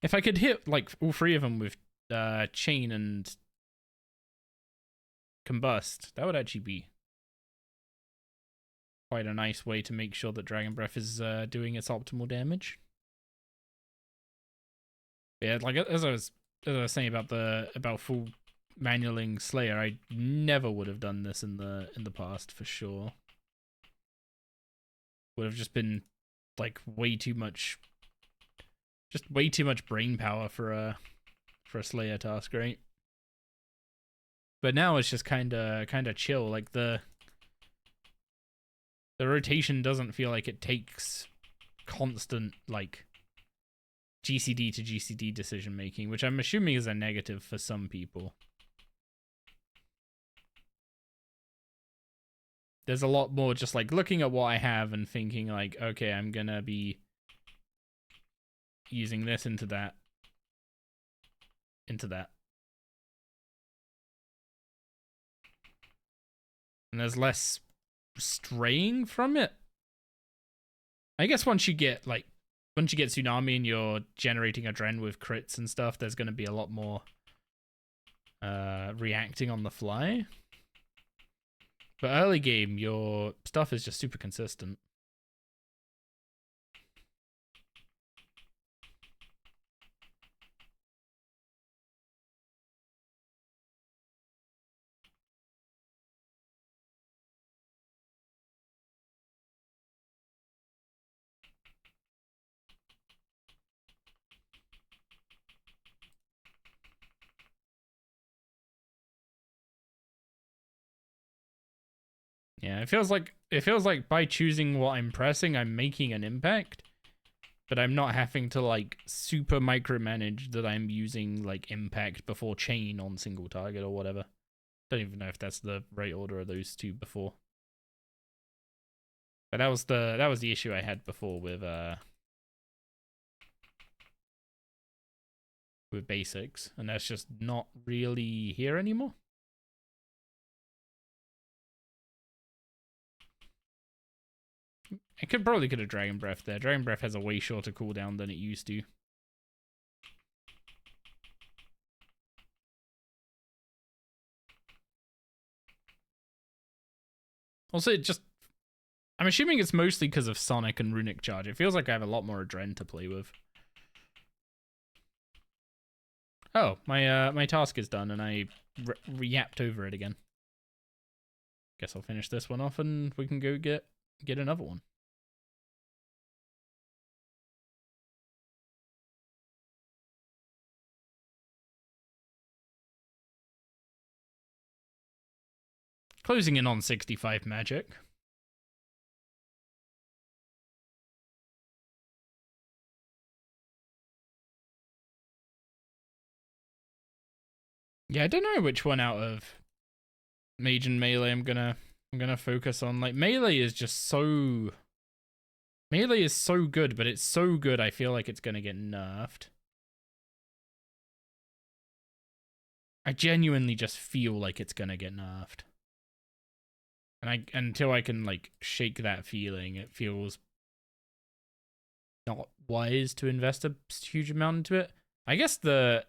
If I could hit, like, all three of them with chain and combust, that would actually be quite a nice way to make sure that Dragon Breath is doing its optimal damage. Yeah, like as I was saying about full manualing Slayer, I never would have done this in the past for sure. Would have just been like way too much brain power for a Slayer task, right? But now it's just kind of chill. Like the rotation doesn't feel like it takes constant like GCD to GCD decision making, which I'm assuming is a negative for some people. there's a lot more just like looking at what I have and thinking like, okay, I'm gonna be using this into that. And there's less straying from it. I guess once you get Tsunami and you're generating a Dren with crits and stuff, there's going to be a lot more reacting on the fly. But early game, your stuff is just super consistent. Yeah, it feels like by choosing what I'm pressing, I'm making an impact, but I'm not having to like super micromanage that I'm using like impact before chain on single target or whatever. Don't even know if that's the right order of those two before. But that was the issue I had before with basics, and that's just not really here anymore. I probably could have Dragon Breath there. Dragon Breath has a way shorter cooldown than it used to. Also, I'm assuming it's mostly because of Sonic and Runic Charge. It feels like I have a lot more Adren to play with. Oh, my task is done, and I yapped over it again. Guess I'll finish this one off, and we can go get another one. Closing in on 65 magic. Yeah, I don't know which one out of Mage and Melee I'm gonna focus on. Like, Melee is so good, but it's so good I feel like it's gonna get nerfed. I genuinely just feel like it's gonna get nerfed. And until I can like shake that feeling, it feels not wise to invest a huge amount into it. I guess the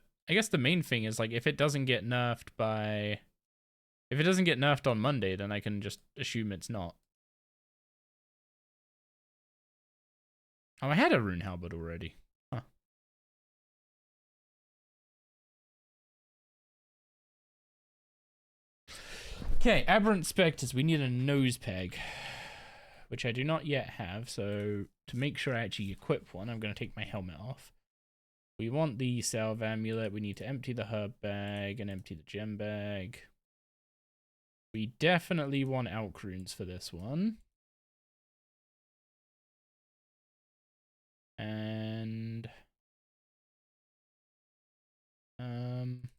main thing is like if it doesn't get nerfed on Monday, then I can just assume it's not. Oh, I had a Rune Halberd already. Huh. Okay, Aberrant Spectres. We need a nose peg, which I do not yet have. So to make sure I actually equip one, I'm going to take my helmet off. We want the Salve Amulet. We need to empty the herb bag and empty the gem bag. We definitely want Elk Runes for this one. And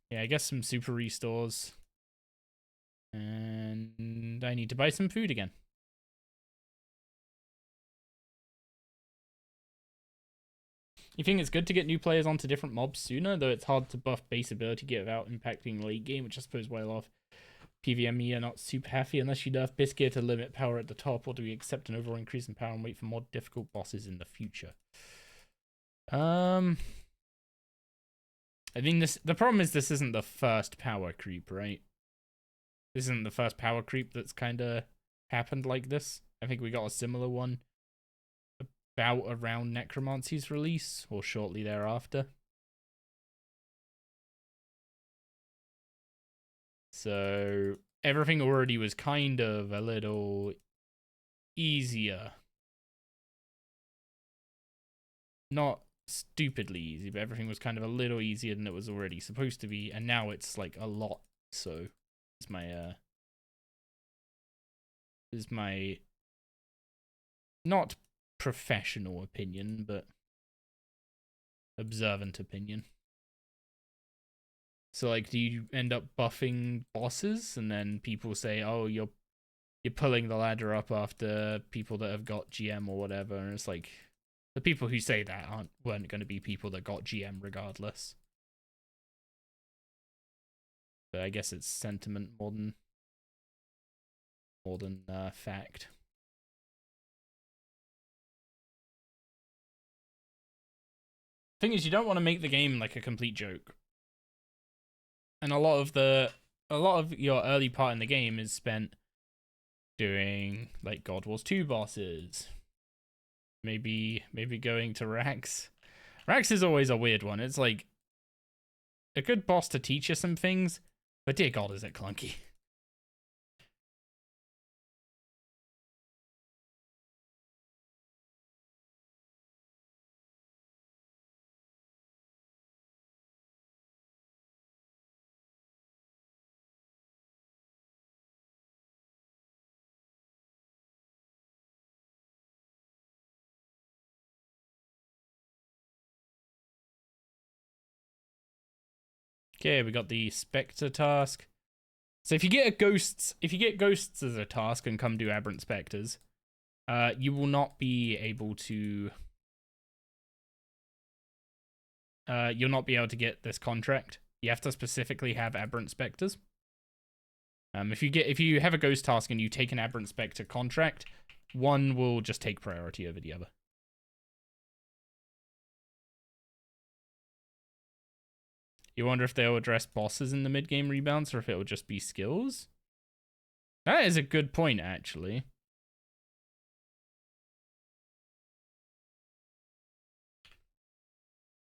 yeah, I guess some super restores. And I need to buy some food again. You think it's good to get new players onto different mobs sooner, though it's hard to buff base ability get without impacting late game, which I suppose why a lot of PvMe are not super happy unless you nerf Biscuit to limit power at the top, or do we accept an overall increase in power and wait for more difficult bosses in the future? I mean, the problem is this isn't the first power creep, right? This isn't the first power creep that's kind of happened like this. I think we got a similar one about around Necromancy's release, or shortly thereafter. So everything already was kind of a little easier. Not stupidly easy, but everything was kind of a little easier than it was already supposed to be, and now it's like a lot. So it's my not professional opinion, but observant opinion. So like, do you end up buffing bosses and then people say, oh, you're you're pulling the ladder up after people that have got GM or whatever, and it's like the people who say that weren't going to be people that got GM regardless. But I guess it's sentiment more than fact. Thing is, you don't want to make the game like a complete joke. And a lot of your early part in the game is spent doing like God Wars 2 bosses. Maybe going to Rax. Rax is always a weird one. It's like a good boss to teach you some things, but dear God, is it clunky. Okay, we got the Spectre task. So if you get ghosts as a task and come do Aberrant Spectres, you will not be able to. You'll not be able to get this contract. You have to specifically have Aberrant Spectres. If you have a ghost task and you take an Aberrant Spectre contract, one will just take priority over the other. You wonder if they'll address bosses in the mid-game rebounds or if it'll just be skills? That is a good point, actually.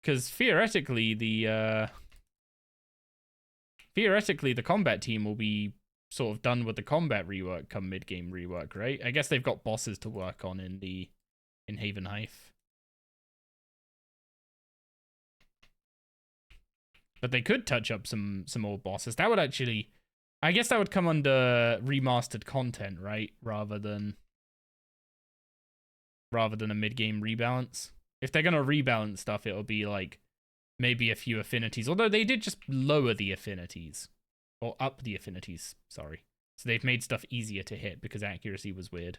Because theoretically, the combat team will be sort of done with the combat rework come mid-game rework, right? I guess they've got bosses to work on in Haven Hive. But they could touch up some old bosses. That would actually, I guess that would come under remastered content, right? Rather than a mid-game rebalance. If they're gonna rebalance stuff, it'll be like maybe a few affinities. Although they did just lower the affinities. Or up the affinities, sorry. So they've made stuff easier to hit because accuracy was weird.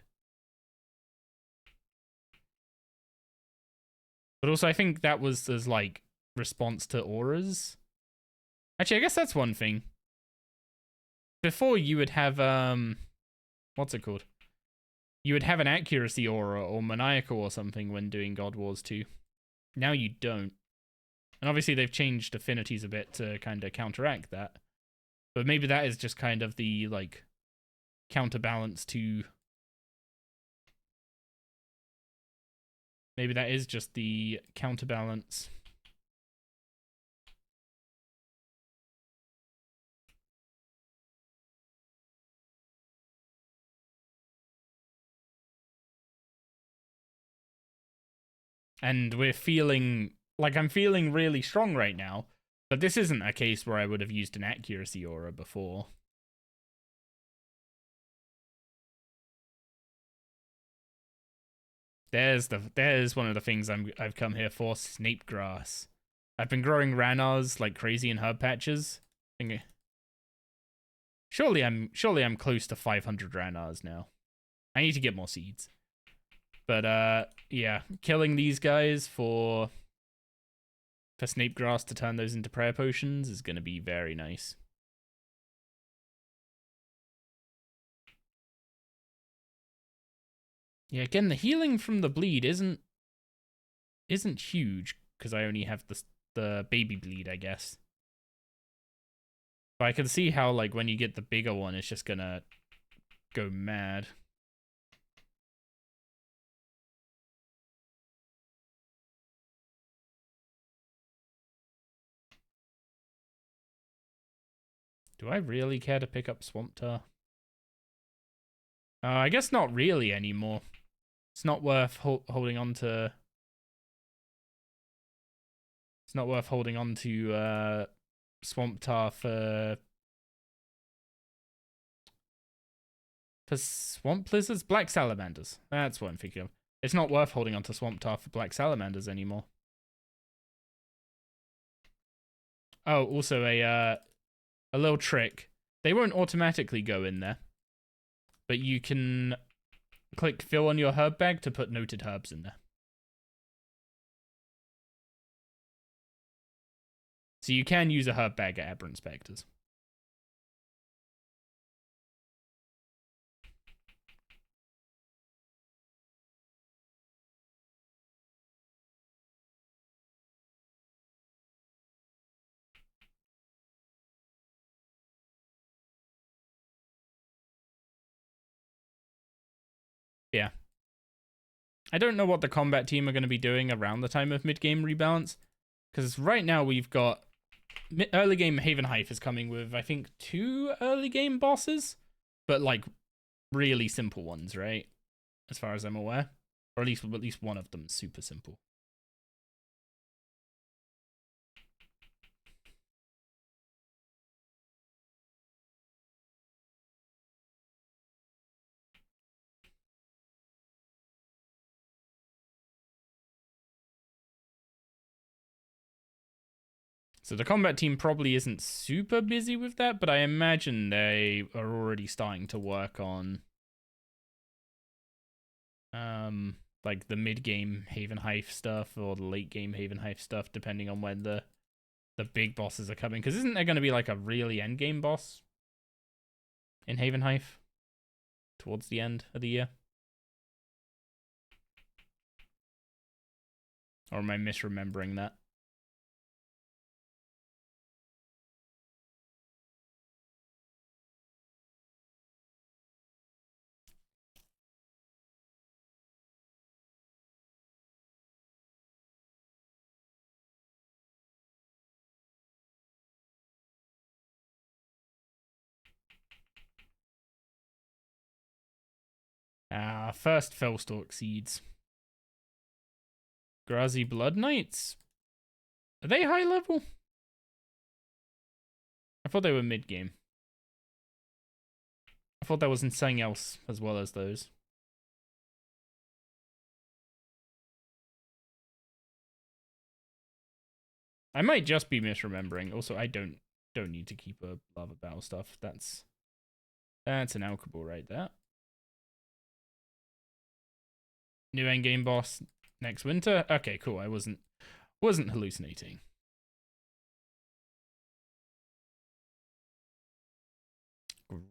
But also I think that was as like response to auras. Actually, I guess that's one thing. Before you would have what's it called? You would have an accuracy aura or maniacal or something when doing God Wars 2. Now you don't. And obviously they've changed affinities a bit to kind of counteract that. But maybe that is just kind of the like counterbalance to maybe that is just the counterbalance. And we're feeling like I'm feeling really strong right now, but this isn't a case where I would have used an accuracy aura before. There's one of the things I've come here for, Snape grass. I've been growing Ranars like crazy in herb patches. Surely I'm close to 500 Ranars now. I need to get more seeds. But yeah, killing these guys for Snape grass to turn those into prayer potions is going to be very nice. Yeah, again, the healing from the bleed isn't huge because I only have the baby bleed, I guess. But I can see how like when you get the bigger one, it's just gonna go mad. Do I really care to pick up Swamp Tar? I guess not really anymore. It's not worth holding on to. It's not worth holding on to Swamp Tar for Swamp Lizards? Black Salamanders. That's what I'm thinking of. It's not worth holding on to Swamp Tar for Black Salamanders anymore. Oh, also a little trick. They won't automatically go in there. but you can click fill on your herb bag to put noted herbs in there. So you can use a herb bag at Aberrant Spectres. Yeah. I don't know what the combat team are going to be doing around the time of mid-game rebalance. Because right now we've got... early game Haven Hive is coming with, I think, 2 early game bosses. But, like, really simple ones, right? As far as I'm aware. Or at least one of them is super simple. So the combat team probably isn't super busy with that, but I imagine they are already starting to work on like the mid-game Haven Hive stuff or the late-game Haven Hive stuff, depending on when the big bosses are coming. Because isn't there going to be like a really end-game boss in Haven Hive towards the end of the year? Or am I misremembering that? First Fellstalk Seeds. Grazi Blood Knights? Are they high level? I thought they were mid-game. I thought there was something else as well as those. I might just be misremembering. Also, I don't need to keep a lava battle stuff. That's an alchable right there. New endgame boss next winter. Okay, cool. I wasn't hallucinating.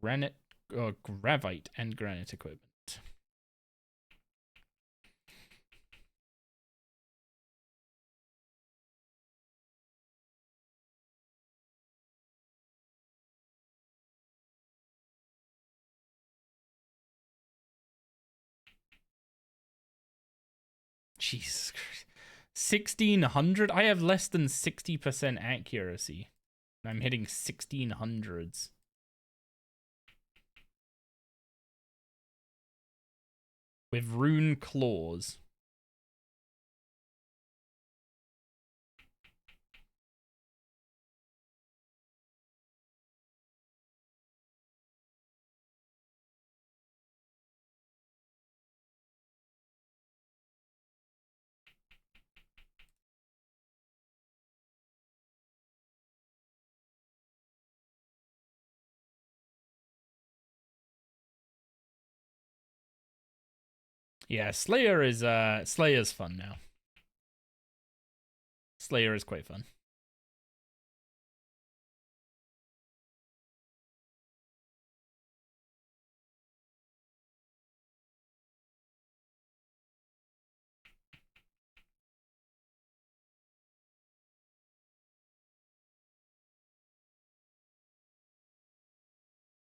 Granite or gravite and granite equipment. Jesus Christ. 1600? I have less than 60% accuracy. I'm hitting 1600s. With rune claws. Yeah, Slayer's fun now. Slayer is quite fun.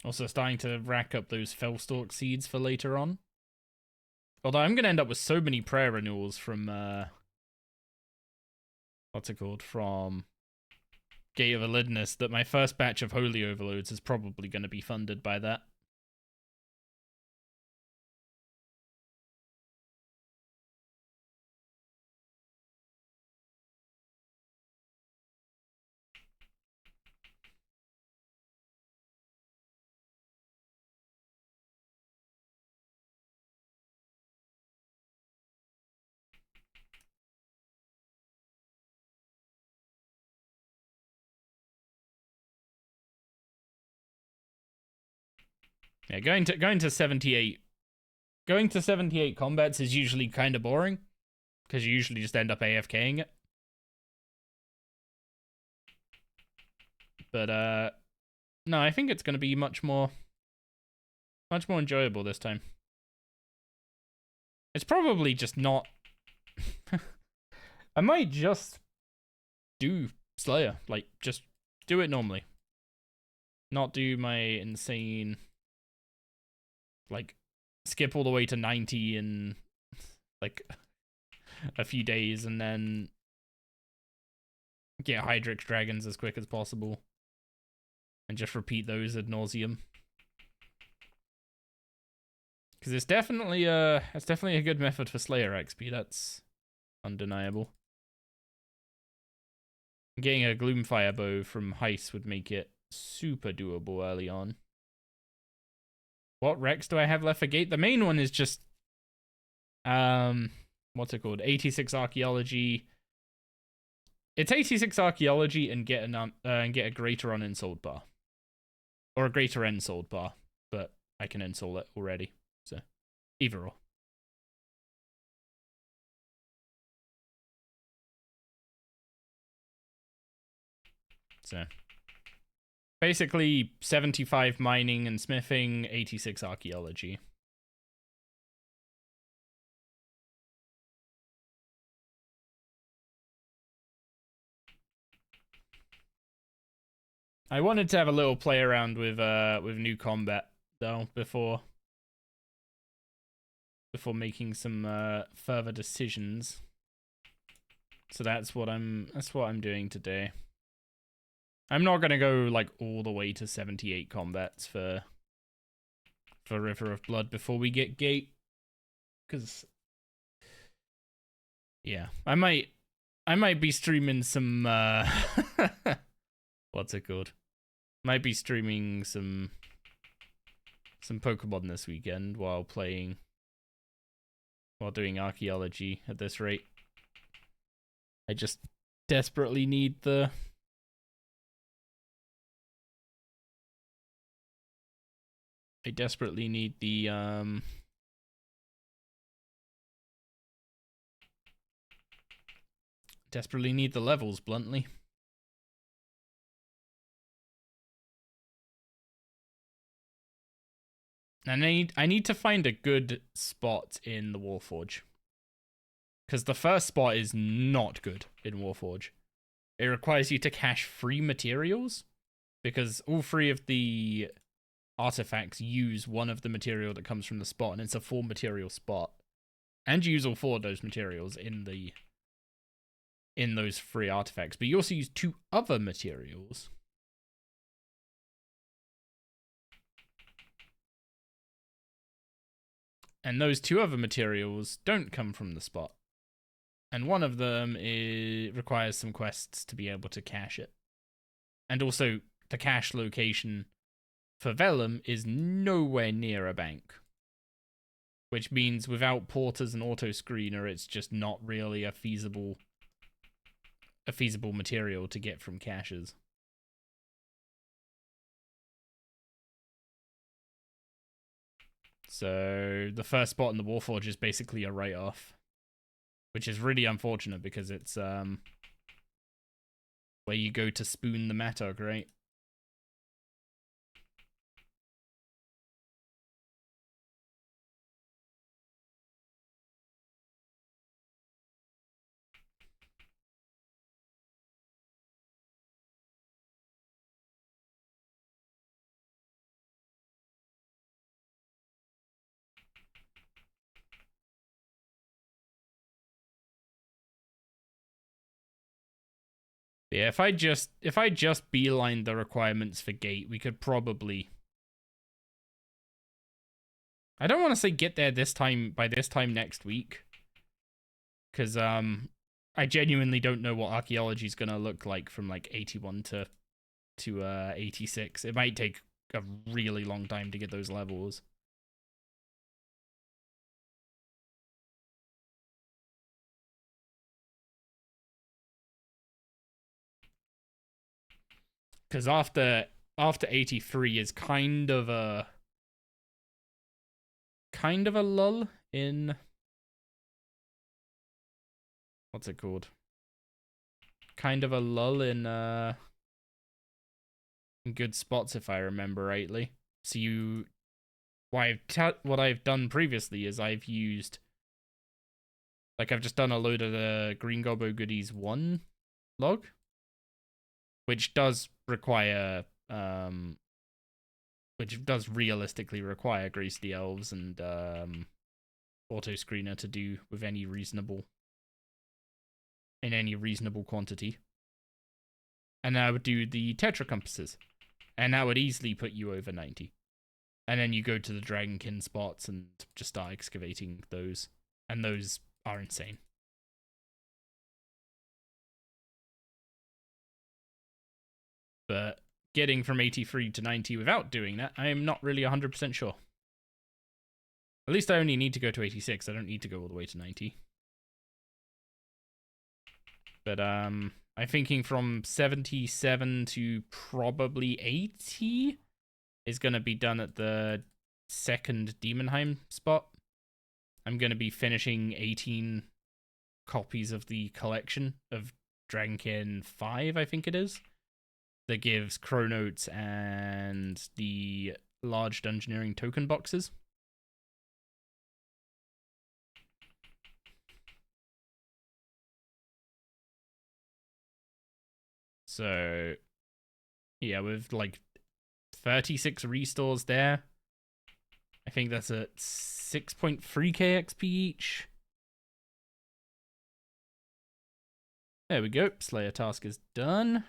Also starting to rack up those Fellstalk seeds for later on. Although I'm going to end up with so many prayer renewals from, what's it called? From Gate of Elidness that my first batch of Holy Overloads is probably going to be funded by that. Yeah, going to 78 combats is usually kind of boring because you usually just end up AFKing it. But no, I think it's going to be much more enjoyable this time. It's probably just not. I might just do Slayer, like just do it normally. Not do my insane, like, skip all the way to 90 in, like, a few days and then get Hydrix Dragons as quick as possible. And just repeat those ad nauseum. Because it's definitely a good method for Slayer XP, that's undeniable. Getting a Gloomfire bow from Heist would make it super doable early on. What Rex do I have left for Gate? The main one is just what's it called? 86 Archaeology. It's 86 Archaeology and get a greater on Insult bar. Or a greater Ensold bar, but I can install it already. So either or. So basically 75 mining and smithing, 86 archaeology. I wanted to have a little play around with new combat though before making some further decisions. So that's what I'm doing today. I'm not gonna go like all the way to 78 combats for River of Blood before we get Gate, because yeah, I might be streaming some what's it called? Might be streaming some Pokemon this weekend while doing archaeology at this rate. I just desperately need the desperately need the levels, bluntly. And I need to find a good spot in the Warforge. Because the first spot is not good in Warforge. It requires you to cache 3 materials. Because all 3 of the artifacts use one of the material that comes from the spot. And it's a 4 material spot. And you use all 4 of those materials in those 3 artifacts. But you also use 2 other materials. And those 2 other materials don't come from the spot. And one of them requires some quests to be able to cache it. And also, the cache location for Vellum is nowhere near a bank. Which means without porters and auto screener, it's just not really a feasible material to get from caches. So the first spot in the Warforge is basically a write-off, which is really unfortunate because it's where you go to spoon the Mattock, right? Yeah, if I just beeline the requirements for Gate, we could probably. I don't want to say get there by this time next week, because I genuinely don't know what archaeology is gonna look like from like 81 to 86. It might take a really long time to get those levels. Because after 83 is kind of a kind of a lull in... What's it called? Kind of a lull in good spots, if I remember rightly. So you... what I've done previously is I've used... Like, I've just done a load of the Green Gobbo Goodies 1 log, which does require... which does realistically require Grace the Elves and Auto Screener to do with any reasonable... in any reasonable quantity. And then I would do the Tetra Compasses. And that would easily put you over 90. And then you go to the Dragonkin spots and just start excavating those. And those are insane. But getting from 83 to 90 without doing that, I am not really 100% sure. At least I only need to go to 86. I don't need to go all the way to 90. But I'm thinking from 77 to probably 80 is going to be done at the second Demonheim spot. I'm going to be finishing 18 copies of the collection of Dragonkin 5, I think it is. That gives Chronotes and the large Dungeoneering token boxes. So, yeah, with like 36 restores there, I think that's at 6.3k XP each. There we go. Slayer task is done.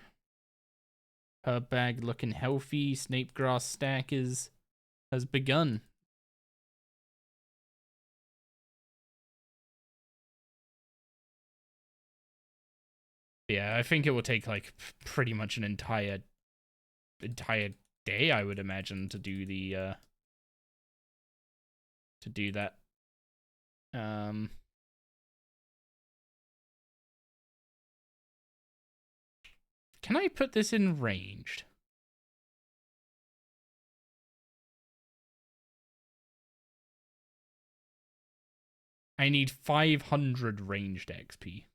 Herb bag looking healthy. Snape grass stack has begun. Yeah, I think it will take like pretty much an entire day, I would imagine, to do the to do that. Can I put this in ranged? I need 500 ranged XP.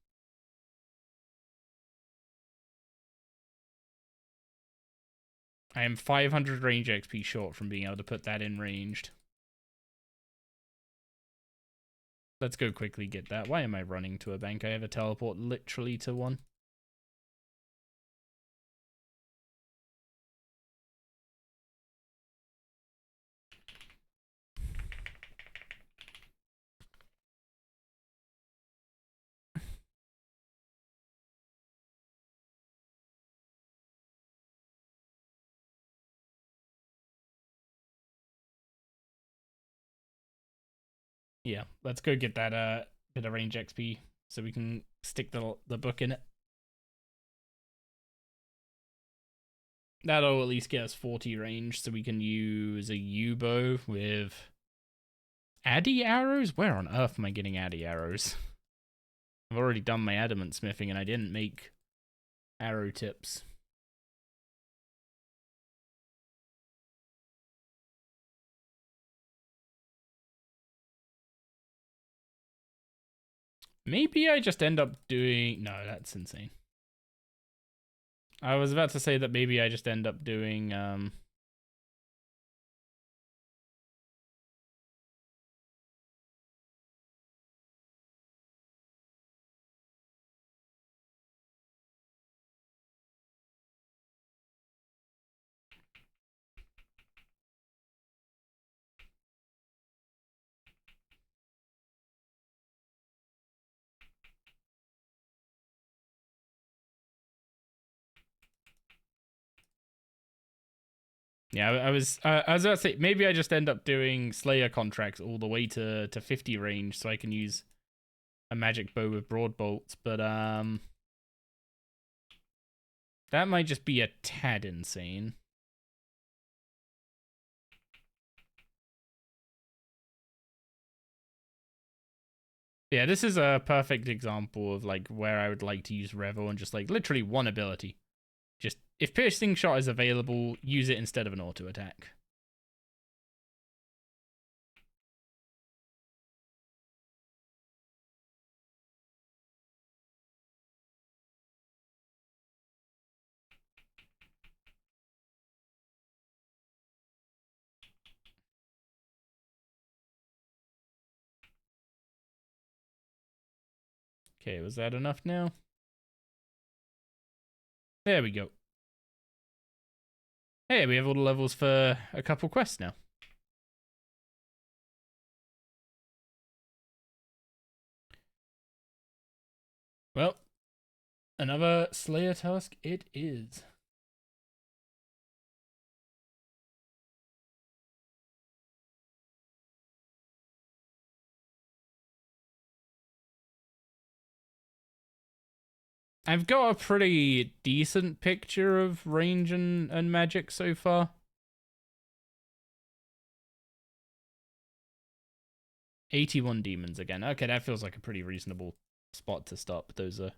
I am 500 range XP short from being able to put that in ranged. Let's go quickly get that. Why am I running to a bank? I have a teleport literally to one. Yeah, let's go get that bit of range XP so we can stick the book in it. That'll at least get us 40 range so we can use a U-bow with Addy arrows? Where on earth am I getting Addy arrows? I've already done my adamant smithing and I didn't make arrow tips. Maybe I just end up doing... No, that's insane. I was about to say that maybe I just end up doing... Yeah, I was about to say, maybe I just end up doing Slayer contracts all the way to 50 range so I can use a magic bow with broad bolts, but that might just be a tad insane. Yeah, this is a perfect example of like where I would like to use Revel and just like literally one ability. Just, if Piercing Shot is available, use it instead of an auto attack. Okay, was that enough now? There we go. Hey, we have all the levels for a couple quests now. Well, another Slayer task it is. I've got a pretty decent picture of range and magic so far. 81 demons again. Okay, that feels like a pretty reasonable spot to stop. Those are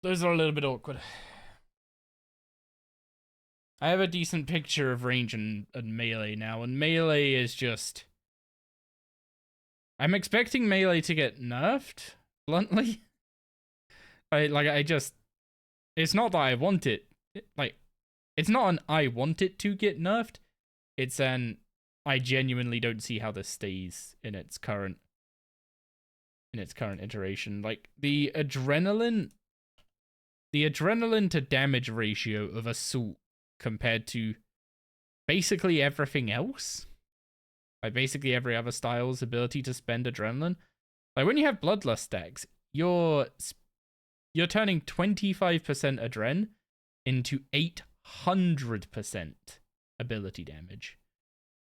a little bit awkward. I have a decent picture of range and melee now, and melee is just... I'm expecting melee to get nerfed, bluntly. It's not that I want it. It's not an I want it to get nerfed. It's an I genuinely don't see how this stays in its current iteration. Like the adrenaline to damage ratio of assault compared to basically everything else, like basically every other style's ability to spend adrenaline. Like when you have bloodlust stacks, you're turning 25% adren into 800% ability damage.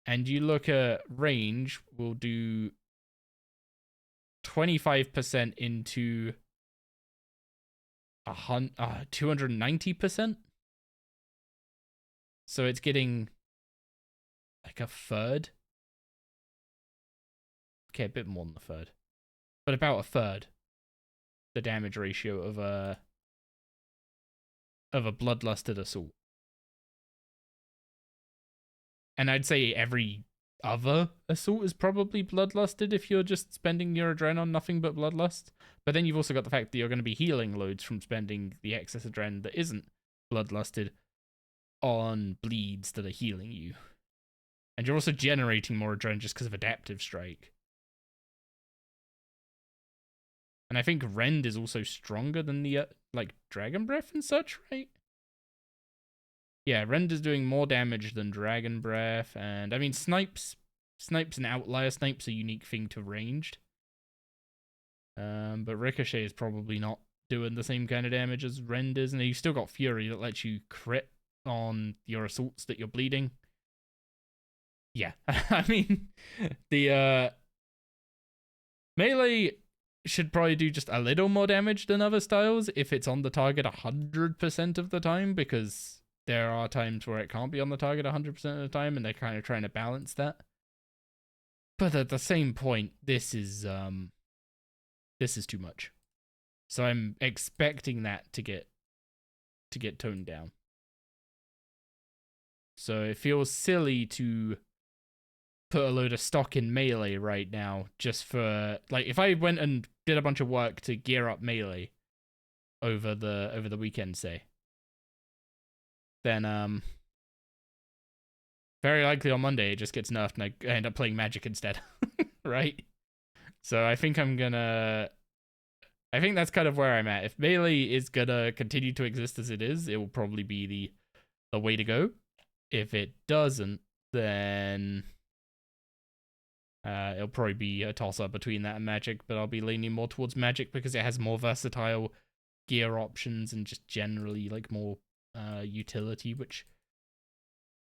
And you look at range, will do 25% into 290%. So it's getting like a third. Okay, a bit more than a third, but about a third the damage ratio of a bloodlusted assault. And I'd say every other assault is probably bloodlusted if you're just spending your adren on nothing but bloodlust. But then you've also got the fact that you're going to be healing loads from spending the excess adren that isn't bloodlusted on bleeds that are healing you. And you're also generating more adren just because of adaptive strike. And I think Rend is also stronger than the like Dragon Breath and such, right? Yeah, Rend is doing more damage than Dragon Breath, and I mean Snipe's an outlier. Snipe's a unique thing to ranged. But Ricochet is probably not doing the same kind of damage as Rend is, and you've still got Fury that lets you crit on your assaults that you're bleeding. Yeah, I mean the melee should probably do just a little more damage than other styles if it's on the target 100% of the time, because there are times where it can't be on the target 100% of the time, and they're kind of trying to balance that. But at the same point, this is too much. So I'm expecting that to get toned down. So it feels silly to put a load of stock in melee right now just for, like, if I went and did a bunch of work to gear up melee over the weekend, say, then very likely on Monday it just gets nerfed and I end up playing Magic instead. Right? So I think that's kind of where I'm at. If melee is gonna continue to exist as it is, it will probably be the way to go. If it doesn't, then it'll probably be a toss-up between that and Magic, but I'll be leaning more towards Magic because it has more versatile gear options and just generally like more utility, which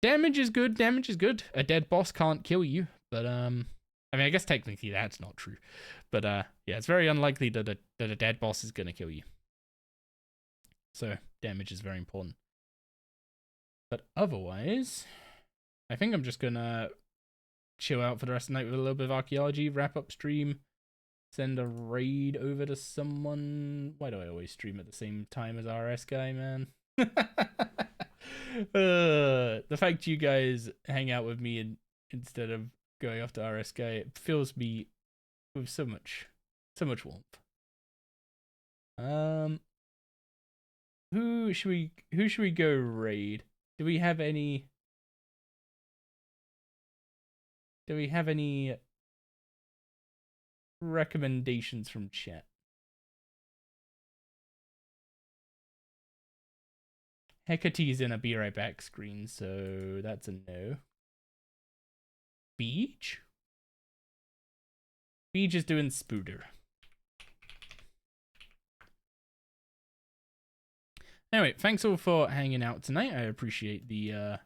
damage is good. A dead boss can't kill you, but I mean, I guess technically that's not true, but yeah, it's very unlikely that a dead boss is gonna kill you. So damage is very important. But otherwise, I think I'm just gonna chill out for the rest of the night with a little bit of archaeology, wrap up stream, send a raid over to someone. Why do I always stream at the same time as RS guy, man? The fact you guys hang out with me instead of going off to RS guy, it fills me with so much warmth. Who should we go raid? Do we have any recommendations from chat? Hecate's in a be right back screen, so that's a no. Beach? Beach is doing Spooder. Anyway, thanks all for hanging out tonight. I appreciate the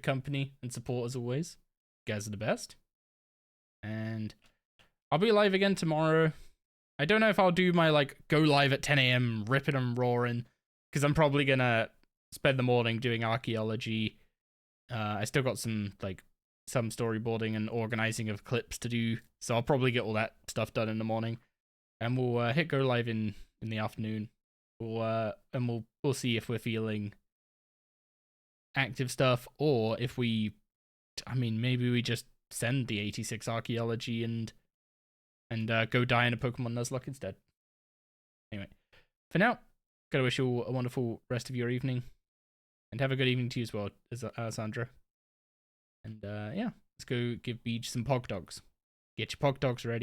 company and support as always. You guys are the best. And I'll be live again tomorrow. I don't know if I'll do my like go live at 10 a.m. ripping and roaring, because I'm probably gonna spend the morning doing archaeology. I still got some storyboarding and organizing of clips to do, so I'll probably get all that stuff done in the morning, and we'll hit go live in the afternoon. We'll see if we're feeling active stuff, or if maybe we just send the 86 archaeology and go die in a Pokemon Nuzlocke instead. Anyway, for now, gotta wish you all a wonderful rest of your evening, and have a good evening to you as well, Alessandra. And yeah, let's go give Beach some Pog Dogs. Get your Pog Dogs ready.